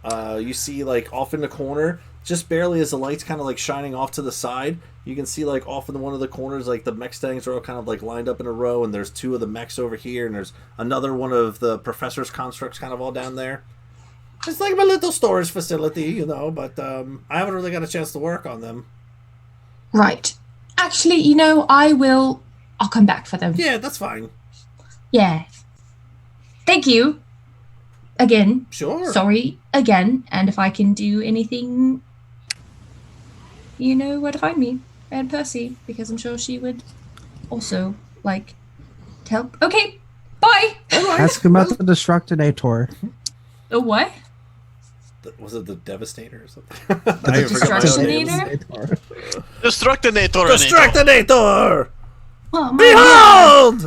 you see like off in the corner, just barely as the light's kind of like shining off to the side, you can see like off in one of the corners, like the mech stands are all kind of like lined up in a row, and there's two of the mechs over here, and there's another one of the professor's constructs kind of all down there. It's like my little storage facility, you know, but I haven't really got a chance to work on them. Right. Actually, you know, I'll come back for them. Yeah, that's fine. Yeah. Thank you. Again. Sure. Sorry again. And if I can do anything, you know where to find me. And Percy, because I'm sure she would also like to help. Okay. Bye. Ask him about the Destructinator. The what? Was it the Devastator or something? The Destructinator? Destructinator! Oh, behold!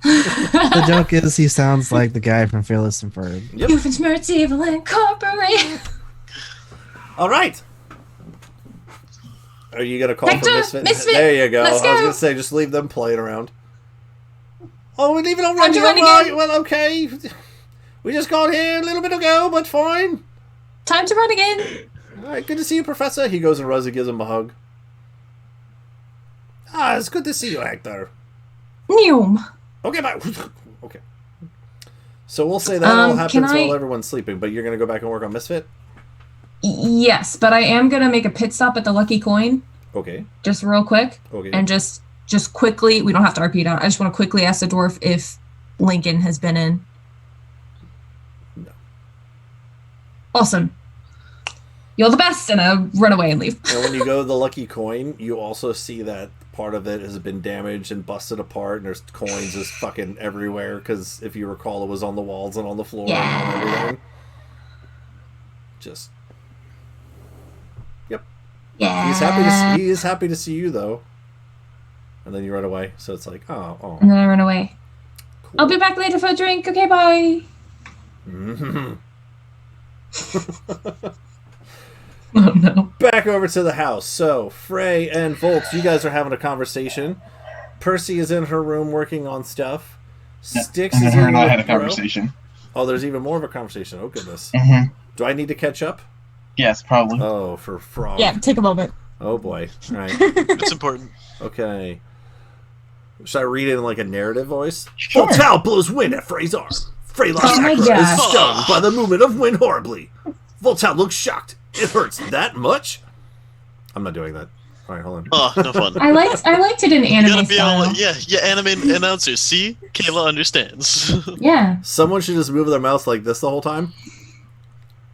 The joke is he sounds like the guy from Fearless and Firm. Yep. You've mercy evil incorporated. All right. Are you gonna call Hector, for Misfit? Misfit? There you go. Let's go. I was gonna say just leave them playing around. Oh, we leave it Time already. to run All right. again. Well, okay. We just got here a little bit ago, but fine. Time to run again. All right. Good to see you, Professor. He goes and runs and gives him a hug. Ah, it's good to see you, Hector. Neum. Okay, bye. Okay. So we'll say that all happens while everyone's sleeping, but you're gonna go back and work on Misfit? Yes, but I am gonna make a pit stop at the Lucky Coin. Okay. Just real quick. Okay. And just quickly, we don't have to RP it out. I just want to quickly ask the dwarf if Lincoln has been in. No. Awesome. You're the best, and I'll run away and leave. And when you go to the Lucky Coin, you also see that part of it has been damaged and busted apart, and there's coins just fucking everywhere, because if you recall, it was on the walls and on the floor and everything. Just... Yep. Yeah. He is happy to see you, though. And then you run away, so it's like, oh. And then I run away. Cool. I'll be back later for a drink. Okay, bye. Mm-hmm. Oh, no. Back over to the house. So, Frey and Volts, you guys are having a conversation. Percy is in her room working on stuff. Styx and is then her in and I with had a Bro. conversation. Oh, there's even more of a conversation. Oh, goodness. Mm-hmm. Do I need to catch up? Yes, probably. Oh, for Frog. Yeah, take a moment. Oh, boy. All right. It's important. Okay. Should I read it in like a narrative voice? Sure. Voltal blows wind at Frey's arm. Frey lost my is God. stung by the movement of wind horribly. Voltal looks shocked. It hurts that much? I'm not doing that. All right, hold on. Oh, no fun. I liked it in You anime gotta be style. all, yeah, anime announcer. See? Kayla understands. Yeah. Someone should just move their mouse like this the whole time.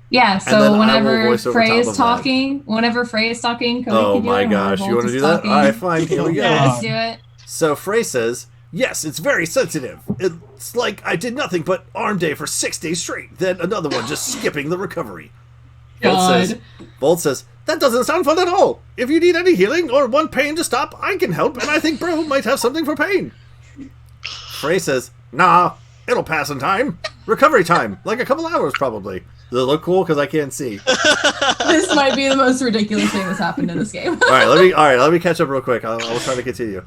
Yeah, And then I so will whenever voice over Frey top is of that. talking, Cody Oh can do my it. gosh, you want to do that? All right, fine. Here we go. Yeah, let's do it. So Frey says, yes, it's very sensitive. It's like I did nothing but arm day for 6 days straight, then another one just skipping the recovery. Volt says, that doesn't sound fun at all. If you need any healing or want pain to stop, I can help, and I think Bro might have something for pain. Frey says, nah, it'll pass in time. Recovery time, like a couple hours probably. Does it look cool? Because I can't see. This might be the most ridiculous thing that's happened in this game. All right, let me catch up real quick. I was trying to continue.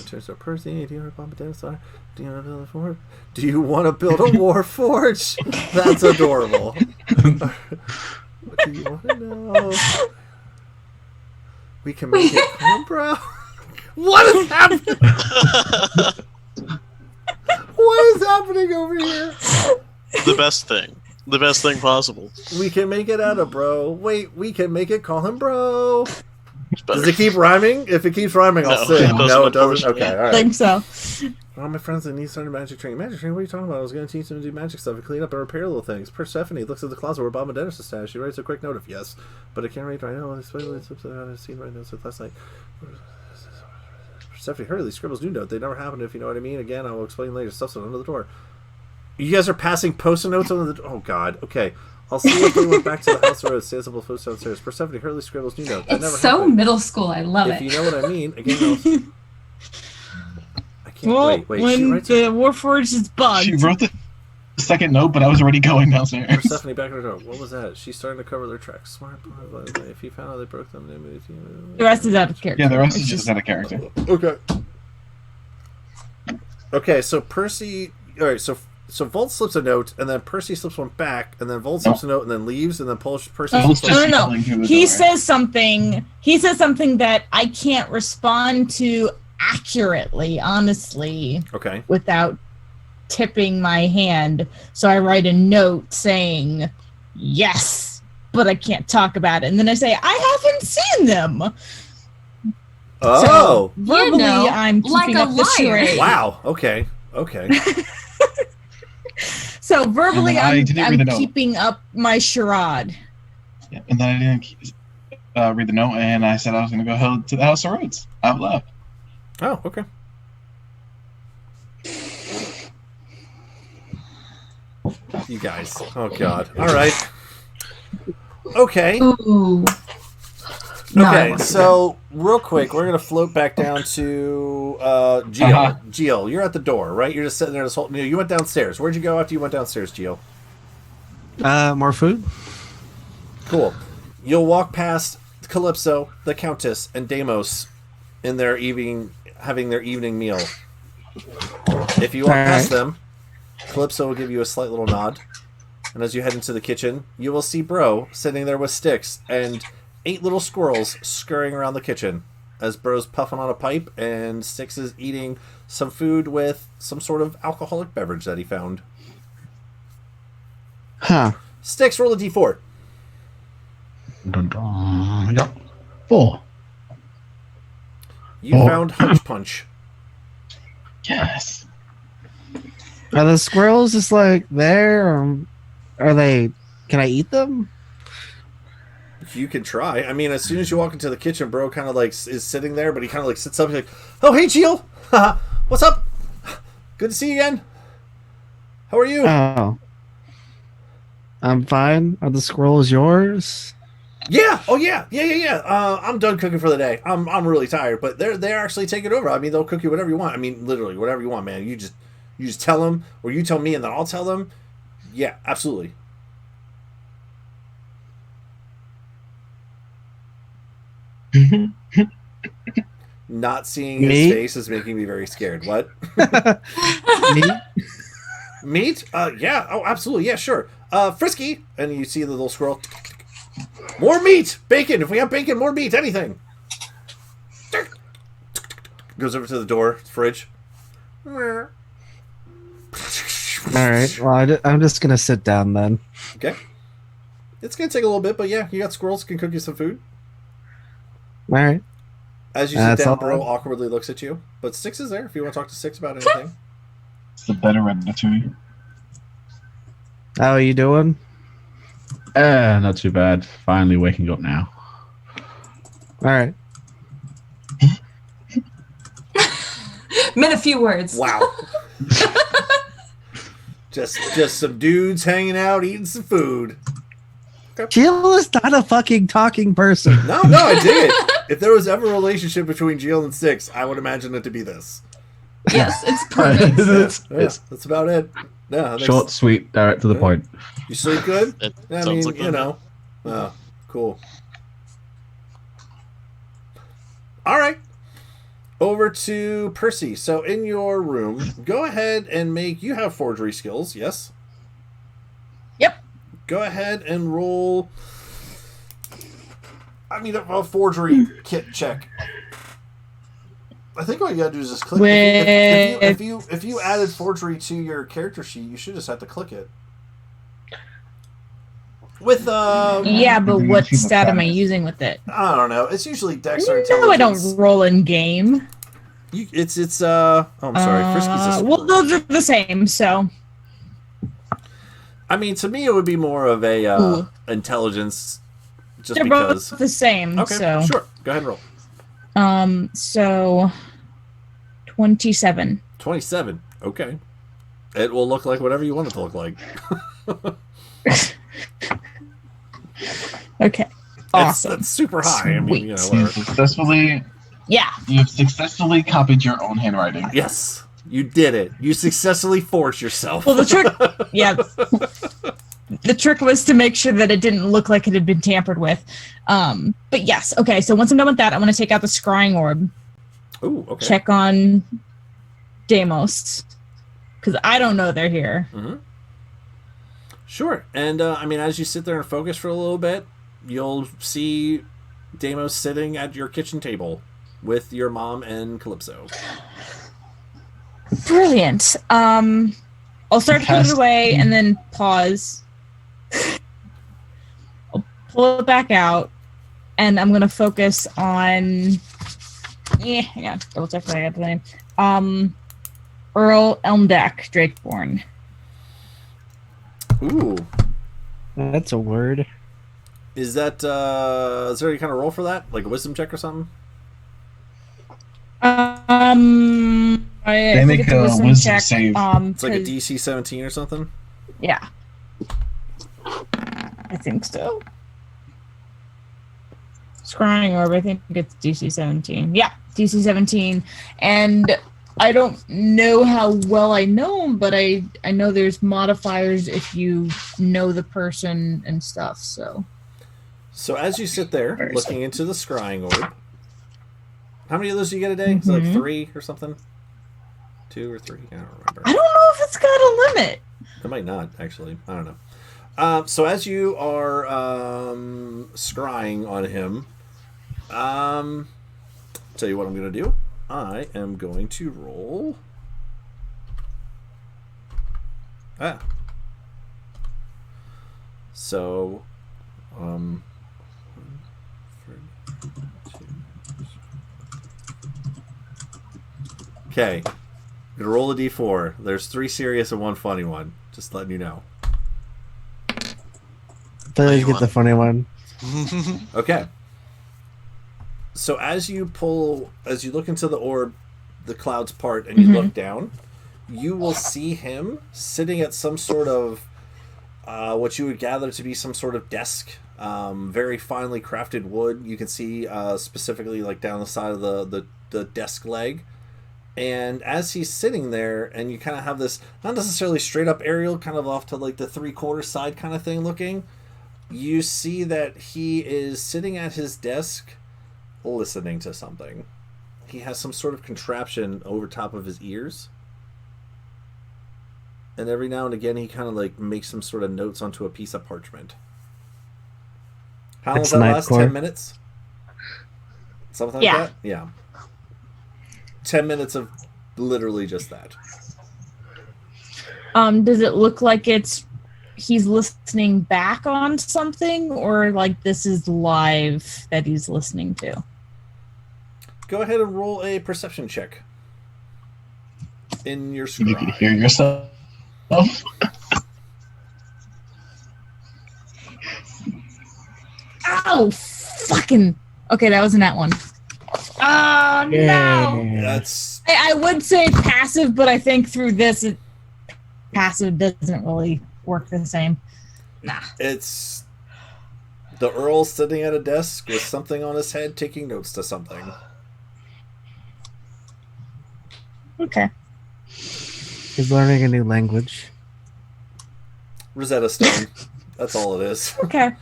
Turns to Percy. Do you want to bomb a dinosaur? Do you want to build a fort? Do you want to build a war forge? That's adorable. What do you want to know? We can make it come, bro. What is happening? What is happening over here? The best thing. The best thing possible. We can make it out of bro. Wait, we can make it call him bro. Does it keep rhyming? If it keeps rhyming, I'll sing. No, it doesn't. Okay, all right. I think so. All my friends that need started magic training. Magic training? What are you talking about? I was going to teach them to do magic stuff and clean up and repair little things. Persephone looks at the closet where Bob and Dennis is stashed. She writes a quick note of yes, but I can't read right now. It's seen right now since last night. Persephone hurriedly scribbles new note. They never happened, if you know what I mean. Again, I will explain later. Stuff's under the door. You guys are passing post-it notes under the door? Oh, God. Okay. I'll see if they went back to the house where it stands up with post downstairs. Persephone hurriedly scribbles new note. That It's never so happened. middle school. I love If it. you know what I mean. Again, I can't wait. When the Warforged is bugged. She wrote the second note, but I was already going downstairs. Persephone back in the door. What was that? She's starting to cover their tracks. Smart. If you found out they broke them, they moved you. The rest is out of character. Yeah, the rest is just out of character. Okay. Okay, so Percy. All right, so Volt slips a note, and then Percy slips one back, and then Volt slips a note, and then leaves, and then Percy. No. He says something. He says something that I can't respond to accurately, honestly. Okay. Without tipping my hand, so I write a note saying yes, but I can't talk about it, and then I say I haven't seen them. Oh, so, verbally, I'm keeping like up the charade. Wow. Okay. So verbally, I'm keeping up my charade. Yeah, and then I didn't read the note, and I said I was going to go to the House of Roots out loud. Oh, okay. You guys. Oh, God. All right. Okay. Ooh. Okay, so real quick, we're going to float back down to Gio. Gio, you're at the door, right? You're just sitting there this whole... You went downstairs. Where'd you go after you went downstairs, Gio? More food. Cool. You'll walk past Calypso, the Countess, and Deimos in their having their evening meal. If you walk past them, Calypso will give you a slight little nod. And as you head into the kitchen, you will see Bro sitting there with Styx and 8 little squirrels scurrying around the kitchen as Bro's puffing on a pipe and Styx is eating some food with some sort of alcoholic beverage that he found. Huh. Styx, roll a d4. Yep. 4. You found Hunch Punch. Yes. Are the squirrels just like there? Or are they... Can I eat them? You can try. I mean, as soon as you walk into the kitchen, Bro kind of like is sitting there, but he kind of like sits up. He's like, "Oh, hey, Gio. What's up? Good to see you again. How are you?" Oh. I'm fine. Are the squirrels yours? Yeah. Oh, yeah. I'm done cooking for the day. I'm really tired, but they're actually taking over. I mean, they'll cook you whatever you want. I mean, literally whatever you want, man. You just tell them, or you tell me, and then I'll tell them. Yeah, absolutely. Not seeing his face is making me very scared. What? Meat? Meat? Yeah. Oh, absolutely. Yeah, sure. Frisky. And you see the little squirrel. More meat! Bacon! If we have bacon, more meat! Anything! Goes over to the door, fridge. Alright, well, I'm just gonna sit down then. Okay. It's gonna take a little bit, but yeah, you got squirrels, can cook you some food. Alright. As you sit down, Bro awkwardly looks at you. But Styx is there if you want to talk to Styx about anything. It's the better ratatouille. How are you doing? Not too bad. Finally waking up now. Alright. Meant a few words. Wow. just some dudes hanging out, eating some food. Okay. Jill is not a fucking talking person. No, I dig it. If there was ever a relationship between Jill and Styx, I would imagine it to be this. Yes, it's perfect. That's about it. Yeah, short, sweet, direct to the point. You sleep good? I mean, like you know. Cool. All right. Over to Percy. So in your room, go ahead and make... You have forgery skills, yes? Yep. Go ahead and roll... I mean, a forgery kit check. I think all you gotta do is just click it. If you added forgery to your character sheet, you should just have to click it. With yeah, but what stat am I using with it? I don't know. It's usually Dex or Intelligence. No, I don't roll in game. It's oh, I'm sorry. Frisky's well, those are the same. So, I mean, to me, it would be more of a Intelligence. Just they're because both the same. Okay, so sure. Go ahead and roll. So 27. 27. Okay. It will look like whatever you want it to look like. Okay. Awesome. That's super high. I mean, you know, You have successfully copied your own handwriting. Yes. You did it. You successfully forced yourself. Well, the trick, yeah, the trick was to make sure that it didn't look like it had been tampered with. But yes, okay. So once I'm done with that, I want to take out the scrying orb. Ooh, okay. Check on Deimos, because I don't know they're here. Mm-hmm. Sure. And I mean, as you sit there and focus for a little bit, you'll see Deimos sitting at your kitchen table with your mom and Calypso. Brilliant. I'll start to put it away and then pause. I'll pull it back out, and I'm gonna focus on. Yeah, double check that I got the name. Earl Elmdeck Drakeborn. Ooh, that's a word. Is that is there any kind of roll for that, like a wisdom check or something? They make a wisdom save. It's like a DC 17 or something? Yeah. I think so. Scrying orb, I think it's DC 17. Yeah, DC 17. And I don't know how well I know him, but I know there's modifiers if you know the person and stuff, so. So as you sit there looking into the scrying orb, how many of those do you get a day? Is it like 3 or something? 2 or 3? I don't remember. I don't know if it's got a limit. It might not, actually. I don't know. So as you are scrying on him, tell you what I'm going to do. I am going to roll. So, okay. I'm gonna roll a d4. There's 3 serious and 1 funny one. Just letting you know. Please get the funny one. Okay. So as you look into the orb, the clouds part, and you look down, you will see him sitting at some sort of what you would gather to be some sort of desk, very finely crafted wood. You can see specifically like down the side of the desk leg. And as he's sitting there, and you kind of have this, not necessarily straight up aerial, kind of off to like the 3/4 side kind of thing looking, you see that he is sitting at his desk listening to something. He has some sort of contraption over top of his ears. And every now and again, he kind of like makes some sort of notes onto a piece of parchment. How long does that last? 10 minutes? Something like that? Yeah. 10 minutes of literally just that. Does it look like he's listening back on something, or like this is live that he's listening to? Go ahead and roll a perception check. In your scry. You can hear yourself. Ow! Fucking. Okay, that wasn't that one. Oh, no! That's. I would say passive, but I think through this, passive doesn't really work the same. Nah. It's the Earl sitting at a desk with something on his head taking notes to something. Okay. He's learning a new language. Rosetta Stone. That's all it is. Okay.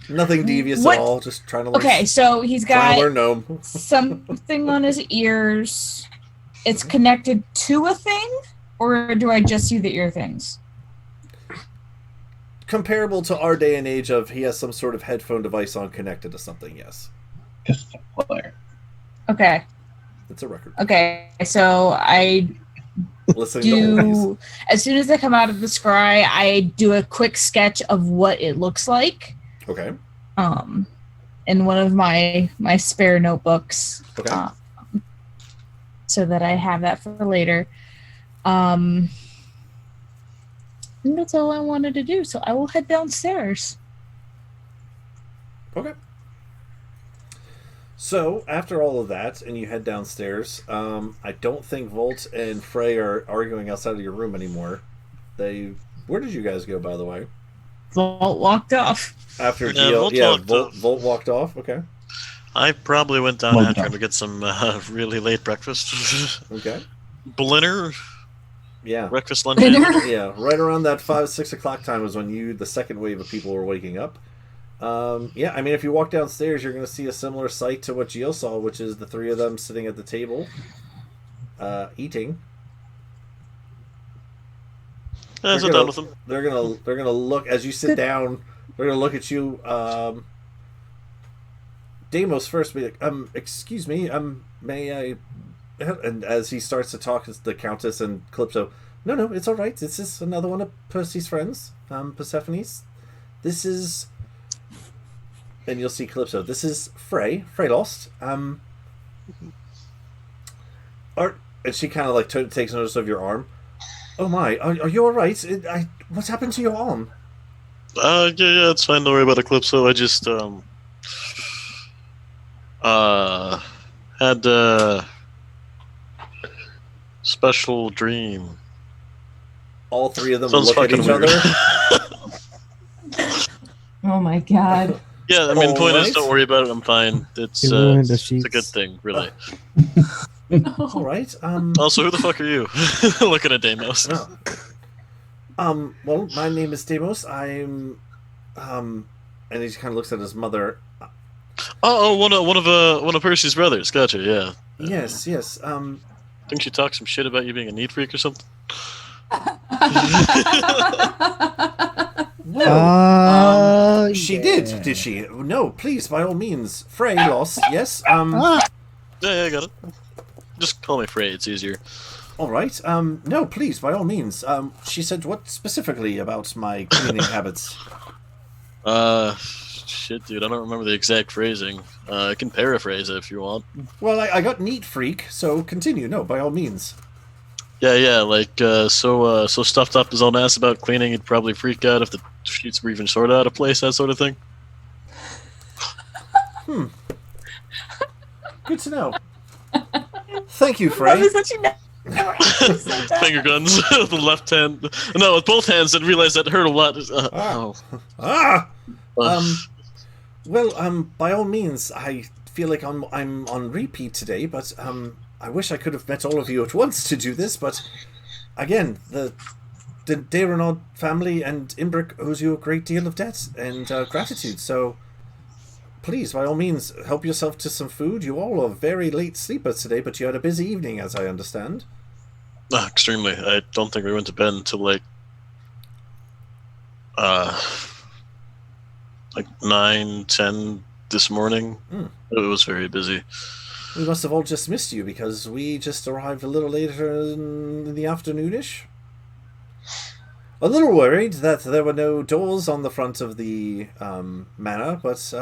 Nothing devious at all. Just trying to learn. Okay, so he's got learn gnome. something on his ears. It's connected to a thing, or do I just see the ear things? Comparable to our day and age of he has some sort of headphone device on connected to something, yes. Okay. It's a record. Okay, so I do, as soon as I come out of the scry, I do a quick sketch of what it looks like. Okay. In one of my spare notebooks. Okay. So that I have that for later. And that's all I wanted to do. So I will head downstairs. Okay. So after all of that, and you head downstairs, I don't think Volt and Frey are arguing outside of your room anymore. Where did you guys go, by the way? Volt walked off. After Volt walked off. Okay. I probably went down after him to get some really late breakfast. Okay. Blinner, Yeah. Breakfast, lunch, and dinner. Yeah, right around that 5-6 o'clock time was when the second wave of people were waking up. Yeah, I mean, if you walk downstairs, you're going to see a similar sight to what Gio saw, which is the three of them sitting at the table, eating. Yeah, sit down with them. They're gonna look as you sit down. They're gonna look at you. Deimos first, be like, excuse me, may I? And as he starts to talk, it's the Countess and Calypso. No, it's all right. This is another one of Percy's friends, Persephone's. This is, and you'll see Calypso. This is Frey Lost. And she kind of like takes notice of your arm. Oh my, are you all right? What's happened to your arm? Yeah, it's fine. Don't worry about Calypso. I just had a special dream. All three of them Sounds look at each weird. other. Oh my god. Yeah, I mean, point is, don't worry about it. I'm fine. It's a good thing, really. All right. Also, who the fuck are you? Looking at Deimos. Well, my name is Deimos. I'm, and he kind of looks at his mother. One of Percy's brothers. Gotcha. Yeah. Yes. Think she talked some shit about you being a neat freak or something? Well, she did she? No, please, by all means. Frey Lost. Yes. Yeah, I got it. Just call me Frey. It's easier. All right. No, please, by all means. She said what specifically about my cleaning habits? Shit, dude. I don't remember the exact phrasing. I can paraphrase it if you want. Well, I got neat freak, so continue. No, by all means. Yeah. Like, so stuffed up his own ass about cleaning, he'd probably freak out if the sheets were even sort of out of place, that sort of thing. Good to know. Thank you, Frey. Finger guns with the left hand. No, with both hands, and realize that hurt a lot. Well, by all means, I feel like I'm on repeat today, but I wish I could have met all of you at once to do this, but again, the De Renaud family and Imbric owes you a great deal of debt and gratitude, so please, by all means, help yourself to some food. You all are very late sleepers today, but you had a busy evening, as I understand. Extremely. I don't think we went to bed until like 9, 10 this morning. It was very busy. We must have all just missed you because we just arrived a little later in the afternoonish. A little worried that there were no doors on the front of the manor, but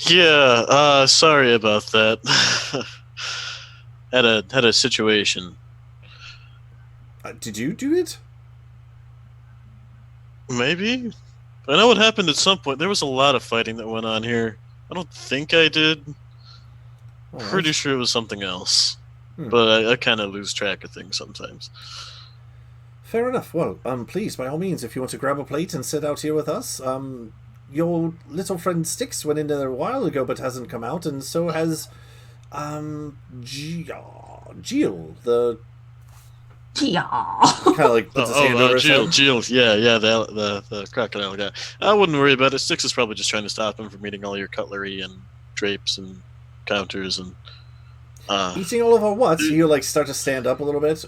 yeah, sorry about that. had a situation. Did you do it? Maybe. I know what happened at some point. There was a lot of fighting that went on here. I don't think I did. Right. Pretty sure it was something else. But I kind of lose track of things sometimes. Fair enough. Well, please, by all means, if you want to grab a plate and sit out here with us. Your little friend Styx went in there a while ago but hasn't come out, and so has Jill, the... Jill. Kind of like puts his hand over his head. Jill, yeah, the crocodile guy. I wouldn't worry about it. Styx is probably just trying to stop him from eating all your cutlery and drapes and counters and... Eating all of our what? You like start to stand up a little bit?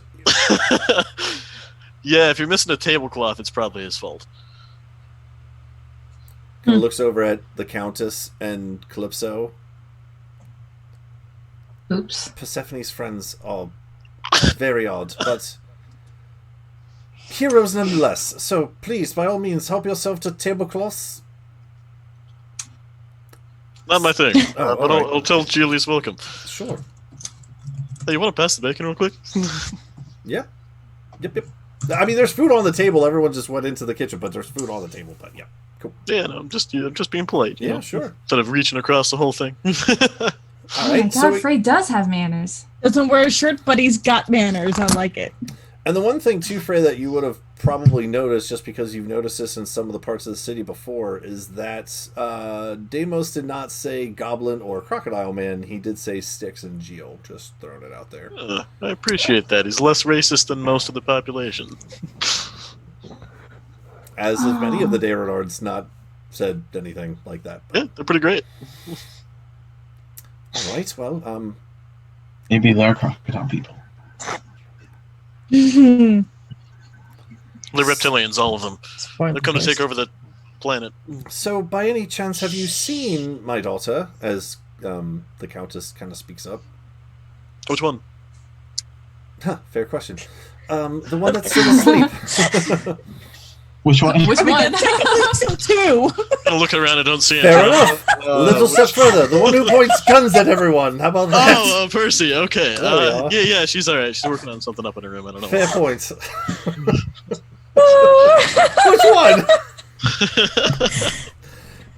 Yeah, if you're missing a tablecloth, it's probably his fault. Kind of looks over at the Countess and Calypso. Oops. Persephone's friends are very odd, but heroes nonetheless. So please, by all means, help yourself to tablecloths. Not my thing, but right. I'll tell Julie's welcome. Sure. Hey, you want to pass the bacon real quick? Yeah. Yep. I mean, there's food on the table. Everyone just went into the kitchen, but there's food on the table. But yeah, cool. Yeah, no, I'm just being polite. Yeah, know? Sure. Instead of reaching across the whole thing. All Oh my right, god, Frey does have manners. Doesn't wear a shirt, but he's got manners. I like it. And the one thing, too, Frey, that you would have probably noticed, just because you've noticed this in some of the parts of the city before, is that Deimos did not say goblin or crocodile man. He did say Styx and Geo. Just throwing it out there. I appreciate that. He's less racist than most of the population. As if many of the Dayrenards not said anything like that. Yeah, they're pretty great. All right, well, maybe they're crocodile people. They're reptilians, all of them. They're come to take over the planet. So, by any chance, have you seen my daughter? As the Countess kind of speaks up. Which one? Huh, fair question. The one that's still asleep. Which one? Which one? Two. I'm looking around, I don't see it. Fair enough. Little step further. The one who points guns at everyone. How about that? Oh, Percy. Okay. Yeah, she's all right. She's working on something up in her room. I don't know. Fair points. Which one?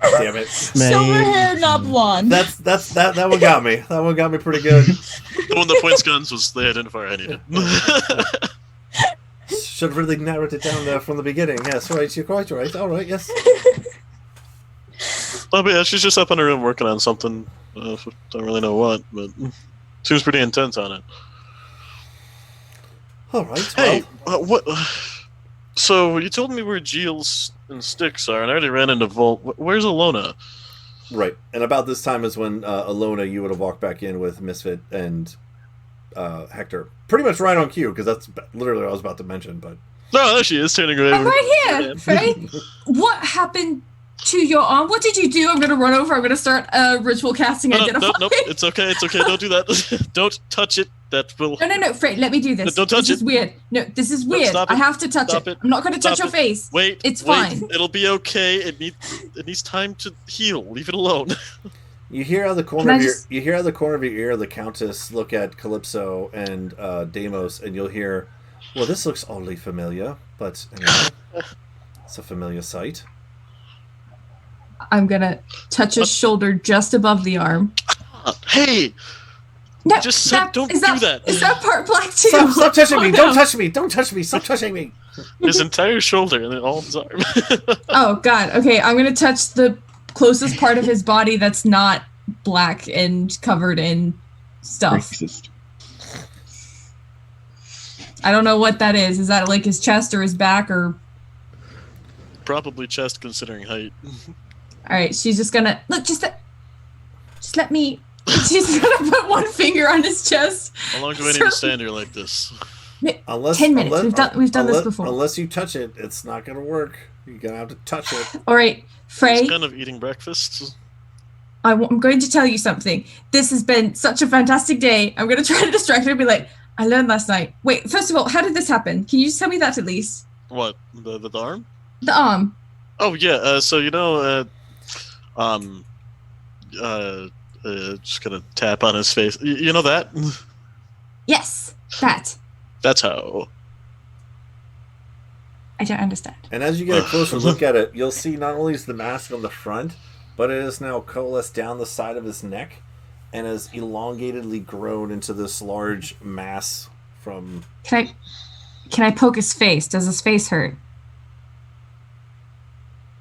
Damn it. Silver hair, not blonde. That one got me. That one got me pretty good. The one that points guns was the identifier I needed. Should have really narrowed it down there from the beginning. Yes, right. You're quite right. All right, yes. But yeah, she's just up in her room working on something. Don't really know what, but seems pretty intense on it. All right. Hey, what? So you told me where Geels and Styx are, and I already ran into Volt. Where's Alona? Right, and about this time is when Alona, you would have walked back in with Misfit and Hector. Pretty much right on cue, because that's literally what I was about to mention. But no, there she is, turning around. I'm right here, Frey. What happened to your arm? What did you do? I'm going to run over. I'm going to start ritual casting Identify. No, it's okay. It's okay. Don't do that. Don't touch it. That will... No, Frey, let me do this. Don't touch this it. This is weird. No, this is weird. Stop I have to touch it. I'm not going to touch your face. Wait. It's fine. It'll be okay. It needs time to heal. Leave it alone. You hear out of the corner of your ear the Countess look at Calypso and Deimos, and you'll hear, well, this looks oddly familiar, but anyway, it's a familiar sight. I'm gonna touch his shoulder just above the arm. Hey! No, just said don't do that. Is that part black too? Stop touching me! Don't touch me! Don't touch me! Stop touching me! His entire shoulder and then all his arm. Oh god. Okay, I'm gonna touch the closest part of his body that's not black and covered in stuff. Racist. I don't know what that is. Is that like his chest or his back or? Probably chest, considering height. All right, she's just gonna look. Just let me. She's gonna put one finger on his chest. How long do I need to stand here like this? 10 minutes. We've done this before. Unless you touch it, it's not gonna work. You're gonna have to touch it. All right, Frey. He's kind of eating breakfast. I'm going to tell you something. This has been such a fantastic day. I'm going to try to distract her and be like, I learned last night. Wait, first of all, how did this happen? Can you just tell me that at least? What? The arm? The arm. Oh, yeah. So, just gonna tap on his face. You know that? Yes, that. That's how. I don't understand. And as you get a closer look at it, you'll see not only is the mask on the front, but it is now coalesced down the side of his neck and has elongatedly grown into this large mass from... Can I poke his face? Does his face hurt?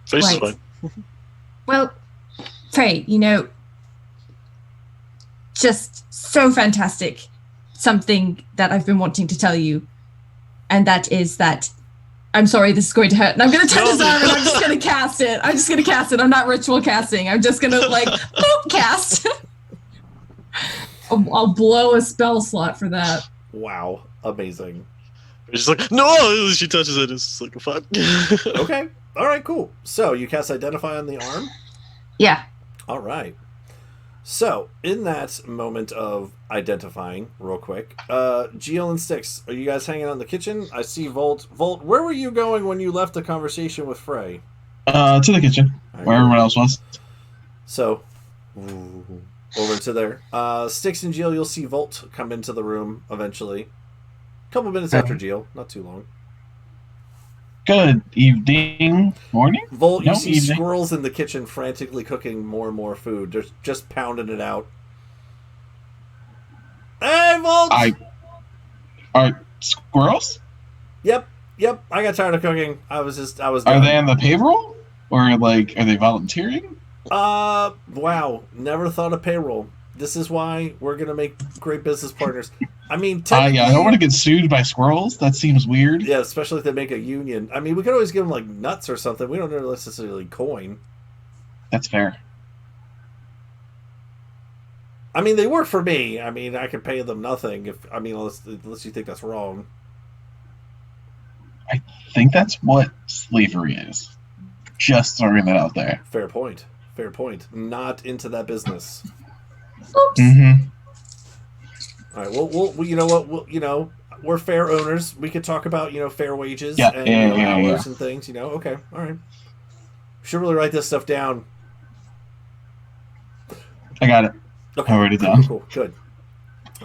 Face is fine. Well, Frey, just so fantastic. Something that I've been wanting to tell you, and that is that I'm sorry this is going to hurt. And I'm going to touch his arm and I'm just going to cast it. I'm not ritual casting. I'm just going to boop cast. I'll blow a spell slot for that. Wow. Amazing. She's like, no! She touches it. It's like a fuck. Okay. All right, cool. So you cast Identify on the arm? Yeah. All right. So, in that moment of identifying, real quick, Geo and Styx, are you guys hanging out in the kitchen? I see Volt. Volt, where were you going when you left the conversation with Frey? To the kitchen, where everyone else was. So, over to there. Styx and Geo, you'll see Volt come into the room eventually. A couple minutes after Geo, not too long. Good evening, morning? Volt, you see squirrels in the kitchen frantically cooking more and more food. They're just pounding it out. Hey, Volt! Are squirrels? Yep. I got tired of cooking. I was Are done. they on the payroll? Or, like, are they volunteering? Wow. Never thought of payroll. This is why we're going to make great business partners. I mean, I don't want to get sued by squirrels. That seems weird. Yeah, especially if they make a union. I mean, we could always give them, like, nuts or something. We don't necessarily coin. That's fair. I mean, they work for me. I mean, I could pay them nothing unless you think that's wrong. I think that's what slavery is. Just throwing that out there. Fair point. Not into that business. Oops. Mm-hmm. All right. Well, you know what? We're fair owners. We could talk about fair wages and hours and things. Okay. All right. Should really write this stuff down. I got it. Okay. I already done. Cool. Good.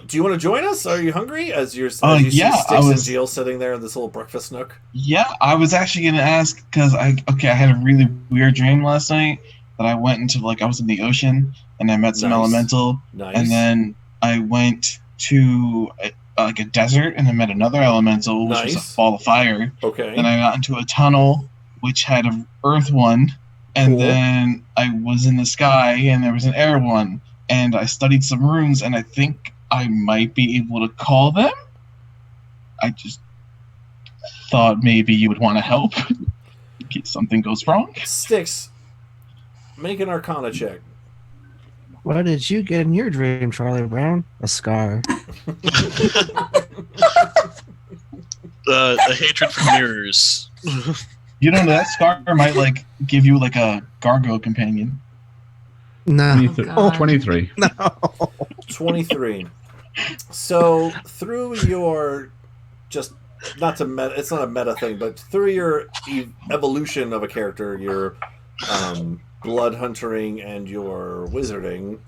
Do you want to join us? Are you hungry? As you see Sticks and Jill sitting there in this little breakfast nook. Yeah, I was actually going to ask because I had a really weird dream last night that I went into I was in the ocean and I met some elemental. Nice. And then I went to a desert and I met another elemental, which was a ball of fire. Okay. Then I got into a tunnel which had an earth one, and then I was in the sky and there was an air one, and I studied some runes and I think I might be able to call them. I just thought maybe you would want to help in case something goes wrong. Sticks, make an Arcana check. What did you get in your dream, Charlie Brown? A scar. A hatred for mirrors. You don't know, that scar might give you a gargoyle companion. No. 23. No. 23. So through your it's not a meta thing, but through your evolution of a character, your blood hunting and your wizarding,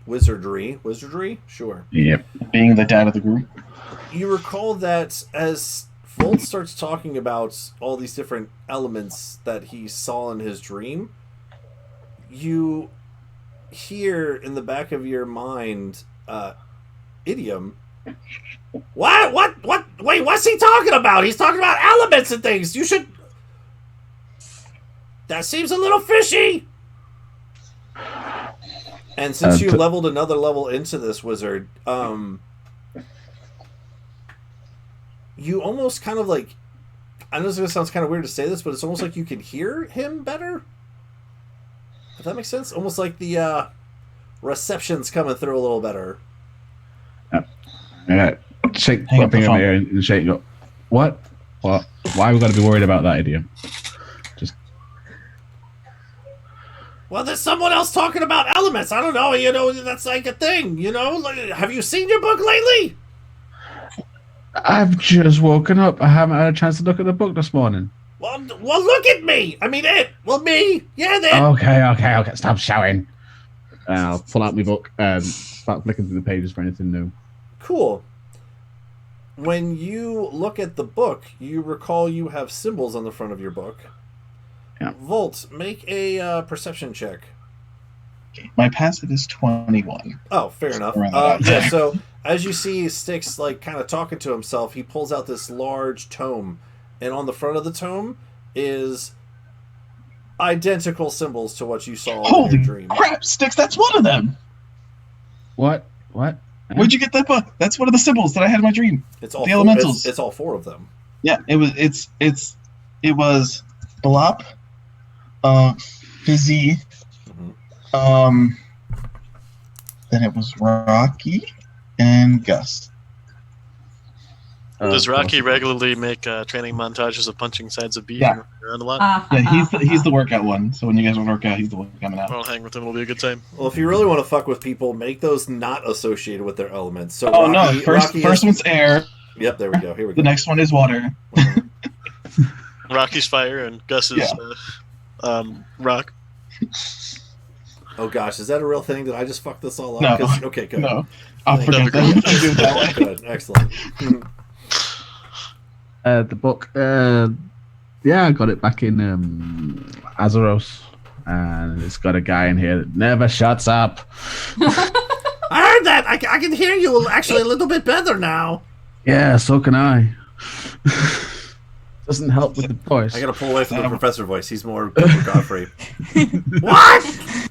wizardry, sure. Yep. Being the dad of the group. You recall that as Volt starts talking about all these different elements that he saw in his dream, you hear in the back of your mind idiom. What? Wait, what's he talking about? He's talking about elements and things. You should... That seems a little fishy. And since you leveled another level into this wizard, you almost kind of I know this sounds kind of weird to say this, but it's almost like you can hear him better. If that makes sense? Almost like the reception's coming through a little better. Shake my finger in my ear and shake. What? Why have we got to be worried about that idiom? Well, there's someone else talking about elements. I don't know. That's like a thing. Have you seen your book lately? I've just woken up. I haven't had a chance to look at the book this morning. Well, look at me. I mean, me. Yeah, then. Okay. Stop shouting. I'll pull out my book and start flicking through the pages for anything new. Cool. When you look at the book, you recall you have symbols on the front of your book. Yeah. Volt, make a perception check. My passive is 21. Oh, fair enough. So as you see Styx kind of talking to himself, he pulls out this large tome, and on the front of the tome is identical symbols to what you saw in your dream. Holy crap, Styx, that's one of them! What? Where'd you get that book? That's one of the symbols that I had in my dream. It's all the elementals. It's all four of them. Yeah, it was Blop, Fizzy, then it was Rocky and Gus. Does Rocky regularly make training montages of punching sides of beef around a lot? Yeah, he's the workout one. So when you guys want to work out, he's the one coming out. I'll hang with him. It'll be a good time. Well, if you really want to fuck with people, make those not associated with their elements. So first one's air. Yep, there we go. Here we go. The next one is water. Rocky's fire and Gus is rock. Oh gosh, is that a real thing? Did I just fuck this all up? No. Okay, good. No, I'll forget that. Do it that way. Good, excellent. The book, I got it back in Azeroth, and it's got a guy in here that never shuts up. I heard that. I can hear you actually a little bit better now. Yeah, so can I. Doesn't help with the voice. I gotta pull away from the professor voice. He's more Godfrey. What?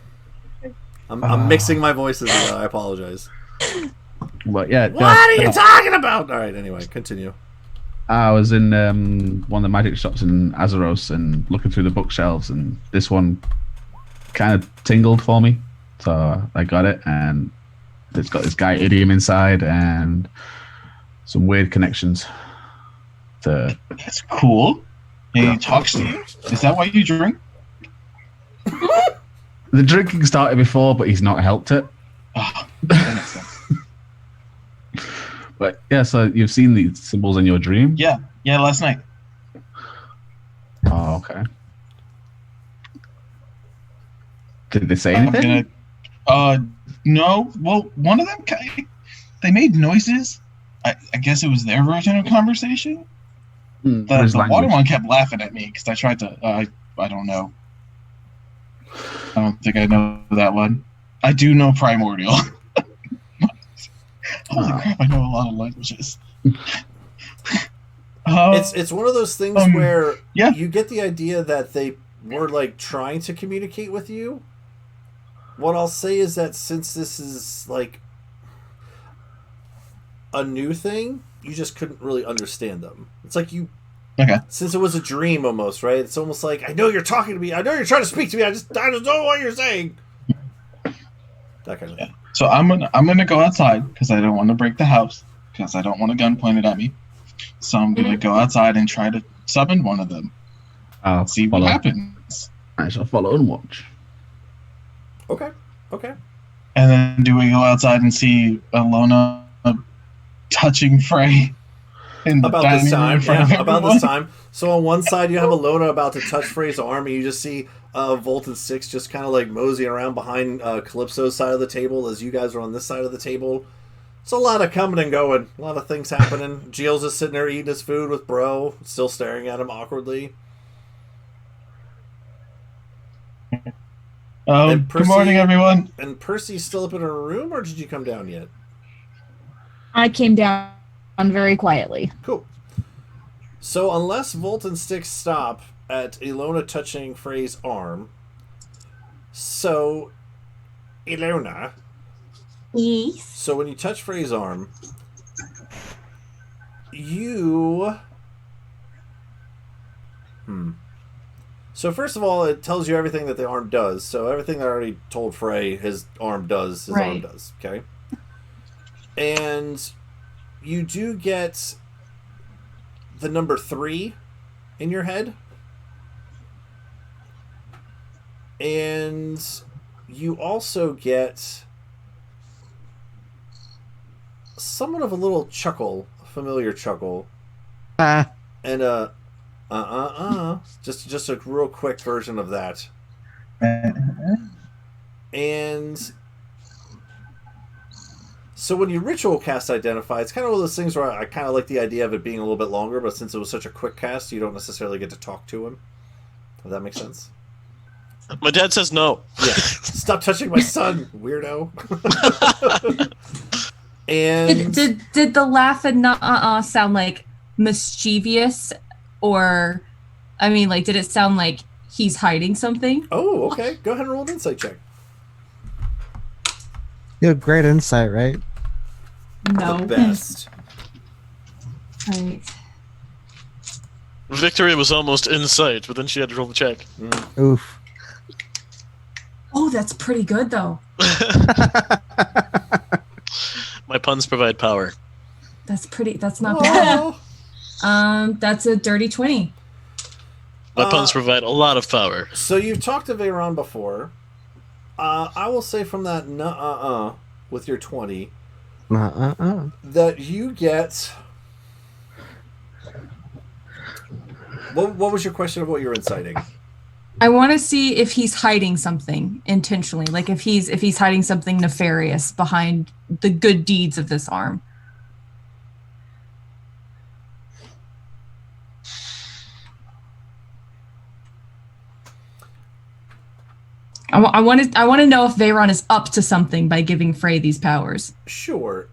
I'm mixing my voices. I apologize. But yeah. What are you talking about? All right. Anyway, continue. I was in one of the magic shops in Azeros and looking through the bookshelves, and this one kind of tingled for me. So I got it, and it's got this guy idiom inside and some weird connections. That's cool. He talks to you. Is that why you drink? The drinking started before, but he's not helped it. Oh, that makes sense. But yeah, so you've seen these symbols in your dream? Yeah, last night. Oh, okay. Did they say anything? No. Well, one of them, they made noises. I guess it was their version of conversation. The water one kept laughing at me because I tried to. I don't know. I don't think I know that one. I do know Primordial. Holy crap! I know a lot of languages. It's one of those things where you get the idea that they were like trying to communicate with you. What I'll say is that since this is like a new thing, you just couldn't really understand them. It's like since it was a dream almost, right? It's almost like, I know you're talking to me. I know you're trying to speak to me. I just don't know what you're saying. That kind of thing. So I'm gonna go outside because I don't want to break the house because I don't want a gun pointed at me. So I'm gonna go outside and try to summon one of them. I'll see what happens. I shall follow and watch. Okay. And then do we go outside and see Alona touching Frey in the about dining this time? room in front of About everyone? this time. So on one side you have Alona about to touch Frey's arm, and you just see Volt and Six just kind of like moseying around behind Calypso's side of the table as you guys are on this side of the table. It's a lot of coming and going, a lot of things happening. Gilles is sitting there eating his food with Bro, still staring at him awkwardly. Good morning, everyone. And Percy's still up in her room, or did you come down yet? I came down very quietly. Cool. So unless Volt and Six stop at Ilona touching Frey's arm, so Ilona. Yes. So when you touch Frey's arm, you. So first of all, it tells you everything that the arm does. So everything that I already told Frey his arm does, arm does. Okay. And you do get the number 3 in your head. And you also get somewhat of a little chuckle, a familiar chuckle. And a just a real quick version of that. And so when you ritual cast Identify, it's kind of one of those things where I kind of like the idea of it being a little bit longer, but since it was such a quick cast, you don't necessarily get to talk to him. Does that make sense? My dad says no. Yeah. Stop touching my son, weirdo. And did the laugh and sound like mischievous, or I mean, like, did it sound like he's hiding something? Oh, okay. Go ahead and roll an insight check. You have great insight, right? No. The best. Right. Victory was almost in sight, but then she had to roll the check. Oof. Oh, that's pretty good, though. My puns provide power. That's not bad. That's a dirty 20. My puns provide a lot of power. So you've talked to Veyron before. I will say from that with your 20 that you get. What was your question of what you're inciting? I want to see if he's hiding something intentionally, like if he's hiding something nefarious behind the good deeds of this arm. I want to know if Veyron is up to something by giving Frey these powers. Sure.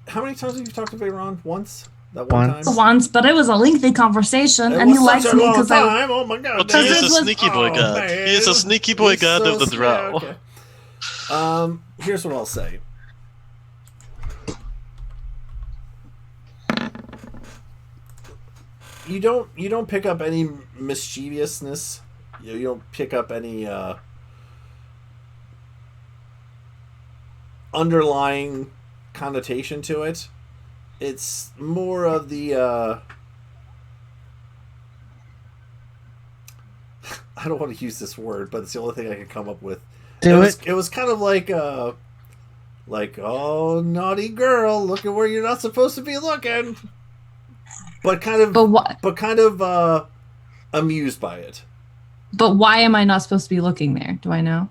How many times have you talked to Veyron? Once? That one time? Once, but it was a lengthy conversation, and he likes me because I. Oh my god! But he is a sneaky boy god. He is a sneaky boy god of the drow. Okay. Here's what I'll say. You don't pick up any mischievousness. You don't pick up any underlying connotation to it. It's more of the I don't want to use this word, but it's the only thing I can come up with. It was kind of like oh, naughty girl, look at where you're not supposed to be looking. But kind of amused by it. But why am I not supposed to be looking there? Do I know?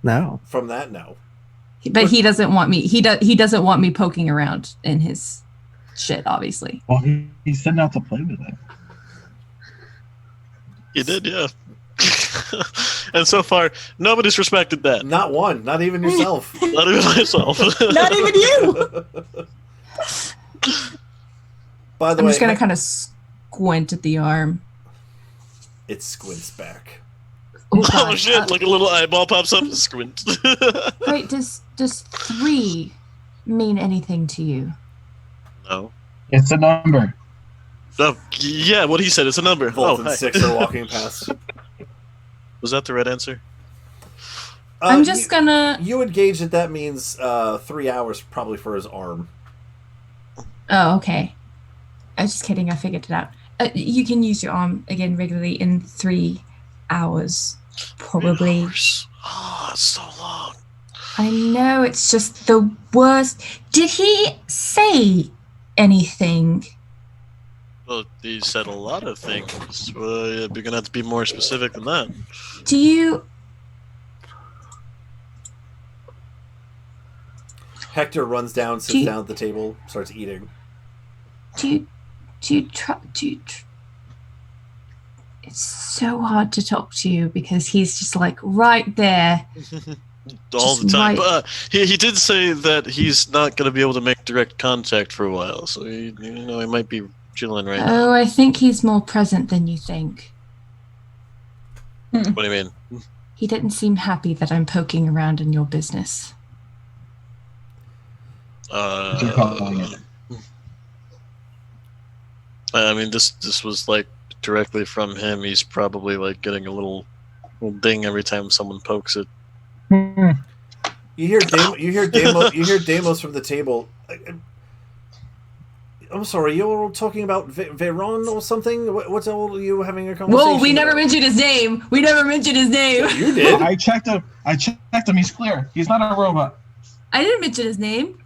No. From that, no. But he doesn't want me. He doesn't want me poking around in his shit. Obviously. Well, he's setting out to play with it. He did, yeah. And so far, nobody's respected that. Not one. Not even yourself. Not even myself. Not even you. By the I'm way, just gonna kind of squint at the arm. It squints back. Oh shit! Like a little eyeball pops up and squint. Wait, does 3 mean anything to you? No. It's a number. Oh, yeah, what he said. It's a number. Volt and and 6 are walking past. Was that the right answer? I'm just gonna. You would gauge that means 3 hours probably for his arm. Oh, okay. I was just kidding. I figured it out. You can use your arm again regularly in 3 hours, probably. 3 hours. Oh, that's so long. I know, it's just the worst. Did he say anything? Well, he said a lot of things. Well, you're gonna have to be more specific than that. Do you? Hector runs down, sits down at the table, starts eating. It's so hard to talk to you because he's just like right there. All the time. But he did say that he's not going to be able to make direct contact for a while, so he might be chilling right now. Oh, I think he's more present than you think. What do you mean? He didn't seem happy that I'm poking around in your business. I mean, this was like directly from him. He's probably like getting a little ding every time someone pokes it. You hear Deimos from the table. I'm sorry, you're talking about Veron or something? What's all you having a conversation? Whoa, we never mentioned his name. We never mentioned his name. You did. I checked him. He's clear. He's not a robot. I didn't mention his name.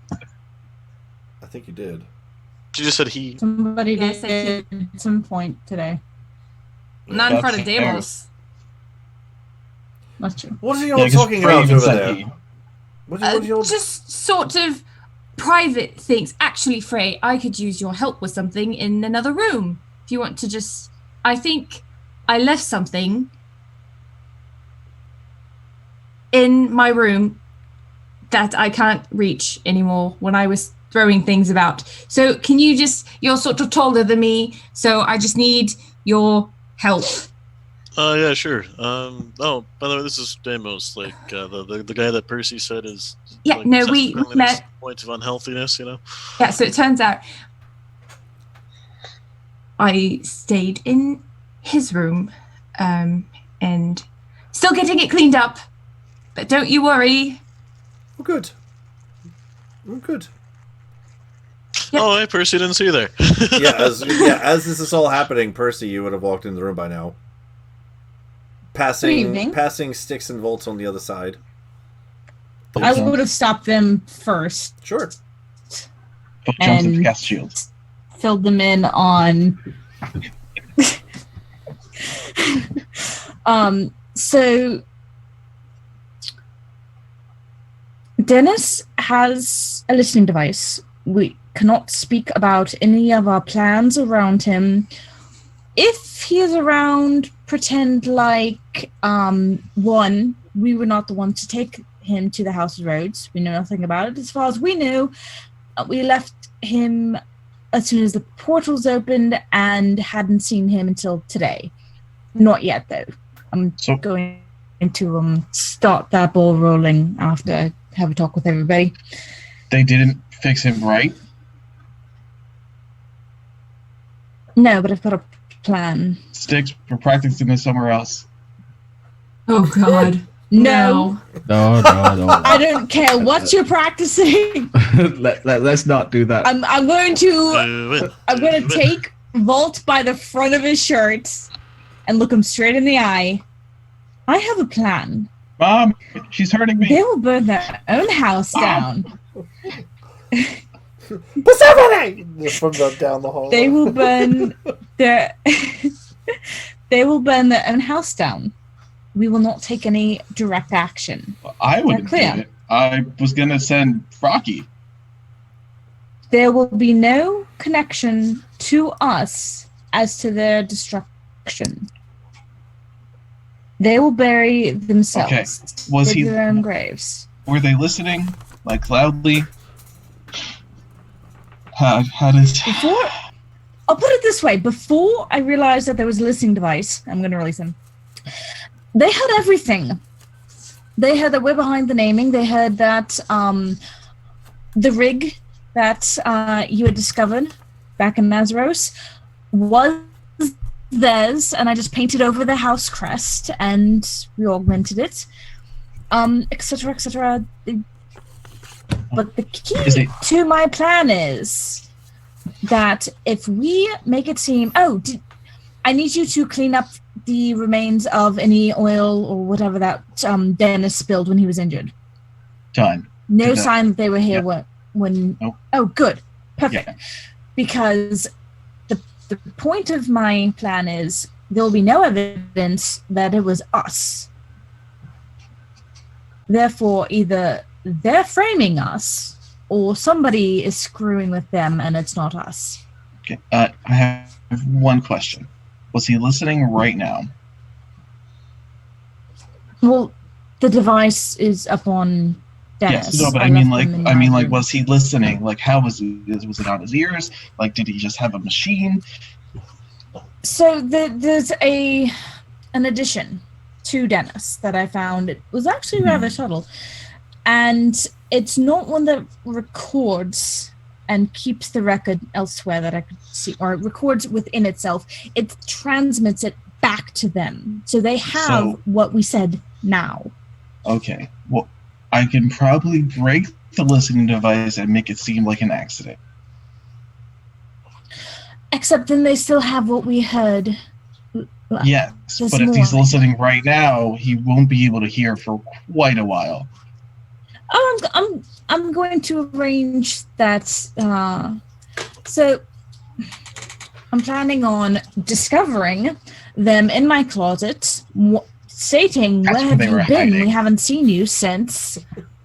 I think you did. You just said he. Somebody did at some point today. Not in front of Deimos. That's true. What are you all talking about over there? Just sort of private things. Actually, Frey, I could use your help with something in another room. If you want to just... I think I left something in my room that I can't reach anymore when I was throwing things about. So can you just... You're sort of taller than me, so I just need your help. Yeah, sure. Oh, by the way, this is Deimos, like the guy that Percy said is. Yeah, like, no, we met. Points of unhealthiness, Yeah, so it turns out I stayed in his room, and still getting it cleaned up. But don't you worry. I'm good. I'm good. Yep. Oh, hey, Percy didn't see you there. As this is all happening, Percy, you would have walked in the room by now. Passing Sticks and Volts on the other side. I would have stopped them first. Sure. And cast shields. Filled them in on. So Dennis has a listening device. We cannot speak about any of our plans around him. If he is around, pretend like, one, we were not the ones to take him to the House of Rhodes. We know nothing about it. As far as we knew, we left him as soon as the portals opened, and hadn't seen him until today. Not yet, though. I'm going to start that ball rolling after I have a talk with everybody. They didn't fix him right? No, but I've got a plan. Sticks, we're practicing this somewhere else. Oh, God. No. No. I don't care what you're practicing. Let's not do that. I'm going to take Volt by the front of his shirt and look him straight in the eye. I have a plan. Mom, she's hurting me. They will burn their own house down. What's happening? From down the hall. They will burn their own house down. We will not take any direct action. I wouldn't do it. I was going to send Rocky. There will be no connection to us as to their destruction. They will bury themselves. Okay. Was he their own graves? Were they listening, like loudly? How does? I'll put it this way: before I realized that there was a listening device, I'm going to release him. They heard everything. They heard that we're behind the naming. They heard that the rig that you had discovered back in Nazaros was theirs, and I just painted over the house crest and we augmented it, etc., etc. But the key to my plan is that if we make it seem, I need you to clean up the remains of any oil or whatever that Dennis spilled when he was injured. Done. No sign that they were here when. Nope. Oh, good, perfect. Yeah. Because the point of my plan is there will be no evidence that it was us. Therefore, either they're framing us or somebody is screwing with them and it's not us. Okay. I have one question. Was he listening right now? Well, the device is up on Dennis. Yes. No, but I mean, like, was he listening? Like, how was it? Was it on his ears? Like, did he just have a machine? So there's an addition to Dennis that I found. It was actually rather subtle, and it's not one that records and keeps the record elsewhere that I could see, or it records within itself. It transmits it back to them, so they have what we said now. Okay. Well, I can probably break the listening device and make it seem like an accident. Except then they still have what we heard. Yes, but if he's listening right now, he won't be able to hear for quite a while. I'm going to arrange that. So I'm planning on discovering them in my closet, stating, "Where have you been? Hiding. We haven't seen you since."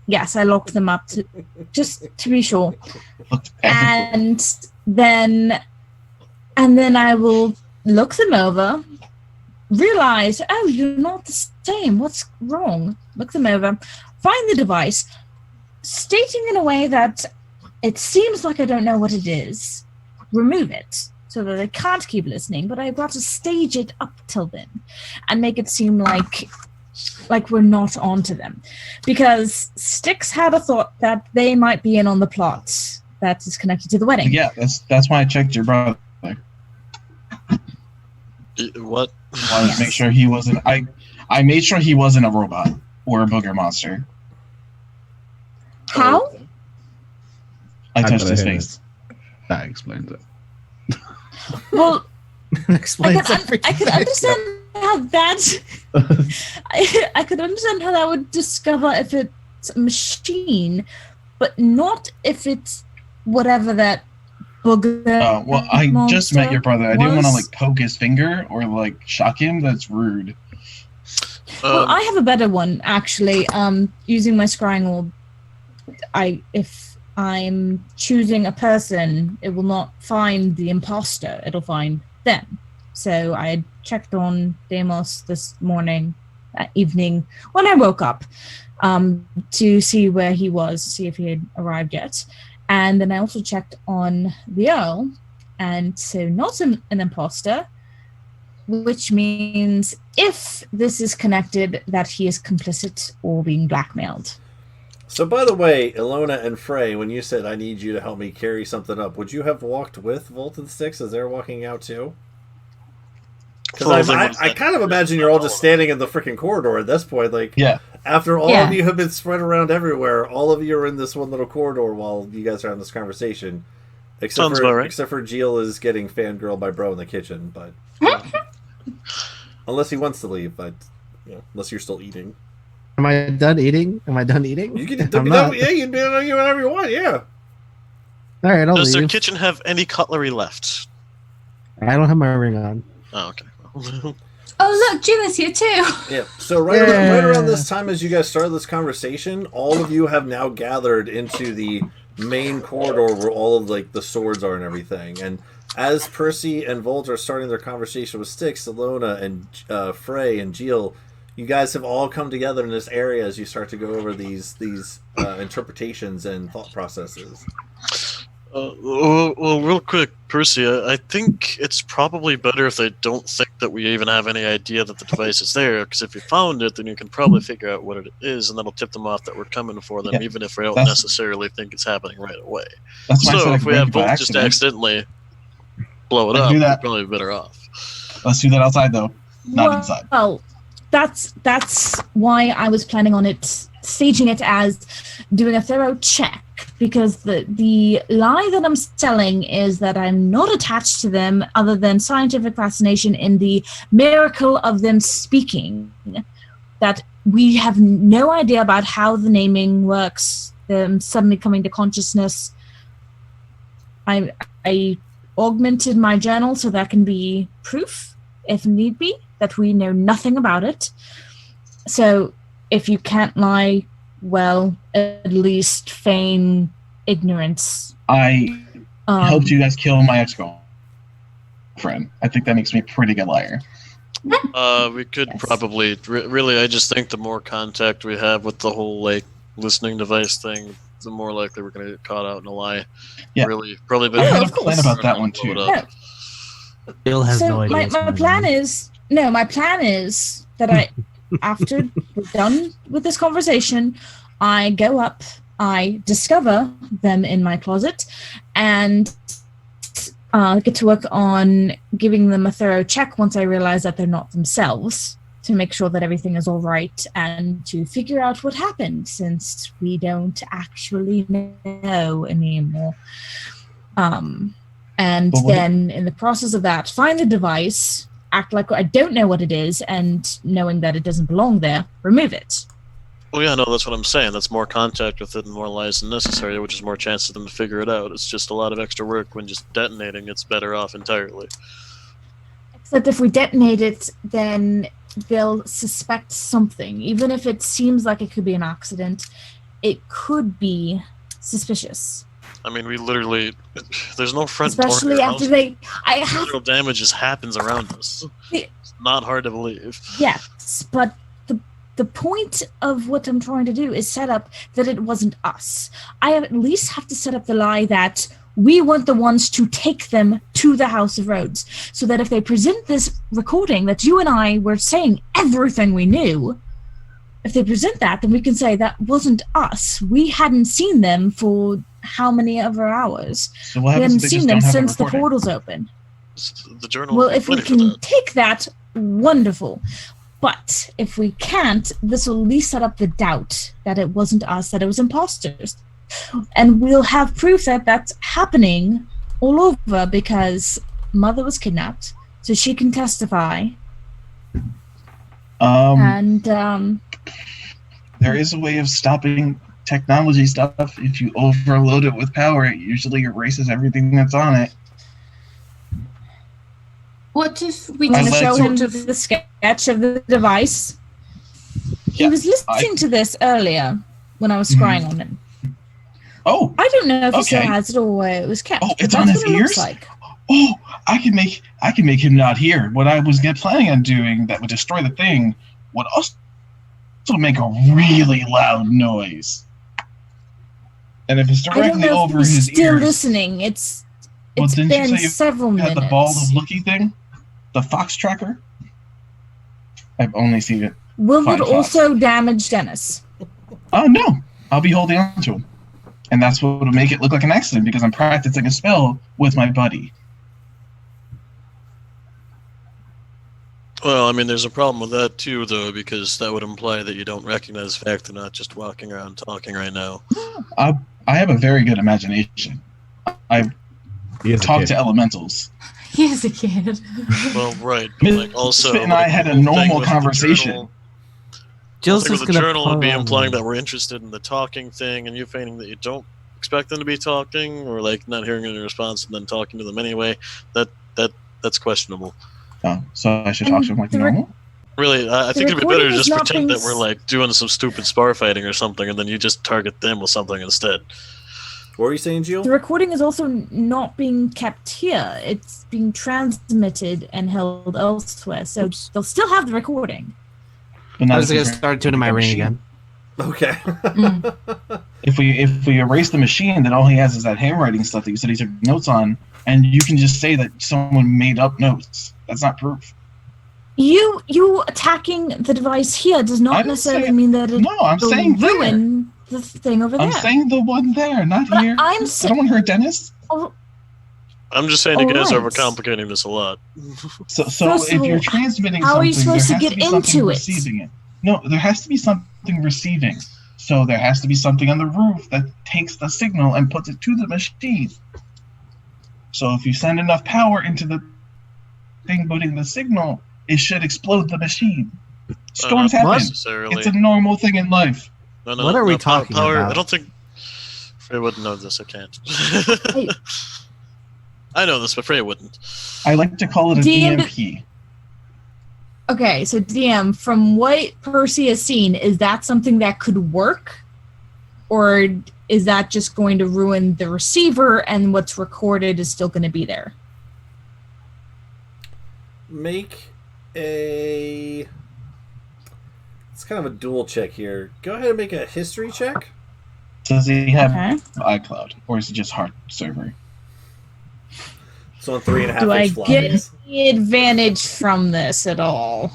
Yes, I locked them up just to be sure. And then I will look them over, realize, oh, you're not the same. What's wrong? Look them over, find the device, stating in a way that it seems like I don't know what it is, remove it so that they can't keep listening, but I've got to stage it up till then and make it seem like we're not onto them. Because Styx had a thought that they might be in on the plot that is connected to the wedding. Yeah, that's why I checked your brother. What? I wanted to make sure he wasn't. I made sure he wasn't a robot or a booger monster. How? I touched his face. That explains it. Well, explains everything. I could understand how that. I could understand how that would discover if it's a machine, but not if it's whatever that booger. Well, I just met your brother. I didn't want to poke his finger or shock him. That's rude. Well, I have a better one actually. Using my scrying orb, if I'm choosing a person, it will not find the imposter. It'll find them. So I checked on Deimos this evening when I woke up, to see where he was, see if he had arrived yet. And then I also checked on the Earl, and so not an imposter, which means if this is connected, that he is complicit or being blackmailed. So, by the way, Ilona and Frey, when you said, I need you to help me carry something up, would you have walked with Volt and Styx as they're walking out too? Because I kind of imagine you're all just standing in the freaking corridor at this point. Like, after all of you have been spread around everywhere, all of you are in this one little corridor while you guys are having this conversation. Except for Jill is getting fangirled by Bro in the kitchen, but unless he wants to leave, but unless you're still eating. Am I done eating? You can do whatever you want. Yeah. All right, I'll leave. Does their kitchen have any cutlery left? I don't have my ring on. Oh, okay. Oh, look, Jim is here too. Yeah. So right around this time, as you guys started this conversation, all of you have now gathered into the main corridor where all of the swords are and everything. And as Percy and Volt are starting their conversation with Styx, Ilona, and Frey and Jill, you guys have all come together in this area as you start to go over these interpretations and thought processes. Well, real quick, Percy, I think it's probably better if they don't think that we even have any idea that the device is there, because if you found it, then you can probably figure out what it is, and that'll tip them off that we're coming for them, even if we don't necessarily think it's happening right away. So if we have Volt just accidentally blow it up, we're probably better off. Let's do that outside, though, not inside. Well, that's why I was planning on staging it as doing a thorough check, because the lie that I'm selling is that I'm not attached to them other than scientific fascination in the miracle of them speaking, that we have no idea about how the naming works, them suddenly coming to consciousness. I augmented my journal so that can be proof, if need be, that we know nothing about it. So if you can't lie, well, at least feign ignorance. I helped you guys kill my ex-girlfriend. I think that makes me a pretty good liar. We could probably... Really, I just think the more contact we have with the whole, listening device thing, the more likely we're going to get caught out in a lie. Yeah. Really, probably better. I had a plan about that one, too. Bill has no idea. My plan is that after we're done with this conversation, I go up, I discover them in my closet, and get to work on giving them a thorough check once I realize that they're not themselves, to make sure that everything is all right, and to figure out what happened, since we don't actually know anymore. And then in the process of that, find the device, act like I don't know what it is, and knowing that it doesn't belong there, remove it. Well, yeah, no, that's what I'm saying. That's more contact with it and more lies than necessary, which is more chance for them to figure it out. It's just a lot of extra work when just detonating it's better off entirely. Except if we detonate it, then they'll suspect something. Even if it seems like it could be an accident, it could be suspicious. I mean, we literally... There's no front Especially door. after they... Literal damage just happens around us. It's not hard to believe. Yes, but the point of what I'm trying to do is set up that it wasn't us. I at least have to set up the lie that we weren't the ones to take them to the House of Rhodes, so that if they present this recording that you and I were saying everything we knew, if they present that, then we can say that wasn't us. We hadn't seen them for how many other hours? So we hadn't seen them since the portals open. The journal. Well, if we can take that, wonderful. But if we can't, this will at least set up the doubt that it wasn't us, that it was imposters. And we'll have proof that that's happening all over, because Mother was kidnapped, so she can testify. There is a way of stopping technology stuff. If you overload it with power, it usually erases everything that's on it. What if we can just show him the sketch of the device? He was listening to this earlier when I was scrying on him. Oh, I don't know if he still has it or where it was kept. Oh, it's on his ears. Oh, I can make him not hear. What I was planning on doing that would destroy the thing would also make a really loud noise. And if it's I don't directly know if over he's his still ears, listening. It's didn't been you say several you had minutes. the ball of looky thing, the fox tracker? I've only seen it. Will it Fox. also damage Dennis? Oh no, I'll be holding on to him, and that's what will make it look like an accident because I'm practicing a spell with my buddy. Well, I mean, there's a problem with that too, though, because that would imply that you don't recognize the fact they're not just walking around talking right now. I have a very good imagination. I've talked to elementals. He is a kid. Well, right, but like also, Misfit and I had a normal conversation. Jill's with just the gonna journal would be pull- implying that we're interested in the talking thing, and you feigning that you don't expect them to be talking, or like not hearing any response and then talking to them anyway. That's questionable. Oh, so I should talk to him like normal? Really, I think it'd be better to recording is just not pretend being that we're like doing some stupid spar fighting or something, and then you just target them with something instead. What were you saying, Jill? The recording is also not being kept here. It's being transmitted and held elsewhere, so they'll still have the recording. But I not was if gonna we start tuning my ring again. Okay. If we erase the machine, then all he has is that handwriting stuff that you said he took notes on, and you can just say that someone made up notes. That's not proof. You attacking the device here does not necessarily mean that it I'm will saying there. ruin the thing over there. I'm saying the one there, not here. I don't want to hurt Dennis. I'm just saying you guys are Alright. overcomplicating this a lot. So First if of you're all, transmitting how are you something, supposed there to has get be something into it? receiving it. No, there has to be something receiving. So there has to be something on the roof that takes the signal and puts it to the machine. So if you send enough power into the thing putting the signal, it should explode the machine. Storms Not happen. necessarily. It's a normal thing in life. What are we talking about? I don't think Frey wouldn't know this. I can't. I know this, but Frey wouldn't. I like to call it an DM EMP. Okay, so DM, from what Percy has seen, is that something that could work? Or is that just going to ruin the receiver and what's recorded is still going to be there? Make a... It's kind of a dual check here. Go ahead and make a history check. Does he have iCloud, or is it just hard server? So on 3.5 Do I inch get floppies. any advantage from this at all?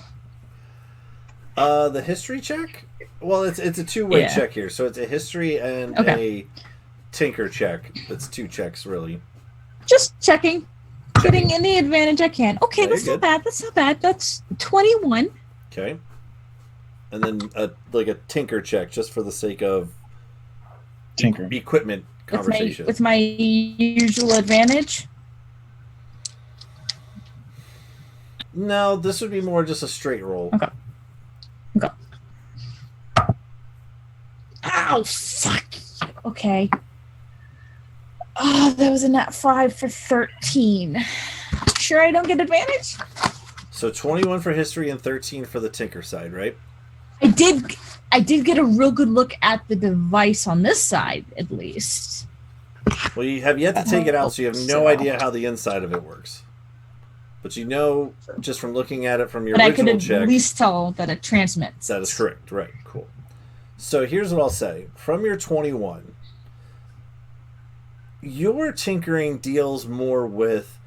The history check? Well, it's a two-way Yeah. check here. So it's a history and a tinker check. It's two checks, really. Just checking. Getting any advantage I can. Okay, Yeah, that's you're not bad. That's not bad. That's 21. Okay. And then a tinker check, just for the sake of tinker equipment conversation. With my usual advantage. No, this would be more just a straight roll. Okay. Ow, fuck. Okay. Oh, that was a nat 5 for 13. Sure I don't get advantage? So 21 for history and 13 for the tinker side, right? I did get a real good look at the device on this side, at least. Well, you have yet to take it out, so you have no idea how the inside of it works. But you know, just from looking at it from your But I could original at check, least tell that it transmits. that is correct. Right, cool. So here's what I'll say. From your 21, your tinkering deals more with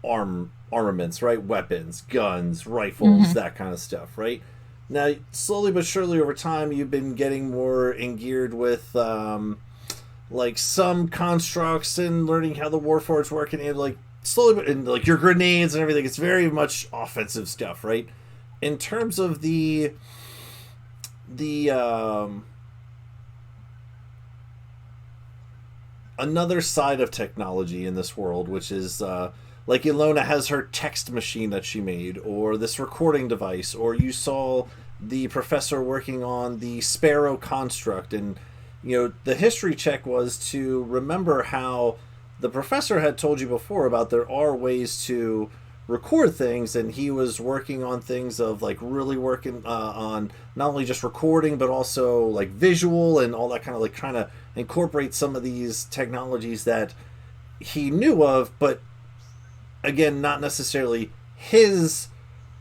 armaments, right? Weapons, guns, rifles, that kind of stuff, right? Now, slowly but surely over time, you've been getting more engeared with like some constructs and learning how the warforged work, and like slowly, and like your grenades and everything. It's very much offensive stuff, right? In terms of the another side of technology in this world, which is like Ilona has her text machine that she made, or this recording device, or you saw the professor working on the Sparrow construct, and you know the history check was to remember how the professor had told you before about there are ways to record things, and he was working on things of like really working on not only just recording but also like visual and all that, kind of like trying to incorporate some of these technologies that he knew of, but again not necessarily his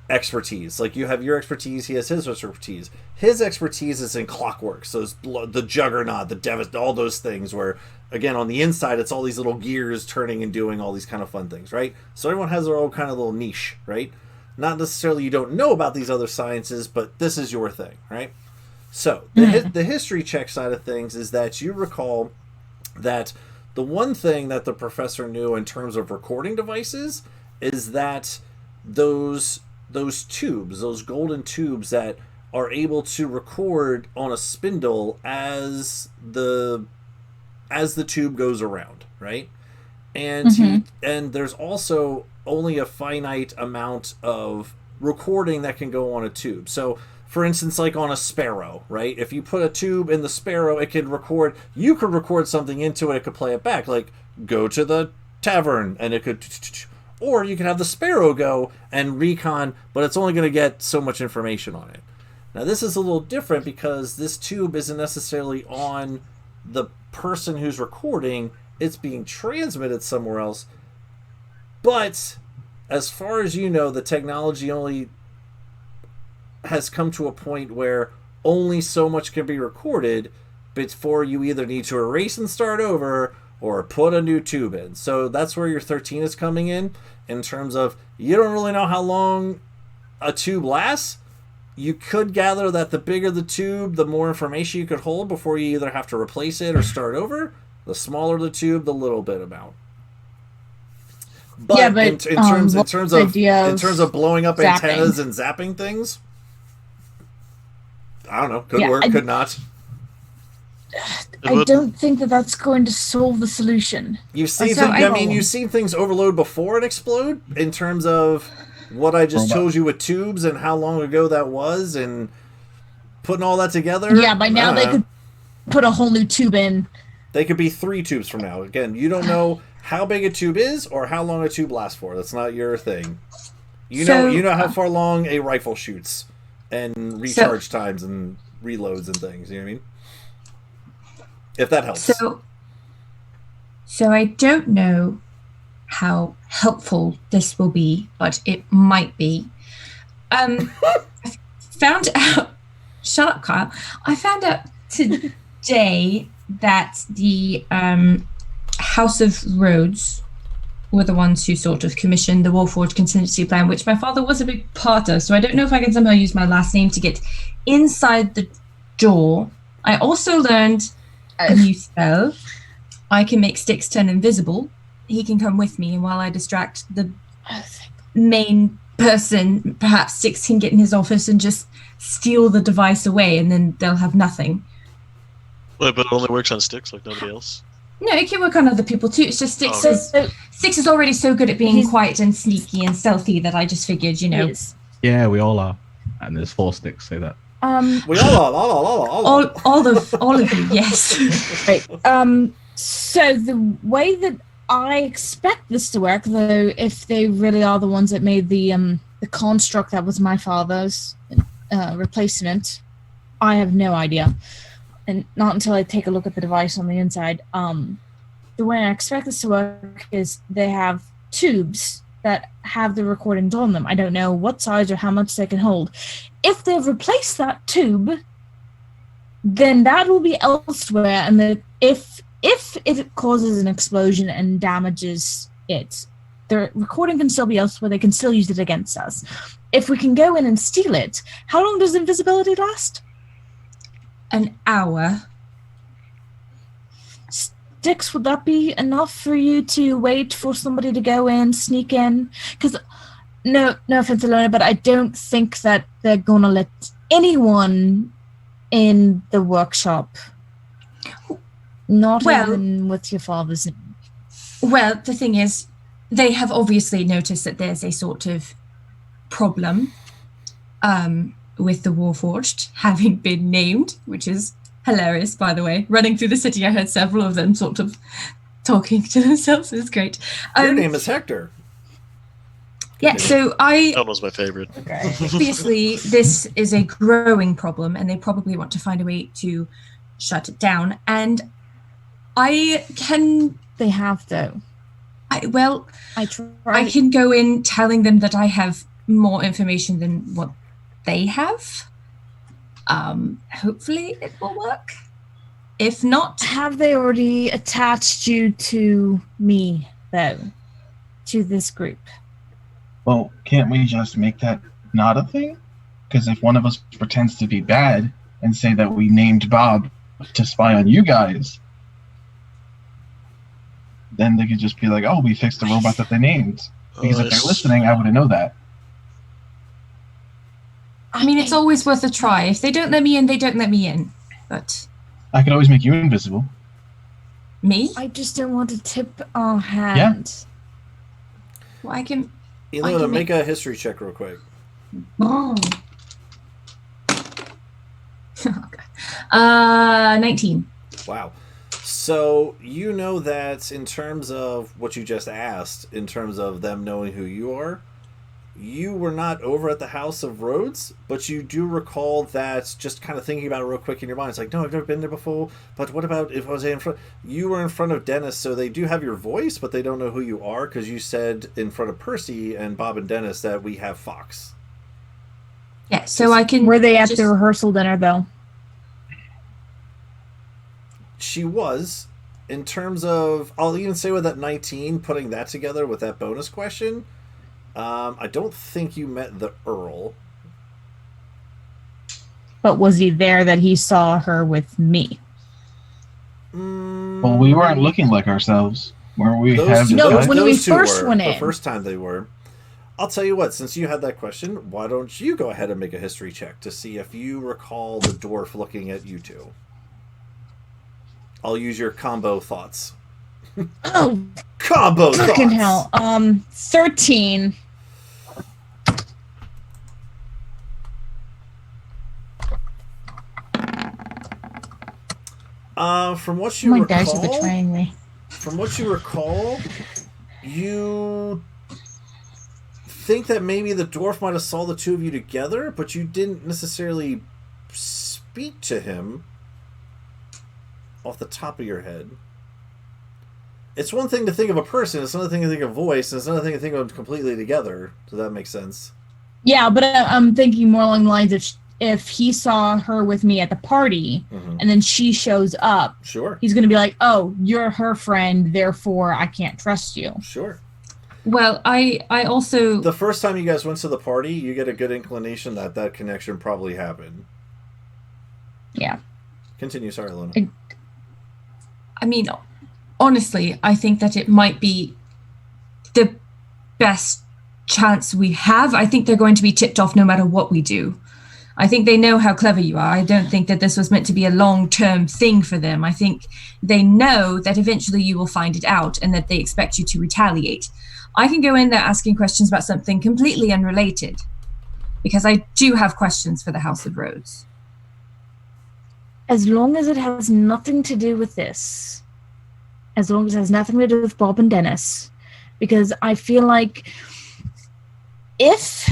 expertise. Like, you have your expertise, he has his expertise. His expertise is in clockwork, so it's the juggernaut, all those things where, again, on the inside, it's all these little gears turning and doing all these kind of fun things, right? So everyone has their own kind of little niche, right? Not necessarily you don't know about these other sciences, but this is your thing, right? So the history check side of things is that you recall that the one thing that the professor knew in terms of recording devices is that those tubes, those golden tubes that are able to record on a spindle as the tube goes around, right? And and there's also only a finite amount of recording that can go on a tube. So, for instance, like on a sparrow, right? If you put a tube in the sparrow, it can record. You could record something into it. It could play it back, like go to the tavern, and it could. Or you could have the sparrow go and recon, but it's only going to get so much information on it. Now, this is a little different because this tube isn't necessarily on the person who's recording. It's being transmitted somewhere else. But as far as you know, the technology only has come to a point where only so much can be recorded before you either need to erase and start over or put a new tube in. So that's where your 13 is coming in terms of you don't really know how long a tube lasts. You could gather that the bigger the tube, the more information you could hold before you either have to replace it or start over. The smaller the tube, the little bit amount. But, in terms of blowing up antennas and zapping things, I don't know. Could work, could not. I don't think that that's going to solve the solution. You've seen you've seen things overload before and explode in terms of what I just told you with tubes and how long ago that was and putting all that together. Yeah, by now they could put a whole new tube in. They could be 3 tubes from now. Again, you don't know how big a tube is or how long a tube lasts for. That's not your thing. You know how far long a rifle shoots and recharge times and reloads and things. You know what I mean? If that helps. So I don't know how helpful this will be, but it might be. I found out. Shut up, Kyle. I found out today that the House of Rhodes were the ones who sort of commissioned the Warforged contingency plan, which my father was a big part of. So I don't know if I can somehow use my last name to get inside the door. I also learned a new spell. I can make Styx turn invisible. He can come with me, and while I distract the main person, perhaps Styx can get in his office and just steal the device away, and then they'll have nothing. Wait, but it only works on Styx, like nobody else? No, it can work on other people too. It's just Styx is already so good at being quiet and sneaky and stealthy that I just figured, Yeah, we all are. And there's 4 Styx, say that. We all are. All of you, yes. Right. So the way that I expect this to work, though, if they really are the ones that made the construct that was my father's replacement, I have no idea. And not until I take a look at the device on the inside. The way I expect this to work is they have tubes that have the recordings on them. I don't know what size or how much they can hold. If they've replaced that tube, then that will be elsewhere. And if it causes an explosion and damages it, the recording can still be elsewhere. They can still use it against us. If we can go in and steal it, how long does invisibility last? An hour. Styx, would that be enough for you to wait for somebody to go in, sneak in? Because, no offense, Alona, but I don't think that they're going to let anyone in the workshop. Not even with your father's name. Well, the thing is, they have obviously noticed that there's a sort of problem with the Warforged having been named, which is hilarious, by the way. Running through the city, I heard several of them sort of talking to themselves. It was great. Your name is Hector. Yeah, so That was my favorite. Obviously, this is a growing problem, and they probably want to find a way to shut it down. And They have, though. I can go in telling them that I have more information than what they have. Hopefully it will work. If not... Have they already attached you to me, though? To this group? Well, can't we just make that not a thing? Because if one of us pretends to be bad and say that we named Bob to spy on you guys, then they could just be like, oh, we fixed the robot that they named. Because if they're listening, I wouldn't know that. I mean, it's always worth a try. If they don't let me in, they don't let me in. But I could always make you invisible. Me? I just don't want to tip our hand. Yeah. Well, I can... Elena, make a history check real quick. Oh. 19. Wow. So you know that in terms of what you just asked, in terms of them knowing who you are, you were not over at the House of Rhodes, but you do recall that, just kind of thinking about it real quick in your mind. It's like, no, I've never been there before, but what about if I was in front? You were in front of Dennis, so they do have your voice, but they don't know who you are, because you said in front of Percy and Bob and Dennis that we have Fox. Yeah, so I can... Were they at the rehearsal dinner, though? She was. In terms of... I'll even say with that 19, putting that together with that bonus question... I don't think you met the Earl. But was he there that he saw her with me? Well, we weren't looking like ourselves. Were we? When we first went in. The first time they were. I'll tell you what, since you had that question, why don't you go ahead and make a history check to see if you recall the dwarf looking at you two. I'll use your combo thoughts. Oh! Combo thoughts! Fucking hell. 13. From what you My recall, dice are betraying me. From what you recall, you think that maybe the dwarf might have saw the two of you together, but you didn't necessarily speak to him off the top of your head. It's one thing to think of a person, it's another thing to think of a voice, and it's another thing to think of them completely together. Does that make sense? Yeah, but I'm thinking more along the lines of if he saw her with me at the party, and then she shows up, sure, he's going to be like, oh, you're her friend, therefore I can't trust you. Sure. Well, I also... The first time you guys went to the party, you get a good inclination that that connection probably happened. Yeah. Continue, sorry, Luna. I mean, honestly, I think that it might be the best chance we have. I think they're going to be tipped off no matter what we do. I think they know how clever you are. I don't think that this was meant to be a long-term thing for them. I think they know that eventually you will find it out and that they expect you to retaliate. I can go in there asking questions about something completely unrelated because I do have questions for the House of Rhodes. As long as it has nothing to do with this. As long as it has nothing to do with Bob and Dennis. Because I feel like if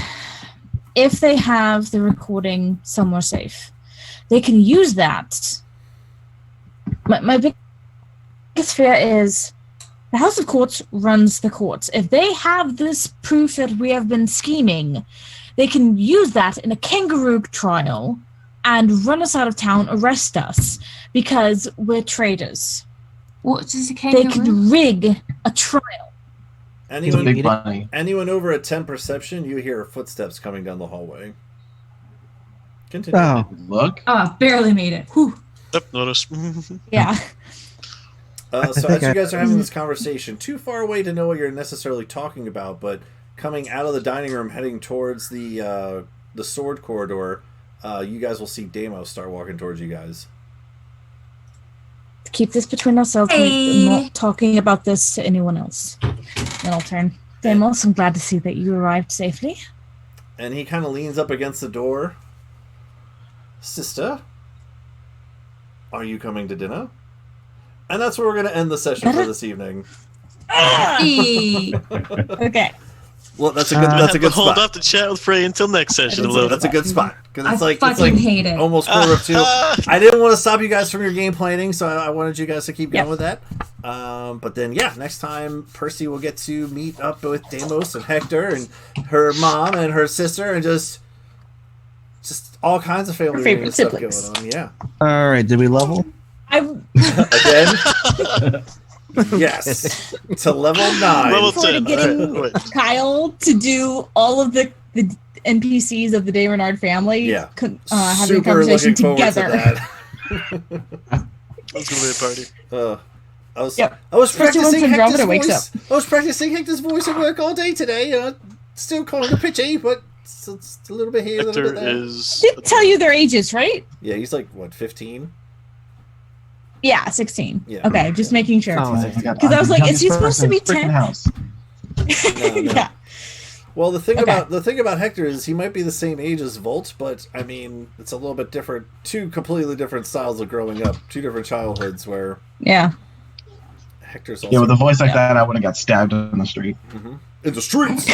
they have the recording somewhere safe, they can use that. My biggest fear is the House of Courts runs the courts. If they have this proof that we have been scheming, they can use that in a kangaroo trial and run us out of town, arrest us, because we're traitors. What is a kangaroo? They can rig a trial. Anyone over at 10 perception, you hear footsteps coming down the hallway. Continue. Oh, look. Barely made it. Whew. Yep, notice. Yeah. So as you guys are having this conversation, too far away to know what you're necessarily talking about, but coming out of the dining room, heading towards the sword corridor, you guys will see Deimos start walking towards you guys. Keep this between ourselves. Hey. I'm not talking about this to anyone else. Then I'll turn. Deimos, I'm glad to see that you arrived safely. And he kind of leans up against the door. Sister, are you coming to dinner? And that's where we're going to end the session for this evening. Okay. Well, that's a good hold spot. up to chat with Frey until next session. That's a good spot because it's like hate it. Almost quarter of 2. I didn't want to stop you guys from your game planning, so I wanted you guys to keep going with that. But then, next time Percy will get to meet up with Deimos and Hector and her mom and her sister and just all kinds of family stuff going on. Yeah. All right. Did we level? Again. Yes, to level 9. Level 10. Getting Kyle to do all of the NPCs of the De Renard family. Yeah, having a conversation together. That's gonna be a party. I was practicing Hector's voice. I was practicing Hector's voice at work all day today. Still calling it pitchy, but it's a little bit here, a little bit there. Did tell you their ages, right? Yeah, he's like what, 15? Yeah, 16. Yeah. Okay, just making sure. Because I was like, is he supposed to be 10? No. Yeah. Well, the thing about Hector is he might be the same age as Volt, but I mean, it's a little bit different. 2 completely different styles of growing up. 2 different childhoods where. Yeah. Hector's also. Yeah, with a voice like that, I would have got stabbed in the street. Mm-hmm. In the streets.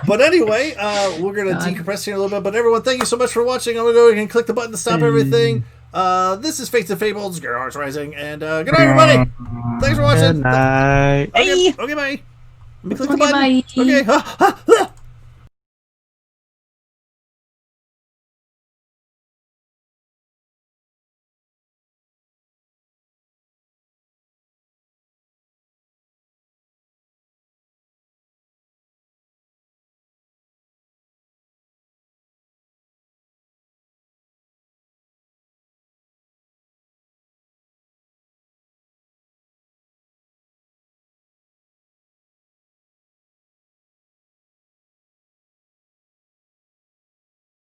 But anyway, we're gonna decompress here a little bit. But everyone, thank you so much for watching. I'm gonna go ahead and click the button to stop everything. This is Fates and Fables, Gearhearts Rising, and good night, everybody. Thanks for watching. Good night. Okay, bye. Let me click the button. Bye. Okay.